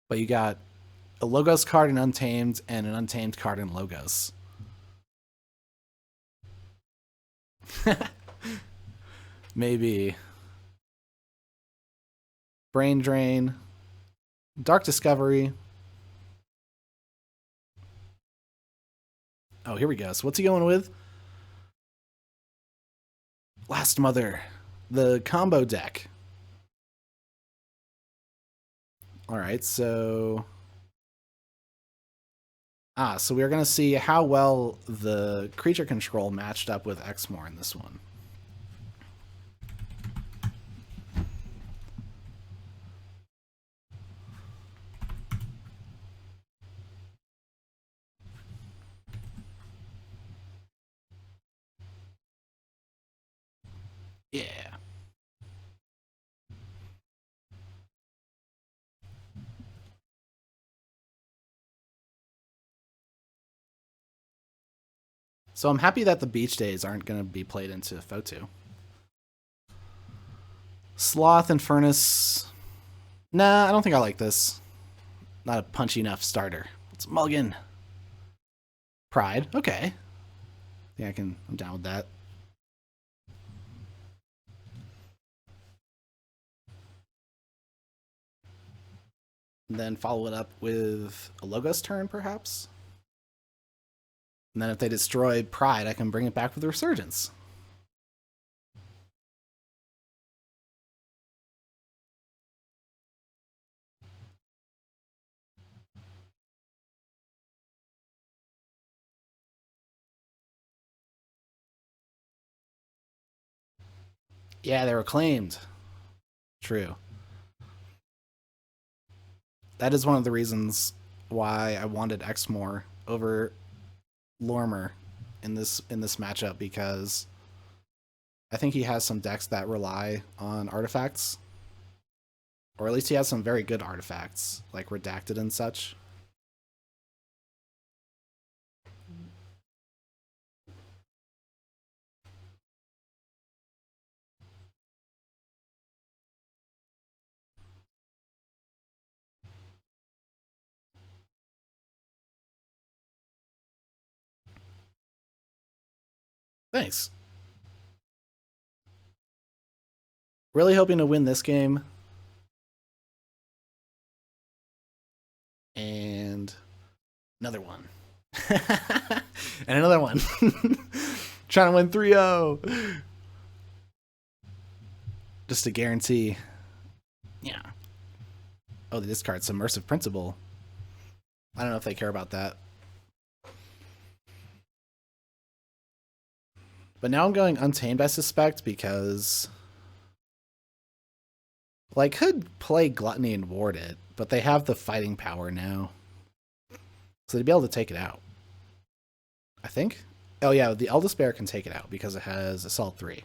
But you got a Logos card in Untamed and an Untamed card in Logos. Maybe. Brain Drain. Dark Discovery. Oh, here we go. So what's he going with? Last Mother. The combo deck. Alright, so... so we're going to see how well the creature control matched up with Exmoor in this one. Yeah. So I'm happy that the beach days aren't going to be played into Fotu. Sloth and Furnace. Nah, I don't think I like this. Not a punchy enough starter. Let's mulligan. Pride. Okay. Yeah, I'm down with that. And then follow it up with a Logos turn, perhaps. And then if they destroy Pride, I can bring it back with Resurgence. Yeah, they were claimed. True. That is one of the reasons why I wanted Exmoor over Lormer in this matchup, because I think he has some decks that rely on artifacts, or at least he has some very good artifacts like Redacted and such. Thanks. Really hoping to win this game. And another one. And another one. Trying to win 3-0. Just to guarantee. Yeah. Oh, they discard Submersive Principle. I don't know if they care about that. But now I'm going Untamed, I suspect, because... Well, I could play Gluttony and ward it, but they have the fighting power now. So they'd be able to take it out. I think? Oh yeah, the Eldest Bear can take it out because it has Assault 3.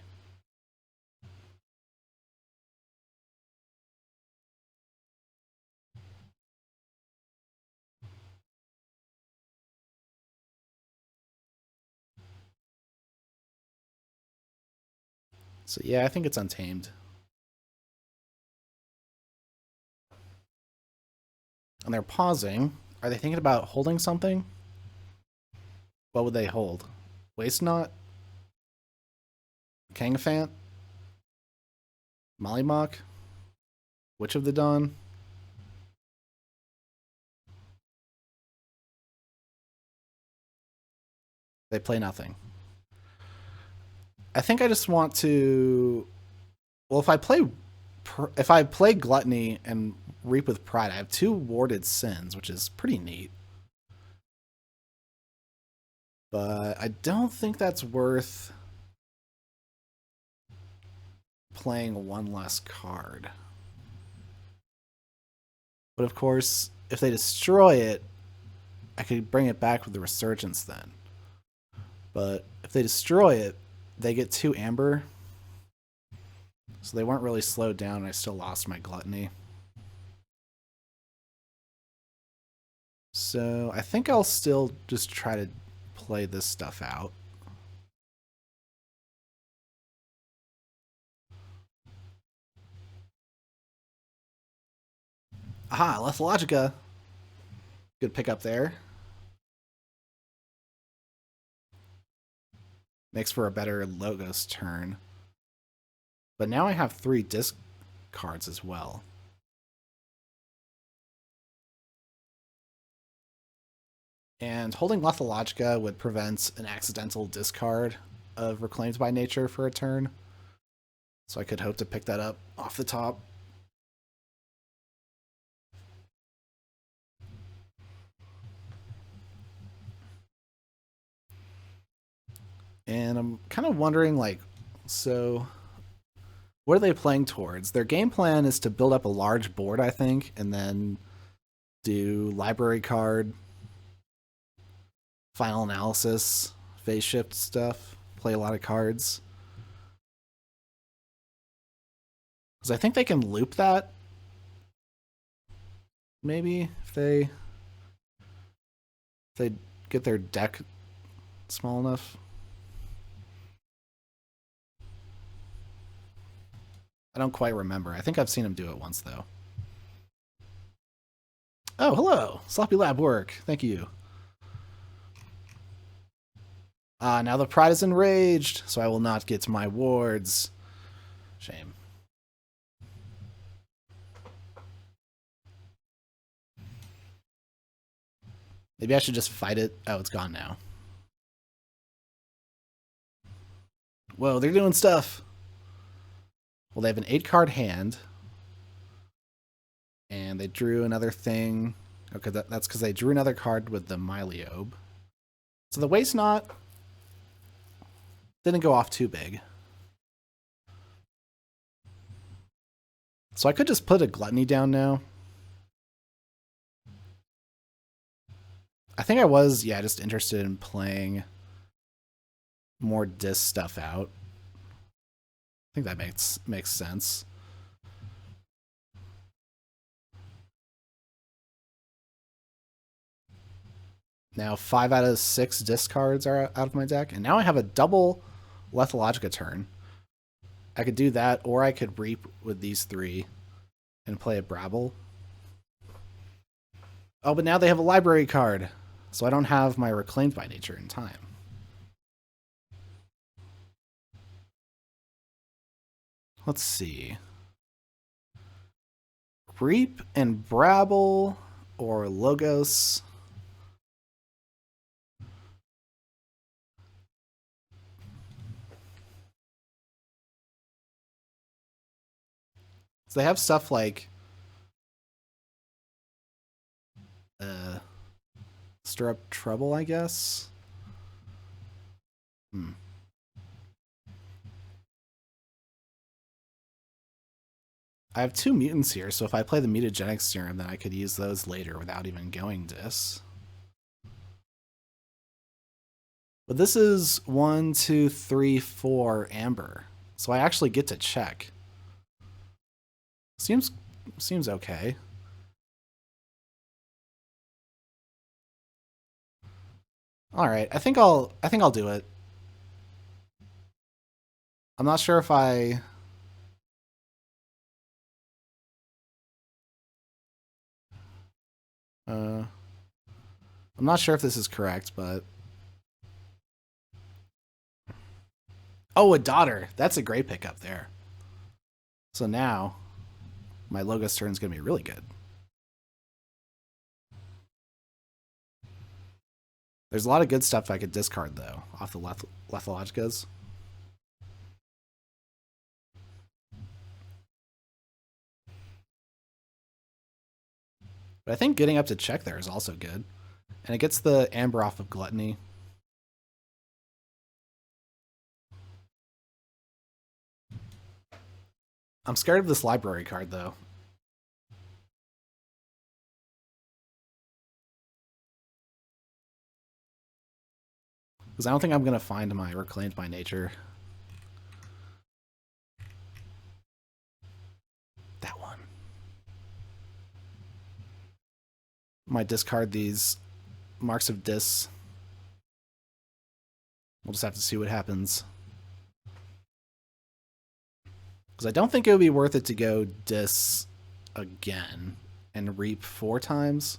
So yeah, I think it's Untamed. And they're pausing. Are they thinking about holding something? What would they hold? Waste Knot? Kangafant? Mollymawk? Witch of the Dawn? They play nothing. I think I just want to... Well, if I play Gluttony and Reap with Pride, I have 2 warded Sins, which is pretty neat. But I don't think that's worth playing 1 less card. But of course, if they destroy it, I could bring it back with the Resurgence then. But if they destroy it, they get 2 Amber. So they weren't really slowed down, and I still lost my Gluttony. So I think I'll still just try to play this stuff out. Aha, Lethalogica. Good pickup there. Makes for a better Logos turn. But now I have 3 disc cards as well. And holding Lethalogica would prevent an accidental discard of Reclaimed by Nature for a turn. So I could hope to pick that up off the top. And I'm kind of wondering, like, so what are they playing towards? Their game plan is to build up a large board, I think, and then do library card, final analysis, phase shift stuff, play a lot of cards. Because I think they can loop that. Maybe if they get their deck small enough. I don't quite remember. I think I've seen him do it once, though. Oh, hello. Sloppy lab work. Thank you. Now the pride is enraged, so I will not get my wards. Shame. Maybe I should just fight it. Oh, it's gone now. Whoa, they're doing stuff. Well, they have an 8-card hand. And they drew another thing. Okay, that's because they drew another card with the Myliobe. So the Waste Knot didn't go off too big. So I could just put a Gluttony down now. I think I was, yeah, just interested in playing more disc stuff out. I think that makes sense. Now 5 out of 6 discards are out of my deck, and now I have a double Lethalogica turn. I could do that, or I could Reap with these 3 and play a Brabble. Oh, but now they have a library card, so I don't have my Reclaimed by Nature in time. Let's see. Reap and Brabble or Logos. So they have stuff like Stir Up Trouble, I guess. I have 2 mutants here, so if I play the Mutagenic Serum, then I could use those later without even going dis. But this is 1, 2, 3, 4 Amber, so I actually get to check. Seems okay. All right, I think I'll do it. I'm not sure if I'm not sure if this is correct, but oh, a daughter. That's a great pickup there. So now my Logos turn is going to be really good. There's a lot of good stuff I could discard, though, off the Lethalogicas. But I think getting up to check there is also good. And it gets the Amber off of Gluttony. I'm scared of this library card, though. Because I don't think I'm going to find my Reclaimed by Nature. That one. Might discard these Marks of Dis. We'll just have to see what happens. Because I don't think it would be worth it to go Dis again and Reap 4 times.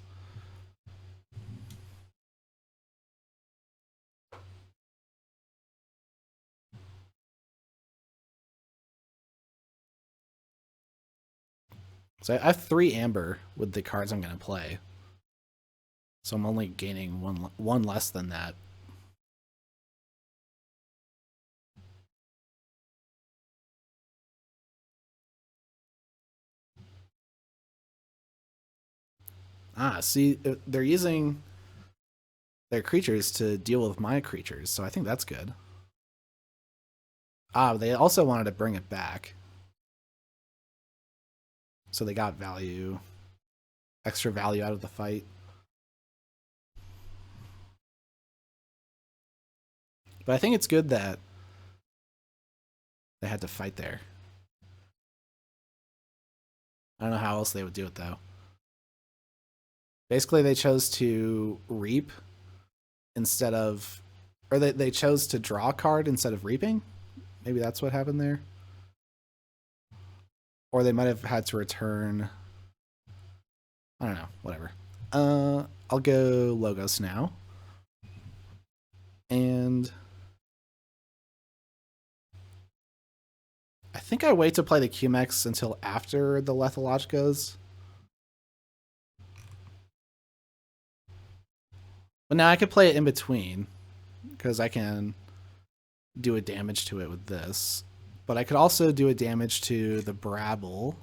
So I have 3 Amber with the cards I'm going to play. So I'm only gaining one less than that. Ah, see, they're using their creatures to deal with my creatures, so I think that's good. Ah, they also wanted to bring it back. So they got value, extra value out of the fight. But I think it's good that they had to fight there. I don't know how else they would do it, though. Basically, they chose to reap instead of... Or they chose to draw a card instead of reaping? Maybe that's what happened there. Or they might have had to return... I don't know. Whatever. I'll go Logos now. And... I think I wait to play the QMX until after the Lethalogicas. But now I could play it in between, because I can do a damage to it with this. But I could also do a damage to the Brabble.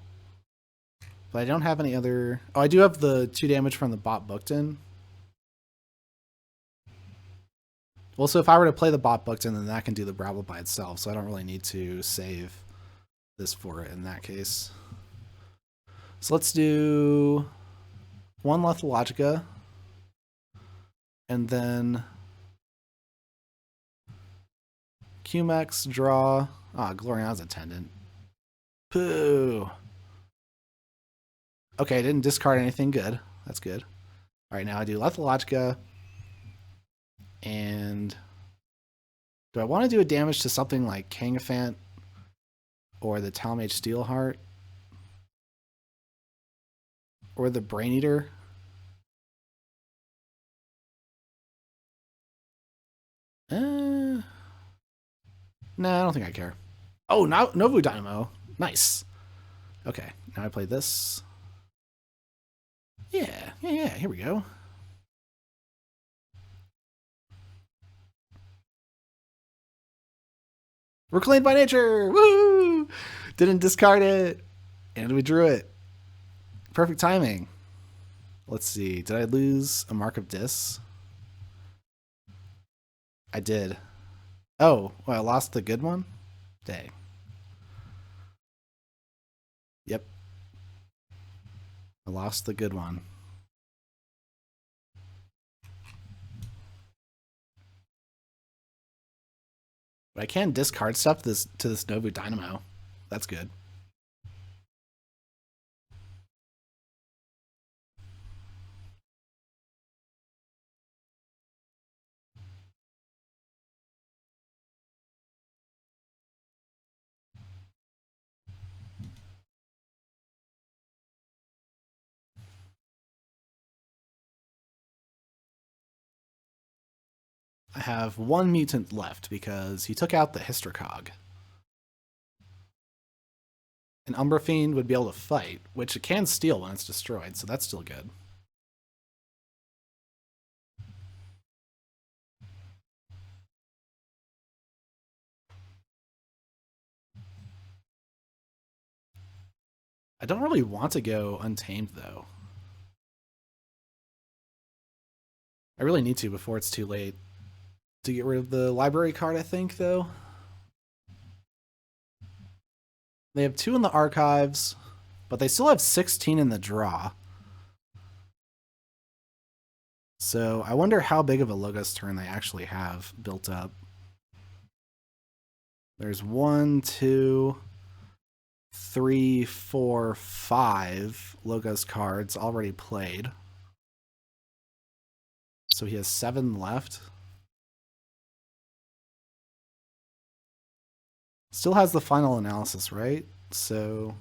But I don't have any other... Oh, I do have the 2 damage from the Bot Bookton. Well, so if I were to play the Bot Bookton, then that can do the Brabble by itself, so I don't really need to save this for it in that case. So let's do one Lethalogica, and then QMX, draw. Gloriana's Attendant. Pooh. Okay, I didn't discard anything good. That's good. All right, now I do Lethalogica, and do I want to do a damage to something like Kangafant or the Talmage Steelheart or the Brain Eater? No, I don't think I care. Oh, now Novu Dynamo. Nice. Okay, now I play this. Yeah, here we go. Reclaimed by nature! Woo! Didn't discard it. And we drew it. Perfect timing. Let's see. Did I lose a Mark of Dis? I did. Oh, well, I lost the good one? Dang. Yep. I lost the good one. But I can discard stuff to this Novu Dynamo. That's good. I have one mutant left because he took out the Hystricog. An Umbra Fiend would be able to fight, which it can steal when it's destroyed, so that's still good. I don't really want to go Untamed, though. I really need to before it's too late. To get rid of the library card, I think, though. They have 2 in the archives, but they still have 16 in the draw. So I wonder how big of a Logos turn they actually have built up. There's 1, 2, 3, 4, 5 Logos cards already played. So he has 7 left. Still has the final analysis, right? So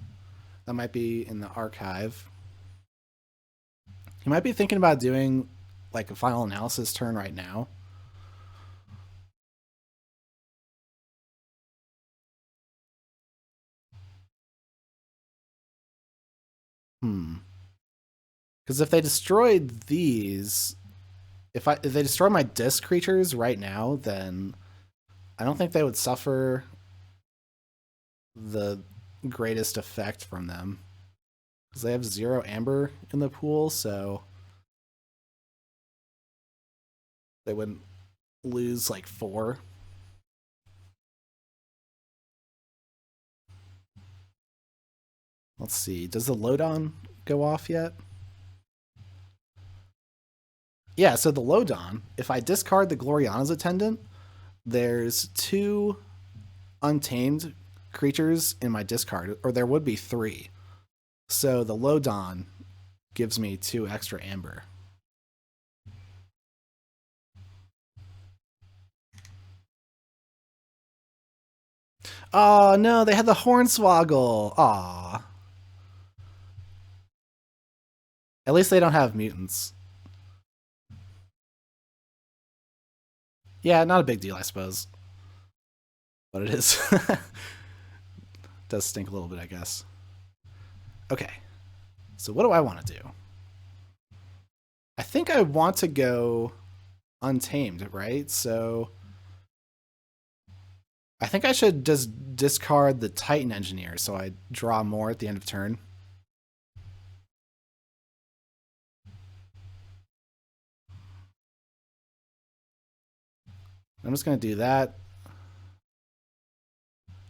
that might be in the archive. He might be thinking about doing like a final analysis turn right now. Because if they destroyed these, if they destroy my disc creatures right now, then I don't think they would suffer the greatest effect from them. Because they have 0 amber in the pool, so they wouldn't lose like 4. Let's see. Does the Lodon go off yet? Yeah, so the Lodon, if I discard the Gloriana's Attendant, there's 2 untamed creatures in my discard, or there would be 3. So the Lodon gives me 2 extra amber. Oh no, they had the Hornswoggle. Aw. At least they don't have mutants. Yeah, not a big deal, I suppose. But it is. Does stink a little bit, I guess. Okay. So what do I want to do? I think I want to go Untamed, right? So I think I should just discard the Titan Engineer so I draw more at the end of turn. I'm just going to do that.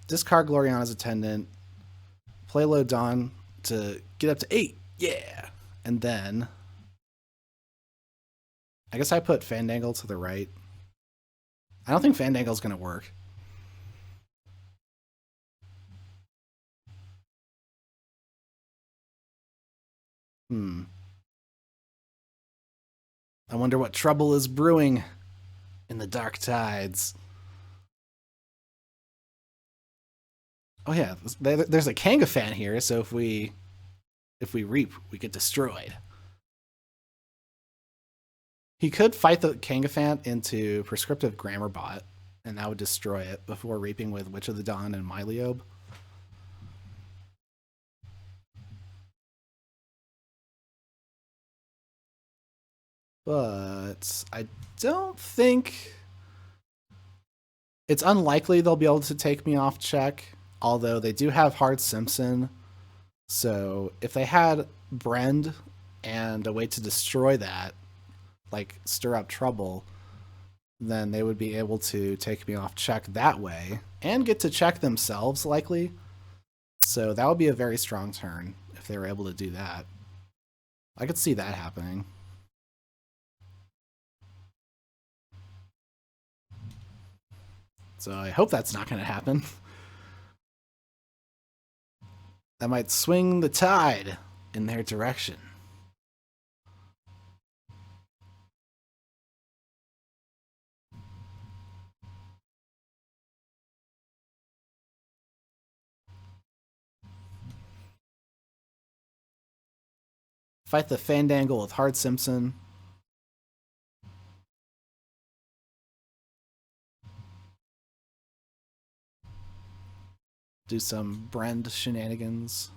Discard Gloriana's Attendant. Play Lodon to get up to 8. Yeah. And then I guess I put Fandangle to the right. I don't think Fandangle's going to work. I wonder what trouble is brewing in the dark tides. Oh yeah, there's a Kangafan here, so if we reap, we get destroyed. He could fight the Kangafant into Prescriptive Grammar Bot, and that would destroy it before reaping with Witch of the Dawn and Myliobe. But I don't think... It's unlikely they'll be able to take me off check, although they do have Hard Simpson. So if they had Brend and a way to destroy that, like stir up trouble, then they would be able to take me off check that way and get to check themselves, likely. So that would be a very strong turn if they were able to do that. I could see that happening. So I hope that's not going to happen. That might swing the tide in their direction. Fight the Fandangle with Hard Simpson. Do some Brend shenanigans.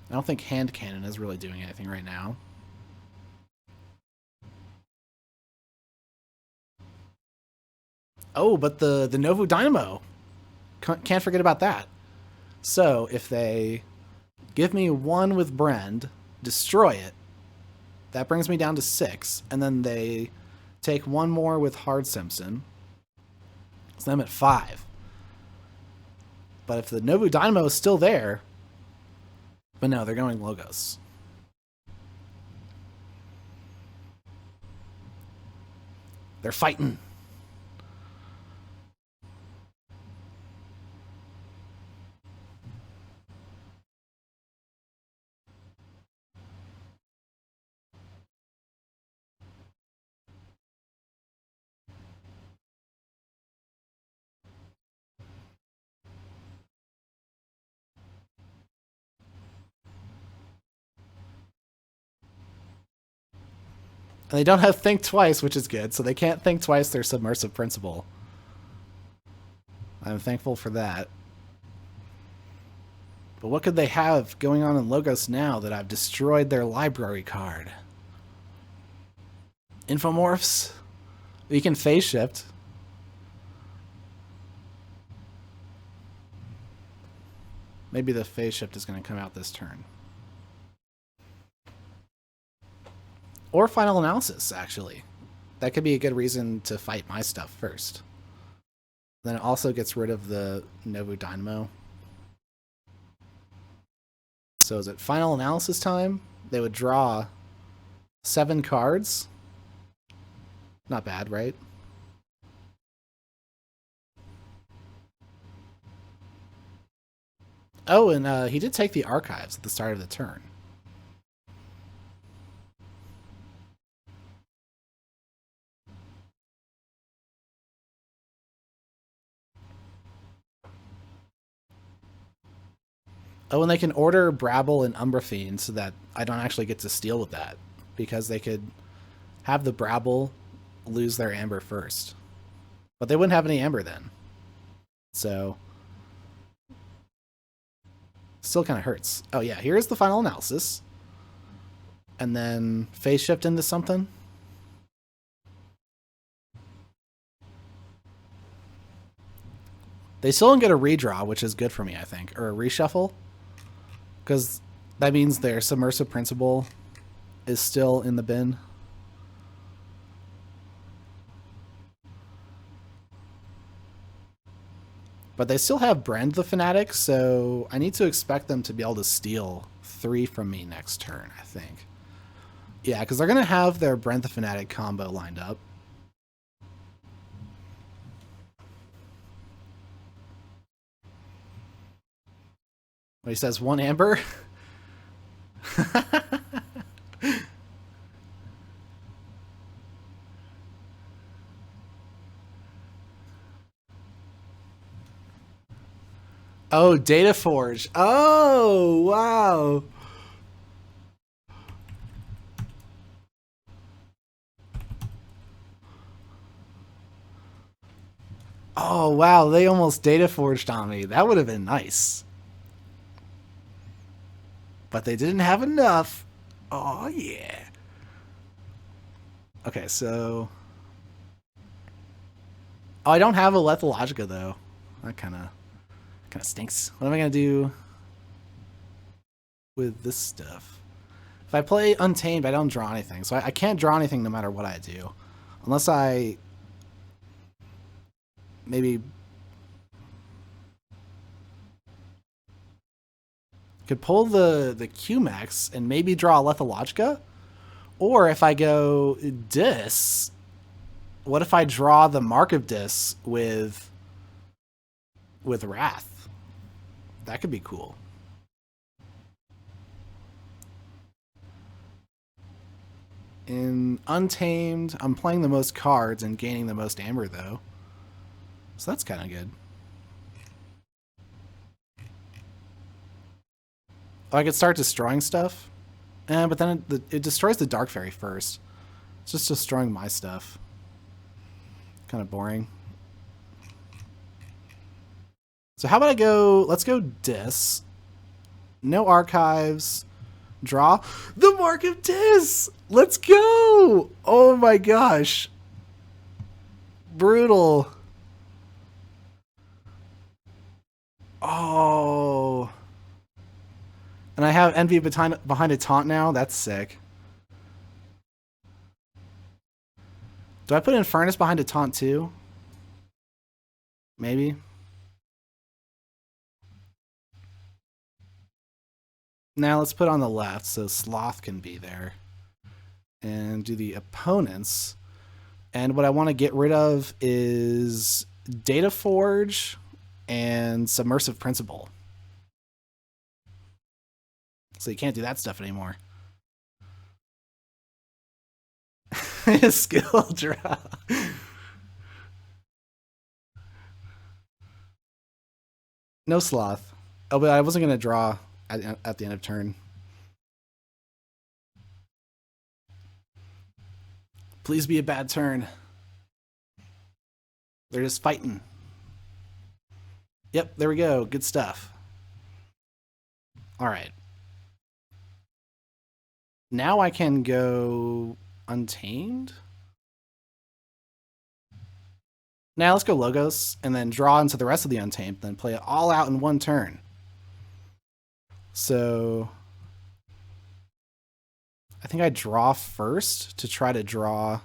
I don't think Hand Cannon is really doing anything right now. Oh, but the Novu Dynamo. Can't forget about that. So if they give me 1 with Brend, destroy it, that brings me down to 6, and then they take 1 more with Hard Simpson, so I'm at 5. But if the Novu Dynamo is still there, but no, they're going Logos. They're fighting. And they don't have Think Twice, which is good, so they can't think twice their Submersive Principle. I'm thankful for that. But what could they have going on in Logos now that I've destroyed their library card? Infomorphs? You can phase shift. Maybe the phase shift is going to come out this turn. Or Final Analysis, actually. That could be a good reason to fight my stuff first. Then it also gets rid of the Novu Dynamo. So is it Final Analysis time? They would draw 7 cards. Not bad, right? Oh, and he did take the archives at the start of the turn. Oh, and they can order Brabble and Umbrafiend so that I don't actually get to steal with that. Because they could have the Brabble lose their Amber first. But they wouldn't have any Amber then. So... still kind of hurts. Oh yeah, here's the Final Analysis. And then phase shift into something. They still don't get a redraw, which is good for me, I think. Or a reshuffle. Because that means their Submersive Principle is still in the bin. But they still have Brand the Fanatic, so I need to expect them to be able to steal 3 from me next turn, I think. Yeah, because they're going to have their Brand the Fanatic combo lined up. He says 1 Amber. Oh, Data Forge. Oh, wow. Oh, wow. They almost Data Forged on me. That would have been nice. But they didn't have enough. Oh, yeah. Okay, so... Oh, I don't have a Lethalogica, though. That kind of stinks. What am I going to do with this stuff? If I play Untamed, I don't draw anything. So I can't draw anything no matter what I do. Unless I... maybe... could pull the Q-Max and maybe draw a Lethalogica. Or if I go Dis... what if I draw the Mark of Dis with Wrath? That could be cool. In Untamed, I'm playing the most cards and gaining the most amber, though. So that's kind of good. Oh, I could start destroying stuff. But then it destroys the Dark Fairy first. It's just destroying my stuff. Kind of boring. So how about I go... let's go Dis. No archives. Draw. The Mark of Dis! Let's go! Oh my gosh. Brutal. Oh. And I have Envy behind a taunt now? That's sick. Do I put Infernus behind a taunt too? Maybe. Now let's put on the left so Sloth can be there. And do the opponents. And what I want to get rid of is Data Forge and Submersive Principle. So you can't do that stuff anymore. Skill draw. No Sloth. Oh, but I wasn't going to draw at the end of turn. Please be a bad turn. They're just fighting. Yep, there we go. Good stuff. All right. Now I can go Untamed. Now let's go Logos and then draw into the rest of the Untamed, then play it all out in one turn. So I think I draw first to try to draw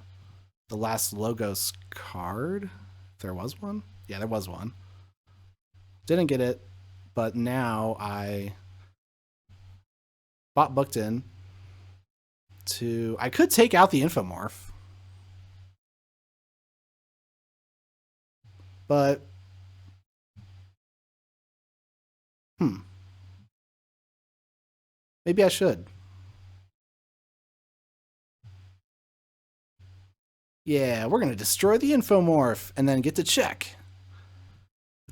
the last Logos card. If there was one. Yeah, there was one. Didn't get it, but now I booked in to... I could take out the Infomorph. But... maybe I should. Yeah, we're going to destroy the Infomorph and then get to check.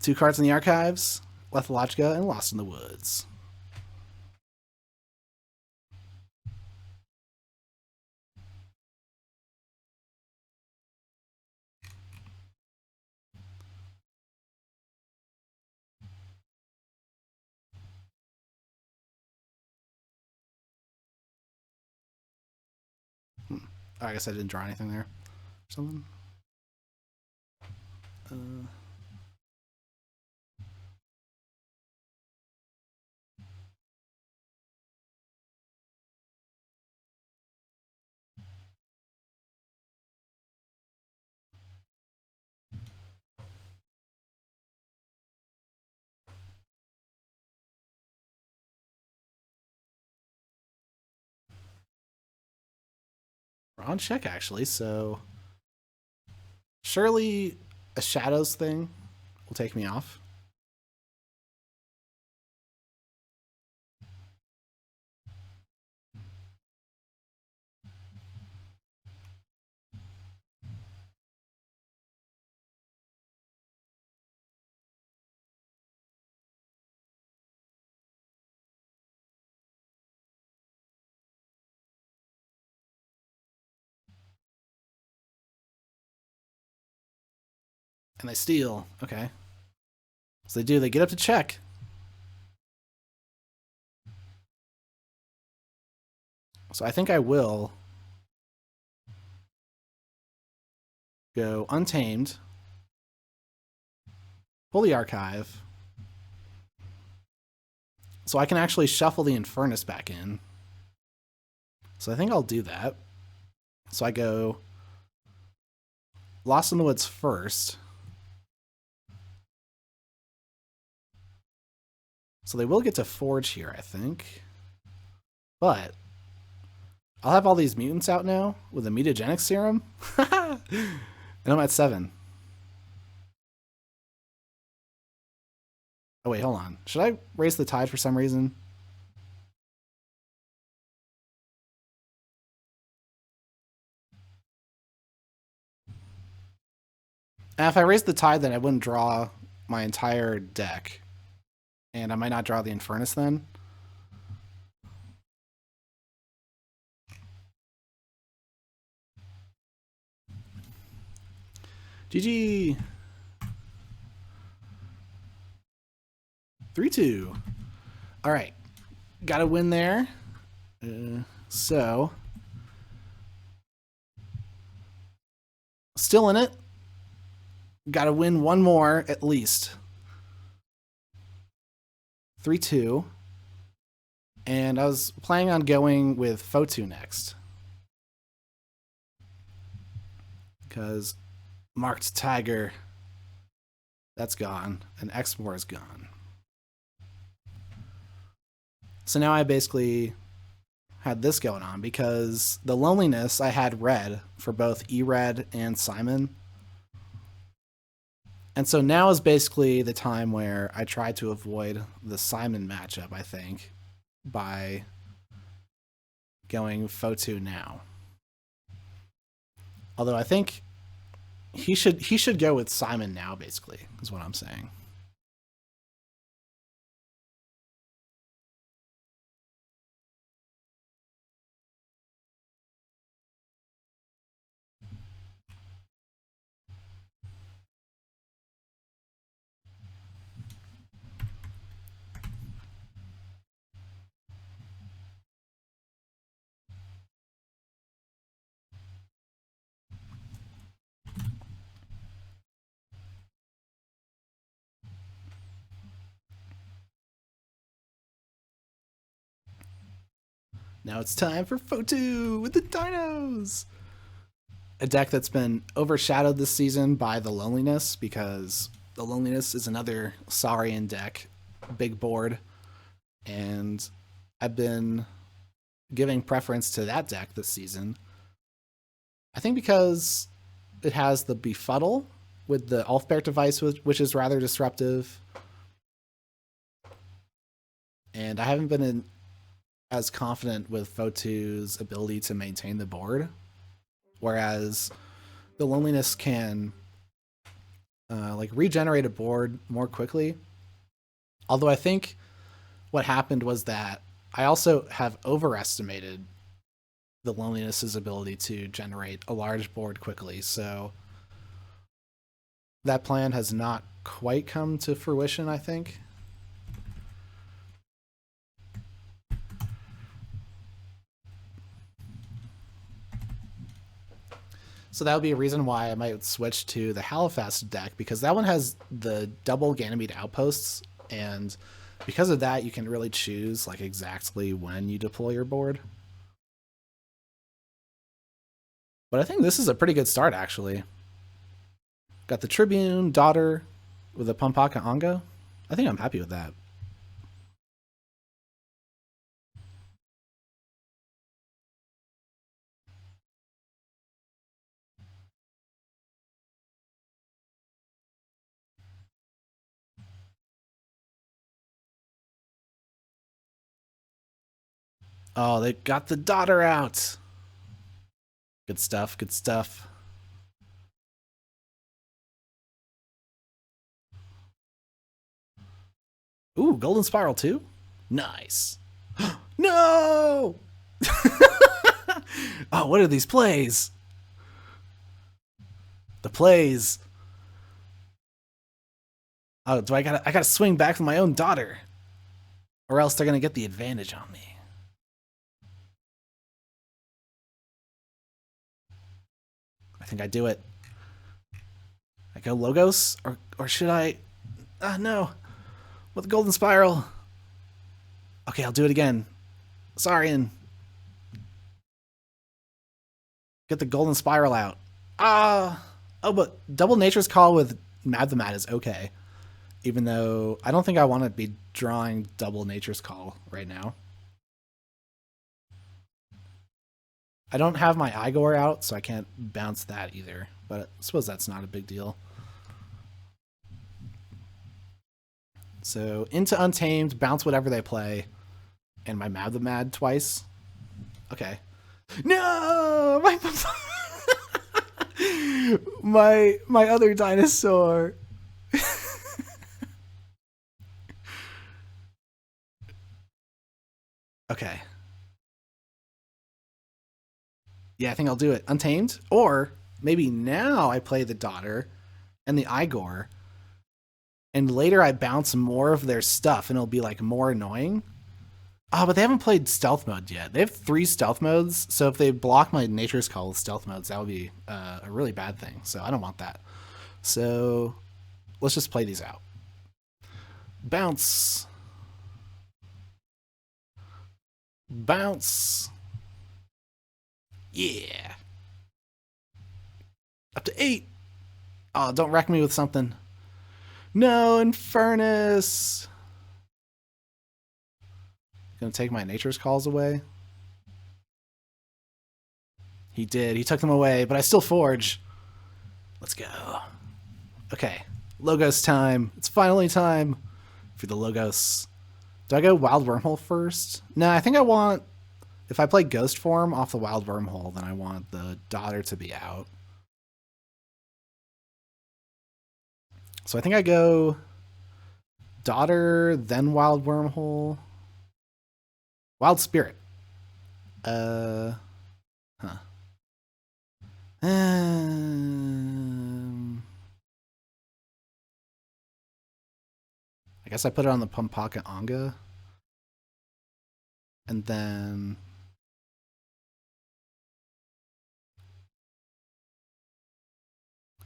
2 cards in the archives, Lethalogica and Lost in the Woods. Oh, I guess I didn't draw anything there. Or something. We're on check, actually, so surely a shadows thing will take me off. And they steal. Okay. So they do. They get up to check. So I think I will go Untamed, pull the archive, so I can actually shuffle the Infernus back in. So I think I'll do that. So I go Lost in the Woods first. So they will get to Forge here, I think. But I'll have all these mutants out now with a mutagenic serum. And I'm at 7. Oh, wait, hold on. Should I raise the tide for some reason? And if I raised the tide, then I wouldn't draw my entire deck. And I might not draw the Infernus then. GG. 3-2. All right. Got to win there. So. Still in it. Got to win one more at least. 3-2. And I was planning on going with Fotu next. Because Marked Tiger, that's gone. And Exmoor is gone. So now I basically had this going on because the loneliness I had red for both E-Red and Simon. And so now is basically the time where I try to avoid the Simon matchup, I think, by going Fotu now. Although I think he should go with Simon now, basically, is what I'm saying. Now it's time for Fotu with the Dinos! A deck that's been overshadowed this season by the Loneliness, because the Loneliness is another Saurian deck, big board, and I've been giving preference to that deck this season. I think because it has the Befuddle with the Ulfbert device, which is rather disruptive. And I haven't been as confident with Fotu's ability to maintain the board. Whereas the Loneliness can like regenerate a board more quickly. Although I think what happened was that I also have overestimated the Loneliness's ability to generate a large board quickly. So that plan has not quite come to fruition, I think. So that would be a reason why I might switch to the Halifax deck, because that one has the double Ganymede outposts, and because of that, you can really choose like exactly when you deploy your board. But I think this is a pretty good start, actually. Got the Tribune, Daughter, with a Pampaka Ongo. I think I'm happy with that. Oh, they got the daughter out. Good stuff, good stuff. Ooh, Golden Spiral too? Nice. No! Oh, what are these plays? The plays. Oh, I gotta swing back with my own daughter. Or else they're gonna get the advantage on me. I think I do it. I go Logos? Or should I? Ah, no. With the Golden Spiral. Okay, I'll do it again. Saurian. Get the Golden Spiral out. Ah. Oh, but double Nature's Call with Mad the Mad is okay. Even though I don't think I want to be drawing double Nature's Call right now. I don't have my Igor out, so I can't bounce that either. But I suppose that's not a big deal. So into Untamed, bounce whatever they play, and my Mad the Mad twice. Okay. No, my other dinosaur. Okay. Yeah, I think I'll do it. Untamed, or maybe now I play the daughter and the Igor, and later I bounce more of their stuff, and it'll be like more annoying. Oh, but they haven't played stealth mode yet. They have 3 stealth modes, so if they block my Nature's Call with stealth modes, that would be a really bad thing. So I don't want that. So let's just play these out. Bounce. Bounce. Yeah. Up to 8. Oh, don't wreck me with something. No, Infernus. Gonna take my Nature's Calls away. He did. He took them away, but I still forge. Let's go. Okay. Logos time. It's finally time for the Logos. Do I go Wild Wormhole first? No, I think I want... If I play Ghost Form off the Wild Wormhole, then I want the daughter to be out. So I think I go daughter, then Wild Wormhole. Wild Spirit. Huh. I guess I put it on the Pumpaka Anga. And then...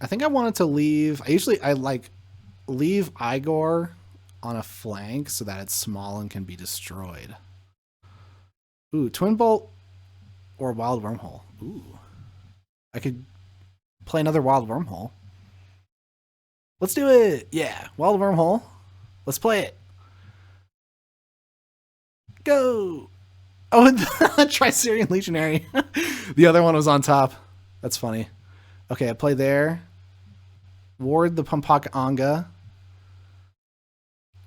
I think I wanted to leave... I like leave Igor on a flank so that it's small and can be destroyed. Ooh, Twin Bolt or Wild Wormhole. Ooh. I could play another Wild Wormhole. Let's do it! Yeah, Wild Wormhole. Let's play it. Go! Oh, Triserian Legionary. The other one was on top. That's funny. Okay, I play there. Ward the Pumpaka Anga.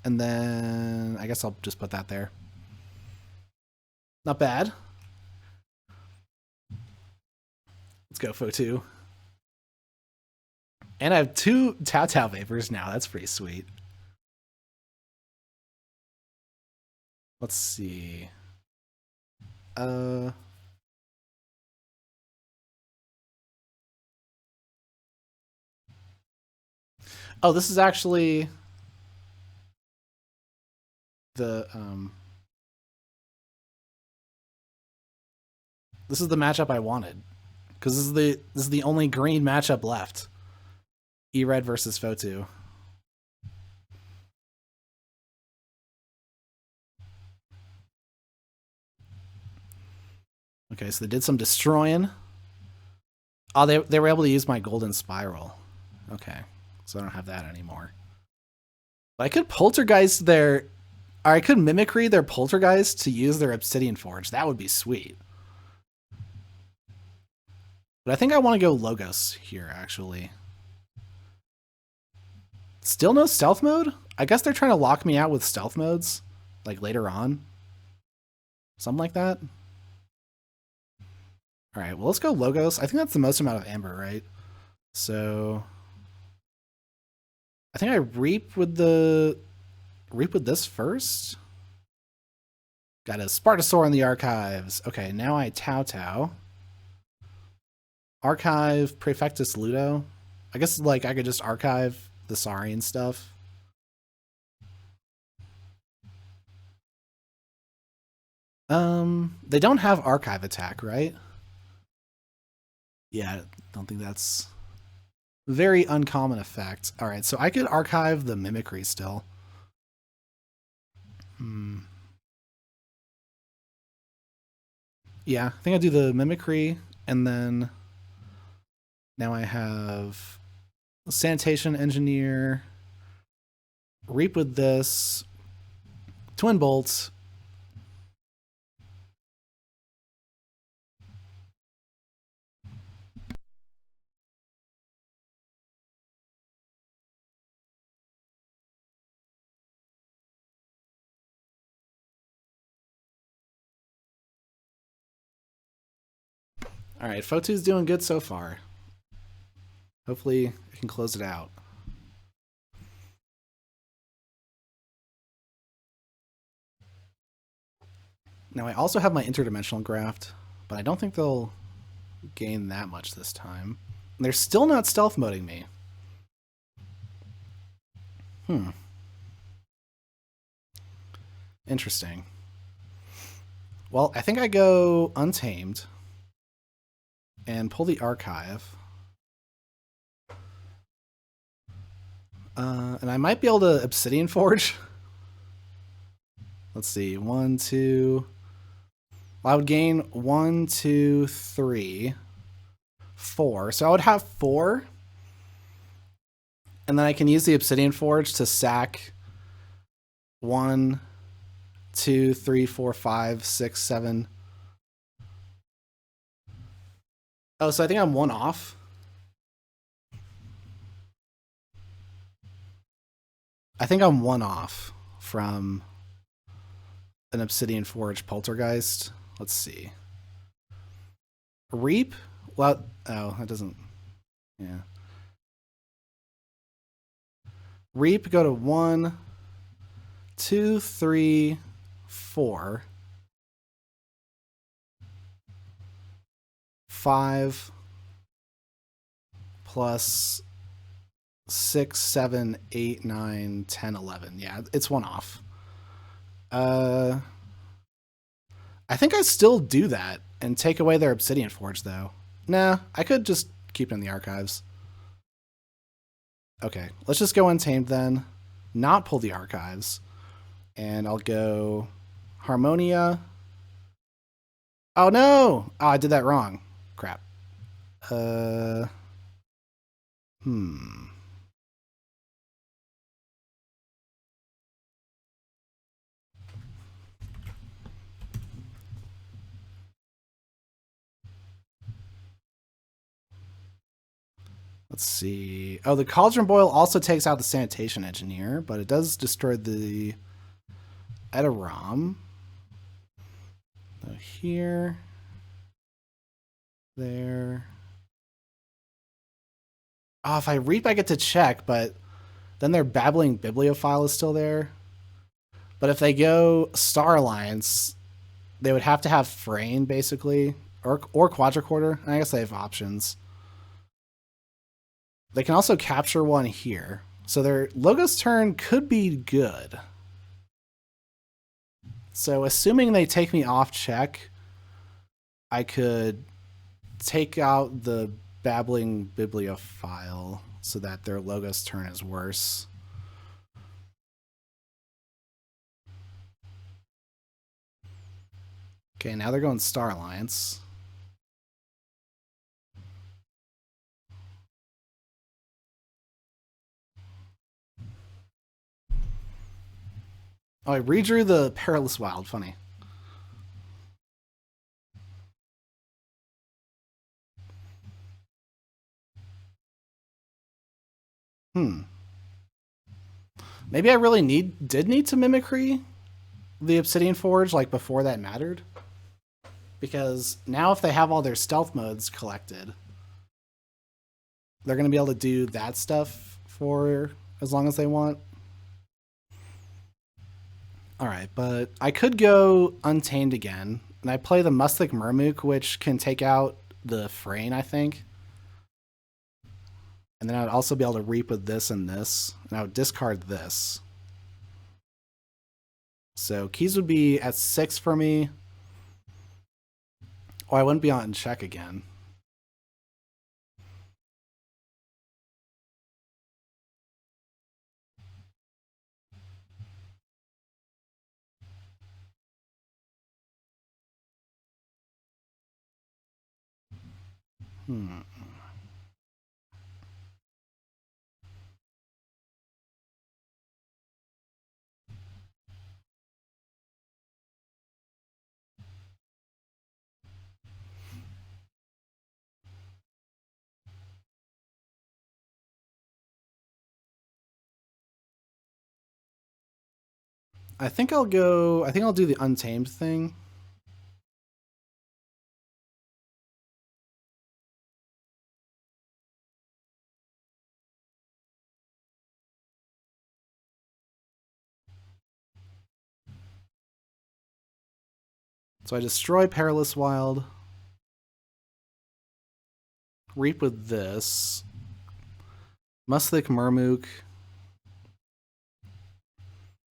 And then I guess I'll just put that there. Not bad. Let's go Fotu. And I have 2 Tau Tau Vapors now. That's pretty sweet. Let's see. Oh, this is actually the this is the matchup I wanted, because this is the only green matchup left. E-Red versus Fotu. Okay, so they did some destroying. Oh, they were able to use my Golden Spiral. Okay, so I don't have that anymore. But I could Poltergeist their... Or I could Mimicry their Poltergeist to use their Obsidian Forge. That would be sweet. But I think I want to go Logos here, actually. Still no stealth mode? I guess they're trying to lock me out with stealth modes, like later on. Something like that. All right, well, let's go Logos. I think that's the most amount of Amber, right? So I think I reap with this first. Got a Spartosaur in the archives. Okay, now I Tau. Archive Prefectus Ludo. I guess like I could just archive the Saurian stuff. They don't have archive attack, right? Yeah, don't think that's very uncommon effect. All right, so I could archive the Mimicry still. Yeah, I think I do the Mimicry, and then now I have Sanitation Engineer, Reap with this, Twin Bolts. All right, Fotu's doing good so far. Hopefully, I can close it out. Now, I also have my interdimensional graft, but I don't think they'll gain that much this time. And they're still not stealth moding me. Interesting. Well, I think I go Untamed and pull the archive. And I might be able to Obsidian Forge. Let's see. 1, 2. Well, I would gain 1, 2, 3, 4. So I would have 4. And then I can use the Obsidian Forge to sack 1, 2, 3, 4, 5, 6, 7. Oh, so I think I'm 1 off. I think I'm 1 off from an Obsidian Forge Poltergeist. Let's see. Reap? Well, oh, that doesn't. Yeah. Reap, go to 1, 2, 3, 4, 5, plus 6, 7, 8, 9, 10, 11. Yeah, it's 1 off. I think I still do that and take away their Obsidian Forge, though. Nah, I could just keep it in the archives. Okay, let's just go Untamed then. Not pull the archives. And I'll go Harmonia. Oh no! Oh, I did that wrong. Crap. Let's see. Oh, the Cauldron Boil also takes out the Sanitation Engineer, but it does destroy the Edaram. So here. There. Oh, if I reap, I get to check, but then their Babbling Bibliophile is still there. But if they go Star Alliance, they would have to have Frayne, basically, or Quadricorder. I guess they have options. They can also capture one here. So their Logos turn could be good. So assuming they take me off check, I could take out the Babbling Bibliophile so that their Logos turn is worse. Okay, now they're going Star Alliance. Oh, I redrew the Perilous Wild. Funny. Maybe I really did need to Mimicry the Obsidian Forge, like, before that mattered. Because now if they have all their stealth modes collected, they're going to be able to do that stuff for as long as they want. Alright, but I could go Untamed again, and I play the Mustic Murmook, which can take out the Frayne, I think. And then I would also be able to Reap with this and this, and I would discard this. So keys would be at 6 for me. Oh, I wouldn't be on check again. I think I'll do the Untamed thing. So I destroy Perilous Wild. Reap with this. Mustic Murmook.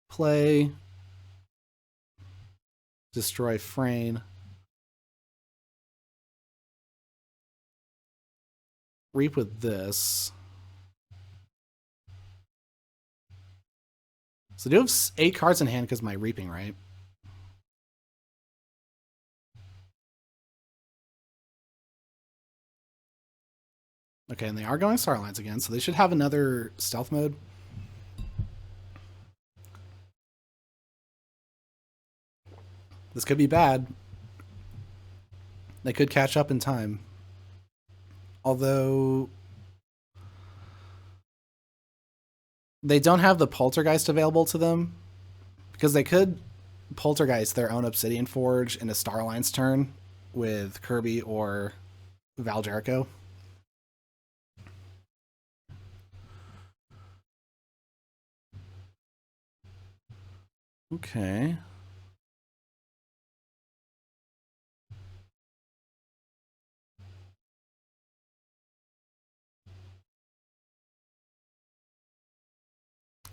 Play. Destroy Frayne. Reap with this. So I do have 8 cards in hand because of my Reaping, right? Okay, and they are going Starlines again, so they should have another stealth mode. This could be bad. They could catch up in time. Although they don't have the Poltergeist available to them, because they could Poltergeist their own Obsidian Forge in a Starline's turn with Kirby or Val Jericho. Okay.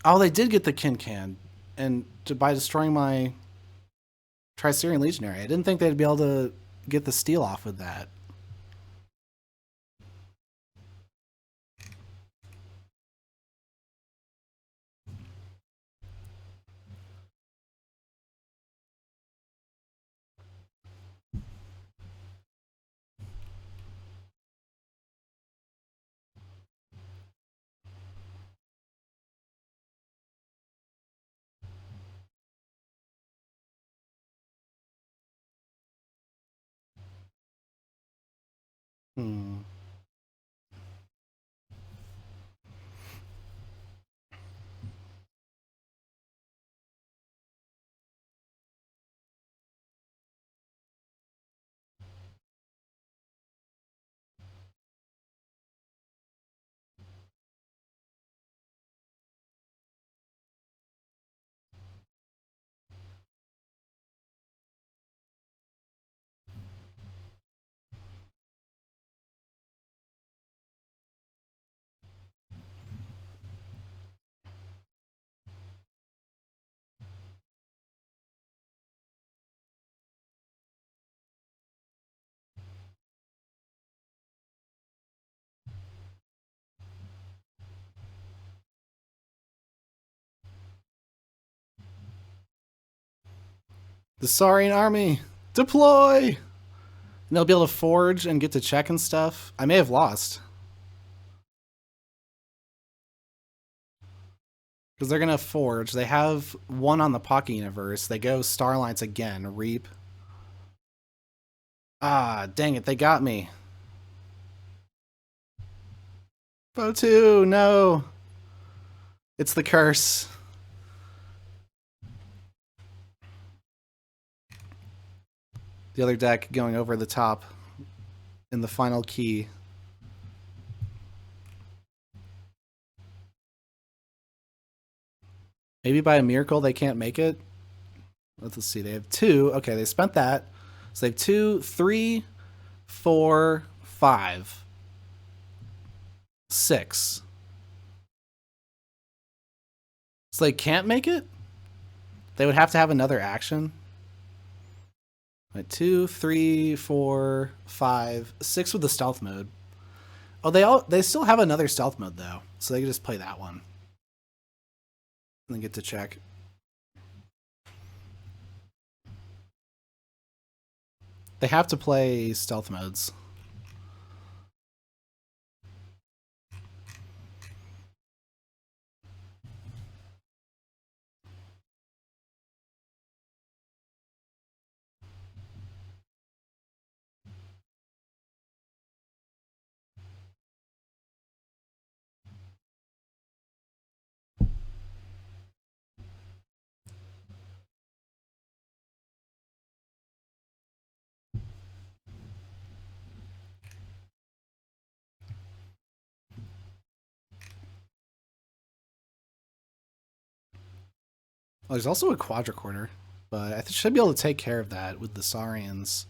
Oh, they did get the Kincan, and by destroying my Tricerian Legionary, I didn't think they'd be able to get the steal off with that. Hmm. The Saurian army! Deploy! And they'll be able to forge and get to check and stuff. I may have lost. Because they're going to forge. They have 1 on the Pocket Universe. They go Starlines again. Reap. Ah, dang it. They got me. Fotu, no. It's the curse. The other deck going over the top in the final key. Maybe by a miracle they can't make it. Let's see. They have 2. Okay, they spent that. So they have 2, 3, 4, 5, 6. So they can't make it? They would have to have another action. Right, 2, 3, 4, 5, 6 with the stealth mode. Oh, they still have another stealth mode though, so they can just play that one and then get to check. They have to play stealth modes. Oh, there's also a quadricorder, but I should be able to take care of that with the Saurians.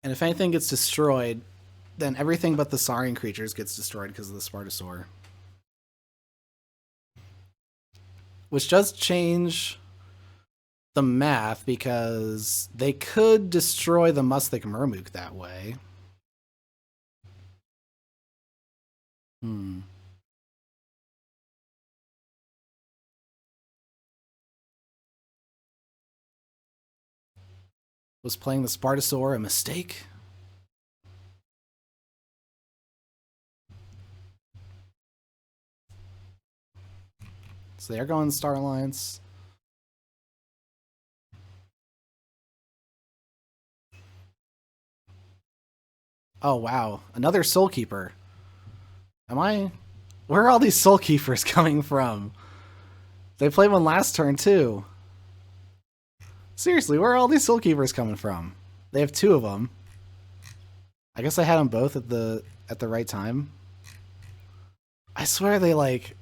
And if anything gets destroyed, then everything but the Saurian creatures gets destroyed because of the Spartosaur. Which does change the math because they could destroy the Mustic Murmook that way. Was playing the Spartosaur a mistake? So they're going Star Alliance. Oh, wow. Another Soul Keeper. Where are all these Soul Keepers coming from? They played one last turn, too. Seriously, where are all these Soul Keepers coming from? They have 2 of them. I guess I had them both at the right time. I swear they, like...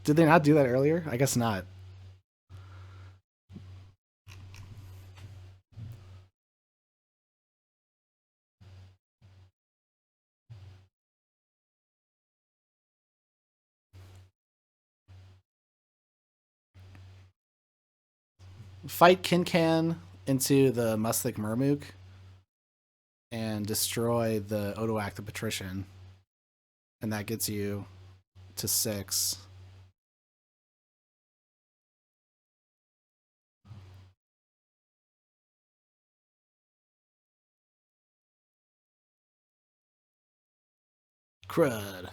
Did they not do that earlier? I guess not. Fight Kincan into the Mustic Murmook and destroy the Odoac the Patrician. And that gets you to 6. Crud.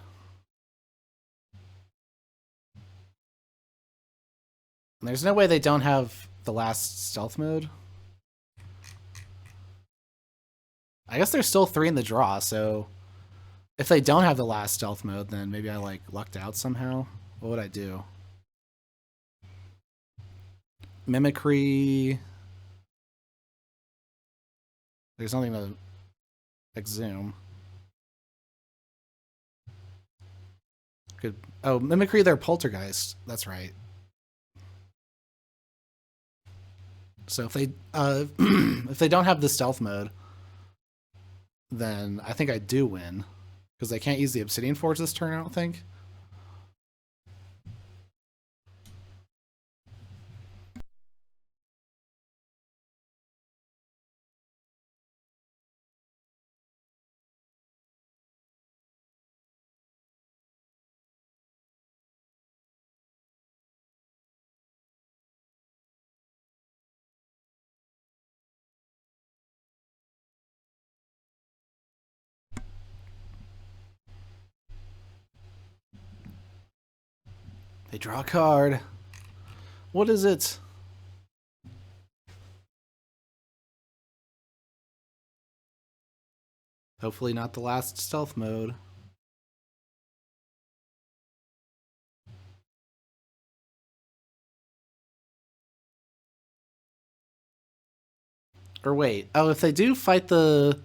And there's no way they don't have the last stealth mode. I guess there's still 3 in the draw, so if they don't have the last stealth mode, then maybe I like lucked out somehow. What would I do? Mimicry. There's nothing to exhume. Good. Oh, Mimicry, they're Poltergeist. That's right. So if they if they don't have the stealth mode, then I think I do win because they can't use the Obsidian Forge this turn. I don't think. They draw a card. What is it? Hopefully not the last stealth mode. Or wait. Oh, if they do fight the...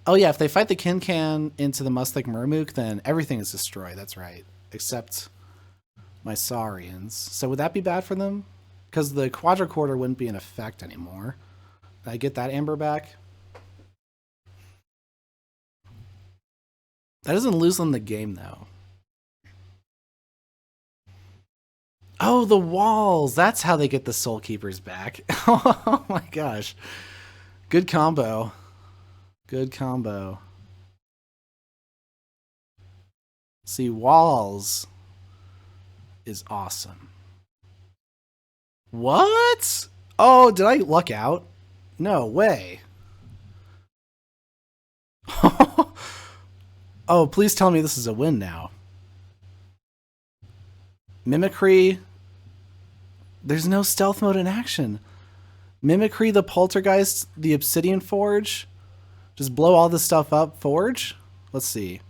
Oh, yeah, if they fight the Kin-Can into the Mustek Murmuk, then everything is destroyed. That's right. Except my Saurians. So would that be bad for them? Because the Quadricorder wouldn't be in effect anymore. Did I get that Amber back? That doesn't lose them the game, though. Oh, the walls. That's how they get the Soul Keepers back. Oh, my gosh. Good combo. Good combo. See, walls is awesome. What? Oh, did I luck out? No way. Oh, please tell me this is a win now. Mimicry. There's no stealth mode in action. Mimicry, the Poltergeist, the Obsidian Forge. Just blow all this stuff up. Forge? Let's see.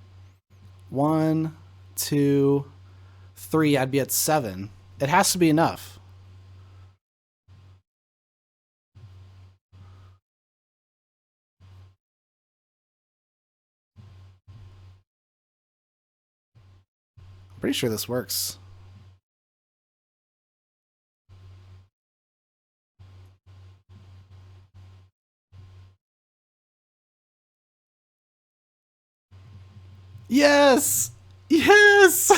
1, 2, 3. I'd be at 7. It has to be enough. I'm pretty sure this works. Yes! Yes!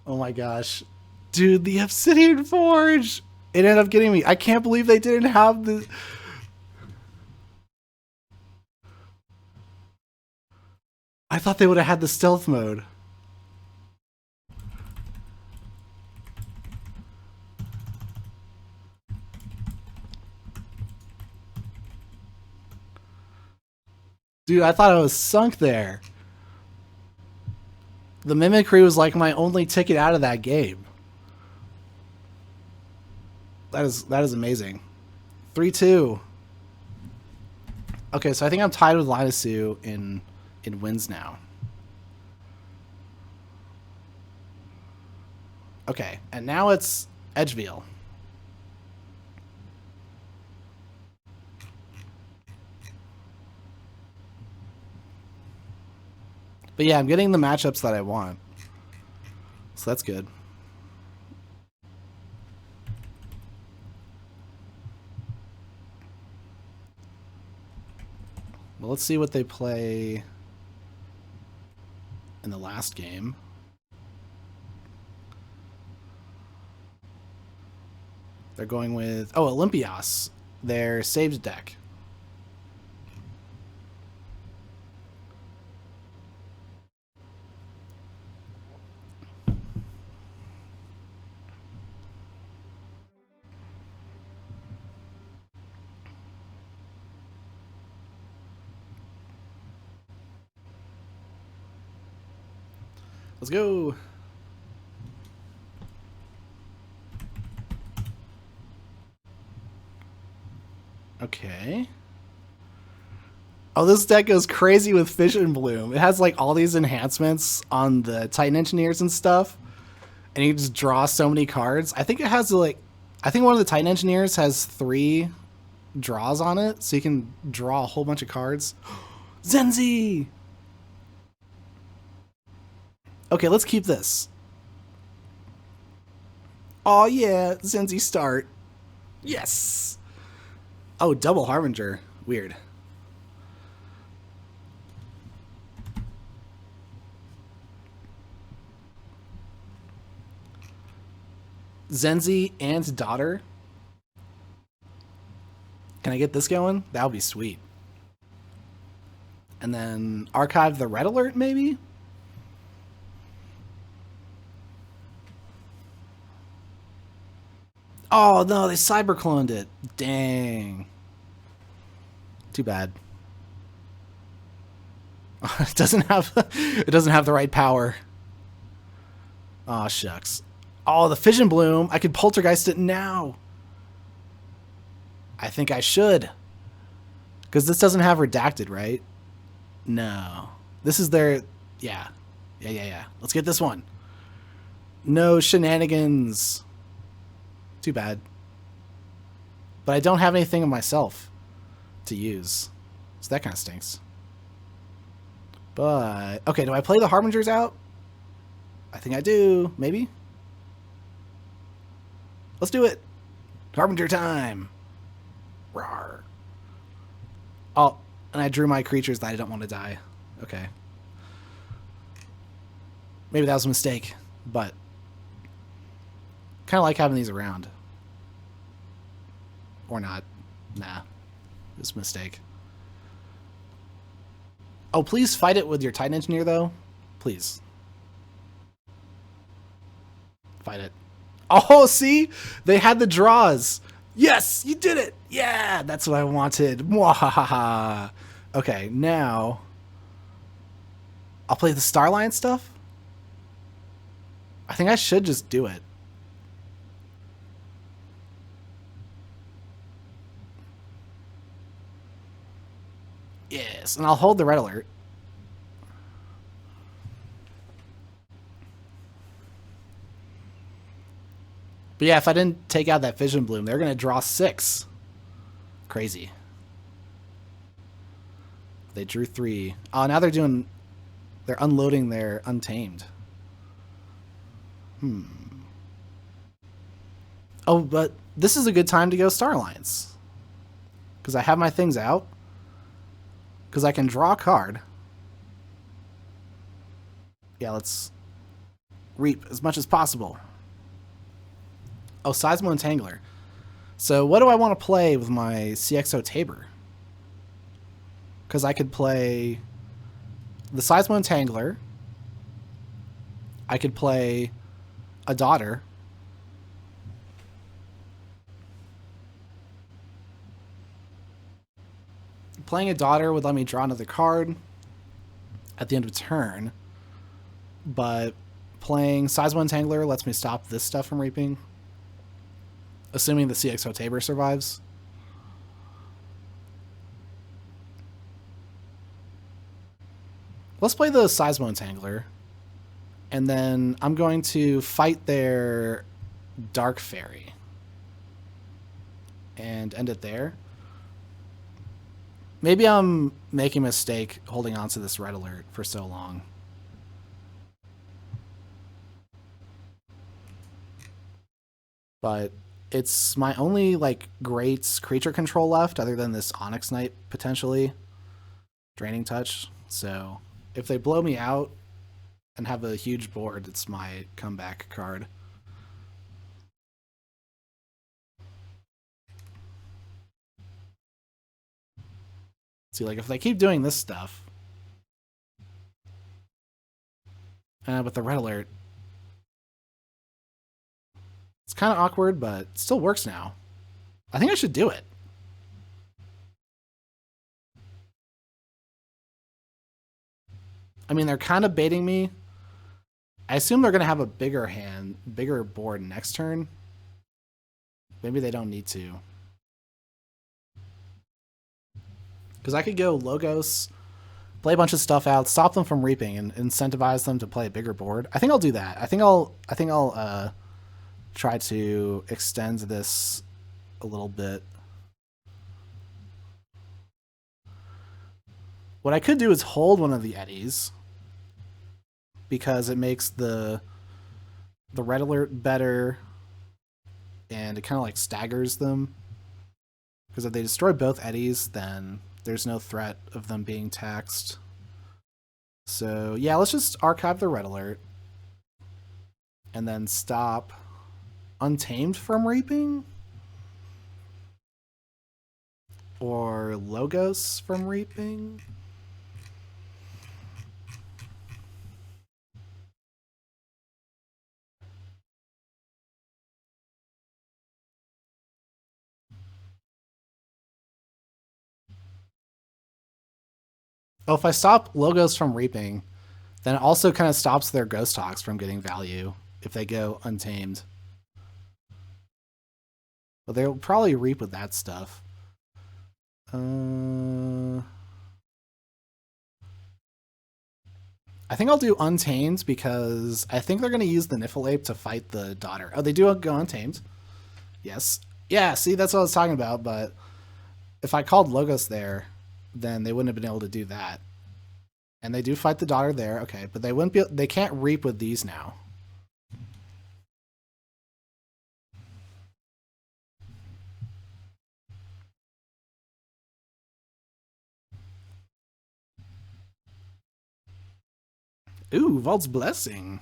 Oh my gosh. Dude, the Obsidian Forge! It ended up getting me. I can't believe they didn't have the... I thought they would have had the stealth mode. Dude, I thought I was sunk there. The Mimicry was like my only ticket out of that game. That is amazing. 3-2. Okay, so I think I'm tied with Linusue in wins now. Okay, and now it's Edgeveil. But yeah, I'm getting the matchups that I want. So that's good. Well, let's see what they play in the last game. They're going with... Oh, Olympias. Their saved deck. Let's go. Okay. Oh, this deck goes crazy with Fission Bloom. It has like all these enhancements on the Titan Engineers and stuff. And you just draw so many cards. I think it has like... I think one of the Titan Engineers has 3 draws on it. So you can draw a whole bunch of cards. Zenzi! Okay, let's keep this. Oh yeah, Zenzi start. Yes! Oh, double Harbinger. Weird. Zenzi and Daughter. Can I get this going? That would be sweet. And then archive the Red Alert, maybe? Oh no, they cybercloned it. Dang. Too bad. It doesn't have the right power. Aw, shucks. Oh, the Fission Bloom. I could Poltergeist it now. I think I should. Because this doesn't have Redacted, right? No. This is their... Yeah. Yeah. Let's get this one. No shenanigans. Too bad. But I don't have anything of myself to use. So that kind of stinks. But... Okay, do I play the Harbingers out? I think I do. Maybe? Let's do it. Harbinger time. Rawr. Oh, and I drew my creatures that I don't want to die. Okay. Maybe that was a mistake, but kind of like having these around. Or not. Nah. It's a mistake. Oh, please fight it with your Titan Engineer, though. Please. Fight it. Oh, see? They had the draws. Yes, you did it. Yeah, that's what I wanted. Mwahaha. Okay, now I'll play the Starline stuff. I think I should just do it. Yes, and I'll hold the red alert. But yeah, if I didn't take out that Vision Bloom, they're going to draw 6. Crazy. They drew 3. Oh, now they're unloading their Untamed. Oh, but this is a good time to go Starlines. Because I have my things out. Because I can draw a card. Yeah, let's reap as much as possible. Oh, Seismo Entangler. So what do I want to play with my CXO Tabor? Because I could play the Seismo Entangler. I could play a Daughter. Playing a Daughter would let me draw another card at the end of turn. But playing Seismo Entangler lets me stop this stuff from reaping. Assuming the CXO Tabor survives. Let's play the Seismo Entangler. And then I'm going to fight their Dark Fairy. And end it there. Maybe I'm making a mistake holding on to this red alert for so long. But it's my only like great creature control left, other than this Onyx Knight potentially draining touch. So if they blow me out and have a huge board, it's my comeback card. See, like if they keep doing this stuff, with the red alert, it's kind of awkward, but it still works now. I think I should do it. I mean, they're kind of baiting me. I assume they're going to have a bigger board next turn. Maybe they don't need to. Because I could go Logos, play a bunch of stuff out, stop them from reaping, and incentivize them to play a bigger board. I think I'll do that. I think I'll try to extend this a little bit. What I could do is hold one of the Eddies, because it makes the red alert better, and it kind of like staggers them. Because if they destroy both Eddies, then there's no threat of them being taxed. So yeah, let's just archive the red alert and then stop Untamed from reaping, or Logos from reaping. Oh, if I stop Logos from reaping, then it also kind of stops their Ghost Hawks from getting value if they go Untamed. But they'll probably reap with that stuff. I think I'll do Untamed because I think they're going to use the Niffle to fight the daughter. Oh, they do go Untamed. Yes. Yeah, see, that's what I was talking about, but if I called Logos there, then they wouldn't have been able to do that. And they do fight the daughter there, okay, but they wouldn't be. They can't reap with these now. Ooh, Vault's Blessing.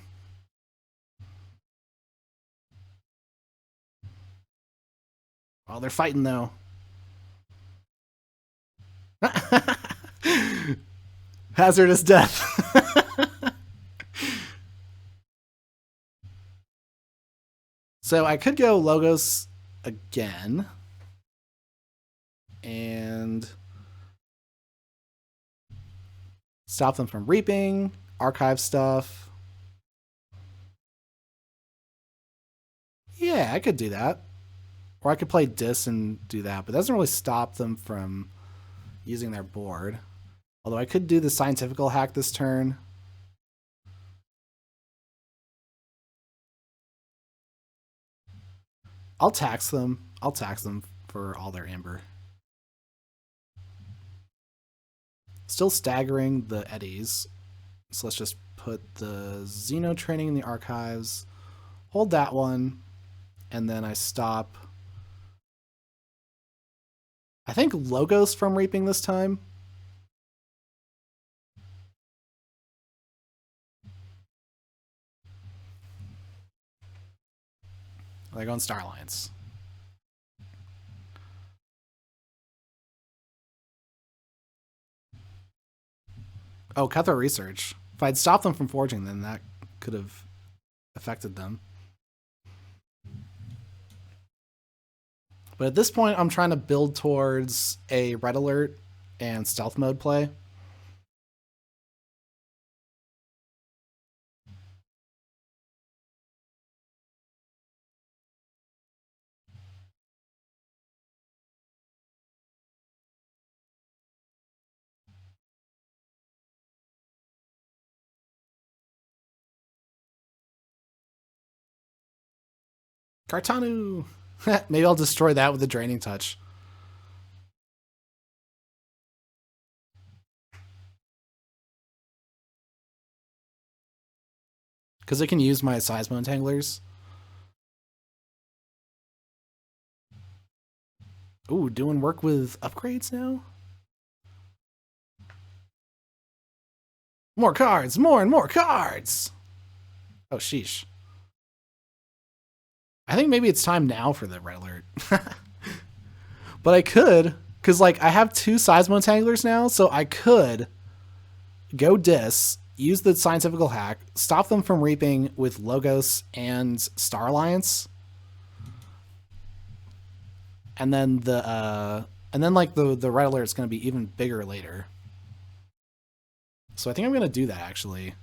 Oh, they're fighting though. Hazardous death. So I could go Logos again. And stop them from reaping, archive stuff. Yeah, I could do that. Or I could play Dis and do that, but that doesn't really stop them from using their board. Although I could do the scientifical hack this turn. I'll tax them. I'll tax them for all their amber. Still staggering the eddies. So let's just put the Xeno training in the archives. Hold that one. And then I stop. I think Logos from reaping this time. They're going Starlines. Oh, Cutthroat Research. If I'd stopped them from forging, then that could have affected them. But at this point, I'm trying to build towards a Red Alert and Stealth Mode play. Cartanu! Maybe I'll destroy that with a Draining Touch. Because it can use my Seismo Entanglers. Ooh, doing work with upgrades now? More cards! More and more cards! Oh, sheesh. I think maybe it's time now for the Red Alert. But I could, because like I have 2 Seismo Entanglers now, so I could go Dis, use the Scientifical Hack, stop them from reaping with Logos and Star Alliance. And then the Red Alert is going to be even bigger later. So I think I'm going to do that actually.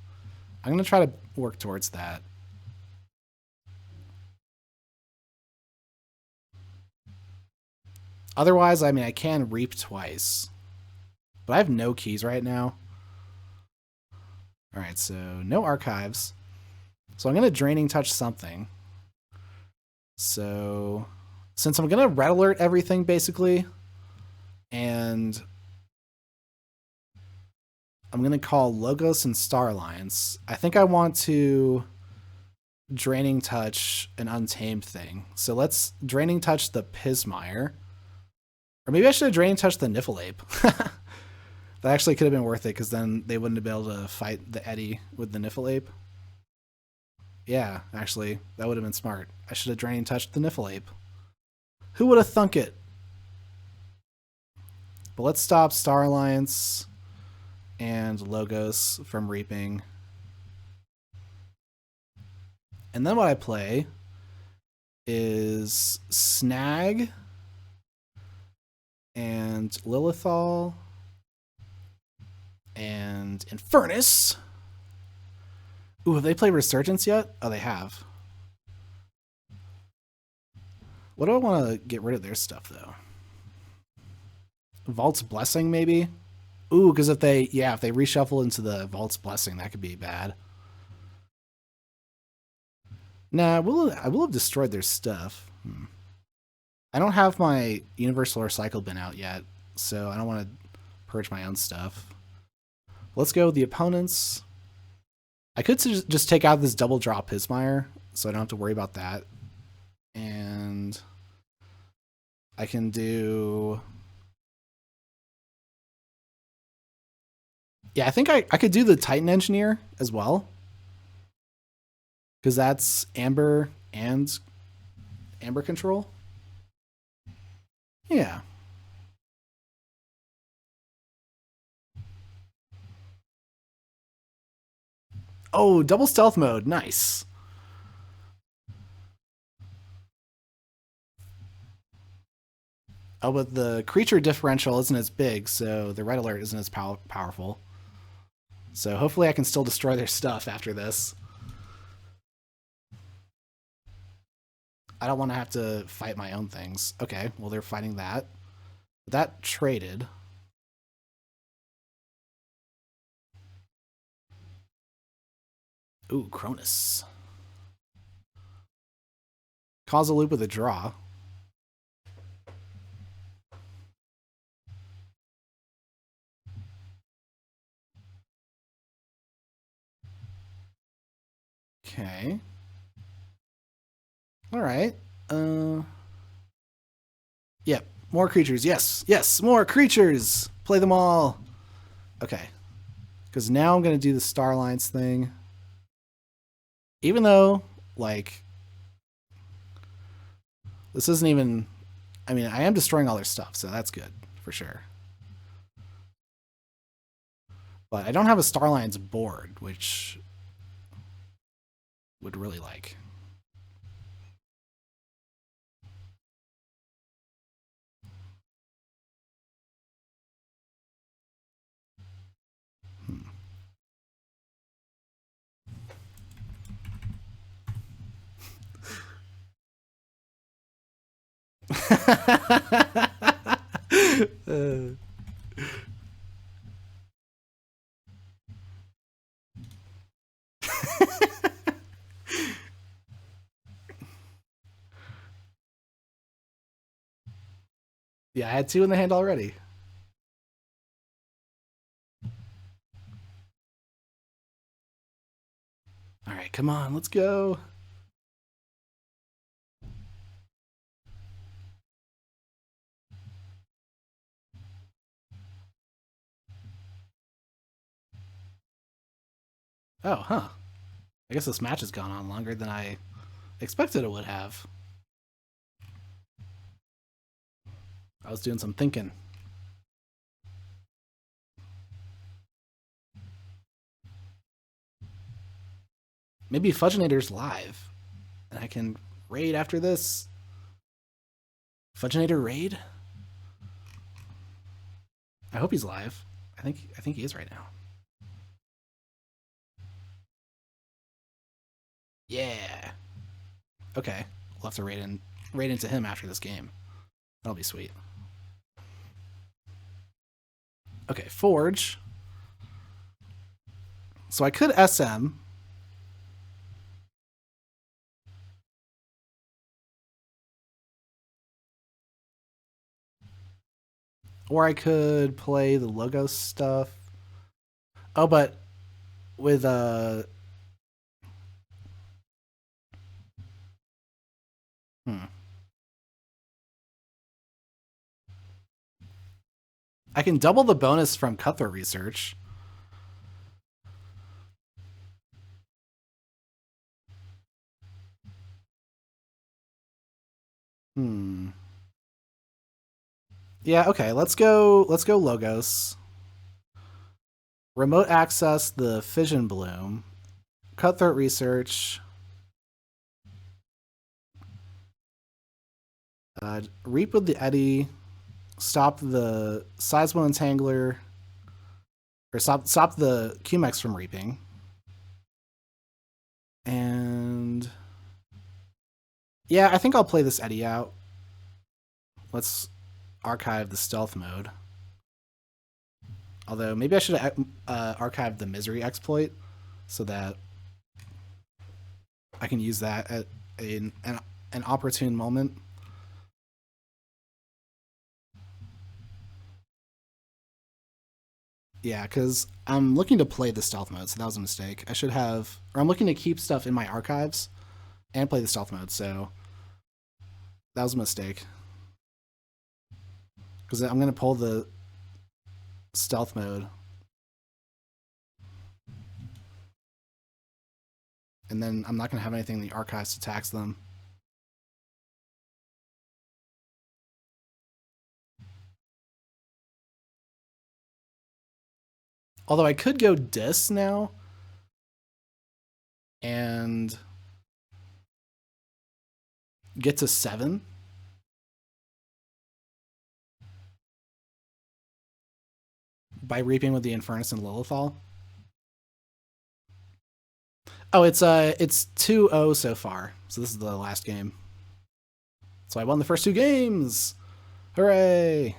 I'm going to try to work towards that. Otherwise, I mean, I can reap twice. But I have no keys right now. Alright, so no archives. So I'm going to Draining Touch something. So since I'm going to Red Alert everything, basically, and I'm going to call Logos and Star Alliance, I think I want to Draining Touch an Untamed thing. So let's Draining Touch the Pismire. Or maybe I should have Draining Touched the Niffleape. That actually could have been worth it, because then they wouldn't have been able to fight the Eddy with the Niffleape. Yeah, actually, that would have been smart. I should have Draining Touched the Niffleape. Who would have thunk it? But let's stop Star Alliance and Logos from reaping. And then what I play is Snag and Lilithal and Infernus. Ooh, have they played Resurgence yet? Oh, they have. What do I want to get rid of their stuff, though? Vault's Blessing, maybe? Ooh, because if they reshuffle into the Vault's Blessing, that could be bad. Nah, I will have destroyed their stuff. I don't have my Universal Recycle bin out yet, so I don't want to purge my own stuff. Let's go with the opponents. I could just take out this double drop Pismire, so I don't have to worry about that. And I can do... Yeah, I think I could do the Titan Engineer as well. Because that's Amber and Amber Control. Yeah. Oh, double stealth mode. Nice. Oh, but the creature differential isn't as big, so the red alert isn't as powerful. So hopefully I can still destroy their stuff after this. I don't want to have to fight my own things. Okay, well, they're fighting that. That traded. Ooh, Cronus. Cause a loop with a draw. Okay. All right. Yeah, more creatures. Yes, yes, more creatures. Play them all. Okay. Because now I'm going to do the Starlines thing. Even though, like, this isn't even... I mean, I am destroying all their stuff, so that's good, for sure. But I don't have a Starlines board, which would really like. Yeah, I had 2 in the hand already. All right, come on, let's go. Oh, huh. I guess this match has gone on longer than I expected it would have. I was doing some thinking. Maybe Fudginator's live, and I can raid after this. Fudginator raid? I hope he's live. I think he is right now. Yeah. Okay. We'll have to raid into him after this game. That'll be sweet. Okay, Forge. So I could SM. Or I could play the logo stuff. Oh, but with I can double the bonus from Cutthroat Research. Yeah, okay, let's go Logos. Remote access the Fission Bloom. Cutthroat Research. Reap with the Eddy. Stop the Seismo Entangler. Or stop the QMX from reaping. And yeah, I think I'll play this Eddy out. Let's archive the stealth mode. Although maybe I should archive the misery exploit so that I can use that at an opportune moment. Yeah, because I'm looking to play the stealth mode, so that was a mistake. I should have, or I'm looking to keep stuff in my archives and play the stealth mode, so that was a mistake. Because I'm going to pull the stealth mode, and then I'm not going to have anything in the archives to tax them. Although I could go dis now and get to 7. By reaping with the Infernus and Lilithal. Oh, it's 2-0 so far. So this is the last game. So I won the first 2 games. Hooray!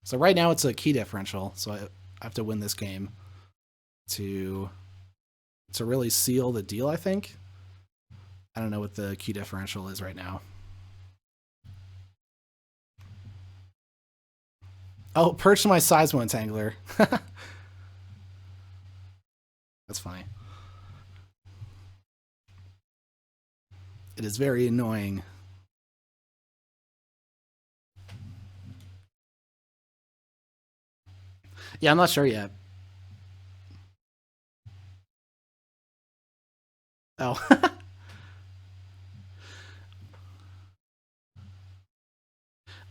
So right now it's a key differential. So I have to win this game to really seal the deal, I think. I don't know what the key differential is right now. Oh, perch my Seismo Entangler. That's funny. It is very annoying. Yeah, I'm not sure yet. Oh.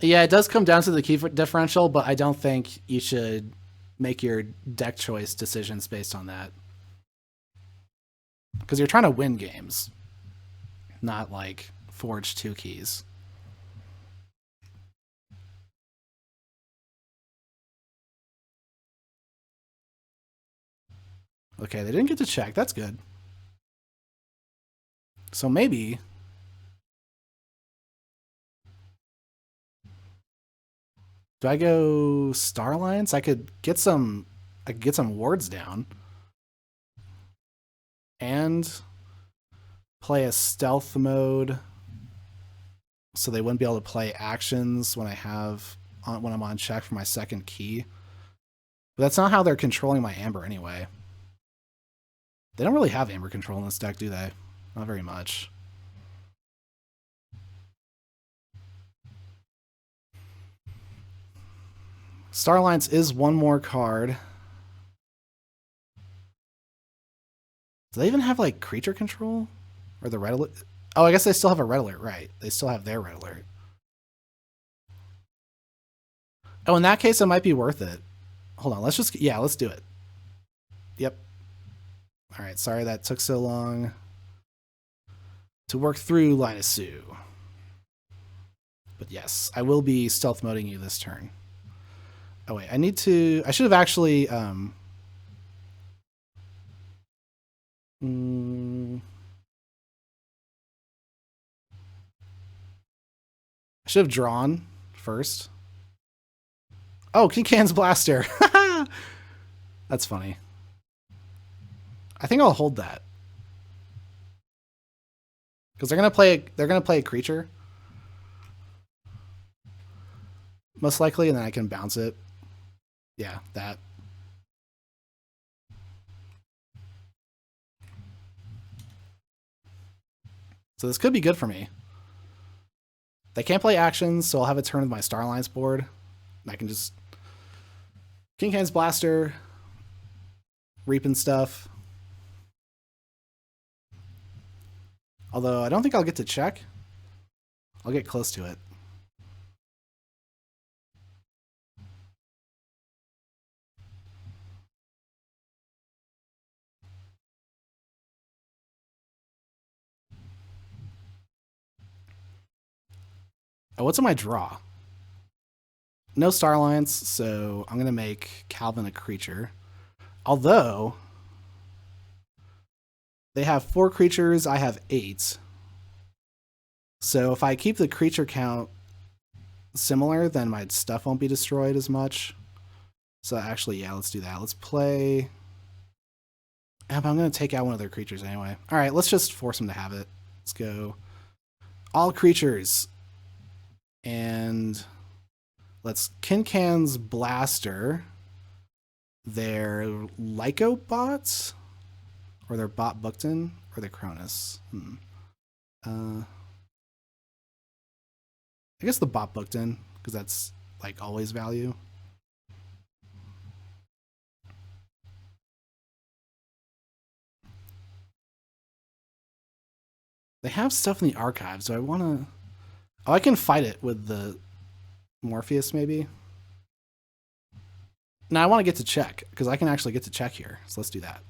Yeah, it does come down to the key differential, but I don't think you should make your deck choice decisions based on that. Because you're trying to win games, not like forge 2 keys. Okay, they didn't get to check. That's good. So maybe do I go Star Alliance? I could get some wards down and play a stealth mode so they wouldn't be able to play actions when when I'm on check for my second key. But that's not how they're controlling my Amber anyway. They don't really have Amber control in this deck, do they? Not very much. Star Alliance is one more card. Do they even have like creature control? Or the red alert? Oh, I guess they still have a red alert, right? They still have their red alert. Oh, in that case, it might be worth it. Hold on, let's do it. Yep. All right, sorry that took so long to work through Linus Sue. But yes, I will be stealth moding you this turn. Oh wait, I should have actually I should have drawn first. Oh, Kincan's Blaster. That's funny. I think I'll hold that. Because they're gonna play a creature. Most likely, and then I can bounce it. Yeah, that. So this could be good for me. They can't play actions, so I'll have a turn with my Star Alliance board. And I can just Kincan's Blaster, reaping stuff. Although I don't think I'll get to check. I'll get close to it. Oh, what's in my draw? No Star Alliance, so I'm going to make Calvin a creature. Although they have 4 creatures, I have 8. So if I keep the creature count similar, then my stuff won't be destroyed as much. So actually, yeah, let's do that. Let's play... I'm going to take out one of their creatures anyway. All right, let's just force them to have it. Let's go all creatures. And let's Kincan's Blaster their Lyco bots, or their bot Bookton, or their Cronus. I guess the bot Bookton, because that's like always value. They have stuff in the archive, so I want to... Oh, I can fight it with the Morpheus, maybe? Now I want to get to check, because I can actually get to check here. So let's do that.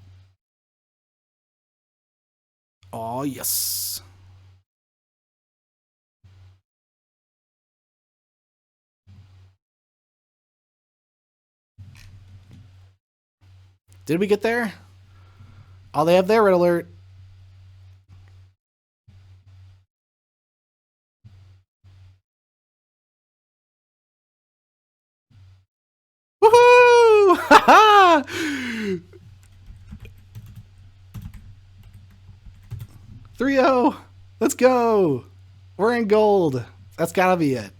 Oh, yes. Did we get there? Oh, they have their red alert. Woohoo! Ha 3-0. Let's go. We're in gold. That's gotta be it.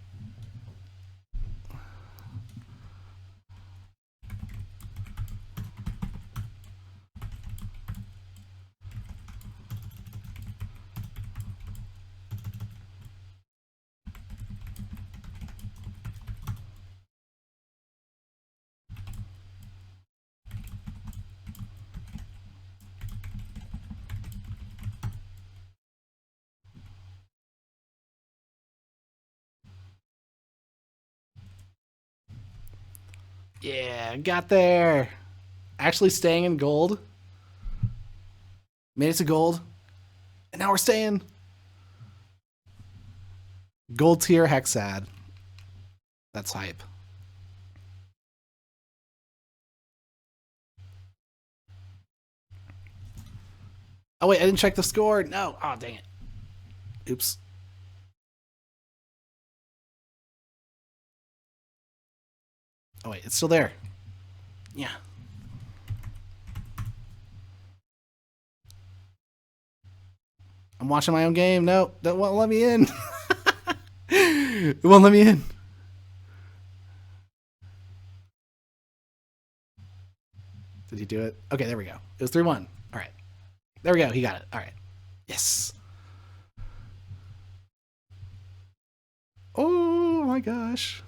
Yeah, got there. Actually staying in gold. Made it to gold. And now we're staying. Gold tier Hexad. That's hype. Oh, wait, I didn't check the score. No. Oh, dang it. Oops. Oh, wait, it's still there. Yeah. I'm watching my own game. No, that won't let me in. It won't let me in. Did he do it? Okay, there we go. It was 3-1. All right. There we go. He got it. All right. Yes. Oh my gosh.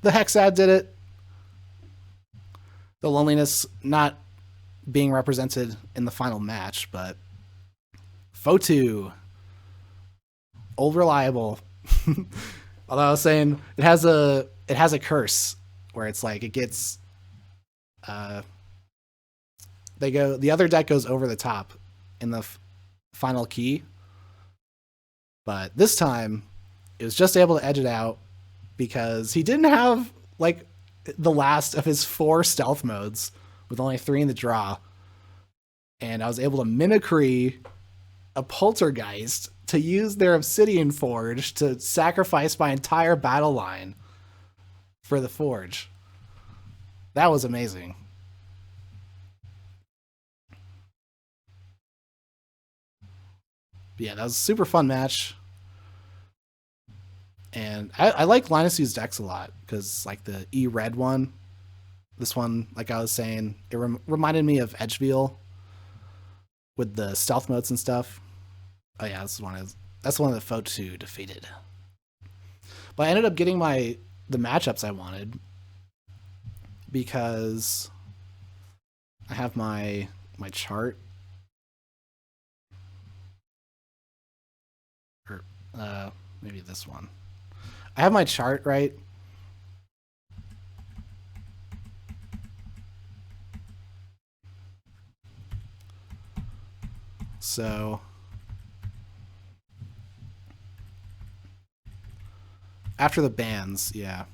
The Hexad did it. The loneliness not being represented in the final match, but Fotu, old reliable. Although I was saying it has a curse where it's like it gets the other deck goes over the top in the final key, but this time it was just able to edge it out because he didn't have like the last of his 4 stealth modes with only 3 in the draw, and I was able to mimicry a poltergeist to use their obsidian forge to sacrifice my entire battle line for the forge. That was amazing. But yeah, that was a super fun match. And I like Linus's decks a lot because like the E-Red one, this one, like I was saying, it reminded me of Edgeveil with the stealth modes and stuff. Oh yeah, that's one of the Fotu defeated. But I ended up getting the matchups I wanted because I have my chart, or maybe this one. I have my chart right. So after the bans, yeah,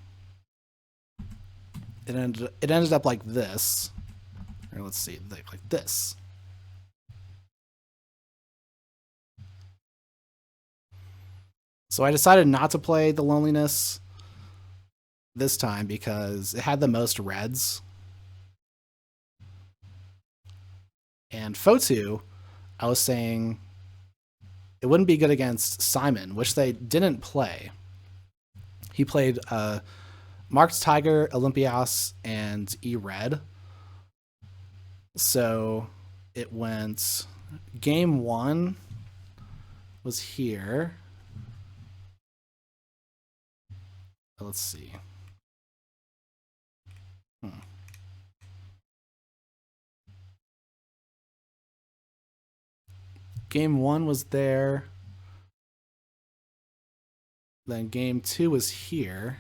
it ended up like this. Or let's see, like this. So I decided not to play the Loneliness this time because it had the most reds. And Fotu, I was saying it wouldn't be good against Simon, which they didn't play. He played Marked Tiger, Olympias, and E-Red. So it went game 1 was here. Let's see. Game 1 was there. Then game 2 was here.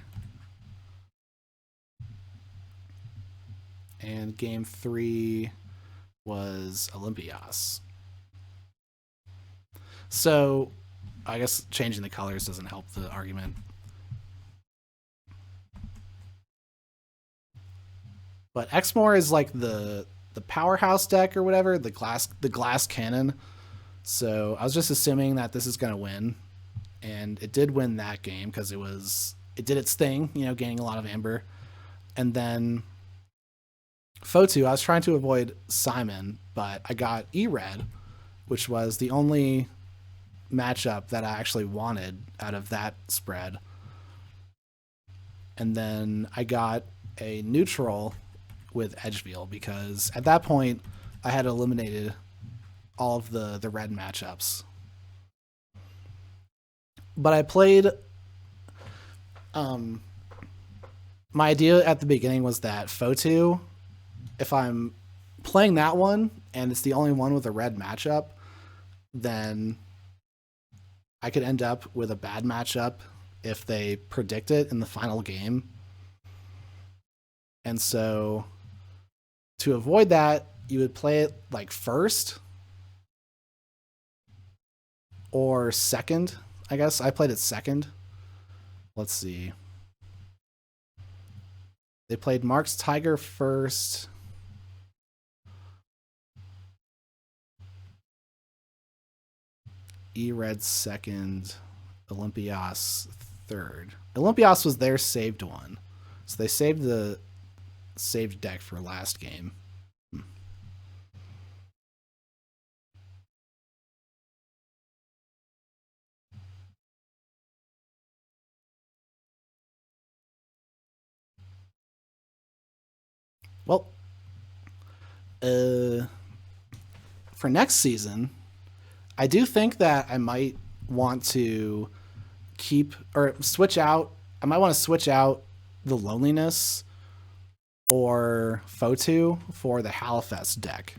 And game 3 was Olympias. So I guess changing the colors doesn't help the argument. But Exmoor is like the powerhouse deck or whatever, the glass cannon. So I was just assuming that this is gonna win. And it did win that game because it did its thing, gaining a lot of amber. And then Fotu, I was trying to avoid Simon, but I got E-Red, which was the only matchup that I actually wanted out of that spread. And then I got a neutral with Edgefield because at that point I had eliminated all of the red matchups. But I played my idea at the beginning was that Fotu, if I'm playing that one and it's the only one with a red matchup, then I could end up with a bad matchup if they predict it in the final game. And so to avoid that, you would play it like first or second. I guess I played it second. Let's see. They played Mark's Tiger first. E-Red second. Olympias third. Olympias was their saved one. So they saved the saved deck for last game. Well, for next season, I do think that I might want to keep or switch out. I might want to switch out the Loneliness or Fotu for the Halifest deck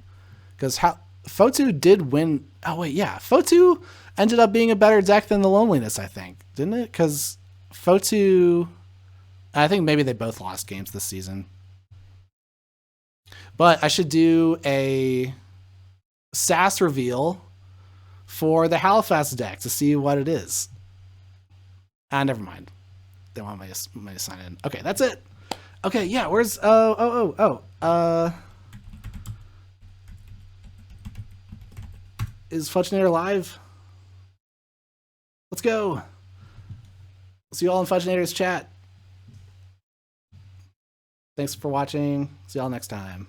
because Fotu did win. Oh wait, yeah, Fotu ended up being a better deck than the Loneliness, I think, didn't it? Because Fotu, I think maybe they both lost games this season. But I should do a SAS reveal for the Halifax deck to see what it is. Never mind. They want me to sign in. Okay, that's it. Okay, yeah. Where's is Fudgenator live? Let's go. See you all in Fudgenator's chat. Thanks for watching. See y'all next time.